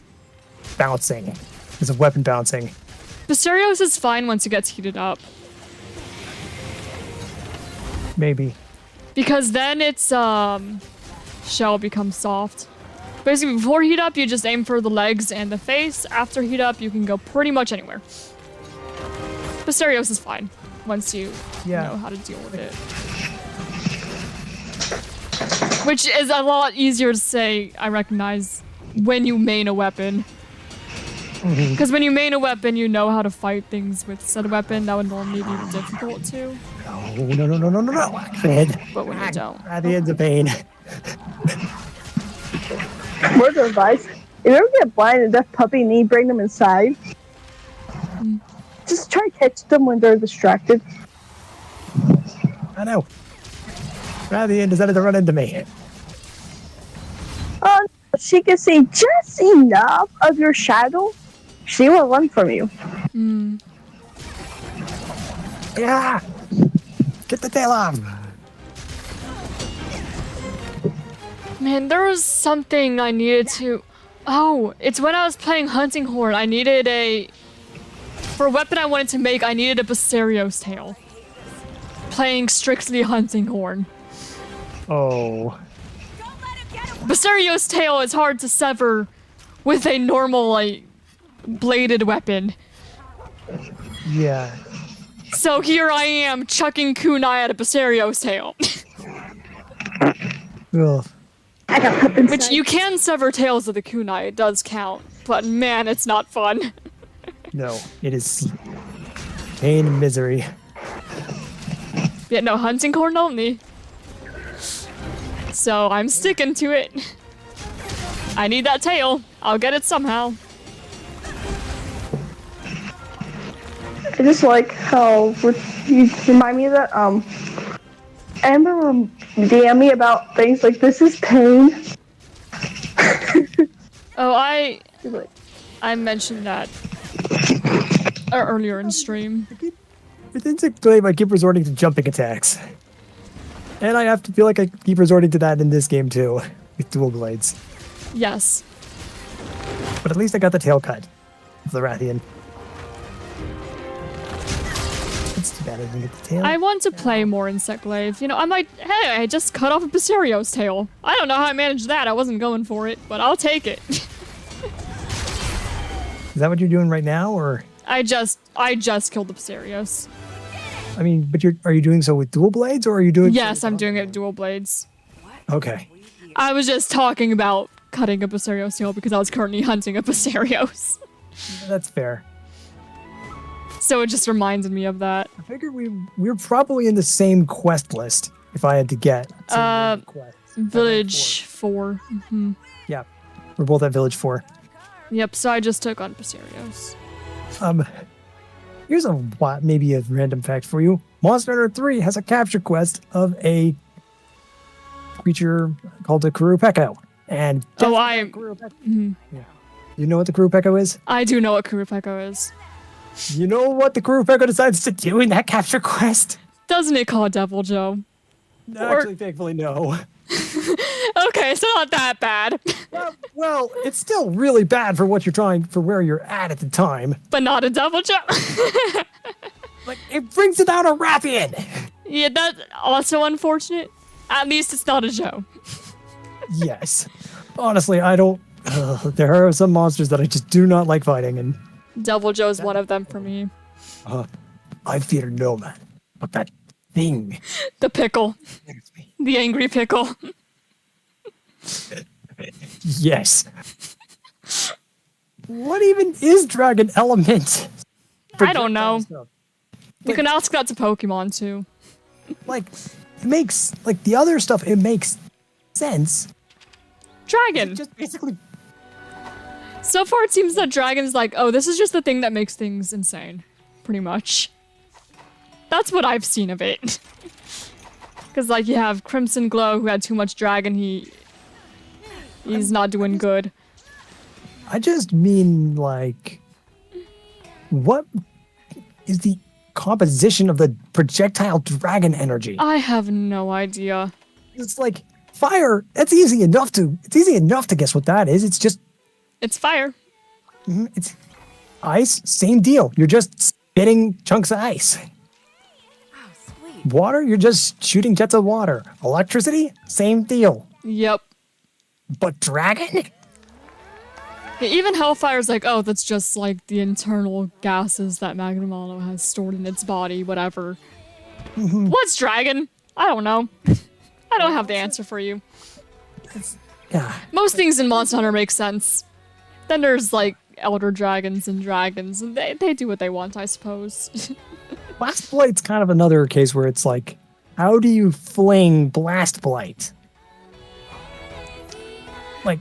Speaker 4: bouncing. Because of weapon bouncing.
Speaker 1: Basarios is fine once it gets heated up.
Speaker 4: Maybe.
Speaker 1: Because then its shell becomes soft. Basically, before heat up, you just aim for the legs and the face. After heat up, you can go pretty much anywhere. Basarios is fine once you know how to deal with it. Which is a lot easier to say, I recognize, when you main a weapon. Because when you main a weapon, you know how to fight things with said weapon. That would normally be difficult too.
Speaker 4: No. Kid.
Speaker 1: But when you don't.
Speaker 4: At the end of pain.
Speaker 5: Word of advice: if you ever get blind and deaf puppy and you bring them inside, just try to catch them when they're distracted.
Speaker 4: I know. Rathian decided to run into me.
Speaker 5: She can see just enough of your shadow. She will run from you.
Speaker 4: Yeah! Get the tail off!
Speaker 1: Man, there was something I needed to... Oh, it's when I was playing Hunting Horn. I needed a... For a weapon I wanted to make, I needed a Basarios tail. Playing strictly Hunting Horn.
Speaker 4: Oh.
Speaker 1: Basarios tail is hard to sever with a normal, like, bladed weapon.
Speaker 4: Yeah.
Speaker 1: So here I am, chucking kunai at a Basarios tail.
Speaker 4: Ugh.
Speaker 5: I got put inside.
Speaker 1: Which you can sever tails of the kunai, it does count. But man, it's not fun.
Speaker 4: No, it is pain and misery.
Speaker 1: Yeah, no, Hunting Horn only. So I'm sticking to it. I need that tail. I'll get it somehow.
Speaker 5: I just like how you remind me of that. Amber will DM me about things like this is pain.
Speaker 1: Oh, I mentioned that earlier in stream.
Speaker 4: With Insect Glaive, I keep resorting to jumping attacks. And I have to feel like I keep resorting to that in this game too, with dual blades.
Speaker 1: Yes.
Speaker 4: But at least I got the tail cut of the Rathian. It's too bad I didn't get the tail.
Speaker 1: I want to play more Insect Glaive. You know, I might... Hey, I just cut off a Basarios tail. I don't know how I managed that. I wasn't going for it, but I'll take it.
Speaker 4: Is that what you're doing right now, or?
Speaker 1: I just killed the Basarios.
Speaker 4: I mean, but are you doing so with dual blades, or are you doing?
Speaker 1: Yes, I'm doing it with dual blades.
Speaker 4: Okay.
Speaker 1: I was just talking about cutting a Basarios tail because I was currently hunting a Basarios.
Speaker 4: That's fair.
Speaker 1: So it just reminded me of that.
Speaker 4: I figured we're probably in the same quest list, if I had to get.
Speaker 1: Village 4. Mm-hmm.
Speaker 4: Yeah, we're both at Village 4.
Speaker 1: Yep, so I just took on Basarios.
Speaker 4: Here's maybe a random fact for you. Monster Hunter 3 has a capture quest of a creature called a Kurupeko. And
Speaker 1: Mhm.
Speaker 4: Yeah. You know what the Kurupeko is?
Speaker 1: I do know what Kurupeko is.
Speaker 4: You know what the Kurupeko decides to do in that capture quest?
Speaker 1: Doesn't it call Devil Joe?
Speaker 4: Actually, thankfully, no.
Speaker 1: Okay, so not that bad.
Speaker 4: Well, it's still really bad for where you're at the time.
Speaker 1: But not a Devil Joe.
Speaker 4: Like, it brings it out a Rathian.
Speaker 1: Yeah, that's also unfortunate. At least it's not a Joe.
Speaker 4: Yes. Honestly, I don't... there are some monsters that I just do not like fighting, and...
Speaker 1: Devil Joe is one of them for me.
Speaker 4: I fear no man, but that thing...
Speaker 1: The pickle.
Speaker 4: scares me.
Speaker 1: The angry pickle.
Speaker 4: Yes. What even is dragon element?
Speaker 1: I don't know.
Speaker 4: Stuff?
Speaker 1: You can ask that to Pokemon too.
Speaker 4: Like, it makes, like, the other stuff, it makes sense.
Speaker 1: Dragon.
Speaker 4: It just basically,
Speaker 1: So far, it seems that Dragon's like, oh, this is just the thing that makes things insane. Pretty much. That's what I've seen of it. Because, like, you have Crimson Glow, who had too much Dragon. He's not doing good.
Speaker 4: I just mean, like, what is the composition of the projectile dragon energy?
Speaker 1: I have no idea.
Speaker 4: It's like fire. It's easy enough to guess what that is. It's just
Speaker 1: It's fire.
Speaker 4: it's ice. Same deal. You're just spitting chunks of ice.
Speaker 3: Oh, sweet.
Speaker 4: Water. You're just shooting jets of water. Electricity. Same deal.
Speaker 1: Yep.
Speaker 4: But dragon.
Speaker 1: Yeah, even Hellfire's like, oh, that's just like the internal gases that Magnamalo has stored in its body, whatever. What's Dragon? I don't know. I don't have the answer for you.
Speaker 4: Yeah.
Speaker 1: Most things in Monster Hunter make sense. Then there's like Elder Dragons and Dragons, and they do what they want, I suppose.
Speaker 4: Blast Blight's kind of another case where it's like, how do you fling Blast Blight? Like,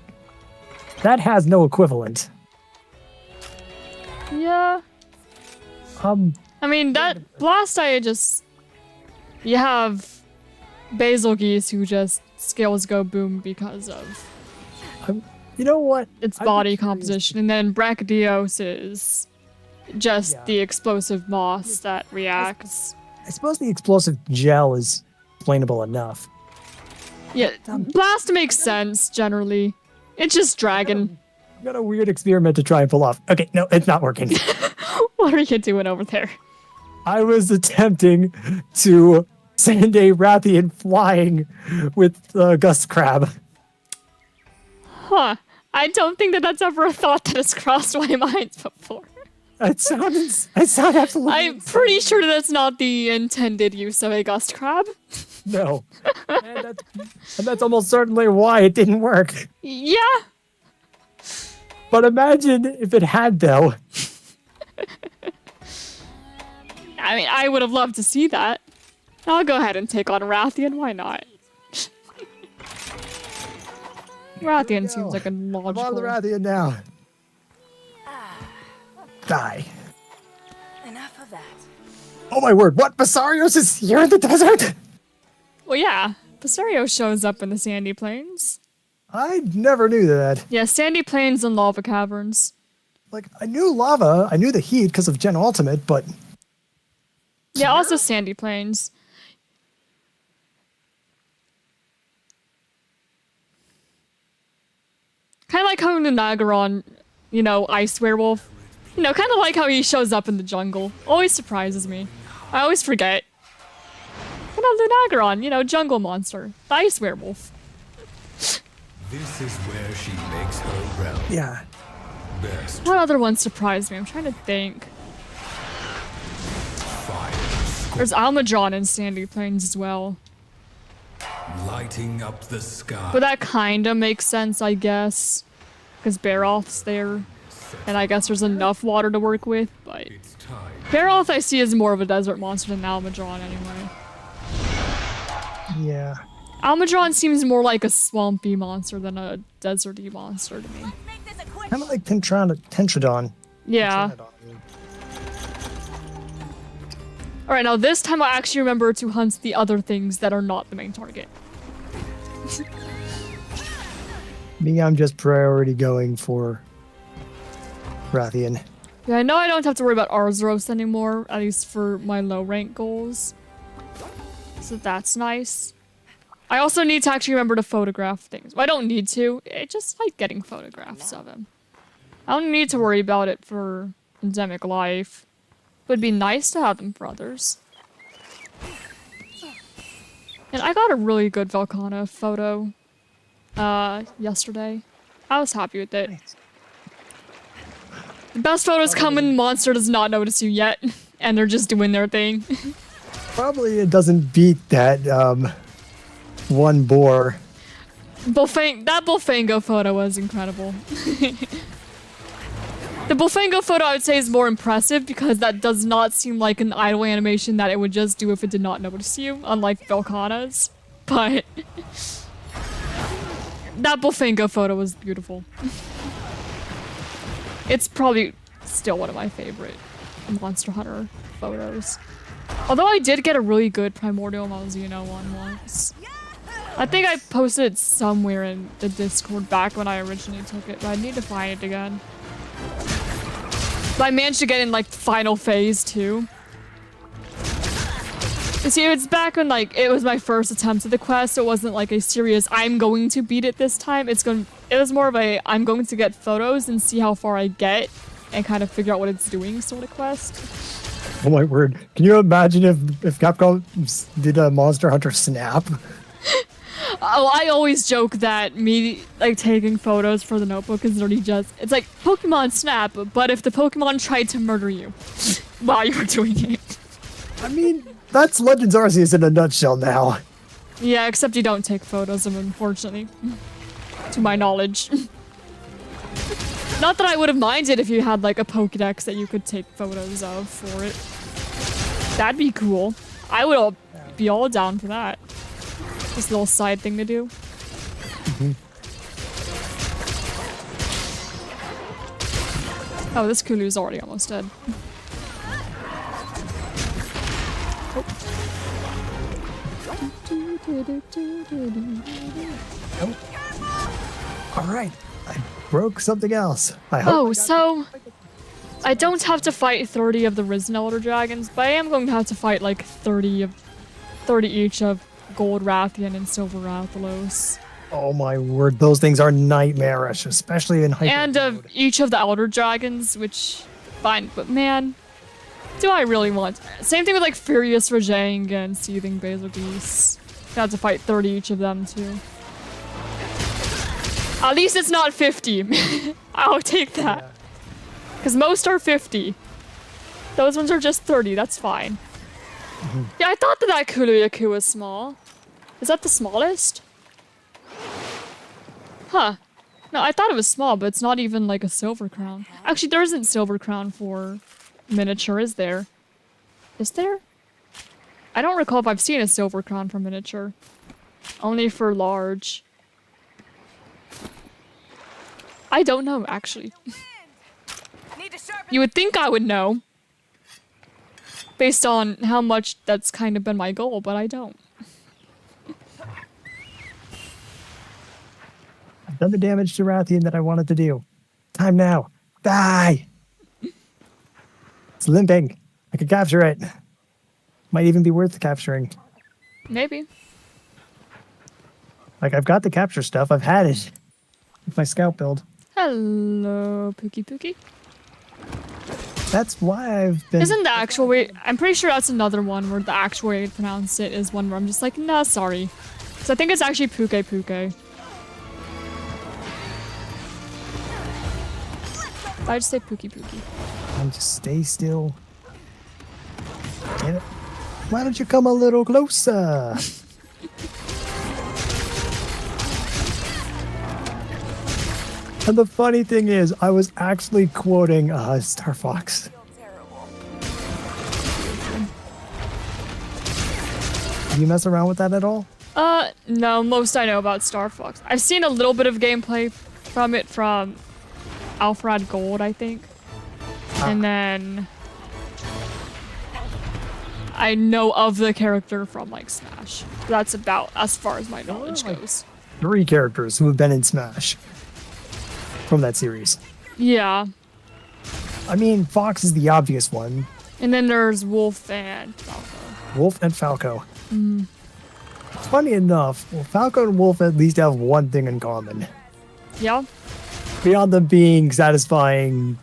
Speaker 4: that has no equivalent.
Speaker 1: Yeah. I mean, that Blasteye just... You have Basil Geese who just skills go boom because of
Speaker 4: You know what?
Speaker 1: its
Speaker 4: I'd be
Speaker 1: body
Speaker 4: curious.
Speaker 1: composition, and then Brachydios is just
Speaker 4: Yeah.
Speaker 1: the explosive moss that reacts.
Speaker 4: I suppose the explosive gel is explainable enough.
Speaker 1: Yeah, Blast makes sense, generally. It's just Dragon.
Speaker 4: I've got a weird experiment to try and pull off. Okay, no, it's not working.
Speaker 1: What are you doing over there?
Speaker 4: I was attempting to send a Rathian flying with Gust Crab.
Speaker 1: Huh. I don't think that that's ever a thought that has crossed my mind before.
Speaker 4: I sound absolutely
Speaker 1: I'm pretty sure that's not the intended use of a gust crab.
Speaker 4: no. And that's almost certainly why it didn't work.
Speaker 1: Yeah.
Speaker 4: But imagine if it had, though.
Speaker 1: I mean, I would have loved to see that. I'll go ahead and take on Rathian, why not? Rathian seems like a
Speaker 4: I'm on the
Speaker 1: logical...
Speaker 4: Rathian now. Die.
Speaker 3: Enough of that.
Speaker 4: Oh my word, what? Basarios is here in the desert?
Speaker 1: Well, yeah. Pasario shows up in the sandy plains.
Speaker 4: I never knew that.
Speaker 1: Yeah, sandy plains and lava caverns.
Speaker 4: Like, I knew lava, I knew the heat because of Gen Ultimate, but
Speaker 1: Yeah, also sandy plains. Kind of like how Lunagaron, you know, Ice Werewolf. You know, kind of like how he shows up in the jungle. Always surprises me. I always forget. You know, Lunagaron, you know, jungle monster. The Ice Werewolf.
Speaker 2: This is where she makes her realm
Speaker 4: yeah.
Speaker 2: best.
Speaker 1: What other ones surprised me? I'm trying to think.
Speaker 2: Fire
Speaker 1: There's Almadron in Sandy Plains as well.
Speaker 2: lighting up the sky.
Speaker 1: But that kinda makes sense, I guess. Because Barolth's there. And I guess there's enough water to work with, but...
Speaker 2: It's time.
Speaker 1: Barolth I see as more of a desert monster than Almadron anyway.
Speaker 4: Yeah.
Speaker 1: Almadron seems more like a swampy monster than a deserty monster to me.
Speaker 3: Make this a quick.
Speaker 4: Kind of like Tentrodon.
Speaker 1: Yeah. Alright, now this time I actually remember to hunt the other things that are not the main target.
Speaker 4: Me, I'm just priority going for Rathian.
Speaker 1: Yeah, I know I don't have to worry about Arzuros anymore, at least for my low rank goals. So that's nice. I also need to actually remember to photograph things. Well, I don't need to. I just like getting photographs of him. I don't need to worry about it for endemic life. It would be nice to have them for others. And I got a really good Velcana photo yesterday. I was happy with it. The best photos come when Monster does not notice you yet, and they're just doing their thing.
Speaker 4: Probably it doesn't beat that one boar.
Speaker 1: That Bullfango photo was incredible. The Bullfango photo I would say is more impressive because that does not seem like an idle animation that it would just do if it did not notice you, unlike Velkhana's. But that Bullfango photo was beautiful. It's probably still one of my favorite Monster Hunter photos. Although I did get a really good Primordial Malzeno one once. I think I posted it somewhere in the Discord back when I originally took it, but I need to find it again. But I managed to get in like final phase too. You see, it's back when like it was my first attempt at the quest, so it wasn't like a serious I'm going to beat it this time. It was more of a I'm going to get photos and see how far I get and kind of figure out what it's doing sort of quest.
Speaker 4: Oh my word. Can you imagine if Capcom did a Monster Hunter Snap?
Speaker 1: Oh, I always joke that me like taking photos for the notebook is literally just it's like Pokemon Snap, but if the Pokemon tried to murder you while you were doing it.
Speaker 4: I mean, that's Legends Arceus in a nutshell now.
Speaker 1: Yeah, except you don't take photos of them, unfortunately. To my knowledge. Not that I would have minded if you had like a Pokedex that you could take photos of for it. That'd be cool. I would be all down for that. Just a little side thing to do. Oh, this Kulu's already almost dead. Oh.
Speaker 4: All right. I broke something else. I hope
Speaker 1: Oh, so I don't have to fight 30 of the Risen Elder Dragons, but I am going to have to fight like 30 each of Gold Rathian and Silver Rathalos.
Speaker 4: Oh my word, those things are nightmarish, especially in hyper
Speaker 1: And of each of the Elder Dragons, which, fine, but man, do I really want... Same thing with like Furious Rajang and Seething Basil Geese. I have to fight 30 each of them too. At least it's not 50. I'll take that. Because most are 50. Those ones are just 30, that's fine. Yeah, I thought that Kuluyaku was small. Is that the smallest? Huh. No, I thought it was small, but it's not even like a Silver Crown. Actually, there isn't Silver Crown for miniature, is there? Is there? I don't recall if I've seen a Silver Crown for miniature. Only for large. I don't know, actually.
Speaker 3: Need to sharpen.
Speaker 1: You would think I would know. Based on how much that's kind of been my goal, but I don't.
Speaker 4: I've done the damage to Rathian that I wanted to do. Time now. Die! It's limping. I could capture it. Might even be worth capturing.
Speaker 1: Maybe.
Speaker 4: Like, I've got the capture stuff. I've had it. With my scout build.
Speaker 1: Hello, Pookie Pookie.
Speaker 4: That's why I've been...
Speaker 1: Isn't the actual way... I'm pretty sure that's another one where the actual way to pronounce it is one where I'm just like, nah, sorry. So I think it's actually Puke Puke. I just say Pookie Pookie.
Speaker 4: And just stay still. Damn it. Why don't you come a little closer? And the funny thing is, I was actually quoting Star Fox. Do you mess around with that at all?
Speaker 1: No, most I know about Star Fox. I've seen a little bit of gameplay from it from Alfred Gold, I think. And then I know of the character from like Smash. That's about as far as my knowledge goes.
Speaker 4: 3 characters who have been in Smash from that series.
Speaker 1: Yeah.
Speaker 4: I mean, Fox is the obvious one.
Speaker 1: And then there's Wolf and Falco.
Speaker 4: Wolf and Falco. Funny enough, well, Falco and Wolf at least have one thing in common.
Speaker 1: Yeah.
Speaker 4: Beyond them being satisfying,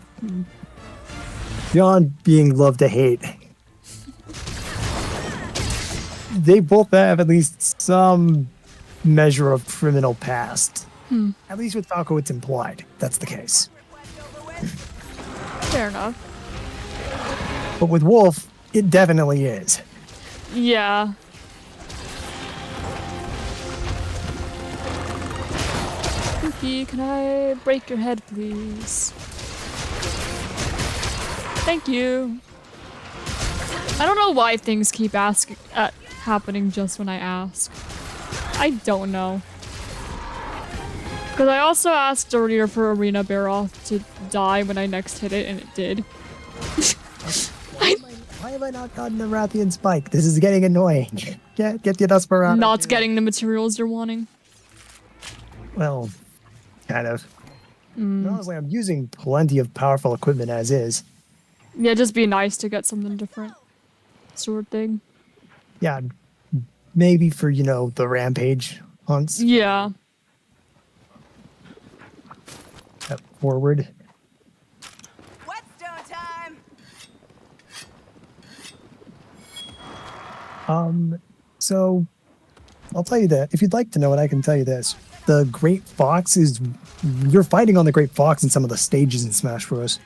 Speaker 4: beyond being love to hate, they both have at least some measure of criminal past. At least with Falco, it's implied. That's the case.
Speaker 1: Fair enough.
Speaker 4: But with Wolf, it definitely is.
Speaker 1: Yeah. Pookie, can I break your head, please? Thank you. I don't know why things keep happening just when I ask. I don't know. Because I also asked earlier for Arena Baroth to die when I next hit it, and it did.
Speaker 4: Why have I not gotten the Rathian Spike? This is getting annoying. Get the Desperado.
Speaker 1: Not getting the materials you're wanting.
Speaker 4: Well, kind of. Honestly, I'm using plenty of powerful equipment as is.
Speaker 1: Yeah, just be nice to get something different. Sort of thing.
Speaker 4: Yeah, maybe for, you know, the rampage hunts.
Speaker 1: Yeah.
Speaker 4: Step forward.
Speaker 6: Whetstone time.
Speaker 4: So I'll tell you that if you'd like to know it, I can tell you this. The Great Fox is you're fighting on the Great Fox in some of the stages in Smash Bros.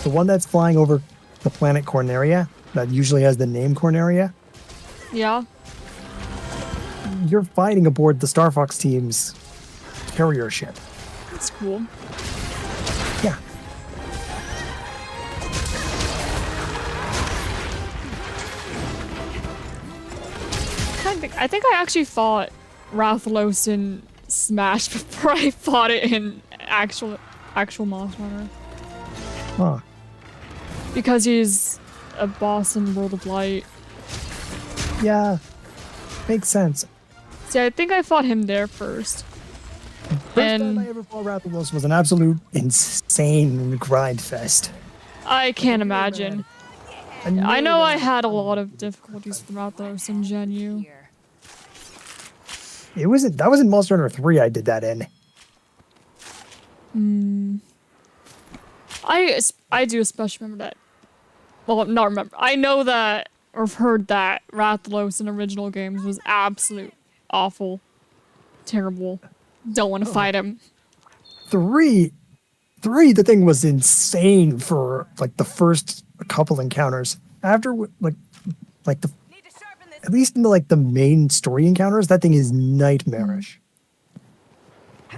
Speaker 4: The one that's flying over the planet Corneria, that usually has the name Corneria,
Speaker 1: Yeah.
Speaker 4: you're fighting aboard the Star Fox team's carrier ship.
Speaker 1: That's cool.
Speaker 4: Yeah.
Speaker 1: I think I actually fought Rathalos in Smash before I fought it in actual Monster Hunter.
Speaker 4: Huh.
Speaker 1: Because he's a boss in World of Light.
Speaker 4: Yeah. Makes sense.
Speaker 1: See, I think I fought him there first.
Speaker 4: First time I
Speaker 1: And
Speaker 4: ever fought Rathalos was an absolute insane grind fest.
Speaker 1: I can't imagine. I
Speaker 4: never
Speaker 1: know I
Speaker 4: really-
Speaker 1: had a lot of difficulties with Rathalos in Gen U.
Speaker 6: Here.
Speaker 4: That was in Monster Hunter 3 I did that in.
Speaker 1: I do especially remember that. Well, not remember. I know that, or have heard that Rathalos in original games was absolute awful. Terrible. Don't want to fight him.
Speaker 4: 3, the thing was insane for like the first couple encounters. After like the
Speaker 6: Need to sharpen this.
Speaker 4: at least in the like the main story encounters, that thing is nightmarish.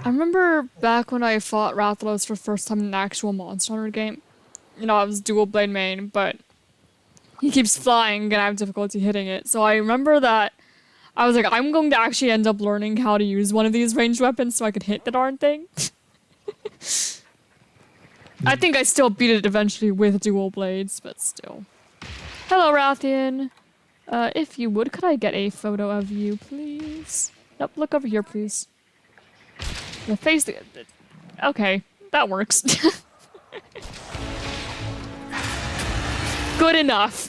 Speaker 1: I remember back when I fought Rathalos for the first time in an actual Monster Hunter game. You know, I was dual blade main, but he keeps flying and I have difficulty hitting it. So I remember that I was like, I'm going to actually end up learning how to use one of these ranged weapons so I could hit the darn thing. I think I still beat it eventually with dual blades, but still. Hello, Rathian. If you would, could I get a photo of you, please? Nope, look over here, please. The face. Okay, that works. Good enough.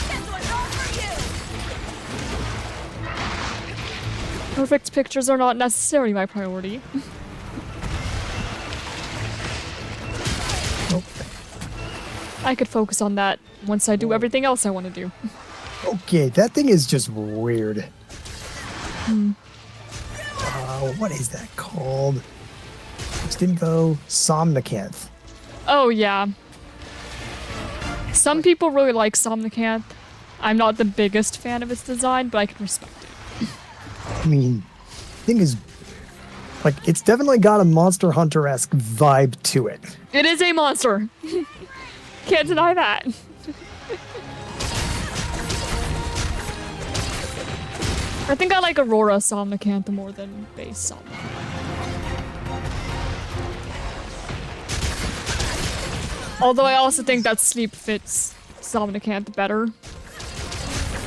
Speaker 6: This one's all for you.
Speaker 1: Perfect pictures are not necessarily my priority.
Speaker 4: Oh,
Speaker 1: I could focus on that once I do everything else I want to do.
Speaker 4: okay, that thing is just weird. What is that called? Stinko Somnicanth.
Speaker 1: Oh, yeah. Some people really like Somnicanth. I'm not the biggest fan of its design, but I can respect it.
Speaker 4: I mean, thing is, like, it's definitely got a Monster Hunter-esque vibe to it.
Speaker 1: It is a monster. Can't deny that. I think I like Aurora Somnicanth more than base Somnicanth. Although I also think that Sleep fits Somnicanth better.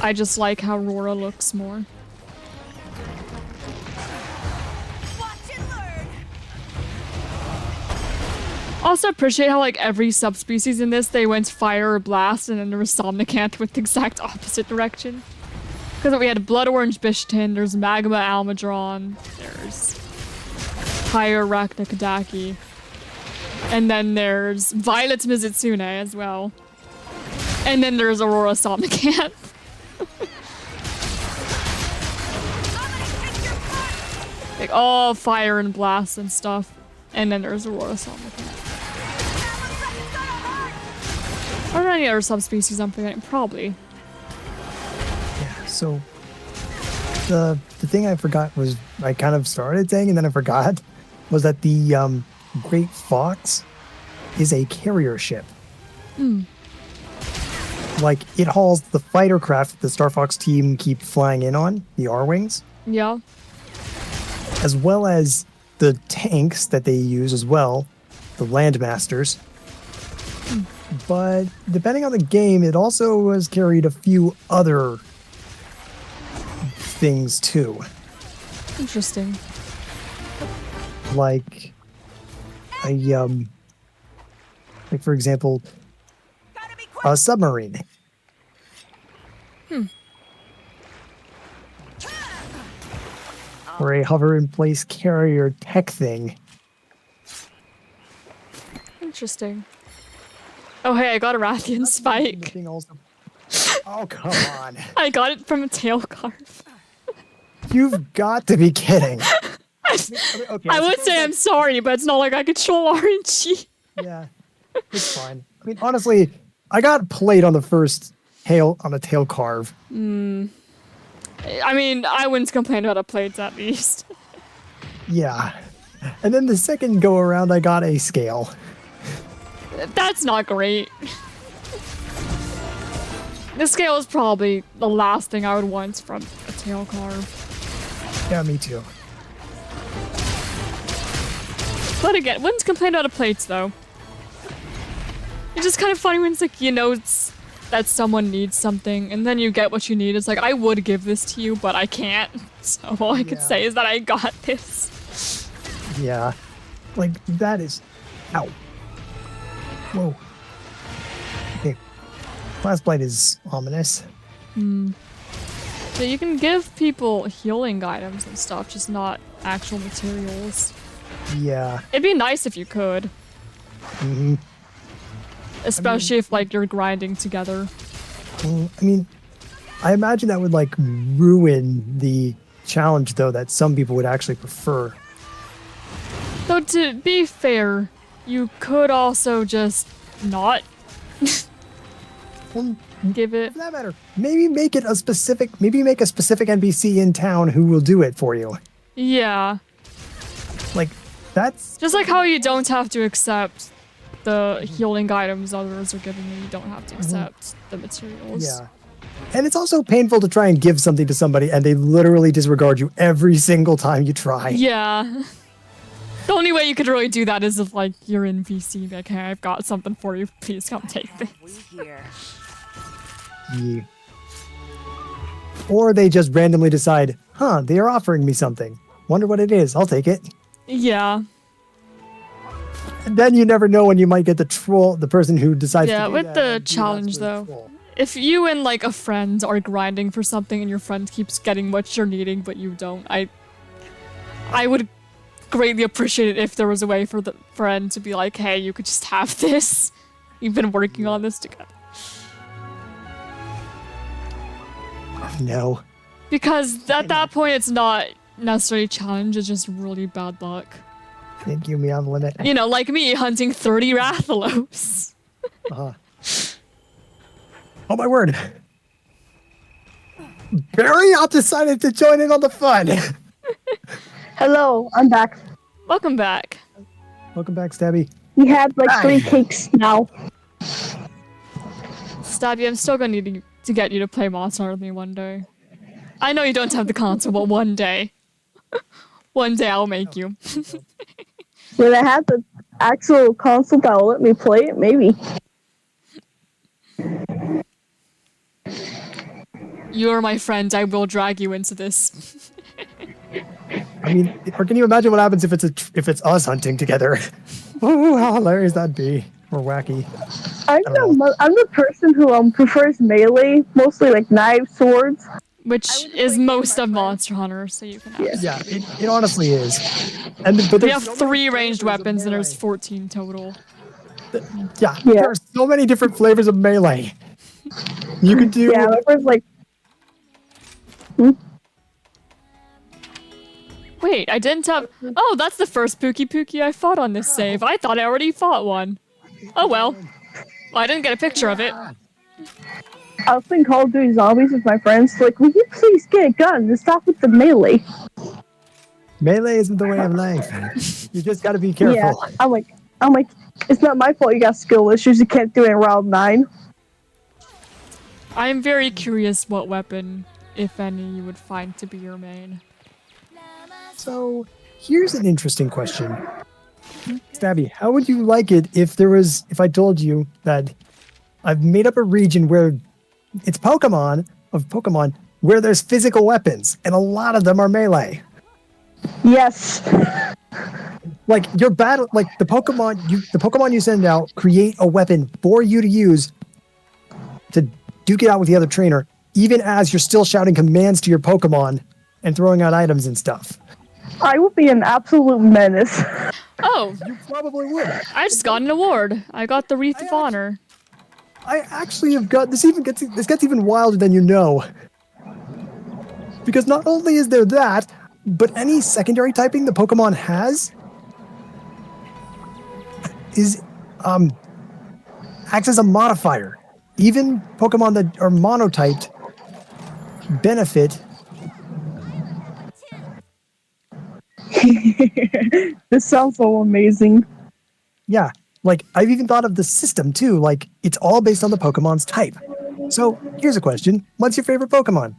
Speaker 1: I just like how Aurora looks more.
Speaker 6: Watch and learn.
Speaker 1: Also appreciate how like every subspecies in this, they went fire or blast, and then there was Somnicanth with the exact opposite direction. Because we had Blood Orange Bishtin, there's Magma Almudron, there's Fire Arachnakadaki, and then there's Violet Mizutsune as well. And then there's Aurora Somnicanth. Like all fire and blast and stuff. And then there's Aurora Somnicanth. Are there any other subspecies I'm forgetting? Probably.
Speaker 4: Yeah, so the thing I forgot was I kind of started saying and then I forgot was that the Great Fox is a carrier ship. Like, it hauls the fighter craft the Star Fox team keep flying in on, the R-Wings,
Speaker 1: Yeah.
Speaker 4: as well as the tanks that they use as well, the Landmasters. But depending on the game, it also has carried a few other things too.
Speaker 1: Interesting.
Speaker 4: Like like for example,
Speaker 6: Gotta be quick.
Speaker 4: a submarine. Or a hover in place carrier tech thing.
Speaker 1: Interesting. Oh, hey, I got a Rathian
Speaker 4: The
Speaker 1: spike.
Speaker 4: thing also. Oh, come on.
Speaker 1: I got it from a tail carve.
Speaker 4: You've got to be kidding. Okay,
Speaker 1: I would say I'm sorry, but it's not like I control RNG.
Speaker 4: Yeah, it's fine. I mean, honestly, I got played on the first tail on a tail carve.
Speaker 1: I mean, I wouldn't complain about the plates at least.
Speaker 4: Yeah. And then the second go around, I got a scale.
Speaker 1: That's not great. The scale is probably the last thing I would want from a tail carve.
Speaker 4: Yeah, me too.
Speaker 1: But again, wouldn't complain about the plates though. It's just kind of funny when it's like, you know, it's that someone needs something and then you get what you need. It's like, I would give this to you, but I can't. So all I could
Speaker 4: Yeah.
Speaker 1: say is that I got this.
Speaker 4: Yeah. Like, that is... Ow. Whoa. Okay. Last Blight is ominous.
Speaker 1: So you can give people healing items and stuff, just not actual materials.
Speaker 4: Yeah.
Speaker 1: It'd be nice if you could.
Speaker 4: hmm
Speaker 1: Especially if, like, you're grinding together.
Speaker 4: I mean, I imagine that would, like, ruin the challenge, though, that some people would actually prefer.
Speaker 1: Though, to be fair, you could also just not
Speaker 4: Well,
Speaker 1: give it.
Speaker 4: for that matter, maybe make it a specific... Maybe make a specific NPC in town who will do it for you.
Speaker 1: Yeah.
Speaker 4: Like, that's...
Speaker 1: Just like how you don't have to accept the healing items others are giving you, you don't have to accept the materials.
Speaker 4: Yeah. And it's also painful to try and give something to somebody and they literally disregard you every single time you try.
Speaker 1: Yeah. The only way you could really do that is if, like, you're in VC, like, hey, I've got something for you, please come take this.
Speaker 6: We here.
Speaker 4: Yeah. Or they just randomly decide, huh, they are offering me something. Wonder what it is. I'll take it.
Speaker 1: Yeah.
Speaker 4: And then you never know when you might get the troll, the person who decides
Speaker 1: Yeah,
Speaker 4: to do
Speaker 1: with
Speaker 4: that
Speaker 1: the
Speaker 4: and do
Speaker 1: challenge,
Speaker 4: that's the
Speaker 1: though.
Speaker 4: troll.
Speaker 1: If you and, like, a friend are grinding for something and your friend keeps getting what you're needing but you don't, I would greatly appreciate it if there was a way for the friend to be like, hey, you could just have this. You've been working on this together.
Speaker 4: No.
Speaker 1: Because at that point, it's not necessarily a challenge, it's just really bad luck.
Speaker 4: Thank you, me on the limit.
Speaker 1: You know, like me hunting 30 Rathalos.
Speaker 4: Uh-huh. Oh my word. Barry all decided to join in on the fun.
Speaker 5: Hello, I'm back.
Speaker 1: Welcome back.
Speaker 4: Welcome back, Stabby.
Speaker 5: We had like
Speaker 4: Hi.
Speaker 5: 3 cakes now.
Speaker 1: Stabby, I'm still gonna need to get you to play Monster Hunter with me one day. I know you don't have the console, but one day. One day I'll make you.
Speaker 5: When I have the actual console that will let me play it, maybe.
Speaker 1: You're my friend, I will drag you into this.
Speaker 4: I mean, or can you imagine what happens if it's us hunting together? Ooh, how hilarious that'd be. Or wacky.
Speaker 5: I'm
Speaker 4: don't
Speaker 5: I'm the person who prefers melee, mostly like knives, swords.
Speaker 1: Which is most of Monster Hunter, so you can have it.
Speaker 4: Yeah, it honestly is. But
Speaker 1: We
Speaker 4: there's
Speaker 1: have
Speaker 4: so many
Speaker 1: 3 ranged
Speaker 4: flavors of
Speaker 1: weapons and there's
Speaker 4: melee.
Speaker 1: 14 total.
Speaker 4: Yeah,
Speaker 5: Yeah.
Speaker 4: there are so many different flavors of melee. You can do.
Speaker 5: Yeah, my like.
Speaker 1: Wait, I didn't have. Oh, that's the first Pookie Pookie I fought on this save. I thought I already fought one. Oh well. Well, I didn't get a picture of it.
Speaker 5: I was playing Call of Duty Zombies with my friends. Like, will you please get a gun and stop with the melee?
Speaker 4: Melee isn't the way of life. You just gotta be careful.
Speaker 5: Yeah, I'm like, it's not my fault you got skill issues. You can't do it in round 9.
Speaker 1: I'm very curious what weapon, if any, you would find to be your main.
Speaker 4: So here's an interesting question. Stabby, how would you like it if I told you that I've made up a region where it's Pokemon where there's physical weapons and a lot of them are melee?
Speaker 5: Yes.
Speaker 4: Like the Pokemon you send out create a weapon for you to use to duke it out with the other trainer, even as you're still shouting commands to your Pokemon and throwing out items and stuff.
Speaker 5: I would be an absolute menace.
Speaker 1: Oh,
Speaker 4: You probably would.
Speaker 1: I just got an award. I got the Wreath of Honor.
Speaker 4: I actually have got this gets even wilder than you know. Because not only is there that, but any secondary typing the Pokemon has is acts as a modifier. Even Pokemon that are monotyped benefit.
Speaker 5: This sounds so amazing.
Speaker 4: Yeah, like I've even thought of the system too. Like it's all based on the Pokemon's type. So here's a question: what's your favorite Pokemon?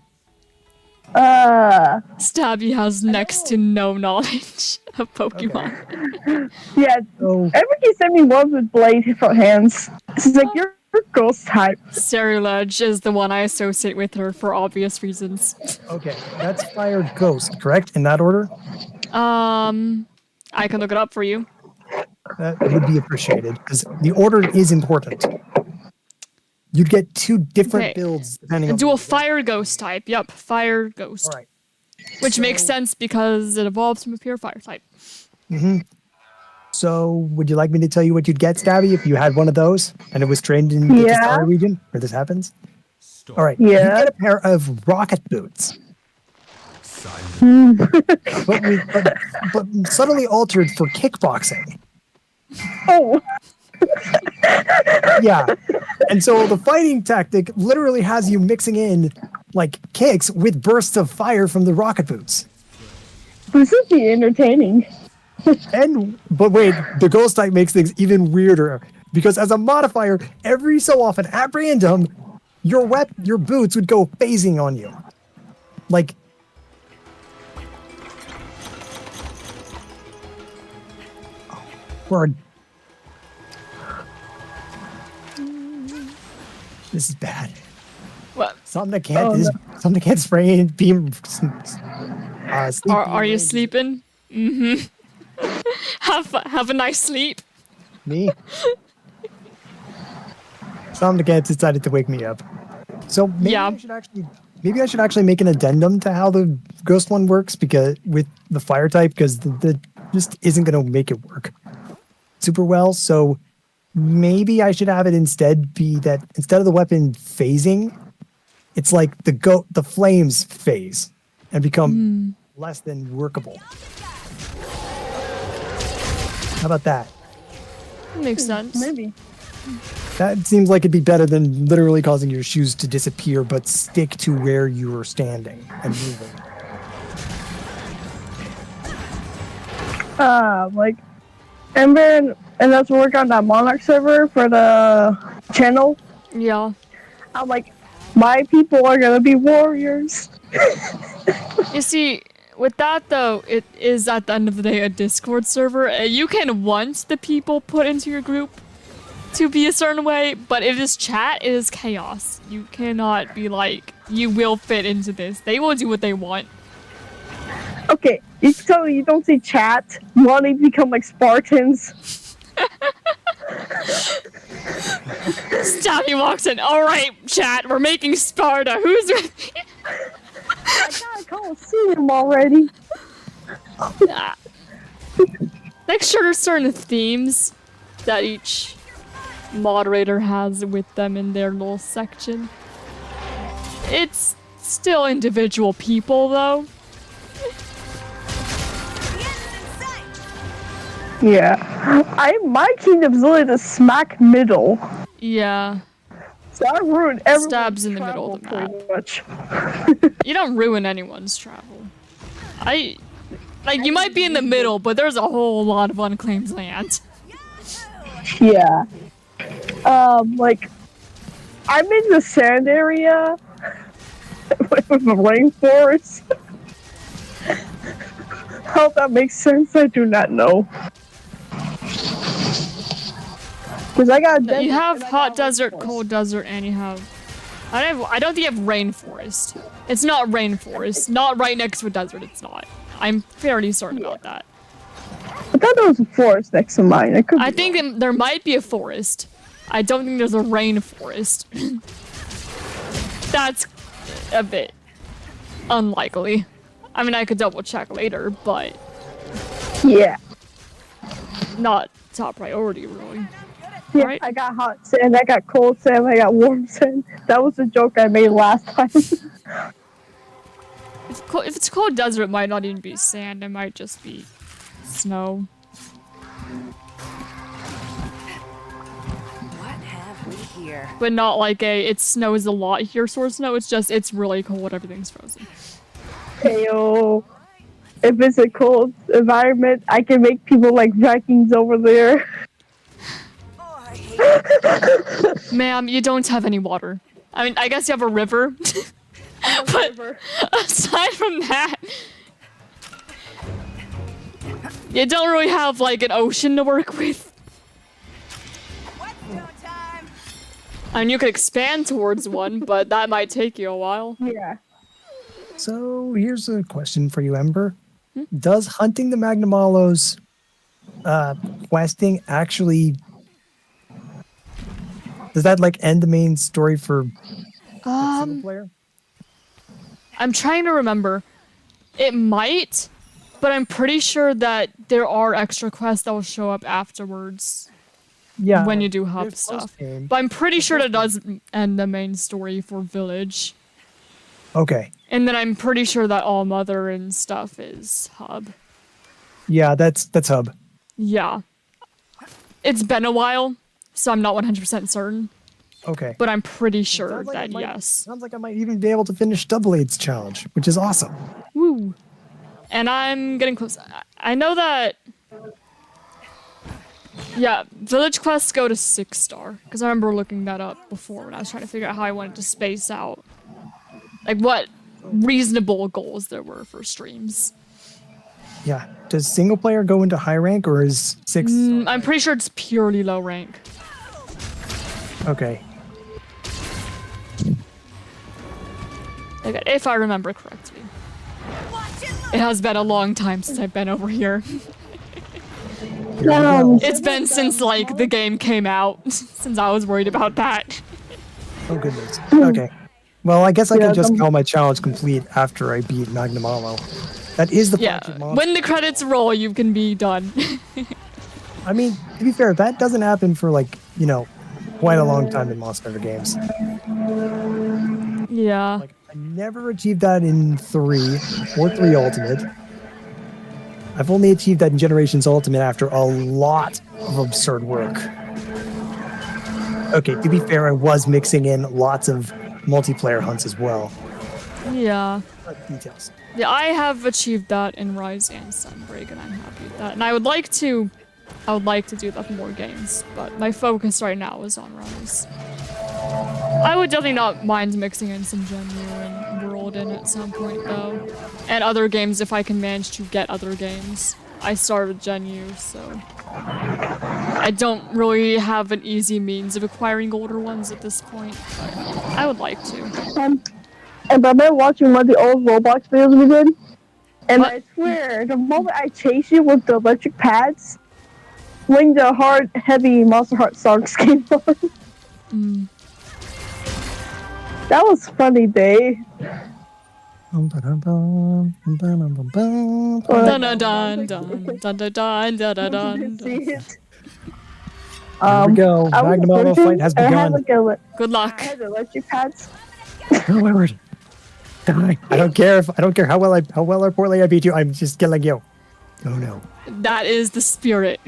Speaker 1: Stabby has next to no knowledge of Pokemon.
Speaker 5: Yeah,
Speaker 4: So
Speaker 5: everybody sent me ones with blade for hands. This is like your ghost type.
Speaker 1: Ceruledge is the one I associate with her for obvious reasons.
Speaker 4: okay, that's Fire Ghost, correct? In that order?
Speaker 1: I can look it up for you.
Speaker 4: That would be appreciated because the order is important. You'd get two different
Speaker 1: Okay.
Speaker 4: builds depending on.
Speaker 1: Do a Fire Ghost type. Yep, Fire Ghost.
Speaker 4: All right.
Speaker 1: Which makes sense because it evolves from a pure fire type.
Speaker 4: So, would you like me to tell you what you'd get, Stabby, if you had one of those and it was trained in the
Speaker 5: Yeah.
Speaker 4: Testari region where this happens? All right.
Speaker 5: Yeah.
Speaker 4: You get a pair of rocket boots,
Speaker 2: Silent.
Speaker 4: but subtly altered for kickboxing.
Speaker 5: Oh,
Speaker 4: Yeah. And so the fighting tactic literally has you mixing in like kicks with bursts of fire from the rocket boots.
Speaker 5: this would be entertaining.
Speaker 4: But wait, the ghost type makes things even weirder because as a modifier, every so often at random, your boots would go phasing on you. Like word. This is bad.
Speaker 1: What?
Speaker 4: Something that can't spray and beam. Sleep
Speaker 1: Are you
Speaker 4: beam
Speaker 1: sleeping? Mm-hmm. Have a nice sleep.
Speaker 4: Me? Something that decided to wake me up. So maybe
Speaker 1: Yeah.
Speaker 4: I should actually make an addendum to how the ghost one works because with the fire type because the just isn't going to make it work super well. So maybe I should have it instead be that instead of the weapon phasing, it's like the flames phase and become less than workable. How about that?
Speaker 1: Makes sense.
Speaker 5: Maybe.
Speaker 4: That seems like it'd be better than literally causing your shoes to disappear but stick to where you were standing and moving.
Speaker 5: Like Ember and us work on that Monarch server for the channel.
Speaker 1: Yeah.
Speaker 5: I'm like, my people are gonna be warriors.
Speaker 1: You see, with that though, it is at the end of the day a Discord server. You can want the people put into your group to be a certain way, but if it's chat, it is chaos. You cannot be like, you will fit into this. They will do what they want.
Speaker 5: Okay, you tell me you don't see chat wanting to become like Spartans.
Speaker 1: Stabby walks in. All right, chat, we're making Sparta. Who's with me?
Speaker 5: I got a Colosseum already.
Speaker 1: Like, sure, there's certain themes that each moderator has with them in their little section. It's still individual people, though.
Speaker 5: Yeah, my kingdom's literally the smack middle,
Speaker 1: Yeah.
Speaker 5: so I ruined everyone's
Speaker 1: Stabs in the middle of the
Speaker 5: travel pretty much.
Speaker 1: You don't ruin anyone's travel. Like, you might be in the middle, but there's a whole lot of unclaimed land.
Speaker 5: Yeah. Like, I'm in the sand area with the rainforest. How that makes sense, I do not know. Because I got
Speaker 1: You have
Speaker 5: and I
Speaker 1: hot
Speaker 5: got
Speaker 1: desert,
Speaker 5: rainforest.
Speaker 1: cold desert, and you have... I don't think you have rainforest. It's not rainforest. Not right next to a desert, it's not. I'm fairly certain about that.
Speaker 5: I thought there was a forest next to mine.
Speaker 1: I think there might be a forest. I don't think there's a rainforest. That's a bit unlikely. I mean, I could double check later, but
Speaker 5: Yeah.
Speaker 1: not top priority, really.
Speaker 5: Yeah,
Speaker 1: Right.
Speaker 5: I got hot sand, I got cold sand, I got warm sand. That was a joke I made last time.
Speaker 1: If it's a cold desert, it might not even be sand. It might just be snow.
Speaker 6: What have we here?
Speaker 1: But not like it snows a lot here sort of snow. It's just, it's really cold. Everything's frozen.
Speaker 5: Heyo. If it's a cold environment, I can make people like Vikings over there.
Speaker 6: Oh, I hate
Speaker 1: Ma'am, you don't have any water. I mean, I guess you have a river. But aside from that, you don't really have like an ocean to work with.
Speaker 6: whetstone time.
Speaker 1: I mean, you could expand towards one, but that might take you a while.
Speaker 5: Yeah.
Speaker 4: So here's a question for you, Ember. Does hunting the Magnamalos questing actually... Does that like end the main story for single player?
Speaker 1: I'm trying to remember. It might, but I'm pretty sure that there are extra quests that will show up afterwards
Speaker 4: Yeah.
Speaker 1: when you do hub
Speaker 4: there's
Speaker 1: stuff.
Speaker 4: post-game.
Speaker 1: But I'm pretty sure that does end the main story for Village.
Speaker 4: Okay.
Speaker 1: And then I'm pretty sure that All Mother and stuff is hub.
Speaker 4: Yeah, that's hub.
Speaker 1: Yeah. It's been a while, so I'm not 100% certain,
Speaker 4: Okay.
Speaker 1: but I'm pretty sure
Speaker 4: Sounds like
Speaker 1: that
Speaker 4: it might-
Speaker 1: yes.
Speaker 4: Sounds like I might even be able to finish Double Eight's challenge, which is awesome.
Speaker 1: Woo. And I'm getting close. I know that. Yeah, village quests go to 6-star because I remember looking that up before when I was trying to figure out how I wanted to space out, like what reasonable goals there were for streams.
Speaker 4: Yeah. Does single player go into high rank or is 6?
Speaker 1: I'm pretty sure it's purely low rank.
Speaker 4: Okay.
Speaker 1: Okay, if I remember correctly.
Speaker 6: Watch it look.
Speaker 1: It has been a long time since I've been over here. It's been since like the game came out, since I was worried about that.
Speaker 4: Oh goodness. Okay. Well, I guess I
Speaker 5: Yeah,
Speaker 4: can just
Speaker 5: them-
Speaker 4: call my challenge complete after I beat Magnamalo. That is the
Speaker 1: Yeah,
Speaker 4: flagship monster.
Speaker 1: when the credits roll, you can be done.
Speaker 4: I mean, to be fair, that doesn't happen for like, quite a long time in Monster Hunter games.
Speaker 1: Yeah.
Speaker 4: Like, I never achieved that in 3 or 3 Ultimate. I've only achieved that in Generations Ultimate after a lot of absurd work. Okay, to be fair, I was mixing in lots of multiplayer hunts as well.
Speaker 1: Yeah.
Speaker 4: But details.
Speaker 1: Yeah, I have achieved that in Rise and Sunbreak, and I'm happy with that. And I would like to do that for more games, but my focus right now is on Rise. I would definitely not mind mixing in some genuine world in at some point, though. And other games if I can manage to get other games. I started with Gen U, so I don't really have an easy means of acquiring older ones at this point, but I would like to.
Speaker 5: And I've been watching one of the old Roblox videos we did, and
Speaker 1: What?
Speaker 5: I swear, the moment I chase you with the electric pads, when the hard, heavy Monster Heart songs came on. That was funny day.
Speaker 1: Dun dun dun dun dun dun dun dun dun dun.
Speaker 5: See it?
Speaker 4: Here we go.
Speaker 5: I was
Speaker 4: Magnamalo
Speaker 5: searching,
Speaker 4: fight has
Speaker 5: and I had,
Speaker 4: begun.
Speaker 5: like,
Speaker 1: Good luck.
Speaker 5: I had the electric pads.
Speaker 4: Oh my word. Die. I don't care how well or poorly I beat you. I'm just killing you. Oh no.
Speaker 1: That is the spirit.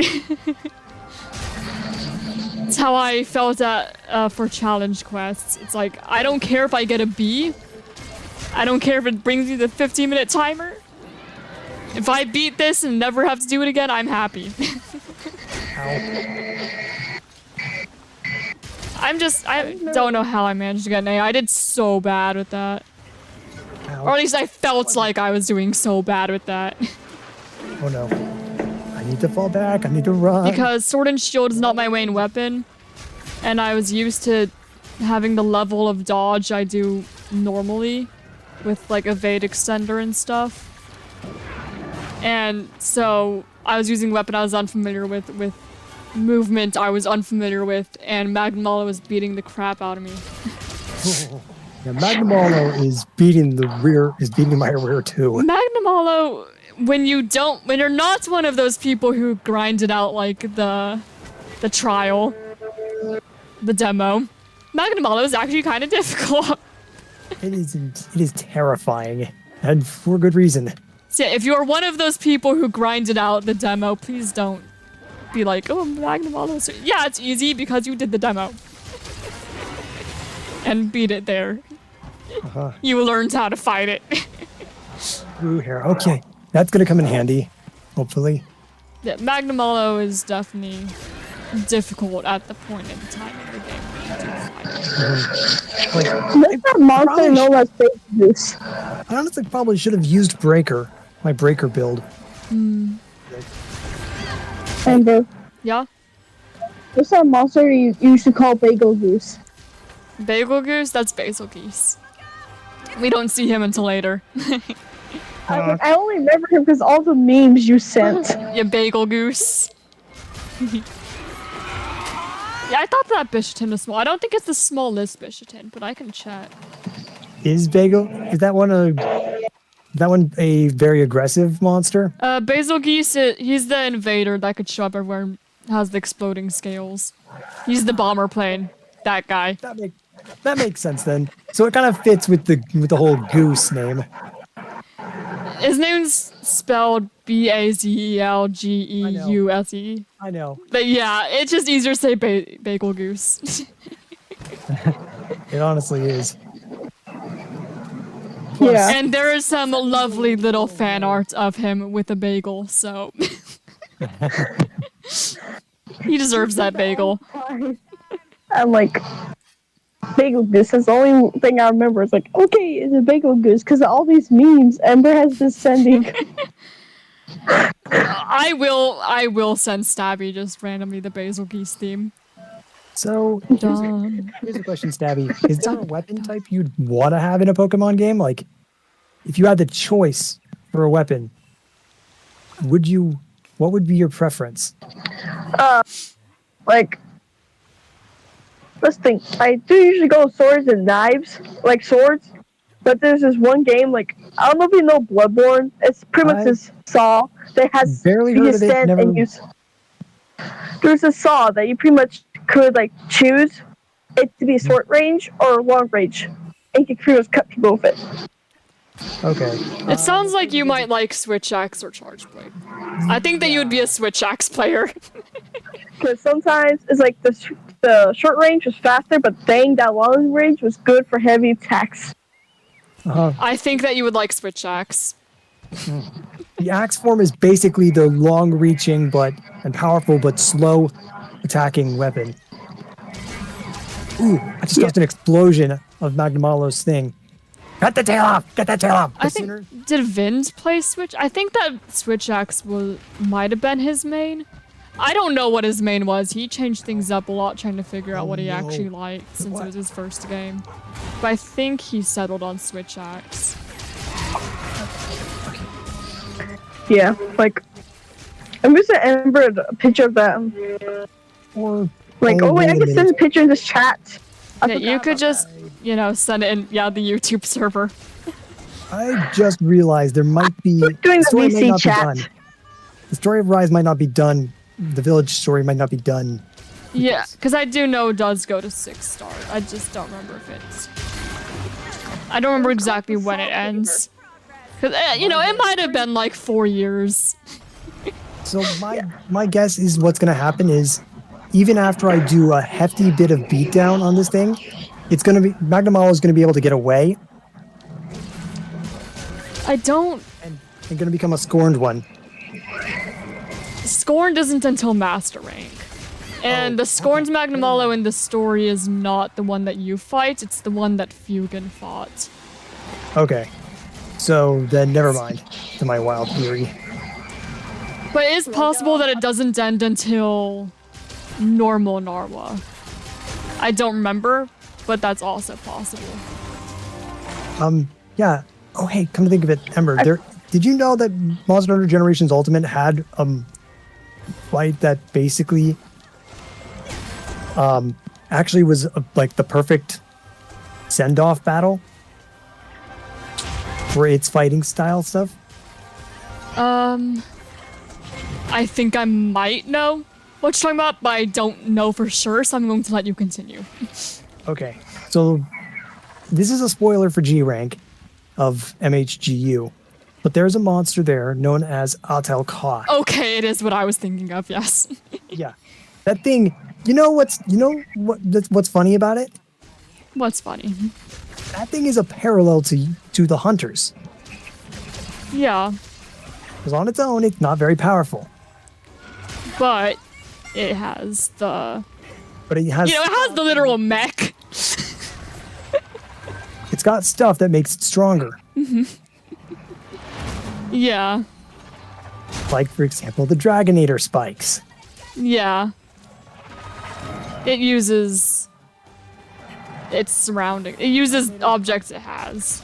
Speaker 1: It's how I felt at for challenge quests. It's like, I don't care if I get a B. I don't care if it brings me the 15-minute timer. If I beat this and never have to do it again, I'm happy. I don't know how I managed to get an A. I did so bad with that. Or at least I felt like I was doing so bad with that.
Speaker 4: Oh no. I need to fall back. I need to run.
Speaker 1: Because Sword and Shield is not my main weapon. And I was used to having the level of dodge I do normally. With like evade extender and stuff. And so I was using a weapon I was unfamiliar with movement I was unfamiliar with, and Magnamalo was beating the crap out of me.
Speaker 4: Yeah, Magnamalo is beating my rear too.
Speaker 1: Magnamalo, when you're not one of those people who grinded out like the trial, the demo, Magnamalo is actually kind of difficult.
Speaker 4: It is terrifying, and for good reason.
Speaker 1: So yeah, if you're one of those people who grinded out the demo, please don't be like, oh, Magnamalo. Yeah, it's easy because you did the demo. And beat it there. You learned how to fight it.
Speaker 4: Ooh, here. Okay, that's gonna come in handy, hopefully.
Speaker 1: Yeah, Magnamalo is definitely difficult at the point in time in the game where you do fight.
Speaker 4: Like,
Speaker 5: That's that monster known as Basis.
Speaker 4: I honestly probably should have used Breaker, my Breaker build.
Speaker 5: Ember.
Speaker 1: Yeah?
Speaker 5: What's that monster you used to call Bagel Goose?
Speaker 1: Bagel Goose? That's Basil Geese. We don't see him until later.
Speaker 5: I only remember him because all the memes you sent.
Speaker 1: Yeah, Bagel Goose. Yeah, I thought that Bishatin was small. I don't think it's the smallest Bishatin, but I can check.
Speaker 4: Is that one a very aggressive monster?
Speaker 1: Basil Geese, he's the invader that could show up everywhere and has the exploding scales. He's the bomber plane. That guy.
Speaker 4: That makes sense then. So it kind of fits with the whole goose name.
Speaker 1: His name's spelled Bazelgeuse.
Speaker 4: I know.
Speaker 1: But yeah, it's just easier to say Bagel Goose.
Speaker 4: It honestly is.
Speaker 5: Yeah.
Speaker 1: And there is some lovely little fan art of him with a bagel, so he deserves that bagel.
Speaker 5: I'm like, Bagel Goose. That's the only thing I remember. It's like, okay, it's a Bagel Goose because all these memes Ember has been sending.
Speaker 1: I will send Stabby just randomly the Basil Geese theme.
Speaker 4: So here's a question, Stabby. Is there a weapon type you'd want to have in a Pokemon game? Like, if you had the choice for a weapon, what would be your preference?
Speaker 5: Like, let's think. I do usually go with swords and knives, like swords. But there's this one game, like, I don't know if you know Bloodborne. It's pretty much this saw that has
Speaker 4: barely heard of it,
Speaker 5: stand
Speaker 4: never-
Speaker 5: and use. There's a saw that you pretty much could like choose it to be short range or long range. And you can pretty much cut people with it.
Speaker 4: Okay.
Speaker 1: It sounds like you might like Switch Axe or Charge Blade. I think that you would be a Switch Axe player.
Speaker 5: Because sometimes it's like the short range was faster, but dang, that long range was good for heavy attacks.
Speaker 1: I think that you would like Switch Axe.
Speaker 4: The axe form is basically the long-reaching and powerful but slow attacking weapon. Ooh, I just got an explosion of Magnamalo's thing. Cut the tail off! Get that tail off!
Speaker 1: I think, did Vind play Switch? I think that Switch Axe might have been his main. I don't know what his main was. He changed things up a lot trying to figure out what he actually liked since it was his first game. But I think he settled on Switch Axe.
Speaker 5: Yeah, like, I'm gonna send Ember a picture of that. Like, oh wait, I can send a picture in this chat.
Speaker 1: Yeah, you could just, send it in, the YouTube server.
Speaker 4: I just realized there might be...
Speaker 5: Doing the
Speaker 4: story might
Speaker 5: VC
Speaker 4: not be
Speaker 5: chat.
Speaker 4: done. The story of Rise might not be done. The village story might not be done.
Speaker 1: Yeah, because I do know it does go to 6-star. I just don't remember if it's... I don't remember exactly when it ends. Because, it might have been like 4 years.
Speaker 4: So my guess is what's going to happen is, even after I do a hefty bit of beatdown on this thing, Magnamalo is going to be able to get away.
Speaker 1: I don't...
Speaker 4: I'm gonna become a scorned one.
Speaker 1: Scorned isn't until Master Rank. And the Scorned Magnamalo in the story is not the one that you fight, it's the one that Fugan fought.
Speaker 4: Okay. So then never mind to my wild theory.
Speaker 1: But it is possible that it doesn't end until normal Narwa. I don't remember, but that's also possible.
Speaker 4: Yeah. Oh hey, come to think of it, Ember, did you know that Monster Hunter Generations Ultimate had fight that basically actually was like the perfect send-off battle for its fighting style stuff?
Speaker 1: I think I might know what you're talking about, but I don't know for sure, so I'm going to let you continue.
Speaker 4: Okay, so this is a spoiler for G rank of MHGU, but there's a monster there known as Atel Ka.
Speaker 1: Okay, it is what I was thinking of, yes.
Speaker 4: Yeah, that thing. What's funny about it?
Speaker 1: What's funny?
Speaker 4: That thing is a parallel to the hunters.
Speaker 1: Yeah,
Speaker 4: Because on its own, it's not very powerful,
Speaker 1: but it has the...
Speaker 4: but it has.
Speaker 1: You know, it has the literal mech.
Speaker 4: It's got stuff that makes it stronger.
Speaker 1: Yeah,
Speaker 4: Like, for example, the Dragonator spikes.
Speaker 1: yeah. It uses its surrounding. It uses objects it has.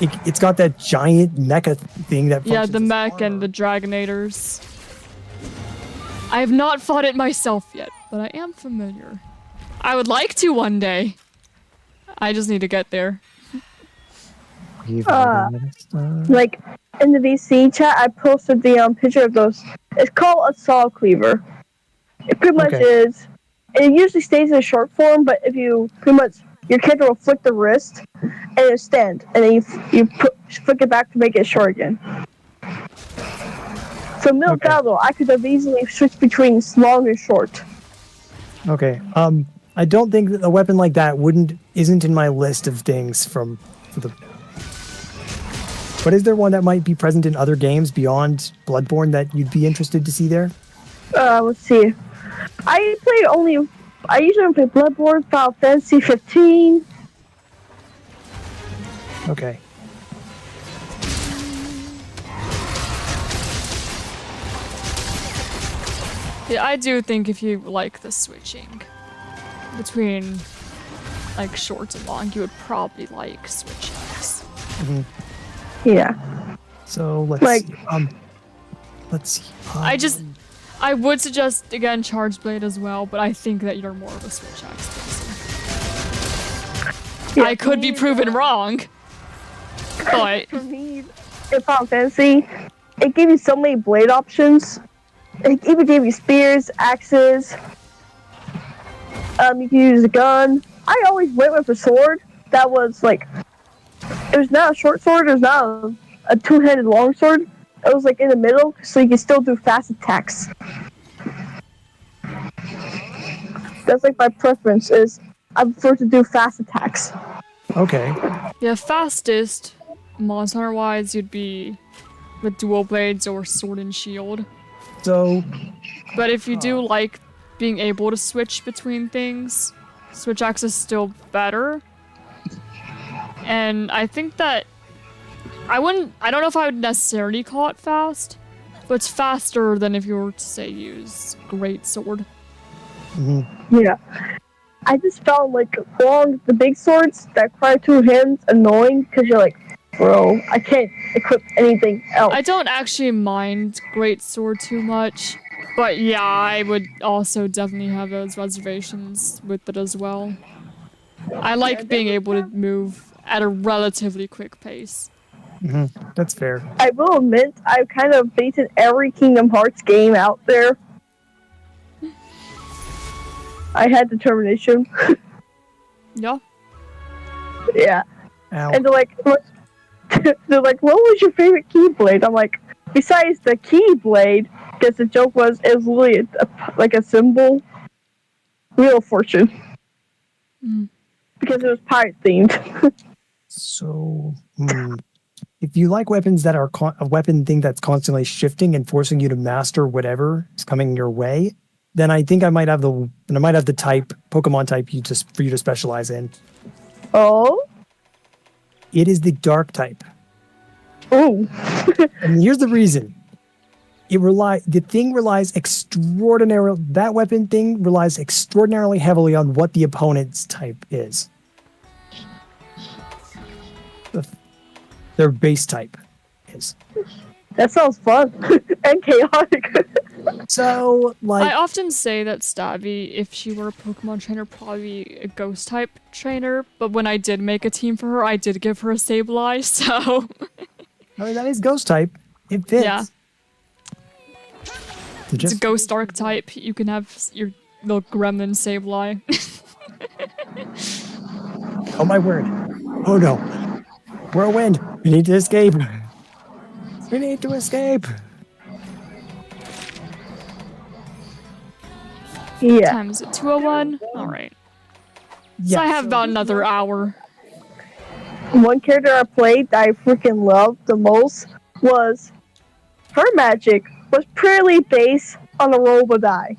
Speaker 4: It's got that giant mecha thing that.
Speaker 1: Yeah,
Speaker 4: functions
Speaker 1: the
Speaker 4: as
Speaker 1: mech
Speaker 4: armor.
Speaker 1: and the Dragonators. I have not fought it myself yet, but I am familiar. I would like to one day. I just need to get there.
Speaker 5: Like in the VC chat, I posted the picture of those. It's called a saw cleaver. It pretty much
Speaker 4: Okay.
Speaker 5: is. It usually stays in a short form, but if you pretty much your character will flick the wrist and it'll stand, and then you flick it back to make it short again. So middle
Speaker 4: Okay.
Speaker 5: battle, I could have easily switched between long and short.
Speaker 4: Okay. I don't think that a weapon like that isn't in my list of things for the. But is there one that might be present in other games beyond Bloodborne that you'd be interested to see there?
Speaker 5: Let's see. I usually play Bloodborne, Final Fantasy 15.
Speaker 4: Okay.
Speaker 1: Yeah, I do think if you like the switching between like short and long, you would probably like Switch X.
Speaker 5: Yeah.
Speaker 4: So let's
Speaker 5: Like-
Speaker 4: see. Let's see.
Speaker 1: I would suggest again Charge Blade as well, but I think that you're more of a Switch X person.
Speaker 5: Yeah,
Speaker 1: I could be proven wrong, but
Speaker 5: For me, in Final Fantasy, it gave you so many blade options. It even gave you spears, axes. You can use a gun. I always went with a sword that was like, it was not a short sword. It was not a two-handed long sword. It was like in the middle, so you can still do fast attacks. That's like my preference is I prefer to do fast attacks.
Speaker 4: Okay.
Speaker 1: yeah, fastest Monster Hunter wise, you'd be with dual blades or sword and shield.
Speaker 4: So
Speaker 1: But if you do like being able to switch between things, Switch X is still better. And I think that I don't know if I would necessarily call it fast, but it's faster than if you were to say use Great Sword.
Speaker 5: Yeah. I just found like the big swords that require two hands annoying because you're like, bro, I can't equip anything else.
Speaker 1: I don't actually mind Great Sword too much, but yeah, I would also definitely have those reservations with it as well. I like being able to move at a relatively quick pace.
Speaker 4: that's fair.
Speaker 5: I will admit, I've kind of beaten every Kingdom Hearts game out there. I had determination.
Speaker 1: Yeah.
Speaker 5: Yeah.
Speaker 4: Ow.
Speaker 5: And they're like, what was your favorite Keyblade? I'm like, besides the Keyblade, because the joke was, it was literally like a symbol. Wheel of Fortune. Because it was pirate themed.
Speaker 4: So if you like weapons that are a weapon thing that's constantly shifting and forcing you to master whatever is coming your way, then I think I might have the type Pokemon type for you to specialize in.
Speaker 5: Oh.
Speaker 4: It is the dark type.
Speaker 5: Ooh.
Speaker 4: And here's the reason. That weapon thing relies extraordinarily heavily on what the opponent's type is. Their base type is.
Speaker 5: That sounds fun and chaotic.
Speaker 4: So, like,
Speaker 1: I often say that Stabby, if she were a Pokemon trainer, probably be a ghost type trainer, but when I did make a team for her, I did give her a Sableye, so...
Speaker 4: I mean, that is ghost type. It fits.
Speaker 1: Yeah. It's a ghost archetype. You can have your little gremlin Sableye.
Speaker 4: Oh my word. Oh no. Whirlwind. We need to escape. We need to escape.
Speaker 5: Yeah.
Speaker 1: Time is it 2:01? Alright.
Speaker 4: Yeah,
Speaker 1: So I have about another hour.
Speaker 5: One character I played that I freaking loved the most was her magic was purely based on the roll of a die.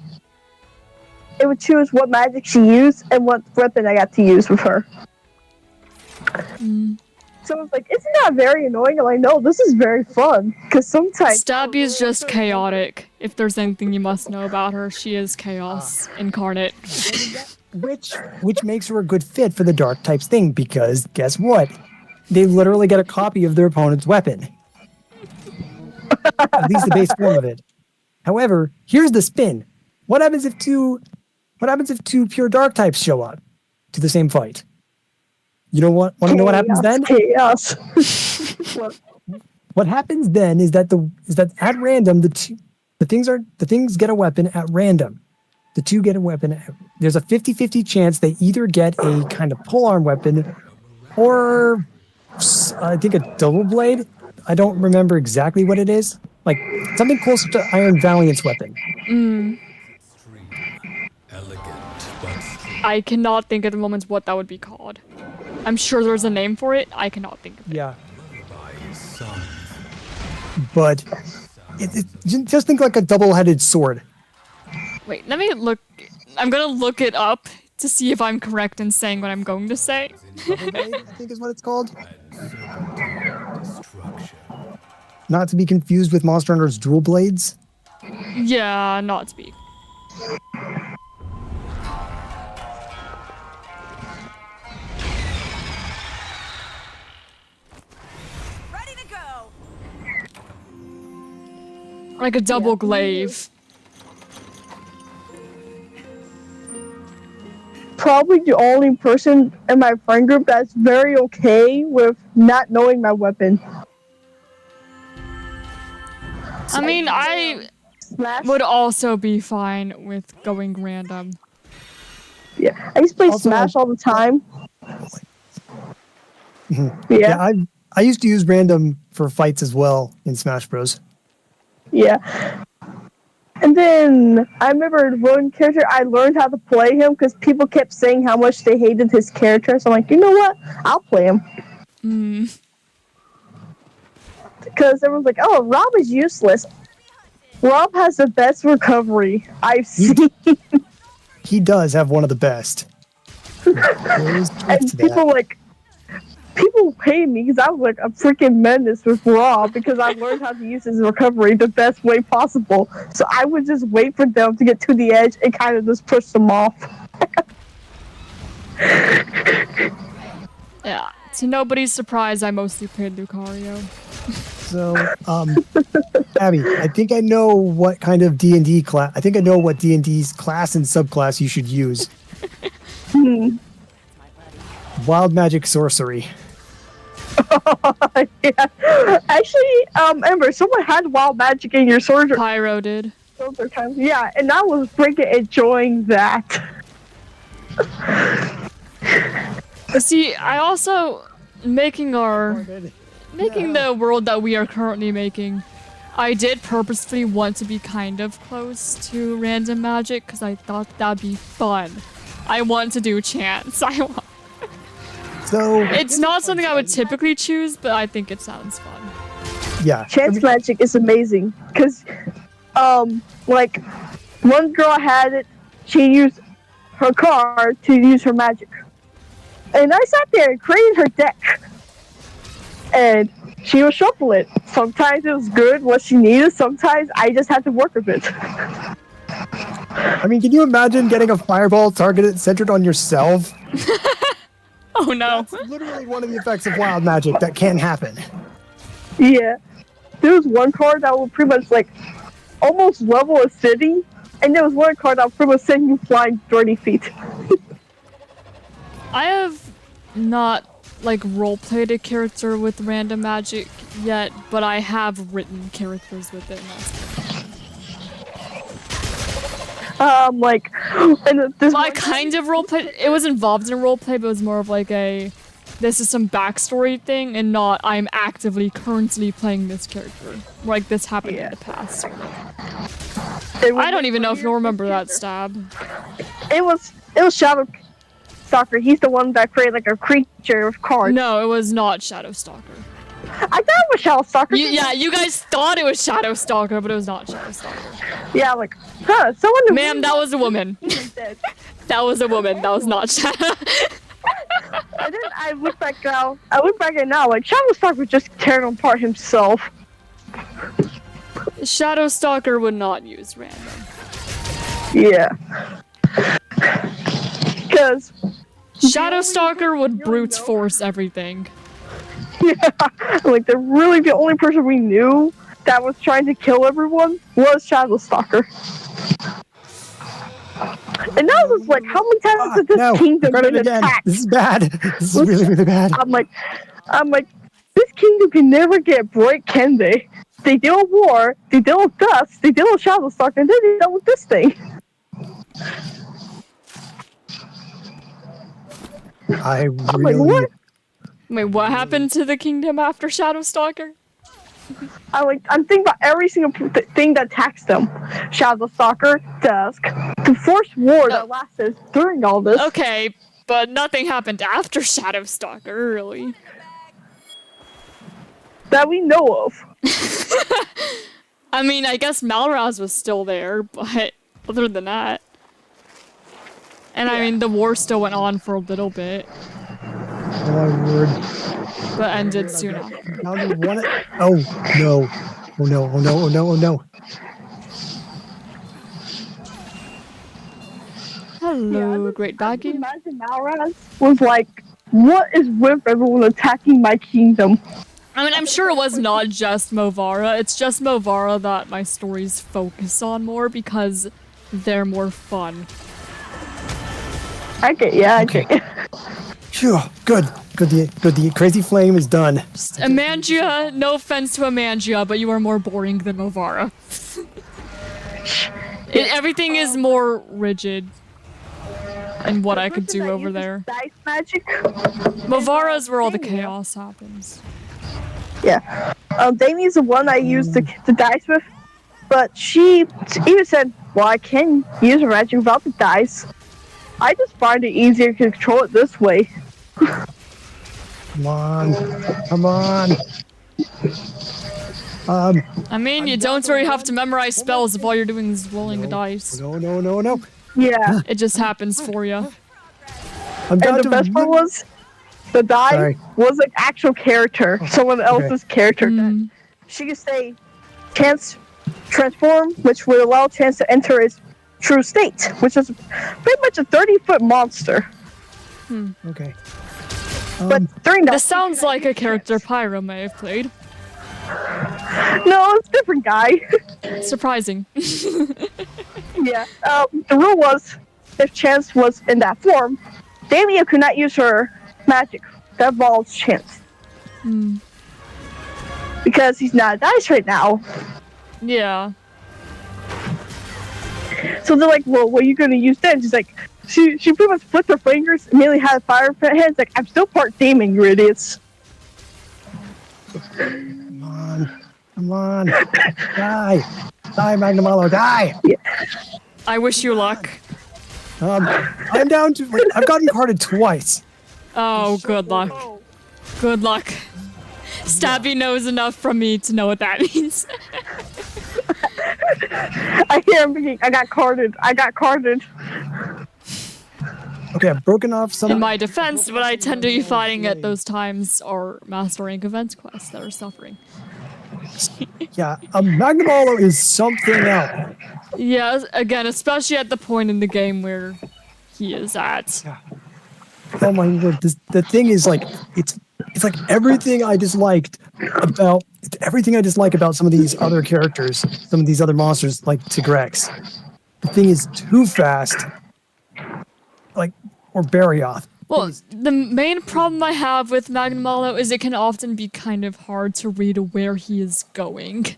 Speaker 5: It would choose what magic she used and what weapon I got to use with her. So I was like, isn't that very annoying? I'm like, no, this is very fun. Because sometimes...
Speaker 1: Stabby is just chaotic. If there's anything you must know about her, she is chaos incarnate.
Speaker 4: Which makes her a good fit for the dark types thing, because guess what? They literally get a copy of their opponent's weapon. At least the base form of it. However, here's the spin. What happens if two pure dark types show up to the same fight? You know what? Want to know what happens then?
Speaker 5: Chaos.
Speaker 4: What happens then is that at random the things get a weapon at random. The two get a weapon. There's a 50-50 chance they either get a kind of polearm weapon or I think a double blade. I don't remember exactly what it is. Like something closer to Iron Valiant's weapon.
Speaker 2: Elegant, but
Speaker 1: I cannot think at the moment what that would be called. I'm sure there's a name for it. I cannot think of it.
Speaker 4: Yeah.
Speaker 2: by his son.
Speaker 4: But just think like a double-headed sword.
Speaker 1: Wait, let me look. I'm gonna look it up to see if I'm correct in saying what I'm going to say.
Speaker 4: Double blade, I think is what it's called.
Speaker 2: Destruction.
Speaker 4: Not to be confused with Monster Hunter's dual blades.
Speaker 1: Yeah, not to be.
Speaker 6: Ready to go.
Speaker 1: Like a double glaive.
Speaker 5: Probably the only person in my friend group that's very okay with not knowing my weapon.
Speaker 1: I mean, I
Speaker 5: Smash.
Speaker 1: would also be fine with going random.
Speaker 5: Yeah, I used to play
Speaker 4: Also,
Speaker 5: Smash all the time.
Speaker 4: Yeah, I used to use random for fights as well in Smash Bros.
Speaker 5: Yeah. And then I remember one character, I learned how to play him because people kept saying how much they hated his character. So I'm like, you know what? I'll play him. Because everyone's like, oh, Rob is useless. Rob has the best recovery I've seen.
Speaker 4: He does have one of the best. There is truth
Speaker 5: And
Speaker 4: to
Speaker 5: people
Speaker 4: that.
Speaker 5: like, people hate me because I'm like a freaking menace with Rob because I learned how to use his recovery the best way possible. So I would just wait for them to get to the edge and kind of just push them off.
Speaker 1: Yeah. To nobody's surprise, I mostly played Lucario.
Speaker 4: So, Abby, I think I know what kind of D&D class. I think I know what D&D's class and subclass you should use. Wild magic sorcery.
Speaker 5: Yeah. Actually, Ember, someone had wild magic in your sword.
Speaker 1: Pyro did.
Speaker 5: Yeah, and I was freaking enjoying that.
Speaker 1: See, I also making the world that we are currently making. I did purposefully want to be kind of close to random magic because I thought that'd be fun. I want to do chants.
Speaker 4: So
Speaker 1: It's not something I would typically choose, but I think it sounds fun.
Speaker 4: yeah.
Speaker 5: Chance magic is amazing because, like, one girl had it. She used her card to use her magic, and I sat there and created her deck, and she would shuffle it. Sometimes it was good, what she needed. Sometimes I just had to work with it.
Speaker 4: I mean, can you imagine getting a fireball targeted centered on yourself?
Speaker 1: Oh no.
Speaker 4: That's literally one of the effects of wild magic that can happen.
Speaker 5: Yeah, there was one card that would pretty much like almost level a city, and there was one card that would pretty much send you flying 30 feet.
Speaker 1: I have not like role-played a character with random magic yet, but I have written characters with it. And that's
Speaker 5: Like, and this
Speaker 1: well, I kind of roleplayed. It was involved in a roleplay, but it was more of like a this is some backstory thing, and not I'm actively currently playing this character. Like this happened in the past. I don't even know if you'll remember that, Stab.
Speaker 5: It was Shadow Stalker. He's the one that created like a creature of cards.
Speaker 1: No, it was not Shadow Stalker.
Speaker 5: I thought it was Shadow Stalker.
Speaker 1: Yeah, you guys thought it was Shadow Stalker, but it was not Shadow Stalker.
Speaker 5: Yeah, like, someone.
Speaker 1: Ma'am, that was a woman.
Speaker 5: Dead.
Speaker 1: That was a woman. That was not Shadow.
Speaker 5: And then I look back now. I look back at now, like Shadow Stalker just tearing apart himself.
Speaker 1: Shadow Stalker would not use random.
Speaker 5: Yeah. Because
Speaker 1: Shadow Stalker would brute force everything.
Speaker 5: like the only person we knew that was trying to kill everyone was Shadow Stalker. And that was like, how many times has this kingdom been attacked?
Speaker 4: This is bad. This is really, really bad.
Speaker 5: I'm like, this kingdom can never get break, can they? They deal with war, they deal with dust, they deal with Shadow Stalker, and then they deal with this thing.
Speaker 4: I
Speaker 5: I'm
Speaker 4: really.
Speaker 5: like, what?
Speaker 1: Wait, what happened to the kingdom after Shadow Stalker?
Speaker 5: I'm thinking about every single thing that attacks them. Shadow Stalker, Dusk, the forced war that lasted during all this.
Speaker 1: Okay, but nothing happened after Shadow Stalker, really.
Speaker 5: That we know of.
Speaker 1: I mean, I guess Malraz was still there, but other than that. And I mean, the war still went on for a little bit,
Speaker 4: Oh my word.
Speaker 1: but ended soon after.
Speaker 4: Now you want it? Oh no. Oh no. Oh no. Oh no. Oh no.
Speaker 1: Hello, Great Baggy.
Speaker 5: Imagine Malraz was like, what is with everyone attacking my kingdom?
Speaker 1: I mean, I'm sure it was not just Movara. It's just Movara that my stories focus on more because they're more fun.
Speaker 5: I get.
Speaker 4: Phew, good. The crazy flame is done.
Speaker 1: Amangia, no offense to Amangia, but you are more boring than Movara. Everything is more rigid in what I could do over there.
Speaker 5: Dice magic.
Speaker 1: Movara's where all the chaos happens.
Speaker 5: Yeah. Damien's the one I used the dice with, but she even said, well, I can use magic without the dice. I just find it easier to control it this way.
Speaker 4: Come on. Come on.
Speaker 1: I mean, you don't really have to memorize spells if all you're doing is rolling a dice.
Speaker 4: No.
Speaker 5: Yeah.
Speaker 1: It just happens for you.
Speaker 4: I'm
Speaker 5: And
Speaker 4: down
Speaker 5: the
Speaker 4: to
Speaker 5: best part was, the die
Speaker 4: Sorry.
Speaker 5: was an actual character, someone else's character. She could say, Chance transform, which would allow Chance to enter his true state, which is pretty much a 30-foot monster.
Speaker 4: Okay.
Speaker 5: But during that,
Speaker 1: This sounds like a character Pyro may have played.
Speaker 5: no, it's a different guy.
Speaker 1: Surprising.
Speaker 5: Yeah. The rule was, if Chance was in that form, Damien could not use her magic that involves Chance. Because he's not a dice right now.
Speaker 1: Yeah.
Speaker 5: So they're like, well, what are you going to use then? She's like, she pretty much flipped her fingers, immediately had a fire in her hands. Like, I'm still part demon, you idiots.
Speaker 4: Come on. Die, Magnamalo, die.
Speaker 1: I wish you luck.
Speaker 4: I'm down to. I've gotten carded twice.
Speaker 1: Oh, good luck. Good luck. Stabby knows enough from me to know what that means.
Speaker 5: I hear him thinking, I got carded.
Speaker 4: Okay, I've broken off some.
Speaker 1: In my defense, what I tend to be fighting at those times are Master Rank event quests that are suffering.
Speaker 4: Yeah, Magnum Hollow is something else.
Speaker 1: Yeah, again, especially at the point in the game where he is at.
Speaker 4: Oh my word! The thing is like it's like everything I dislike about some of these other characters, some of these other monsters like Tigrex. The thing is too fast, like or Barioth.
Speaker 1: Well, the main problem I have with Magnum Hollow is it can often be kind of hard to read where he is going.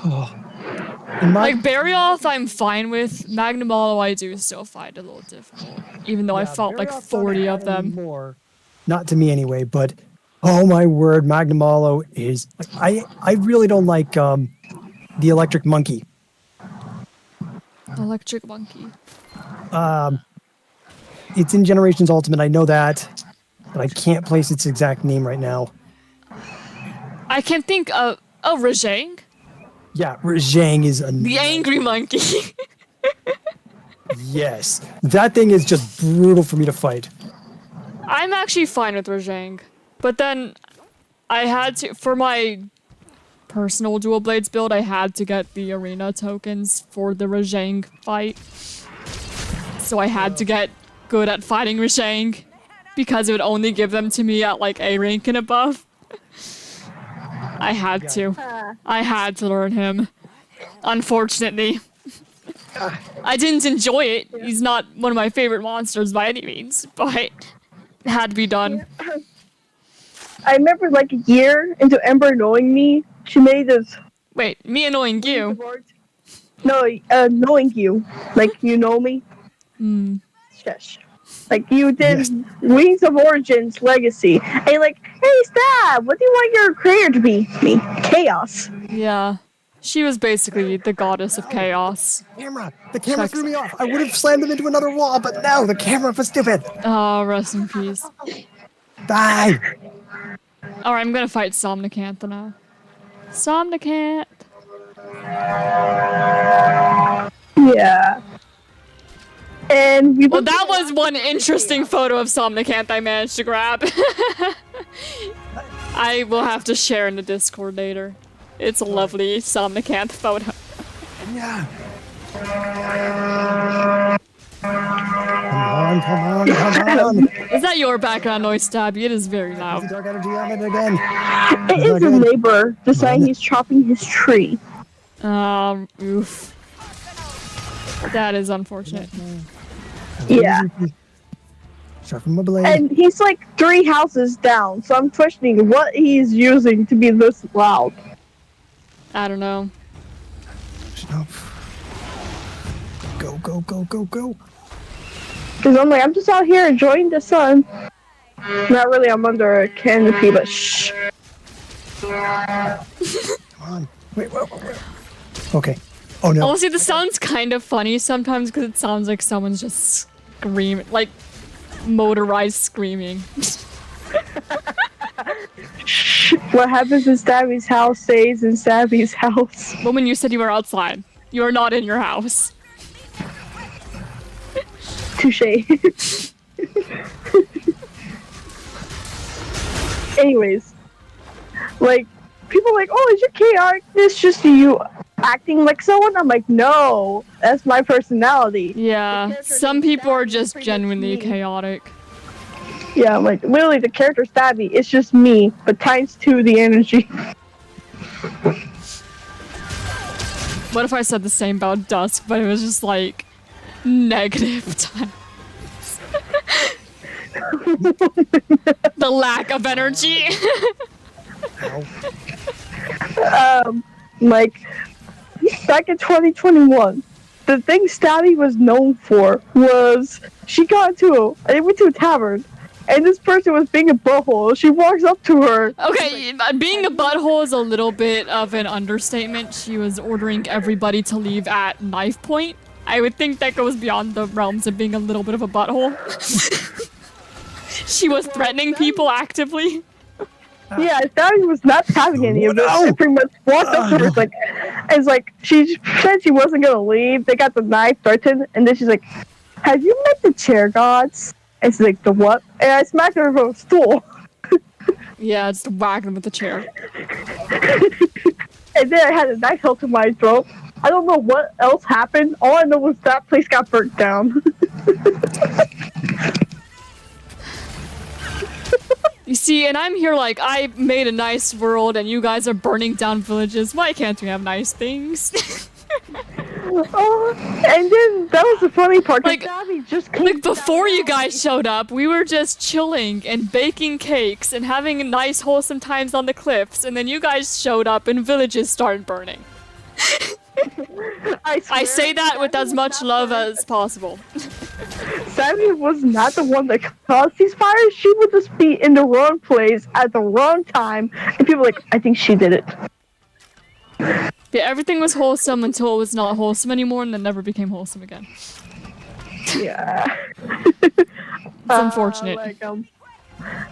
Speaker 1: Like Barioth, I'm fine with. Magnum Hollow, I do still find a little difficult, even though I fought like 40 of them.
Speaker 4: More, not to me anyway, but oh my word, Magnum Hollow is like I really don't like the electric monkey.
Speaker 1: Electric Monkey.
Speaker 4: It's in Generations Ultimate, I know that, but I can't place its exact name right now.
Speaker 1: I can think of Rajang,
Speaker 4: Yeah, Zhang is
Speaker 1: the angry monkey.
Speaker 4: Yes, that thing is just brutal for me to fight.
Speaker 1: I'm actually fine with Rajang, but then I had to, for my personal Dual Blades build, I had to get the arena tokens for the Rajang fight. So I had to get good at fighting Rajang because it would only give them to me at like A rank and above. I had to. I had to learn him. Unfortunately. I didn't enjoy it. He's not one of my favorite monsters by any means, but it had to be done.
Speaker 5: I remember like a year into Ember knowing me, she made this.
Speaker 1: Wait, me annoying you?
Speaker 5: No, knowing you. Like, you know me. Shush. Like, you did Wings of Origins Legacy. And you're like, hey, Stab, what do you want your creator to be? Me. Chaos.
Speaker 1: Yeah. She was basically the goddess of chaos.
Speaker 4: The camera threw me off. I would have slammed them into another wall, but no, the camera was stupid.
Speaker 1: Oh, rest in peace.
Speaker 4: Die.
Speaker 1: Alright, I'm gonna fight Somnicantha now. Somnicant!
Speaker 5: Yeah. And we
Speaker 1: Well, that was one interesting photo of Somnicant I managed to grab. I will have to share in the Discord later. It's a lovely Somnicant photo.
Speaker 4: Yeah. Come on.
Speaker 1: Is that your background noise, Stabby? It is very loud.
Speaker 4: Dark energy on it again.
Speaker 5: It is a neighbor deciding he's chopping his tree.
Speaker 1: Oof. That is unfortunate.
Speaker 5: Yeah.
Speaker 4: Sharpen my blade.
Speaker 5: And he's like 3 houses down, so I'm questioning what he's using to be this loud.
Speaker 1: I don't know.
Speaker 4: Go.
Speaker 5: Because I'm like, I'm just out here enjoying the sun. Not really, I'm under a canopy, but shh.
Speaker 4: Come on. Wait. Okay. Oh no.
Speaker 1: Honestly, this sounds kind of funny sometimes because it sounds like someone's just screaming, like motorized screaming.
Speaker 5: What happens in Stabby's house stays in Stabby's house.
Speaker 1: Woman, you said you were outside. You are not in your house.
Speaker 5: Touche. Anyways, like, people are like, oh, is your chaoticness just you acting like someone? I'm like, no, that's my personality.
Speaker 1: Yeah, some people are just genuinely chaotic.
Speaker 5: Yeah, I'm like, literally, the character Stabby, it's just me, but times 2 the energy.
Speaker 1: What if I said the same about Dusk, but it was just like negative times? The lack of energy.
Speaker 5: Like, back in 2021, the thing Stabby was known for was they went to a tavern, and this person was being a butthole. She walks up to her.
Speaker 1: Okay, being a butthole is a little bit of an understatement. She was ordering everybody to leave at knife point. I would think that goes beyond the realms of being a little bit of a butthole. She was threatening people actively.
Speaker 5: Yeah, Stabby was not having any of this.
Speaker 4: No!
Speaker 5: I pretty much walked up to her. It's like she said she wasn't gonna leave. They got the knife threatened, and then she's like, "Have you met the chair gods?" And she's like, "The what?" And I smacked her with a stool.
Speaker 1: Yeah, just whack him with the chair.
Speaker 5: And then I had a knife held to my throat. I don't know what else happened. All I know was that place got burnt down.
Speaker 1: You see, and I'm here like, I made a nice world and you guys are burning down villages. Why can't we have nice things?
Speaker 5: Oh, and then that was the funny part.
Speaker 1: Like-
Speaker 5: Stabby just came
Speaker 1: Like, before you guys showed up, we were just chilling and baking cakes and having nice, wholesome times on the cliffs, and then you guys showed up and villages started burning.
Speaker 5: I
Speaker 1: I say that with
Speaker 5: Stabby
Speaker 1: as
Speaker 5: was
Speaker 1: much
Speaker 5: not
Speaker 1: love
Speaker 5: the-
Speaker 1: as possible.
Speaker 5: Stabby was not the one that caused these fires. She would just be in the wrong place at the wrong time, and people were like, I think she did it.
Speaker 1: Yeah, everything was wholesome until it was not wholesome anymore, and then never became wholesome again.
Speaker 5: Yeah.
Speaker 1: It's unfortunate.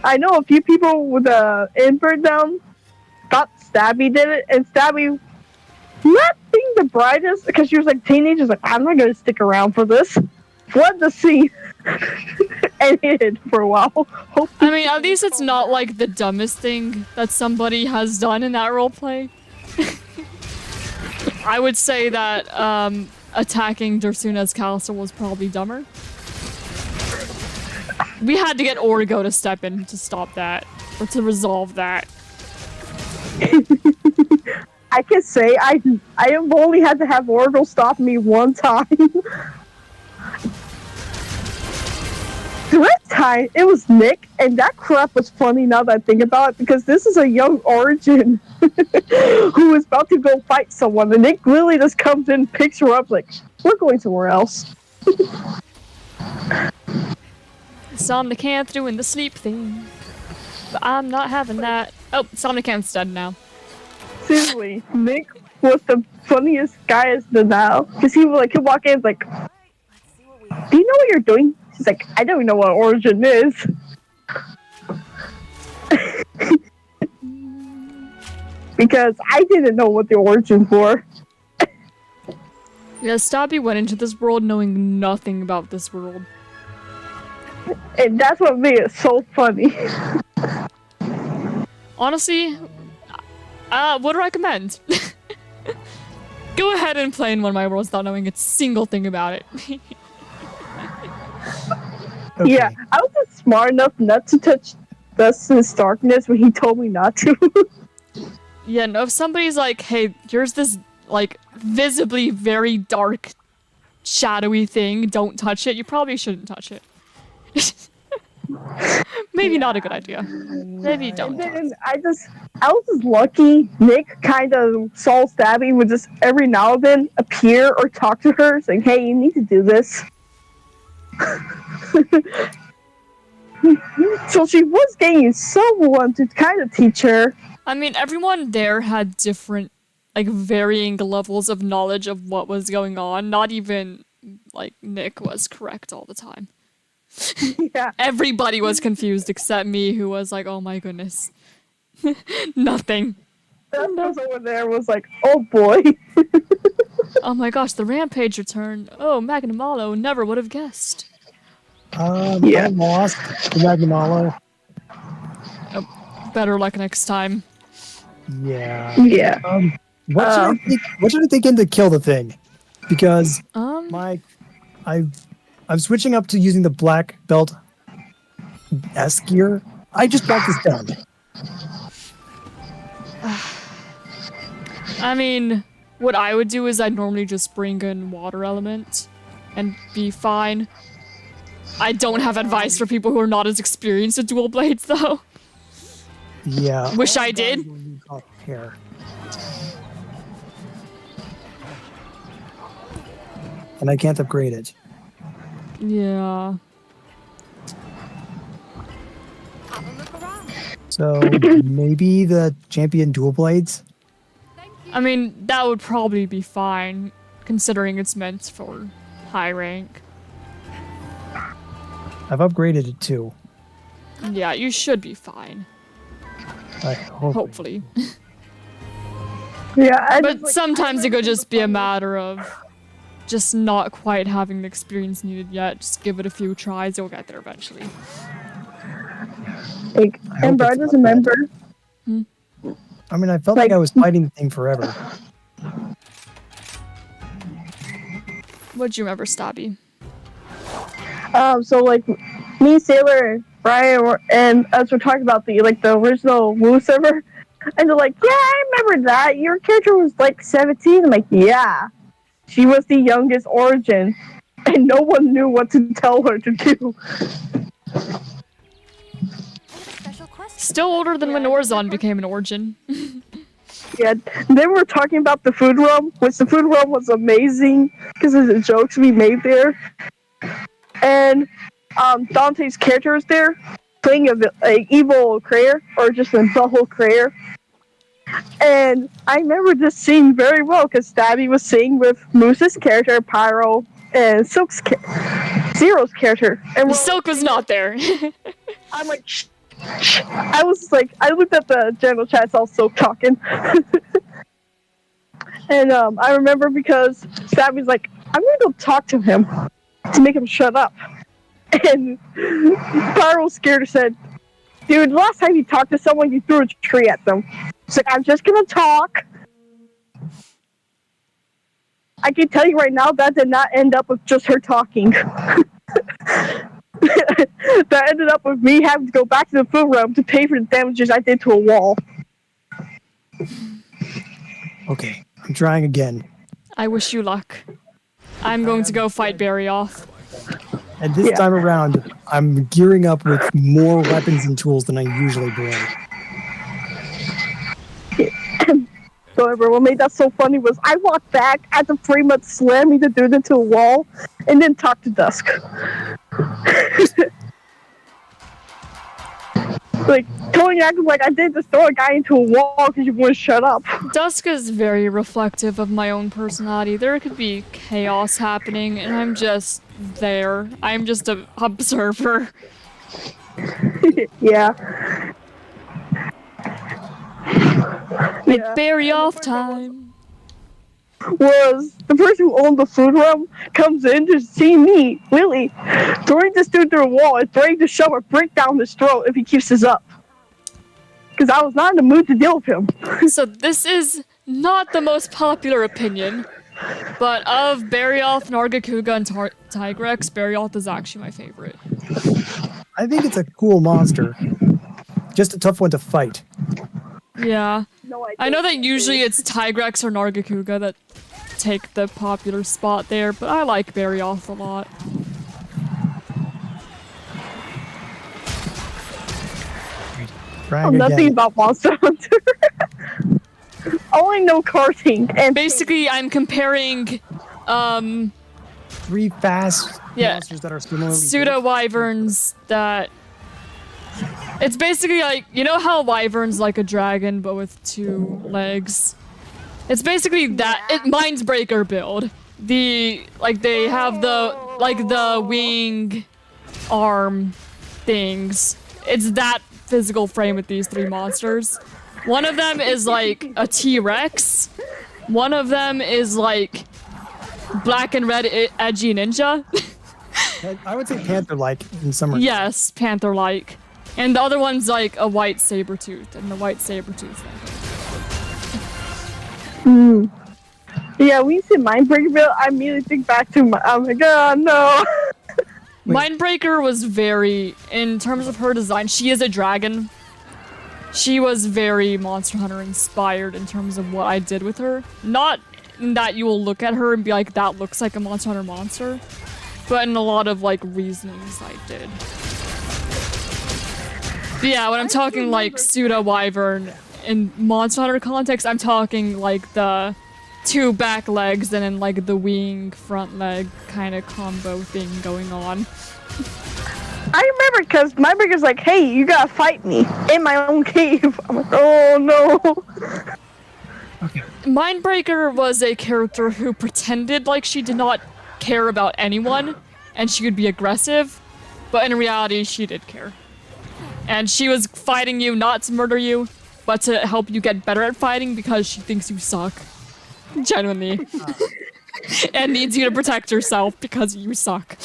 Speaker 5: I know a few people with Ember down thought Stabby did it, and Stabby, not being the brightest, because she was like teenagers, like, I'm not gonna stick around for this. Fled the scene and hid for a while.
Speaker 1: I mean, at least it's not like the dumbest thing that somebody has done in that roleplay. I would say that attacking Dursuna's castle was probably dumber. We had to get Origo to step in to stop that, or to resolve that.
Speaker 5: I can say I have only had to have Oracle stop me one time. This time it was Nick, and that crap was funny now that I think about it, because this is a young Origin who is about to go fight someone, and Nick literally just comes in, picks her up, like, we're going somewhere else.
Speaker 1: Somnicanth doing the sleep thing. But I'm not having that. Oh, Somnicanth's dead now.
Speaker 5: Seriously, Nick was the funniest guy as the now, because he would he'd walk in like, do you know what you're doing? She's like, I don't even know what Origin is. Because I didn't know what the Origins were.
Speaker 1: Yeah, Stabby went into this world knowing nothing about this world.
Speaker 5: And that's what made it so funny.
Speaker 1: Honestly, would recommend. Go ahead and play in one of my worlds without knowing a single thing about it.
Speaker 4: Okay.
Speaker 5: Yeah, I was just smart enough not to touch Dustin's darkness when he told me not to.
Speaker 1: Yeah, no, if somebody's like, hey, here's this, like, visibly very dark, shadowy thing, don't touch it, you probably shouldn't touch it. Maybe not a good idea. Maybe don't.
Speaker 5: And then I was just lucky. Nick kind of saw Stabby would just every now and then appear or talk to her, saying, "Hey, you need to do this." So she was getting someone to kind of teach her.
Speaker 1: I mean, everyone there had different, like, varying levels of knowledge of what was going on. Not even, like, Nick was correct all the time.
Speaker 5: Yeah,
Speaker 1: Everybody was confused except me, who was like, oh my goodness. Nothing.
Speaker 5: that was over there was like, "Oh boy."
Speaker 1: Oh my gosh, the rampage returned. Oh, Magnamalo, never would have guessed.
Speaker 5: Yeah.
Speaker 4: I lost the Magnamalo.
Speaker 1: Better luck next time.
Speaker 4: Yeah.
Speaker 5: Yeah.
Speaker 4: What should I think in to kill the thing? Because I'm switching up to using the black belt S gear. I just got this done.
Speaker 1: I mean, what I would do is I'd normally just bring in water element and be fine. I don't have advice for people who are not as experienced with dual blades, though.
Speaker 4: Yeah.
Speaker 1: Wish I did.
Speaker 4: Here. And I can't upgrade it.
Speaker 1: Yeah.
Speaker 3: Have a look around.
Speaker 4: So maybe the champion dual blades?
Speaker 1: I mean, that would probably be fine, considering it's meant for high rank.
Speaker 4: I've upgraded it too.
Speaker 1: Yeah, you should be fine.
Speaker 4: I hope.
Speaker 1: Hopefully.
Speaker 5: Yeah, I
Speaker 1: But
Speaker 5: just, like,
Speaker 1: sometimes
Speaker 5: I
Speaker 1: it could
Speaker 5: remember
Speaker 1: just be a
Speaker 5: the
Speaker 1: matter of just not quite having the experience needed yet. Just give it a few tries, you'll get there eventually.
Speaker 5: funniest, like,
Speaker 4: I hope
Speaker 5: Ember, I
Speaker 4: it's
Speaker 5: just
Speaker 4: not bad.
Speaker 5: remember.
Speaker 4: I mean, I felt like I was fighting the thing forever.
Speaker 1: What'd you remember, Stabby?
Speaker 5: So like me, Sailor, and Brian, and us were talking about the original Woo server, and they're like, "Yeah, I remember that. Your character was like 17." I'm like, "Yeah, she was the youngest Origin, and no one knew what to tell her to do."
Speaker 3: I have a special quest.
Speaker 1: Still older than when Orzon became an Origin.
Speaker 5: Yeah, then we were talking about the food realm, which the food realm was amazing because of the jokes we made there, and Dante's character was there playing a evil Crayer or just a butthole Crayer. And I remember this scene very well because Stabby was singing with Moose's character, Pyro, and Zero's character. And
Speaker 1: Silk was not there.
Speaker 5: I'm like, shh. I was like, I looked at the general chat, saw Silk talking. And I remember because Stabby's like, I'm gonna go talk to him to make him shut up. And Pyro scared her said, "Dude, last time you talked to someone, you threw a tree at them." She's like, "I'm just gonna talk." I can tell you right now that did not end up with just her talking. That ended up with me having to go back to the food realm to pay for the damages I did to a wall.
Speaker 4: Okay, I'm trying again.
Speaker 1: I wish you luck. I'm going to go fight Barryoth.
Speaker 4: And this time around, I'm gearing up with more weapons and tools than I usually bring.
Speaker 5: However, what made that so funny was I walked back after pretty much slamming the dude into a wall and then talked to Dusk. Like, totally acting like I did just throw a guy into a wall because you wouldn't shut up.
Speaker 1: Dusk is very reflective of my own personality. There could be chaos happening, and I'm just there. I'm just an observer.
Speaker 5: Yeah.
Speaker 1: It's Barryoth time.
Speaker 5: Was the person who owned the food realm comes in to see me, Lily, throwing this dude through a wall and threatening to shove a brick down his throat if he keeps this up. Because I was not in the mood to deal with him.
Speaker 1: So this is not the most popular opinion, but of Barryoth, Nargacuga, and Tigrex, Barryoth is actually my favorite.
Speaker 4: I think it's a cool monster. Just a tough one to fight.
Speaker 1: Yeah.
Speaker 5: No,
Speaker 1: I know that usually it's Tigrex or Nargacuga that take the popular spot there, but I like Barryoth a lot.
Speaker 4: Trying
Speaker 5: nothing
Speaker 4: again.
Speaker 5: about Monster Hunter. Only know karting and
Speaker 1: Basically, I'm comparing,
Speaker 4: 3 fast
Speaker 1: Yeah.
Speaker 4: monsters that are similarly
Speaker 1: pseudo wyverns that. It's basically like, you know how wyvern's like a dragon but with 2 legs? It's basically that Mindbreaker build. They have the wing arm things. It's that physical frame with these 3 monsters. One of them is like a T-Rex. One of them is like black and red edgy ninja.
Speaker 4: I would say panther-like in some regards.
Speaker 1: Yes, panther-like. And the other one's like a white saber-tooth, and the white saber-tooth.
Speaker 5: yeah, when you say Mindbreaker build, I immediately think back to oh my god, no.
Speaker 1: Mindbreaker was very, in terms of her design, she is a dragon. She was very Monster Hunter inspired in terms of what I did with her. Not in that you will look at her and be like, that looks like a Monster Hunter monster, but in a lot of like reasonings I did. But yeah, when I'm talking like pseudo wyvern in Monster Hunter context, I'm talking like the 2 back legs and then like the wing front leg kind of combo thing going on.
Speaker 5: I remember because Mindbreaker's like, hey, you gotta fight me in my own cave. I'm like, oh no.
Speaker 4: Okay.
Speaker 1: Mindbreaker was a character who pretended like she did not care about anyone and she could be aggressive, but in reality she did care. And she was fighting you not to murder you, but to help you get better at fighting because she thinks you suck. Genuinely. And needs you to protect yourself because you suck.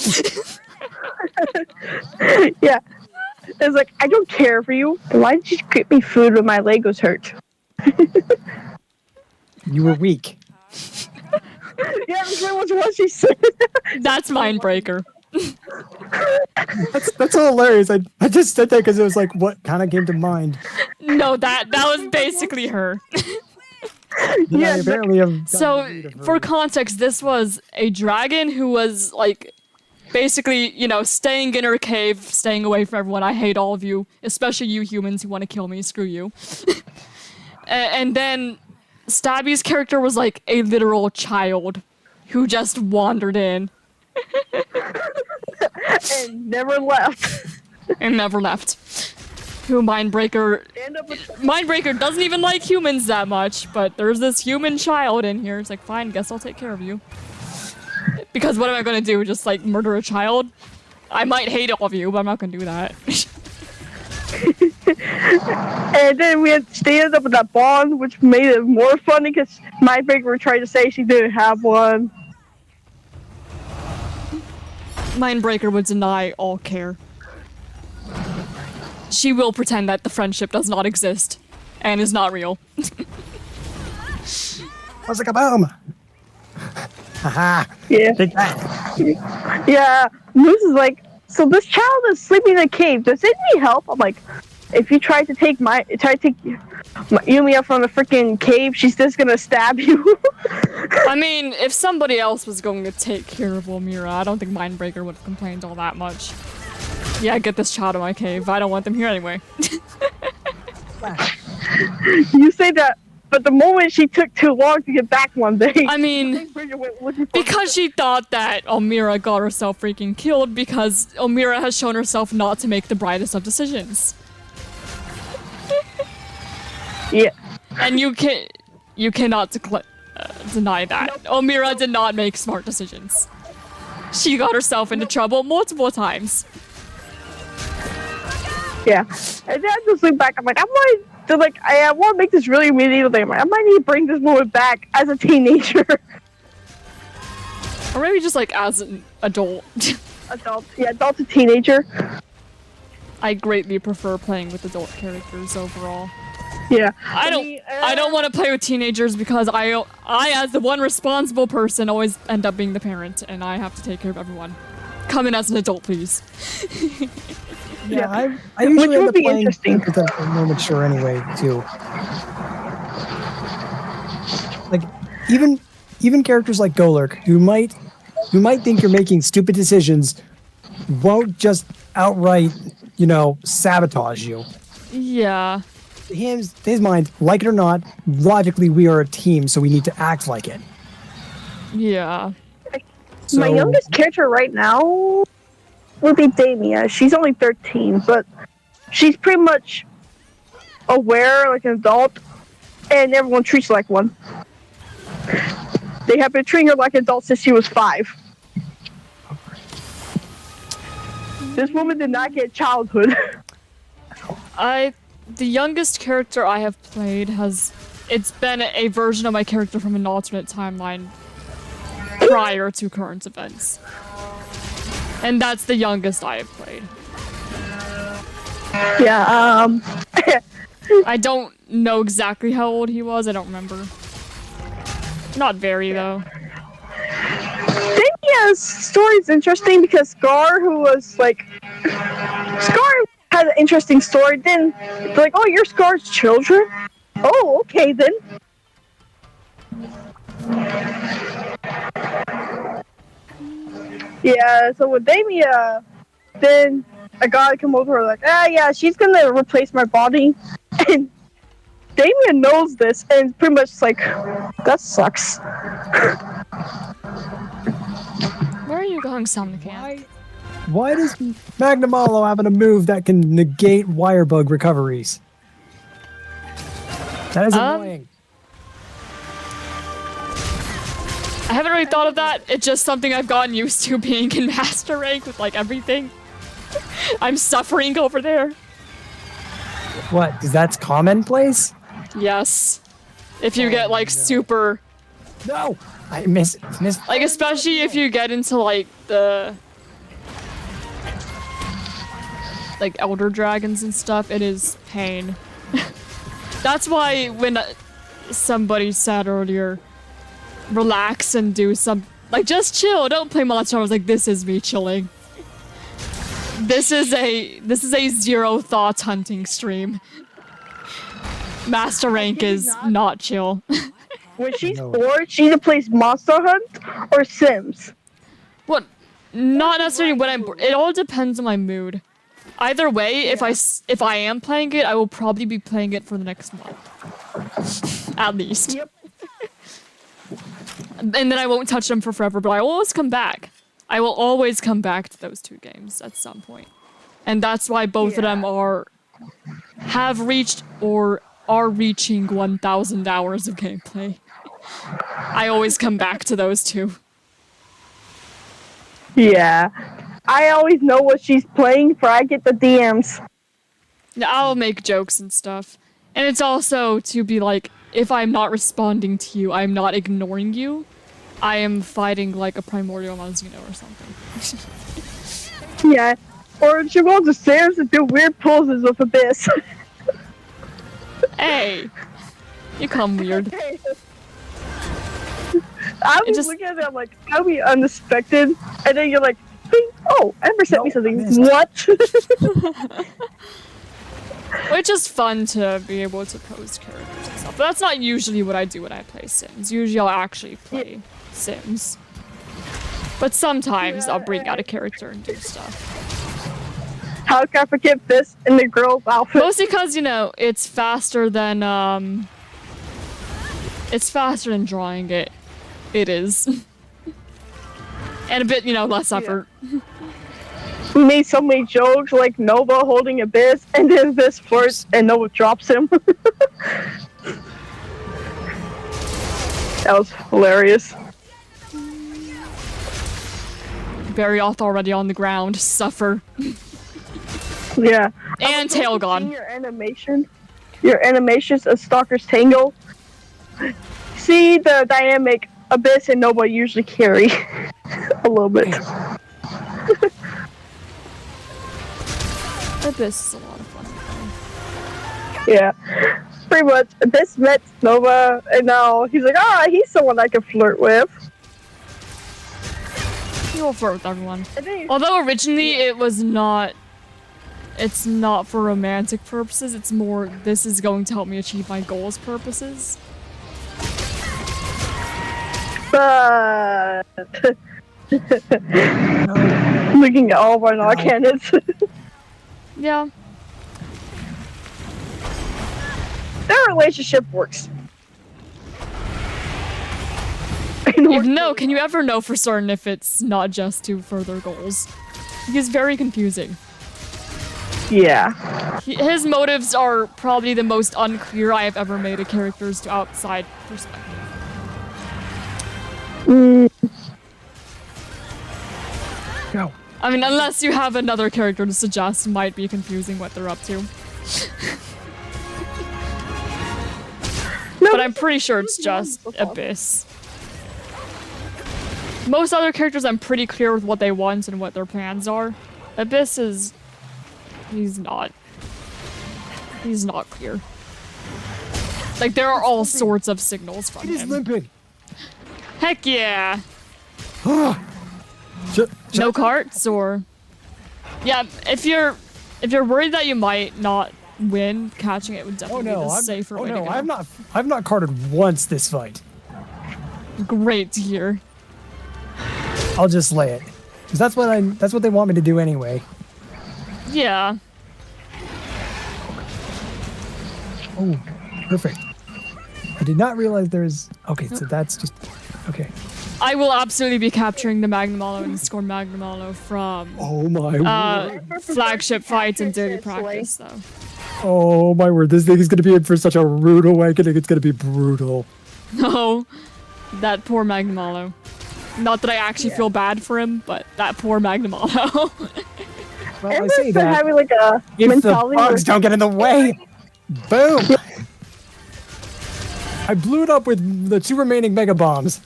Speaker 5: Yeah. It's like, I don't care for you. Why did you get me food when my leg was hurt?
Speaker 4: You were weak.
Speaker 5: Yeah, that's pretty much what she said.
Speaker 1: That's Mindbreaker.
Speaker 4: That's hilarious. I just said that because it was like what kind of came to mind.
Speaker 1: No, that was basically her.
Speaker 4: Yeah, apparently have
Speaker 1: So, for context, this was a dragon who was, like, basically, you know, staying in her cave, staying away from everyone. I hate all of you, especially you humans who want to kill me. Screw you. And then Stabby's character was, like, a literal child who just wandered in.
Speaker 5: And never left.
Speaker 1: And never left. Who Mindbreaker doesn't even like humans that much, but there's this human child in here. It's like, fine, guess I'll take care of you. Because what am I gonna do? Just like murder a child? I might hate all of you, but I'm not gonna do that.
Speaker 5: And then they ended up with that bond, which made it more funny because Mindbreaker tried to say she didn't have one.
Speaker 1: Mindbreaker would deny all care. She will pretend that the friendship does not exist and is not real.
Speaker 4: I was like a boom. Haha.
Speaker 5: Yeah.
Speaker 4: Take that.
Speaker 5: Yeah. Moose is like, so this child is sleeping in a cave. Does it need help? I'm like, if you try to take Yumi up from the freaking cave, she's just gonna stab you.
Speaker 1: I mean, if somebody else was going to take care of Omira, I don't think Mindbreaker would have complained all that much. Yeah, get this child in my cave. I don't want them here anyway.
Speaker 5: You say that, but the moment she took too long to get back one day.
Speaker 1: I mean, because she thought that Omira got herself freaking killed because Omira has shown herself not to make the brightest of decisions.
Speaker 5: Yeah.
Speaker 1: And you cannot deny that. Omira did not make smart decisions. She got herself into trouble multiple times.
Speaker 5: Yeah. And then I just look back, I'm like, I want to make this really medieval thing. I'm like, I might need to bring this woman back as a teenager.
Speaker 1: Or maybe just like as an adult.
Speaker 5: Adult to teenager.
Speaker 1: I greatly prefer playing with adult characters overall.
Speaker 5: Yeah.
Speaker 1: I don't want to play with teenagers because I as the one responsible person always end up being the parent and I have to take care of everyone. Come in as an adult, please.
Speaker 4: Yeah, I usually
Speaker 5: Which
Speaker 4: end
Speaker 5: would
Speaker 4: up
Speaker 5: be
Speaker 4: playing
Speaker 5: interesting.
Speaker 4: with a more mature anyway, too. Like, even characters like Golurk, who might think you're making stupid decisions, won't just outright, sabotage you.
Speaker 1: Yeah.
Speaker 4: In his mind, like it or not, logically we are a team, so we need to act like it.
Speaker 1: Yeah.
Speaker 4: So,
Speaker 5: My youngest character right now would be Damia. She's only 13, but she's pretty much aware like an adult, and everyone treats her like one. They have been treating her like an adult since she was 5. This woman did not get childhood.
Speaker 1: The youngest character I have played it's been a version of my character from an alternate timeline prior to current events. And that's the youngest I have played.
Speaker 5: Yeah,
Speaker 1: I don't know exactly how old he was, I don't remember. Not very, though.
Speaker 5: Damia's story's interesting because Scar had an interesting story. Then they're like, oh, you're Scar's children? Oh, okay then. Yeah, so with Damia, then a guy come over like, yeah, she's gonna replace my body. And Damia knows this and pretty much like, that sucks.
Speaker 1: Where are you going, Somnicant?
Speaker 4: why does Magnamalo have a move that can negate Wirebug recoveries? That is annoying.
Speaker 1: I haven't really thought of that. It's just something I've gotten used to being in Master Rank with like everything. I'm suffering over there.
Speaker 4: What? Because that's commonplace?
Speaker 1: Yes. If you get like super,
Speaker 4: No! I missed.
Speaker 1: like especially if you get into like the like elder dragons and stuff, it is pain. That's why when somebody said earlier, relax and do some, like just chill, don't play Monster. I was like, this is me chilling. This is a zero thoughts hunting stream. Master rank is not chill.
Speaker 5: When she's bored, she either plays Monster Hunt or Sims.
Speaker 1: What? Not necessarily when I'm. It all depends on my mood. Either way, if I am playing it, I will probably be playing it for the next month, at least.
Speaker 5: Yep.
Speaker 1: And then I won't touch them for forever. But I will always come back. I will always come back to those two games at some point, and that's why both of them have reached or are reaching 1,000 hours of gameplay. I always come back to those two.
Speaker 5: Yeah. I always know what she's playing before I get the DMs.
Speaker 1: I'll make jokes and stuff. And it's also to be like, if I'm not responding to you, I'm not ignoring you. I am fighting like a primordial Monzino or something.
Speaker 5: Yeah. Or she goes upstairs and do weird poses with Abyss.
Speaker 1: Hey! You come weird.
Speaker 5: I was looking at it, I'm like, that'll be unexpected. And then you're like, bing, oh, Ember sent me something. What?
Speaker 1: It's just fun to be able to post characters and stuff. But that's not usually what I do when I play Sims. Usually I'll actually play Sims. But sometimes I'll bring out a character and do stuff.
Speaker 5: How can I forget this in the girl's outfit?
Speaker 1: Mostly because, you know, it's faster than, it's faster than drawing it. It is. And a bit, you know, less effort.
Speaker 5: We made so many jokes, like Nova holding Abyss, and then Abyss flirts, and Nova drops him. That was hilarious.
Speaker 1: Barryoth already on the ground. Suffer.
Speaker 5: Yeah.
Speaker 1: And tail gone.
Speaker 5: Your animations of Stalker's Tangle. See the dynamic Abyss and Nova usually carry a little bit.
Speaker 1: Abyss is a lot of fun.
Speaker 5: Yeah. Pretty much. Abyss met Nova, and now he's like, he's someone I can flirt with.
Speaker 1: You will flirt with everyone. Although originally it was not. It's not for romantic purposes, it's more, this is going to help me achieve my goals purposes.
Speaker 5: But looking at all of our non-canons.
Speaker 1: Yeah.
Speaker 5: Their relationship works.
Speaker 1: No, can you ever know for certain if it's not just to further goals? He's very confusing.
Speaker 5: Yeah.
Speaker 1: His motives are probably the most unclear I have ever made a character's to outside perspective.
Speaker 4: No.
Speaker 1: I mean, unless you have another character to suggest, might be confusing what they're up to. But I'm pretty sure it's just Abyss. Most other characters I'm pretty clear with what they want and what their plans are. Abyss is... He's not clear. Like, there are all sorts of signals from him.
Speaker 4: He's limping.
Speaker 1: Heck yeah! No carts, or... Yeah, if you're worried that you might not win, catching it would definitely be the safer way to go.
Speaker 4: I've not carded once this fight.
Speaker 1: Great to hear.
Speaker 4: I'll just lay it. Because that's what they want me to do anyway.
Speaker 1: Yeah.
Speaker 4: Oh, perfect. I did not realize there's... Okay, so that's just... Okay.
Speaker 1: I will absolutely be capturing the Magnamalo and Scorn Magnamalo from
Speaker 4: Oh my word.
Speaker 1: flagship fights and daily practice, though.
Speaker 4: Oh my word, this thing is going to be in for such a rude awakening. It's going to be brutal.
Speaker 1: No, that poor Magnamalo. Not that I actually feel bad for him, but that poor Magnamalo.
Speaker 4: Well, I
Speaker 5: Ember's
Speaker 4: say
Speaker 5: been
Speaker 4: that.
Speaker 5: having like a
Speaker 4: If the
Speaker 5: mentality where
Speaker 4: bugs don't get in the way, boom! I blew it up with the 2 remaining mega bombs.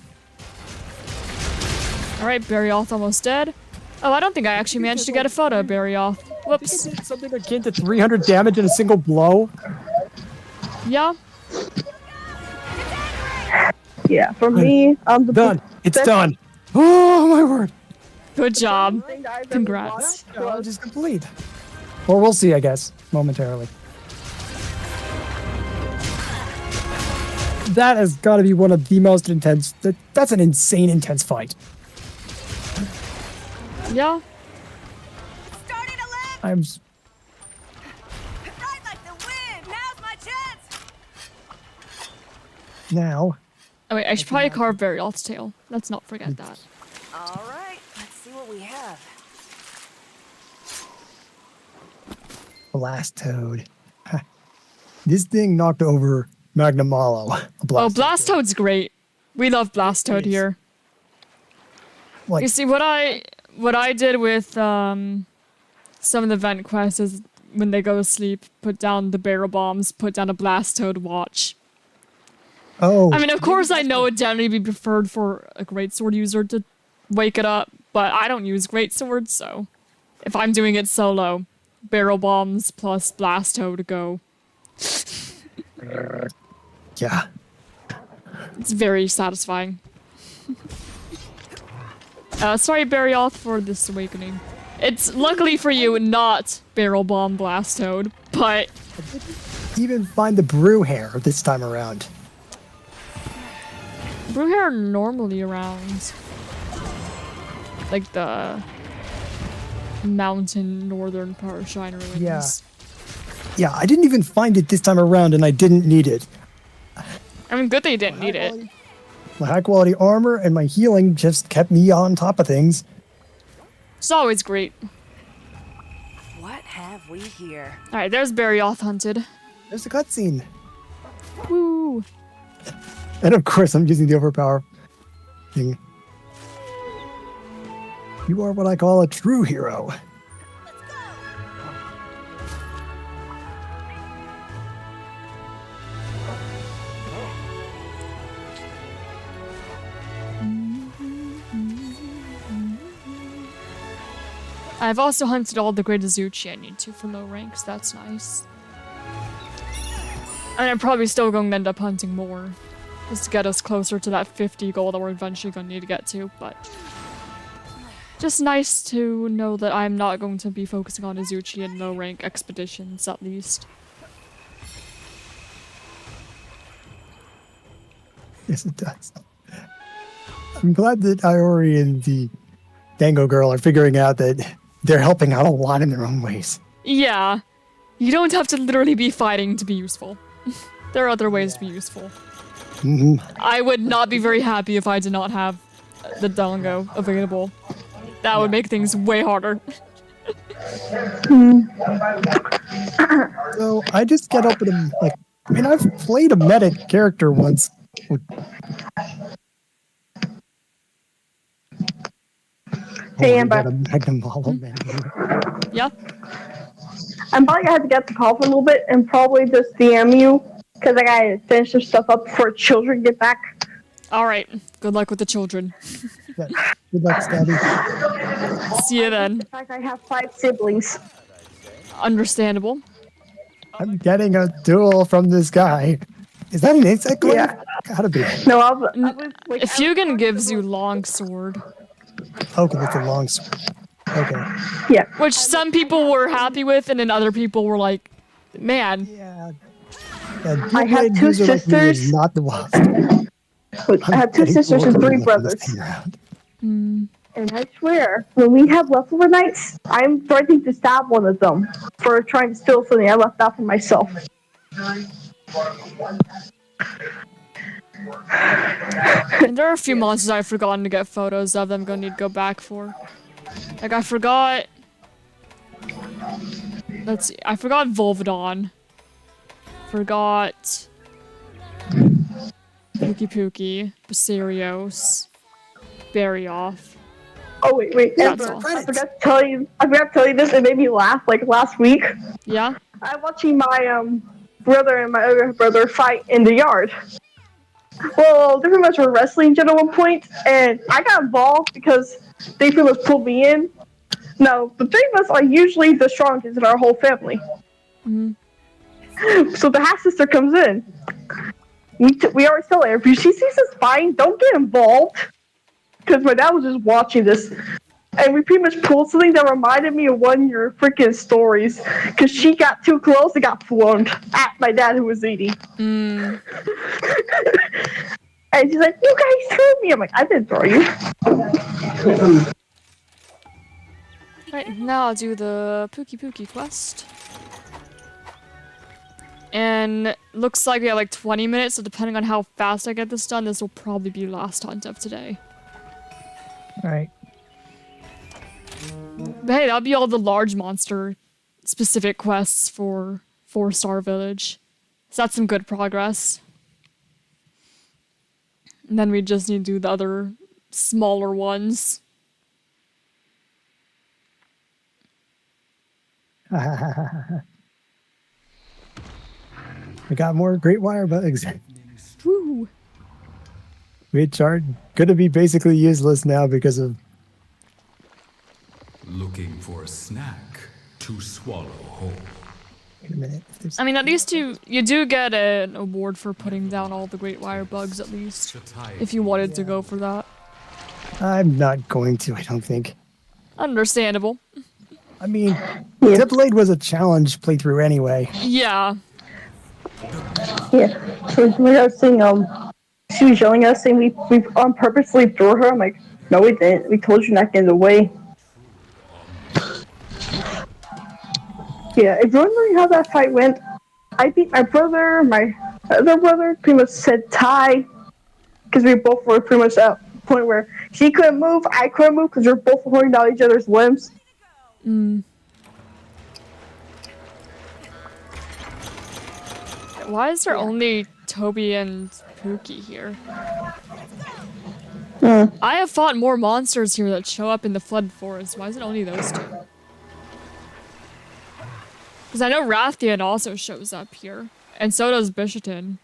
Speaker 1: Alright, Barryoth almost dead. Oh, I don't think I actually managed to get a photo of Barryoth.
Speaker 4: I think
Speaker 1: Whoops.
Speaker 4: it did something akin to 300 damage in a single blow.
Speaker 1: Yeah.
Speaker 5: yeah, for me, the
Speaker 4: Done. It's
Speaker 5: best
Speaker 4: done. Oh my word.
Speaker 1: Good job.
Speaker 5: thing that I've ever
Speaker 1: Congrats.
Speaker 5: watched
Speaker 4: Challenge
Speaker 5: was-
Speaker 4: is complete. Or we'll see, I guess, momentarily. That has got to be one of the most intense. That's an insane intense fight.
Speaker 1: Yeah.
Speaker 6: Starting to lift.
Speaker 4: I'm.
Speaker 6: Ride like the wind. Now's my chance.
Speaker 4: Now.
Speaker 1: Oh wait, I should probably carve Barryoth's tail. Let's not forget that.
Speaker 6: All right. Let's see what we have.
Speaker 4: Blast Toad. This thing knocked over Magnamalo.
Speaker 1: Oh, Blastode's great. We love Blastoade here.
Speaker 4: Like,
Speaker 1: You see, what I did with some of the vent quests is when they go to sleep, put down the barrel bombs, put down a Blastoade watch.
Speaker 4: oh.
Speaker 1: I mean, of course, I know it'd generally be preferred for a greatsword user to wake it up, but I don't use greatswords, so if I'm doing it solo, barrel bombs plus Blastoade go.
Speaker 4: Yeah.
Speaker 1: It's very satisfying. Sorry, Barryoth, for this awakening. It's luckily for you not barrel bomb Blastoade, but
Speaker 4: Even find the brew hair this time around.
Speaker 1: Brewhair are normally around. Like the mountain northern part of Shine Ruins.
Speaker 4: Yeah. Yeah, I didn't even find it this time around, and I didn't need it.
Speaker 1: I mean, good they didn't need it.
Speaker 4: My high quality armor and my healing just kept me on top of things.
Speaker 1: It's always great.
Speaker 6: What have we here?
Speaker 1: Alright, there's Barryoth hunted.
Speaker 4: There's a cutscene.
Speaker 1: Woo!
Speaker 4: And of course, I'm using the overpower thing. You are what I call a true hero.
Speaker 1: I've also hunted all the great Azuchi I need to for low ranks. That's nice. And I'm probably still going to end up hunting more. Just to get us closer to that 50 goal that we're eventually going to need to get to, but... Just nice to know that I'm not going to be focusing on Azuchi in low rank expeditions, at least.
Speaker 4: Yes, it does. I'm glad that Iori and the Dango girl are figuring out that they're helping out a lot in their own ways.
Speaker 1: Yeah. You don't have to literally be fighting to be useful. There are other ways to be useful.
Speaker 4: Mhm.
Speaker 1: I would not be very happy if I did not have the Dango available. That would make things way harder.
Speaker 4: So I just get up and like, I mean, I've played a medic character once.
Speaker 5: Hey,
Speaker 4: Oh,
Speaker 5: Ember.
Speaker 4: we got a Magnum Hollow man here.
Speaker 1: Yeah.
Speaker 5: I'm probably gonna have to get the call for a little bit and probably just DM you because I gotta finish some stuff up before children get back.
Speaker 1: Alright. Good luck with the children.
Speaker 4: Yeah. Good luck, Stabby.
Speaker 1: See you then.
Speaker 5: In fact, I have 5 siblings.
Speaker 1: Understandable.
Speaker 4: I'm getting a duel from this guy. Is that an insect glaive?
Speaker 5: Yeah.
Speaker 4: Gotta be.
Speaker 5: No, I was like,
Speaker 1: Fugan gives you longsword,
Speaker 4: Okay, that's a long sword. Okay.
Speaker 5: yeah.
Speaker 1: which some people were happy with, and then other people were like, man,
Speaker 4: Yeah. Yeah,
Speaker 5: I have
Speaker 4: dual-blade
Speaker 5: 2
Speaker 4: user like me is
Speaker 5: sisters.
Speaker 4: not the worst.
Speaker 5: Look, I have 2
Speaker 4: Getting
Speaker 5: sisters and
Speaker 4: bored
Speaker 5: 3
Speaker 4: of this
Speaker 5: brothers.
Speaker 4: thing around.
Speaker 5: And I swear, when we have leftover nights, I'm threatening to stab one of them for trying to steal something I left out for myself.
Speaker 1: and there are a few monsters I've forgotten to get photos of that I'm gonna need to go back for. Like, I forgot... Let's see, I forgot Volvidon. Forgot... Pookie Pookie, Basarios, Barryoth.
Speaker 5: Oh wait,
Speaker 4: Yeah,
Speaker 5: Ember.
Speaker 4: it's credits.
Speaker 5: I forgot to tell you. I forgot to tell you this. It made me laugh. Like last week,
Speaker 1: Yeah?
Speaker 5: I'm watching my brother and my other brother fight in the yard. Well, they pretty much were wrestling each other at one point, and I got involved because they pretty much pulled me in. Now, the three of us are usually the strongest in our whole family. So the half sister comes in. We always tell her, if she sees us fighting, don't get involved. Because my dad was just watching this. And we pretty much pulled something that reminded me of one of your freaking stories. Because she got too close and got flown at my dad who was eating.
Speaker 1: Mm.
Speaker 5: And she's like, you guys threw me. I'm like, I didn't throw you.
Speaker 1: Right, now I'll do the Pookie quest. And looks like we have like 20 minutes, so depending on how fast I get this done, this will probably be last hunt of today.
Speaker 4: Alright.
Speaker 1: But hey, that'll be all the large monster specific quests for 4-Star Village. So that's some good progress. And then we just need to do the other smaller ones.
Speaker 4: We got more great wire bugs.
Speaker 1: Woo!
Speaker 4: Which are going to be basically useless now because of...
Speaker 2: Looking for a snack to swallow whole.
Speaker 4: Wait a minute.
Speaker 1: I mean, at least you do get an award for putting down all the great wire bugs, at least. If you wanted to go for that.
Speaker 4: I'm not going to, I don't think.
Speaker 1: Understandable.
Speaker 4: I mean, Dipblade was a challenge playthrough anyway.
Speaker 1: Yeah.
Speaker 5: Yeah. So when I was saying, she was yelling at us saying we purposely threw her. I'm like, no, we didn't. We told you not to get in the way. Yeah, if you're wondering how that fight went, I beat my brother, my other brother pretty much said tie. Because we both were pretty much at a point where she couldn't move, I couldn't move because we were both holding down each other's limbs.
Speaker 1: Mm. Why is there only Toby and Pookie here? I have fought more monsters here that show up in the Flood Forest. Why is it only those two? Because I know Rathian also shows up here. And so does Bishatin.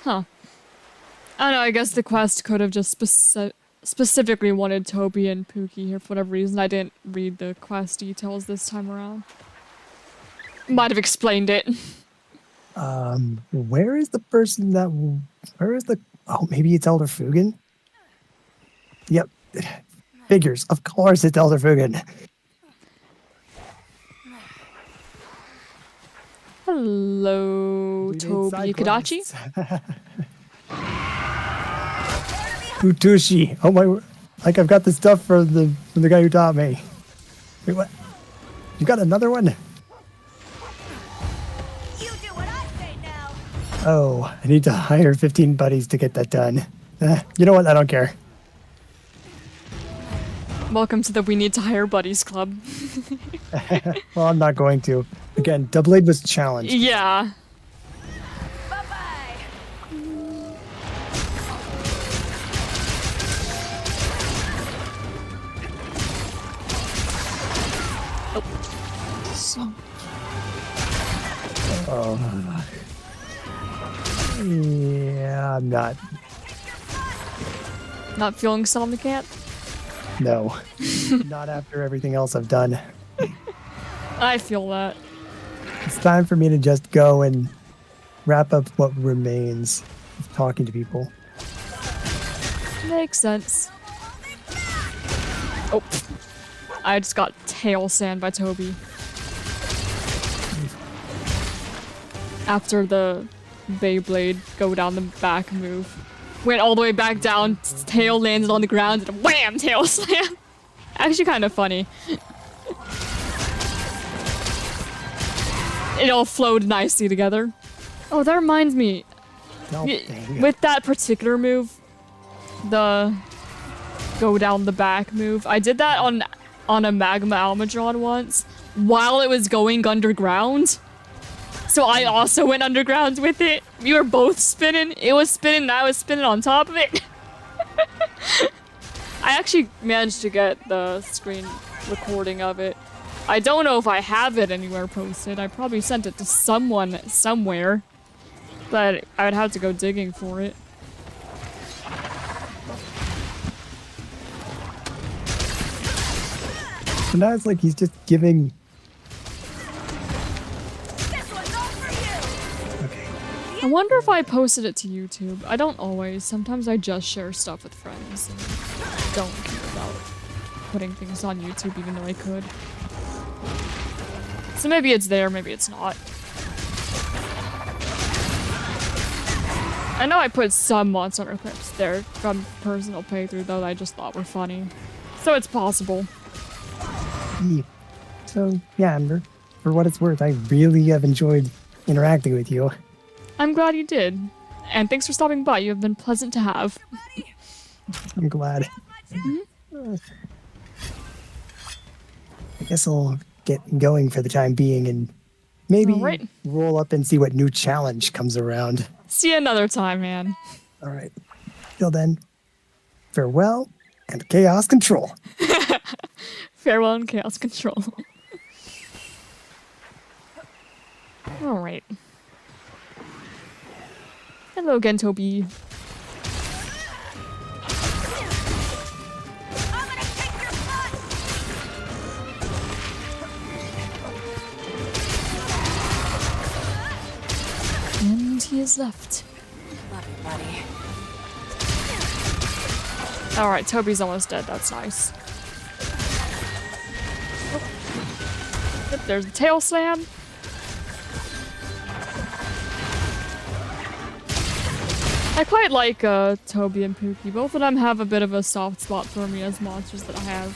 Speaker 1: Huh. I don't know, I guess the quest could have just specifically wanted Toby and Pookie here for whatever reason. I didn't read the quest details this time around. Might have explained it.
Speaker 4: Where is the person that... Where is the... Oh, maybe it's Elder Fugan? Yep. Figures. Of course it's Elder Fugan.
Speaker 1: Hello,
Speaker 4: We did
Speaker 1: Toby
Speaker 4: side
Speaker 1: Kadachi.
Speaker 4: quests. Utushi. Oh my... Like I've got the stuff from the guy who taught me. Wait, what? You got another one?
Speaker 6: You do what I say now.
Speaker 4: Oh, I need to hire 15 buddies to get that done. You know what? I don't care.
Speaker 1: Welcome to the We Need to Hire Buddies Club.
Speaker 4: Well, I'm not going to. Again, Dipblade was challenged.
Speaker 1: Yeah.
Speaker 6: Bye-bye.
Speaker 4: Oh. Yeah, I'm not.
Speaker 1: Not feeling Somnicant?
Speaker 4: No. Not after everything else I've done.
Speaker 1: I feel that.
Speaker 4: It's time for me to just go and wrap up what remains of talking to people.
Speaker 1: Makes sense. Oh. I just got tail sand by Toby. After the Beyblade go down the back move. Went all the way back down, tail landed on the ground, and wham! Tail slam! Actually kind of funny. It all flowed nicely together. Oh, that reminds me.
Speaker 4: No, dang.
Speaker 1: With that particular move, the go down the back move, I did that on a Magma Almadron once, while it was going underground. So I also went underground with it. We were both spinning. It was spinning and I was spinning on top of it. I actually managed to get the screen recording of it. I don't know if I have it anywhere posted. I probably sent it to someone somewhere. But I would have to go digging for it.
Speaker 4: So now it's like he's just giving.
Speaker 6: This one's all for you.
Speaker 4: Okay.
Speaker 1: I wonder if I posted it to YouTube. I don't always. Sometimes I just share stuff with friends and don't care about putting things on YouTube even though I could. So maybe it's there, maybe it's not. I know I put some Monster Hunter clips there from personal playthrough though that I just thought were funny. So it's possible.
Speaker 4: Yeah. So yeah, Ember, for what it's worth, I really have enjoyed interacting with you.
Speaker 1: I'm glad you did. And thanks for stopping by. You have been pleasant to have.
Speaker 4: I'm glad. I guess I'll get going for the time being and maybe
Speaker 1: All right.
Speaker 4: roll up and see what new challenge comes around.
Speaker 1: See you another time, man.
Speaker 4: All right. Till then, farewell and chaos control.
Speaker 1: Farewell and chaos control. Alright. Hello again, Toby.
Speaker 6: I'm gonna kick your butt.
Speaker 1: And he is left.
Speaker 3: Love you, buddy.
Speaker 1: Alright, Toby's almost dead. That's nice. Oh. Yep, there's the tail slam. I quite like Toby and Pookie. Both of them have a bit of a soft spot for me as monsters that I have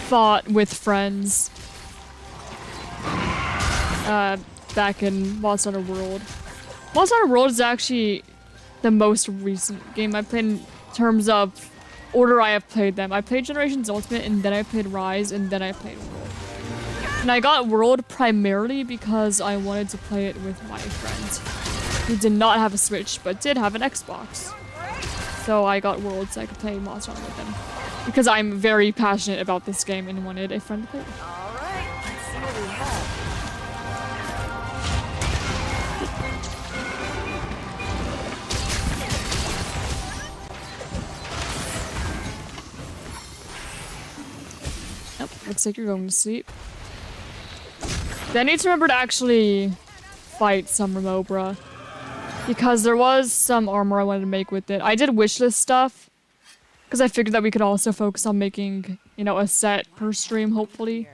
Speaker 1: fought with friends back in Monster Hunter World. Monster Hunter World is actually the most recent game I played in terms of order I have played them. I played Generations Ultimate, and then I played Rise, and then I played World. And I got World primarily because I wanted to play it with my friends who did not have a Switch, but did have an Xbox. So I got World so I could play Monster Hunter with them. Because I'm very passionate about this game and wanted a friend to play with.
Speaker 3: All right, let's see what we have.
Speaker 1: Yep, looks like you're going to sleep. Then I need to remember to actually fight some Remobra. Because there was some armor I wanted to make with it. I did wishlist stuff. Because I figured that we could also focus on making, you know, a set per stream, hopefully.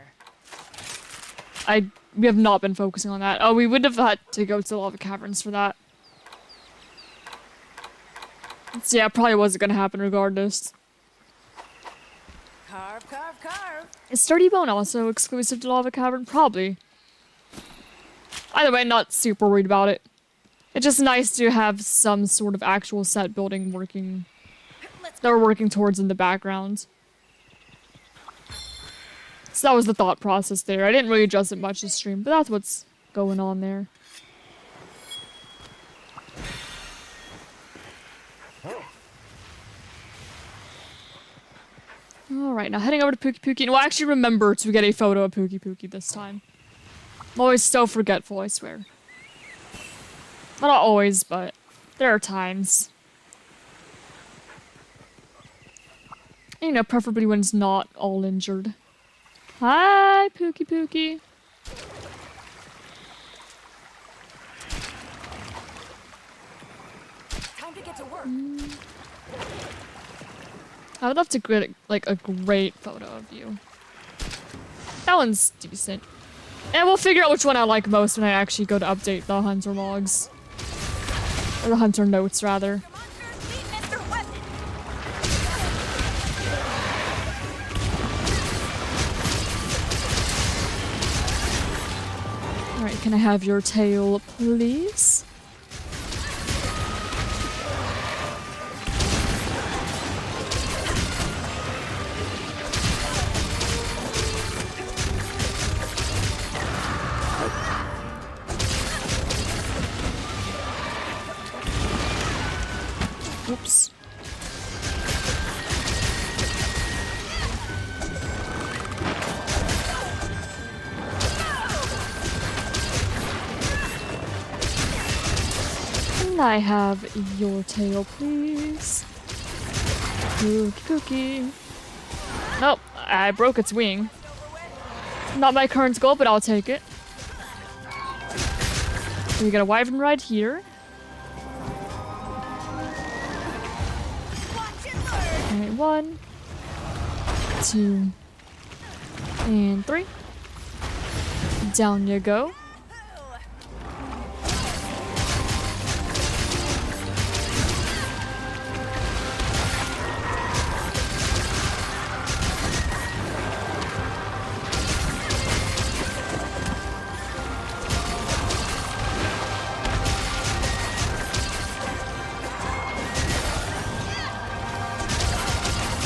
Speaker 1: We have not been focusing on that. Oh, we would have had to go to the lava caverns for that. So yeah, it probably wasn't going to happen regardless.
Speaker 3: Carve, carve, carve.
Speaker 1: Is Sturdy Bone also exclusive to Lava Cavern? Probably. Either way, not super worried about it. It's just nice to have some sort of actual set building working that we're working towards in the background. So that was the thought process there. I didn't really address it much this stream, but that's what's going on there. Alright, now heading over to Pookie Pookie. And we'll actually remember to get a photo of Pookie Pookie this time. I'm always so forgetful, I swear. Well, not always, but there are times. You know, preferably when it's not all injured. Hi, Pookie Pookie.
Speaker 3: Time to get to work.
Speaker 1: I would love to get like a great photo of you. That one's decent. And we'll figure out which one I like most when I actually go to update the hunter logs. Or the hunter notes, rather.
Speaker 6: Monsters beat Mr. Weapon.
Speaker 1: Alright, can I have your tail, please? Can I have your tail, please? Cookie. Nope, I broke its wing. Not my current goal, but I'll take it. We got a wyvern right here. Alright, 1, 2, and 3. Down you go.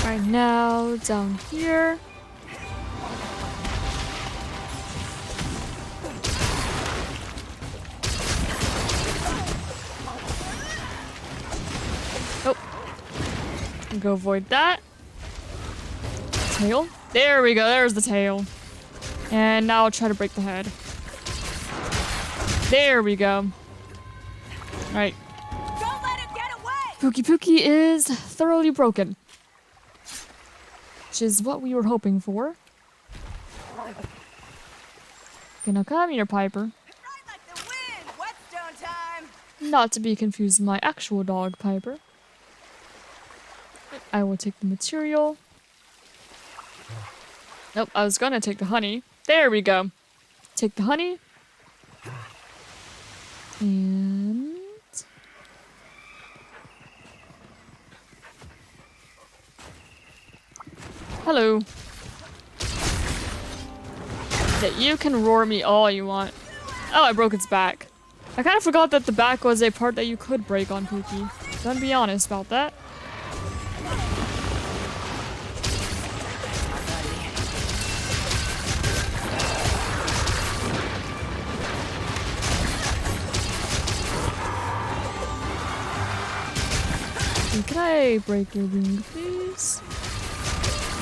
Speaker 1: Right now, down here. Oh. Go avoid that. Tail. There we go, there's the tail. And now I'll try to break the head. There we go. Alright.
Speaker 6: Don't let him get away!
Speaker 1: Pookie is thoroughly broken. Which is what we were hoping for. Okay, now come here, Piper.
Speaker 6: Ride like the wind! Whetstone time!
Speaker 1: Not to be confused with my actual dog, Piper. I will take the material. Nope, I was gonna take the honey. There we go. Take the honey. And... hello. That you can roar me all you want. Oh, I broke its back. I kind of forgot that the back was a part that you could break on Pookie. Gotta be honest about that. Can I break your wing, please?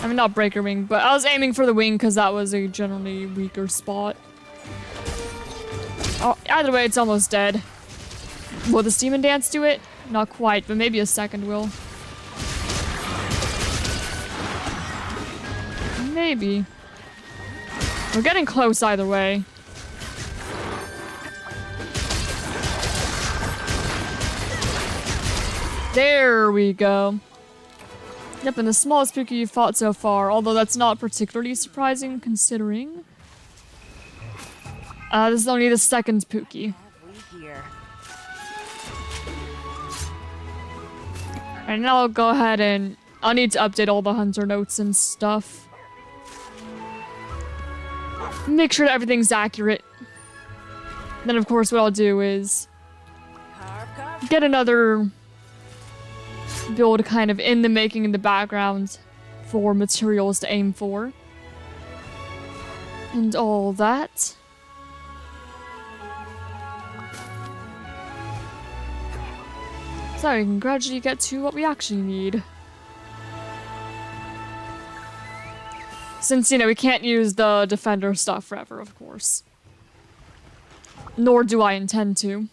Speaker 1: I mean, not break your wing, but I was aiming for the wing because that was a generally weaker spot. Oh, either way, it's almost dead. Will the Demon Dance do it? Not quite, but maybe a second will. Maybe. We're getting close either way. There we go. Yep, and the smallest Pookie you've fought so far, although that's not particularly surprising considering. This is only the second Pookie. Alright, now I'll go ahead and I'll need to update all the hunter notes and stuff. Make sure that everything's accurate. Then of course what I'll do is get another build kind of in the making in the background for materials to aim for. And all that. So we can gradually get to what we actually need. Since, you know, we can't use the defender stuff forever, of course. Nor do I intend to.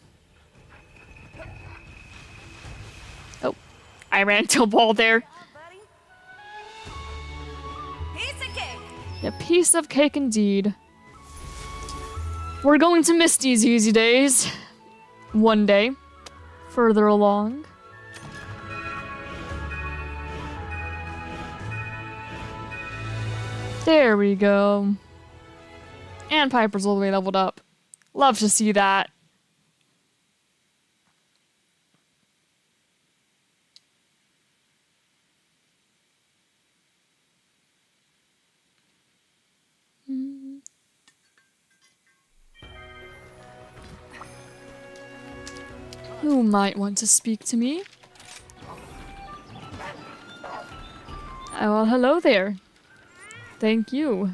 Speaker 1: Oh, I ran into a wall there.
Speaker 6: Piece of cake!
Speaker 1: A piece of cake indeed. We're going to miss these easy days. One day. Further along. There we go. And Piper's all the way leveled up. Love to see that. Who might want to speak to me? Oh, well, hello there. Thank you.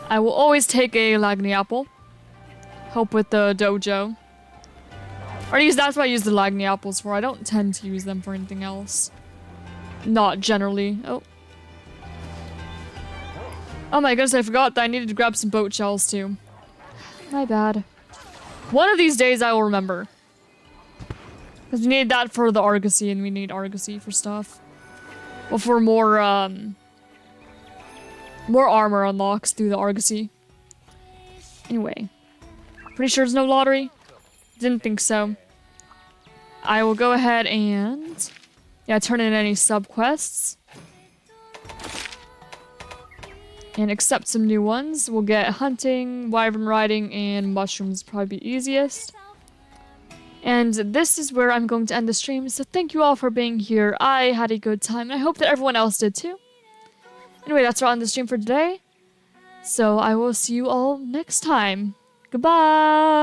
Speaker 1: I will always take a Lagni apple. Help with the dojo. Or at least that's what I use the Lagni apples for. I don't tend to use them for anything else. Not generally. Oh. Oh my goodness, I forgot that I needed to grab some boat shells too. My bad. One of these days I will remember. Because we need that for the Argosy, and we need Argosy for stuff. Well, for more armor unlocks through the Argosy. Anyway. Pretty sure there's no lottery? Didn't think so. I will go ahead and... yeah, turn in any sub-quests. And accept some new ones. We'll get hunting, wyvern riding, and mushrooms probably be easiest. And this is where I'm going to end the stream, so thank you all for being here. I had a good time, and I hope that everyone else did too. Anyway, that's all on the stream for today. So I will see you all next time. Goodbye!